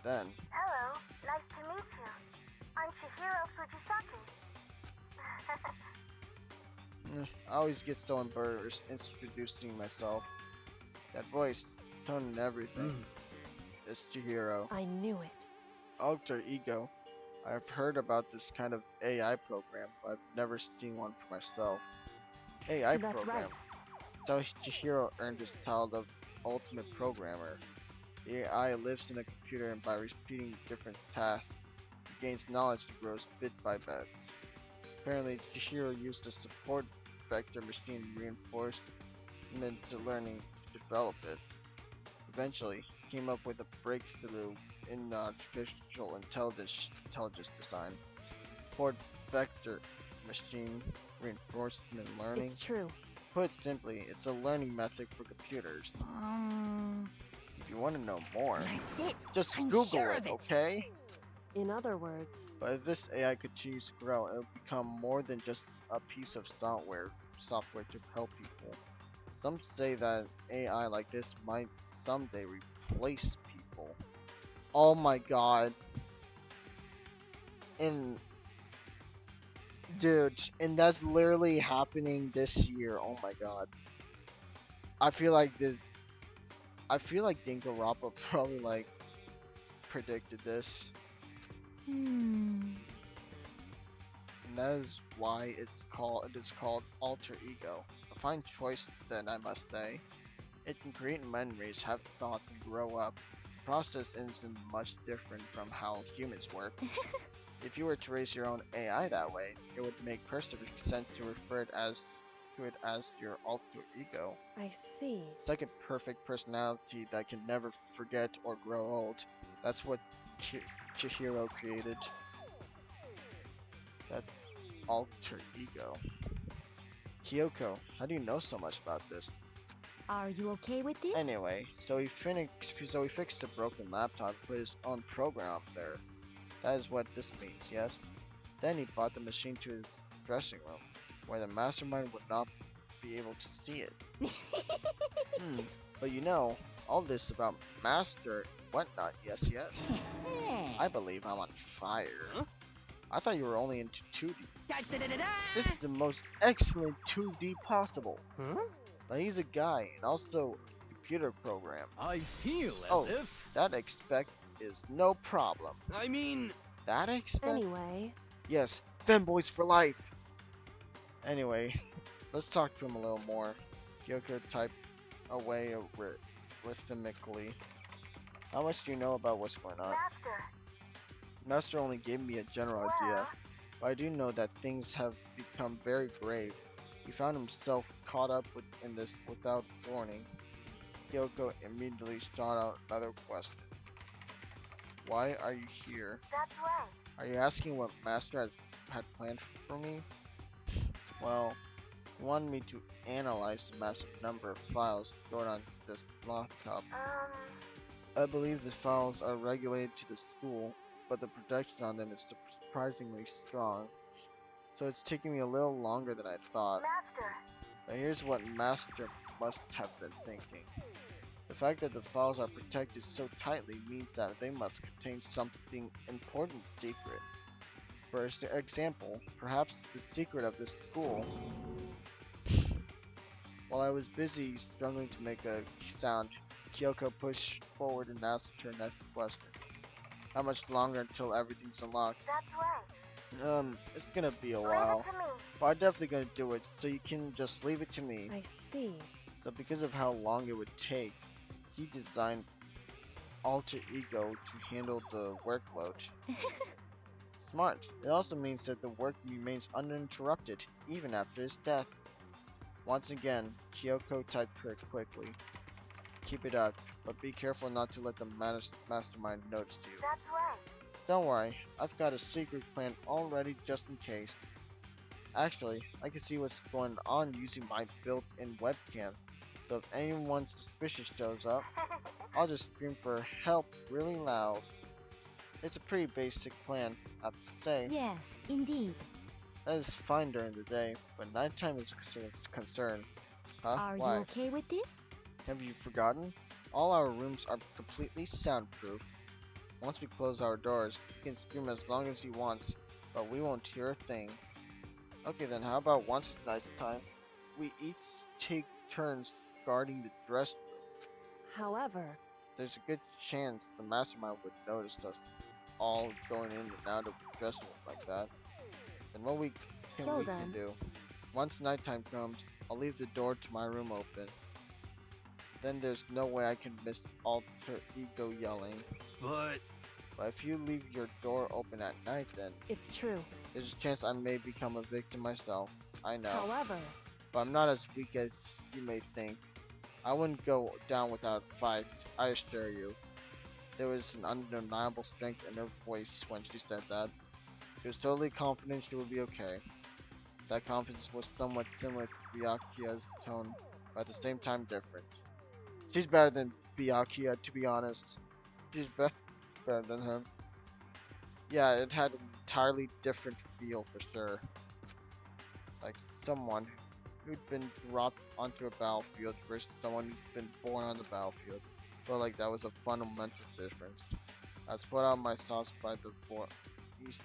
Then... Hello, nice to meet you. I'm Chihiro Fujisaki. I always get so embarrassed introducing myself. That voice, tone and everything. It's Chihiro. I knew it. Alter ego. I've heard about this kind of AI program, but I've never seen one for myself. AI That's program. right. That's how Chihiro earned his title of Ultimate Programmer. The AI lives in a computer, and by repeating different tasks, it gains knowledge and grows bit by bit. Apparently, Chihiro used a support vector machine reinforcement to learning to develop it. Eventually, he came up with a breakthrough in artificial intelligence design. Support vector machine reinforcement learning. It's true. Put simply, it's a learning method for computers. If you want to know more, That's it. just I'm Google sure it, of it. okay? In other words... But if this AI continues to grow, it will become more than just a piece of software to help people. Some say that AI like this might someday replace people. Oh my god. Dude, and that's literally happening this year. Oh my god. I feel like Danganronpa probably like predicted this. And that is why it is called alter ego. A fine choice then, I must say. It can create memories, have thoughts, and grow up. The process isn't much different from how humans work. If you were to raise your own AI that way, it would make perfect sense to refer to it as your alter ego. I see. It's like a perfect personality that can never forget or grow old. That's what Chihiro created. That's alter ego. Kyoko, how do you know so much about this? Are you okay with this? Anyway, so he fixed the broken laptop, put his own program up there. That is what this means, yes? Then he brought the machine to his dressing room, where the mastermind would not be able to see it. But you know, All this about Master whatnot, yes, yes. I believe I'm on fire. Huh? I thought you were only into 2D. This is the most excellent 2D possible. Huh? But he's a guy and also a computer program. I feel as if... that expect is no problem. I mean... That expect? Anyway, Yes, femboys for life! Anyway, let's talk to him a little more. Kyoko typed away rhythmically. How much do you know about what's going on? Master only gave me a general idea, but I do know that things have become very grave. He found himself caught up in this without warning. Kyoko immediately shot out another question. Why are you here? That's right. Are you asking what Master had planned for me? Well, he wanted me to analyze the massive number of files stored on this laptop. I believe the files are regulated to the school, but the protection on them is surprisingly strong. So it's taking me a little longer than I thought. Master. But here's what Master must have been thinking. The fact that the files are protected so tightly means that they must contain something important secret. For example, perhaps the secret of this school. While I was busy struggling to make a sound, Kyoko pushed forward and asked her next question. How much longer until everything's unlocked? That's right. It's gonna be a while. Leave it to me. But I'm definitely gonna do it, so you can just leave it to me. I see. So because of how long it would take, he designed Alter Ego to handle the workload. Smart. It also means that the work remains uninterrupted, even after his death. Once again, Kyoko typed her quickly. Keep it up, but be careful not to let the mastermind notice you. That's right. Don't worry, I've got a secret plan already just in case. Actually, I can see what's going on using my built-in webcam, so if anyone suspicious shows up, I'll just scream for help really loud. It's a pretty basic plan, I have to say. Yes, indeed. That is fine during the day, but nighttime is a concern. Huh? Are Why? you okay with this? Have you forgotten? All our rooms are completely soundproof. Once we close our doors, he can scream as long as he wants, but we won't hear a thing. Okay then, how about once it's night time, we each take turns guarding the dress room. However, There's a good chance the mastermind would notice us all going in and out of the dressing room like that. Then what we can do? Once nighttime comes, I'll leave the door to my room open. Then there's no way I can miss Alter Ego yelling. But if you leave your door open at night, then it's true. there's a chance I may become a victim myself. I know. However, But I'm not as weak as you may think. I wouldn't go down without a fight, I assure you. There was an undeniable strength in her voice when she said that. She was totally confident she would be okay. That confidence was somewhat similar to Byakuya's tone, but at the same time different. She's better than Byakuya, to be honest. She's better than him. Yeah, it had an entirely different feel for sure. Like someone who'd been dropped onto a battlefield versus someone who's been born on the battlefield. Felt like that was a fundamental difference. I was put out my thoughts by the voice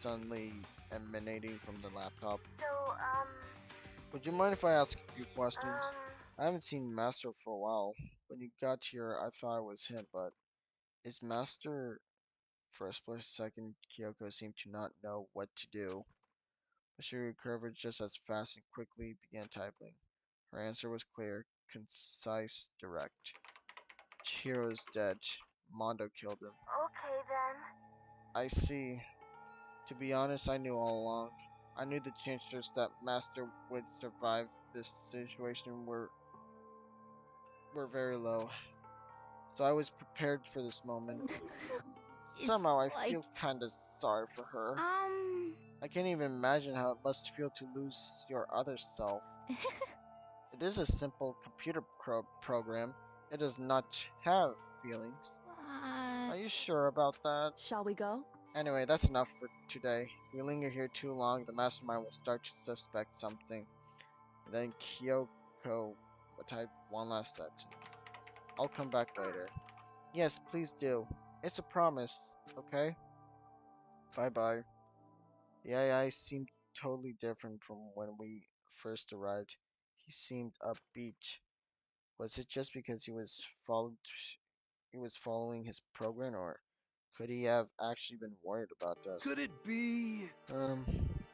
suddenly emanating from the laptop. So, Would you mind if I ask a few questions? I haven't seen Master for a while. When you got here, I thought it was him, but is Master... For a split second, Kyoko seemed to not know what to do. But she recovered just as fast and quickly began typing. Her answer was clear, concise, direct. Chihiro is dead. Mondo killed him. okay then. I see. To be honest, I knew all along. I knew the chances that Master would survive this situation were very low. So I was prepared for this moment. Somehow I feel kinda sorry for her. I can't even imagine how it must feel to lose your other self. It is a simple computer program. It does not have feelings. Are you sure about that? Shall we go? Anyway, that's enough for today. If we linger here too long, the mastermind will start to suspect something. And then Kyoko will type one last sentence. I'll come back later. Yes, please do. It's a promise, okay? Bye-bye. The AI seemed totally different from when we first arrived. He seemed upbeat. Was it just because he was following his program, or could he have actually been worried about us? Could it be?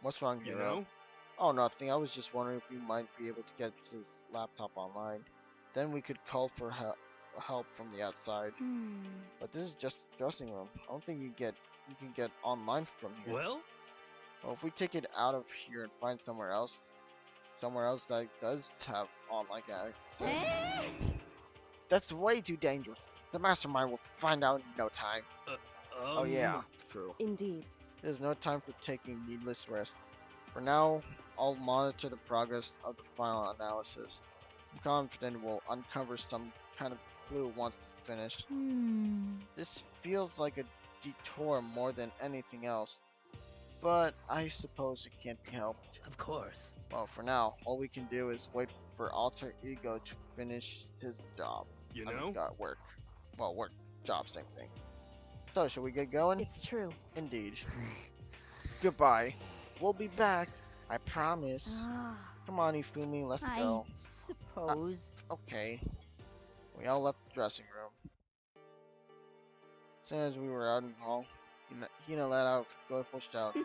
What's wrong, You Hero? know? Oh, nothing. I was just wondering if we might be able to get his laptop online. Then we could call for help from the outside. But this is just a dressing room. I don't think you can get online from here. Well? Well, if we take it out of here and find somewhere else that does have online access, that's way too dangerous. The mastermind will find out in no time. Oh yeah, true. Indeed. There's no time for taking needless risks. For now, I'll monitor the progress of the final analysis. I'm confident we'll uncover some kind of clue once it's finished. This feels like a detour more than anything else, but I suppose it can't be helped. Of course. Well, for now, all we can do is wait for Alter Ego to finish his job. You I know? mean, work. Well, work, job, same thing. So, shall we get going? It's true. Indeed. Goodbye. We'll be back. I promise. Come on, Ifumi, let's go. Suppose. Okay. We all left the dressing room. As soon as we were out in the hall, Hina let out a joyful shout.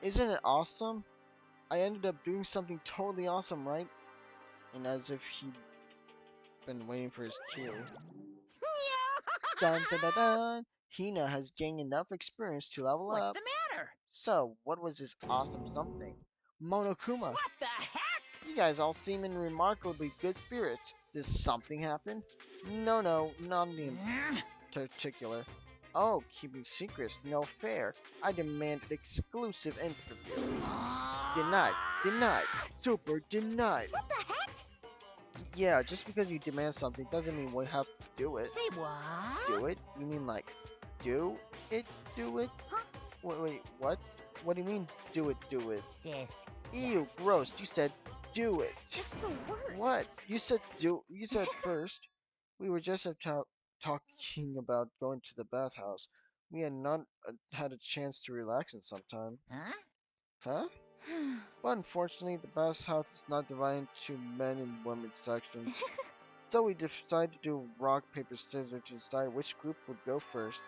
Isn't it awesome? I ended up doing something totally awesome, right? And as if he'd been waiting for his cue. Dun dun dun dun! Hina has gained enough experience to level up. What's the matter? So, what was this awesome something? Monokuma! What the heck? You guys all seem in remarkably good spirits. Did something happen? No, nothing in particular. Oh, keeping secrets, no fair. I demand exclusive interview. Denied. Super denied. What the heck? Yeah, just because you demand something doesn't mean we have to do it. Say what? Do it? You mean like, do it? Huh? Wait, what? What do you mean, do it? This. Ew, gross. You said, do it. Just the worst. What? You said first. We were just talking about going to the bathhouse. We had not had a chance to relax in some time. Huh? But unfortunately, the bathhouse is not divided into men and women sections. So we decided to do rock, paper, scissors to decide which group would go first.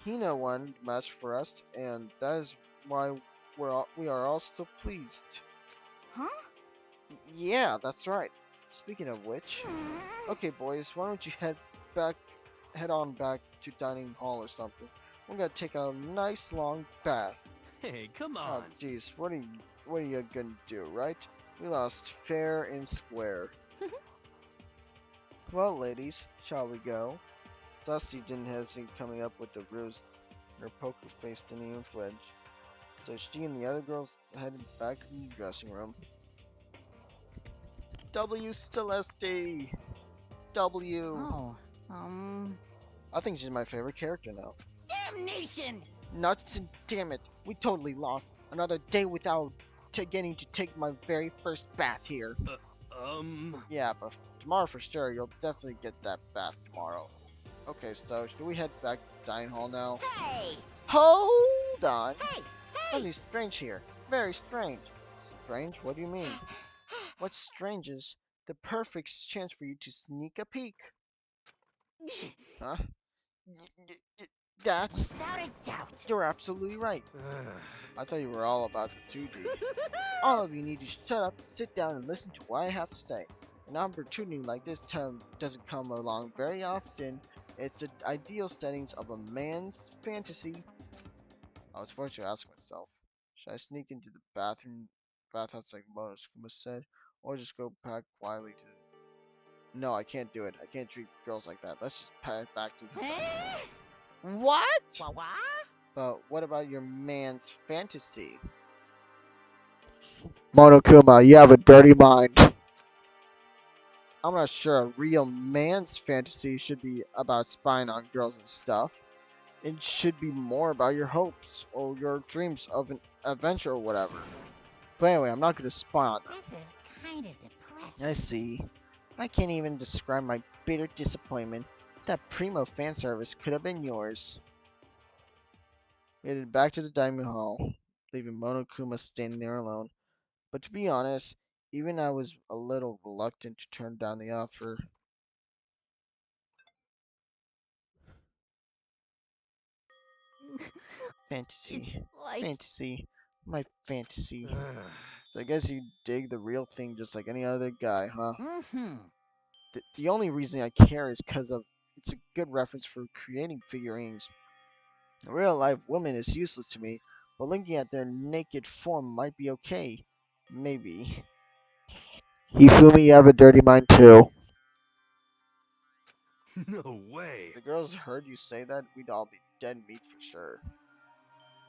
Hina won the match for us, and that is why we are all so pleased. Huh? Yeah, that's right. Speaking of which, okay, boys, why don't you head on back to dining hall or something? We're gonna take a nice long bath. Hey, come Oh, on. jeez, what are you gonna do, right? We lost fair and square. Well, ladies, shall we go? Dusty didn't hesitate coming up with the ruse. Her poker face didn't even flinch. So she and the other girls headed back to the dressing room. W Celeste! W! Oh, I think she's my favorite character now. Damnation! Nuts and damn it! We totally lost. Another day without getting to take my very first bath here. Yeah, but tomorrow for sure, you'll definitely get that bath tomorrow. Okay, so should we head back to the dining hall now? Hey! Hold on! Hey! Something strange here. Very strange. Strange? What do you mean? What's strange is the perfect chance for you to sneak a peek. Huh? That's... Without a doubt. You're absolutely right. I thought you were all about the 2D. All of you need to shut up, sit down, and listen to what I have to say. An opportunity like this doesn't come along very often. It's the ideal settings of a man's fantasy. I was forced to ask myself, should I sneak into the bathhouse like Monokuma said, or just go back quietly to... No, I can't do it. I can't treat girls like that. Let's just pack back to the... What? What? But what about your man's fantasy? Monokuma, you have a dirty mind. I'm not sure a real man's fantasy should be about spying on girls and stuff. It should be more about your hopes or your dreams of an adventure or whatever. But anyway, I'm not going to spy on them. This is kind of depressing. I see. I can't even describe my bitter disappointment. That primo fan service could have been yours. We headed back to the dining hall, leaving Monokuma standing there alone. But to be honest, even I was a little reluctant to turn down the offer. Fantasy. Fantasy. My fantasy. So I guess you dig the real thing just like any other guy, huh? The only reason I care is because of it's a good reference for creating figurines. A real life woman is useless to me, but looking at their naked form might be okay. Maybe. You feel me? You have a dirty mind too. No way. If the girls heard you say that, we'd all be dead meat for sure.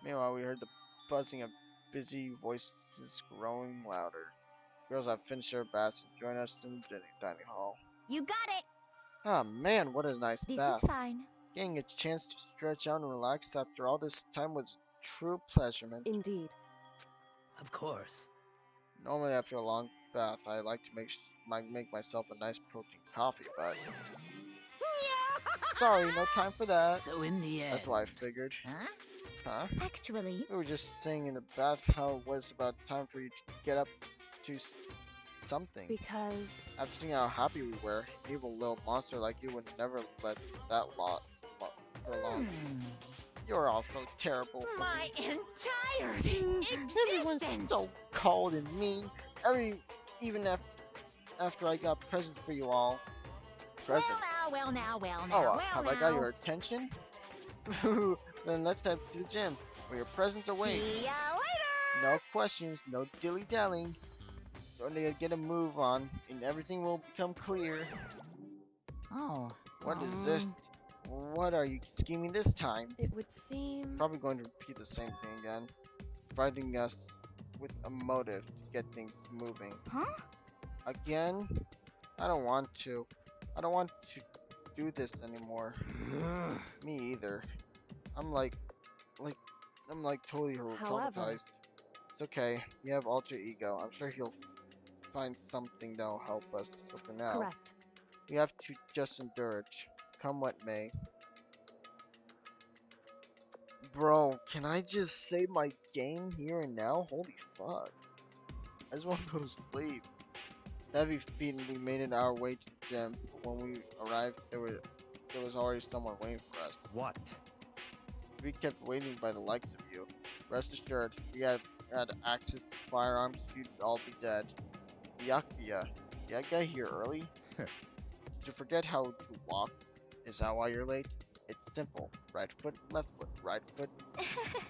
Meanwhile, we heard the buzzing of busy voices growing louder. Girls have finished their baths and join us in the dining hall. You got it! Ah man, what a nice This bath. is fine. Getting a chance to stretch out and relax after all this time was true pleasurement. Indeed. Of course. Normally after a long bath, I like to make myself a nice protein coffee, but sorry, no time for that. So in the end... That's why I figured. Huh? Actually, We were just saying in the bath how it was about time for you to get up to something. Because... After seeing how happy we were, an evil little monster like you would never let that for long. You're all so terrible. My entire Everyone's existence! so cold and mean. Even after I got presents for you all. Presents? Well now. Oh, have I got your attention? Then let's head to the gym, where your presents await. See ya later! No questions, no dilly-dallying. Don't need to get a move on, and everything will become clear. Oh. What is this? What are you scheming this time? It would seem... Probably going to repeat the same thing again. Providing us with a motive to get things moving. huh? Again? I don't want to. I don't want to do this anymore. Me either. I'm like totally However- traumatized. It's okay. We have alter ego. I'm sure he'll find something that'll help us. So for now, Correct. we have to just endure it. Come what may. Bro, can I just save my game here and now? Holy fuck. I just want to go to sleep. Heavy feet and we made it our way to the gym. When we arrived, there was already someone waiting for us. What? We kept waiting by the likes of you. Rest assured, we had access to firearms, you'd all be dead. Byakuya, I got here early. Did you forget how to walk? Is that why you're late? It's simple. Right foot, left foot, right foot.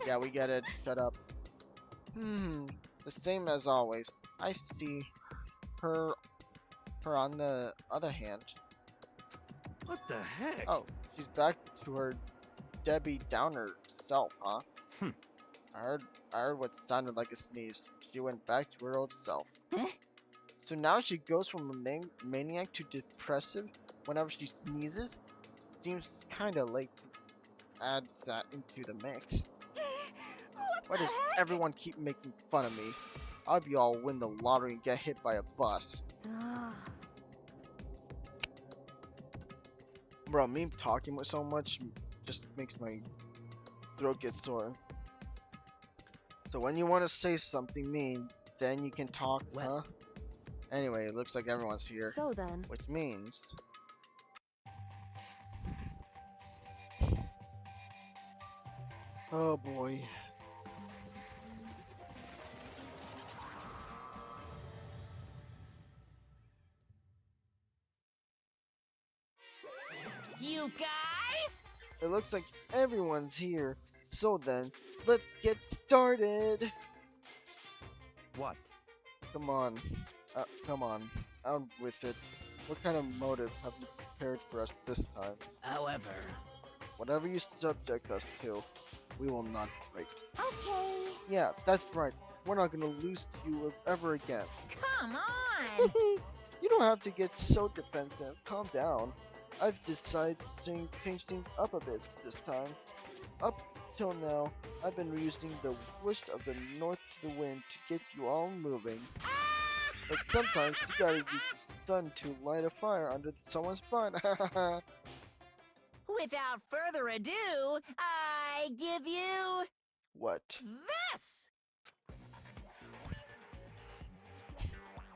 Yeah, we get it. Shut up. The same as always. I see her on the other hand. What the heck? Oh, she's back to her Debbie Downer self, huh? I heard what sounded like a sneeze. She went back to her old self. So now she goes from a maniac to depressive whenever she sneezes? Seems kinda late to add that into the mix. Why does everyone keep making fun of me? I hope you all win the lottery and get hit by a bus. Bro, me talking with so much just makes my throat get sore. So when you want to say something mean, then you can talk, huh? Anyway, it looks like everyone's here. So then... Which means... Oh boy. You guys? It looks like everyone's here. So then, let's get started. What? Come on. Come on. Out with it. What kind of motive have you prepared for us this time? However... Whatever you subject us to, we will not break. Okay. Yeah, that's right. We're not gonna lose to you ever again. Come on! You don't have to get so defensive. Calm down. I've decided to change things up a bit this time. Up till now, I've been using the wish of the north to the wind to get you all moving. But sometimes you gotta use the sun to light a fire under someone's butt. Without further ado, I give you What? this!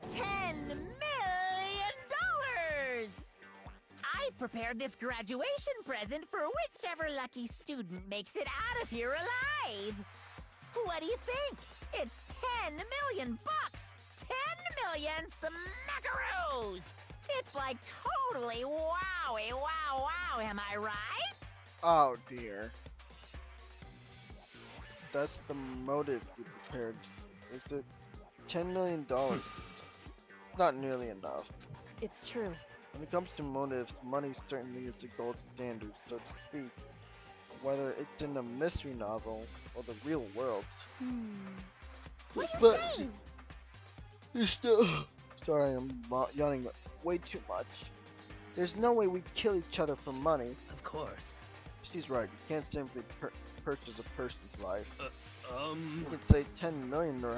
$10 million! I've prepared this graduation present for whichever lucky student makes it out of here alive. What do you think? It's 10 million bucks! 10 million smackaroos! It's like totally wowie, wow, wow, am I right? Oh dear. That's the motive you prepared. Is the $10 million not nearly enough. It's true. When it comes to motives, money certainly is the gold standard, so to speak. Whether it's in a mystery novel or the real world. What are you But saying? you're still... Sorry, I'm yawning way too much. There's no way we kill each other for money. Of course. She's right. You can't simply purchase a person's life. You can say 10 million or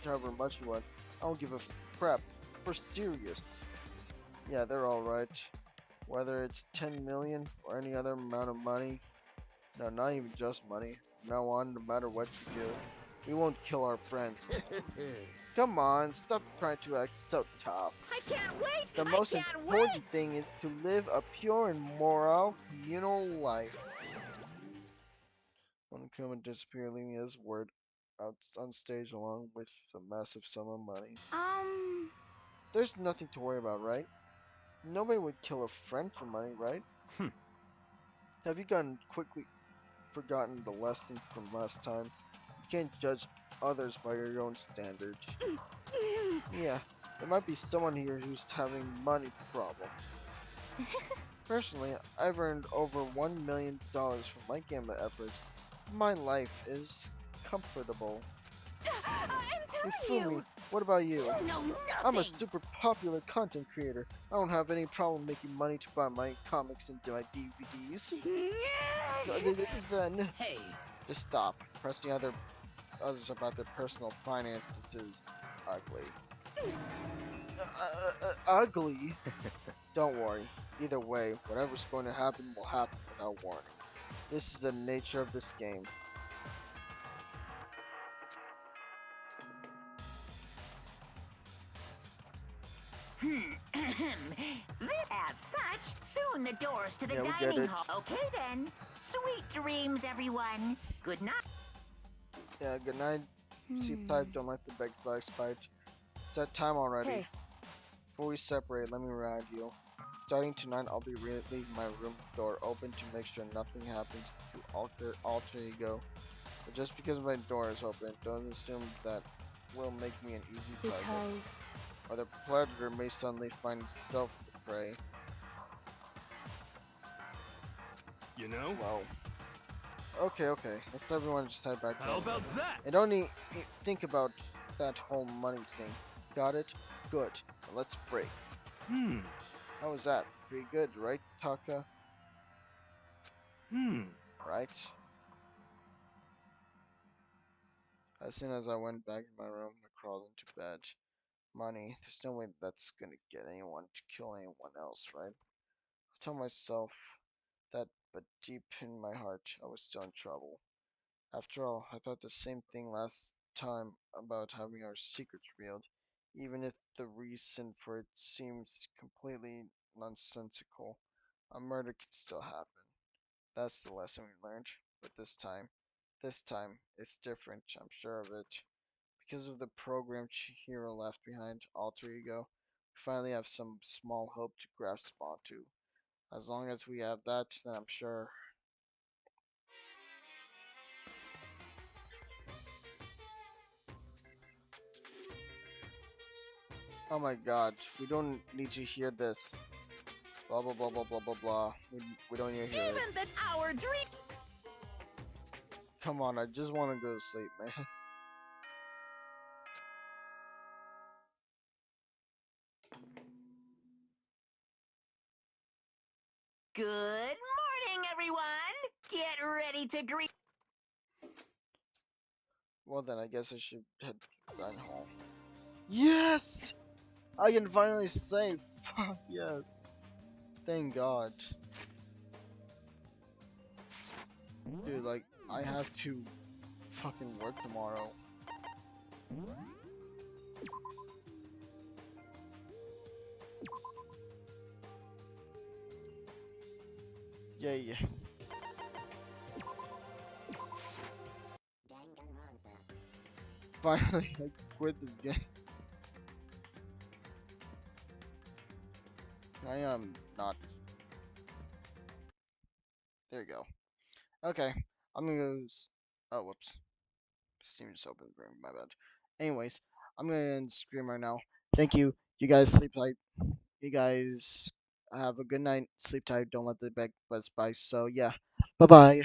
however much you want. I don't give a crap. We're serious. Yeah, they're all right. Whether it's 10 million or any other amount of money. No, not even just money. From now on, no matter what you do, we won't kill our friends. Come on, stop trying to act so tough. I can't wait! The most important thing is to live a pure and moral communal life. When Kuma disappeared, leaving his word out on stage along with a massive sum of money. There's nothing to worry about, right? Nobody would kill a friend for money, right? Have you quickly forgotten the lesson from last time? You can't judge others by your own standards. Yeah, there might be someone here who's having money problem. Personally, I've earned over $1 million from my gambling efforts. My life is comfortable. I'm You fool me. What about you? You know I'm a nothing. super popular content creator. I don't have any problem making money to buy my comics and my DVDs. Then, Hey, just stop. Pressing others about their personal finances is ugly. Ugly? Don't worry. Either way, whatever's going to happen will happen without warning. This is the nature of this game. As such, soon the doors to the Yeah, we get dining it. hall. Okay then. Sweet dreams, everyone. Good night. Yeah, good night. See type, don't like the big flags fight. It's that time already. Hey. Before we separate, let me remind you. Starting tonight, I'll be leaving my room door open to make sure nothing happens to alter ego. But just because my door is open, don't assume that will make me an easy target. Because... Or the predator may suddenly find itself to prey. You know? Well, okay. Let's everyone just head back. How about that? And don't think about that whole money thing. Got it? Good. Now let's break. How was that? Pretty good, right, Taka? Right? As soon as I went back in my room, I crawled into bed. Money. There's no way that's gonna get anyone to kill anyone else, right? I told myself that, but deep in my heart, I was still in trouble. After all, I thought the same thing last time about having our secrets revealed, even if the reason for it seems completely nonsensical. A murder can still happen. That's the lesson we learned. But this time, it's different, I'm sure of it. Because of the program Chihiro left behind, Alter Ego, we finally have some small hope to grasp onto. As long as we have that, then I'm sure. Oh my god, we don't need to hear this. Blah blah blah blah blah blah blah. We don't need to hear it. Even that our dream. Come on, I just want to go to sleep, man. Good morning, everyone. Get ready to greet. Well then, I guess I should head home. Yes! I can finally save. Fuck yes. Thank God. Dude, like, I have to fucking work tomorrow. Yay. Finally, I quit this game. I am not. There you go. Okay, I'm gonna go. Oh, whoops. Steam just opened for me, my bad. Anyways, I'm gonna end stream right now. Thank you. You guys sleep tight. You guys have a good night. Sleep tight. Don't let the bed buzz by. So, yeah. Bye bye.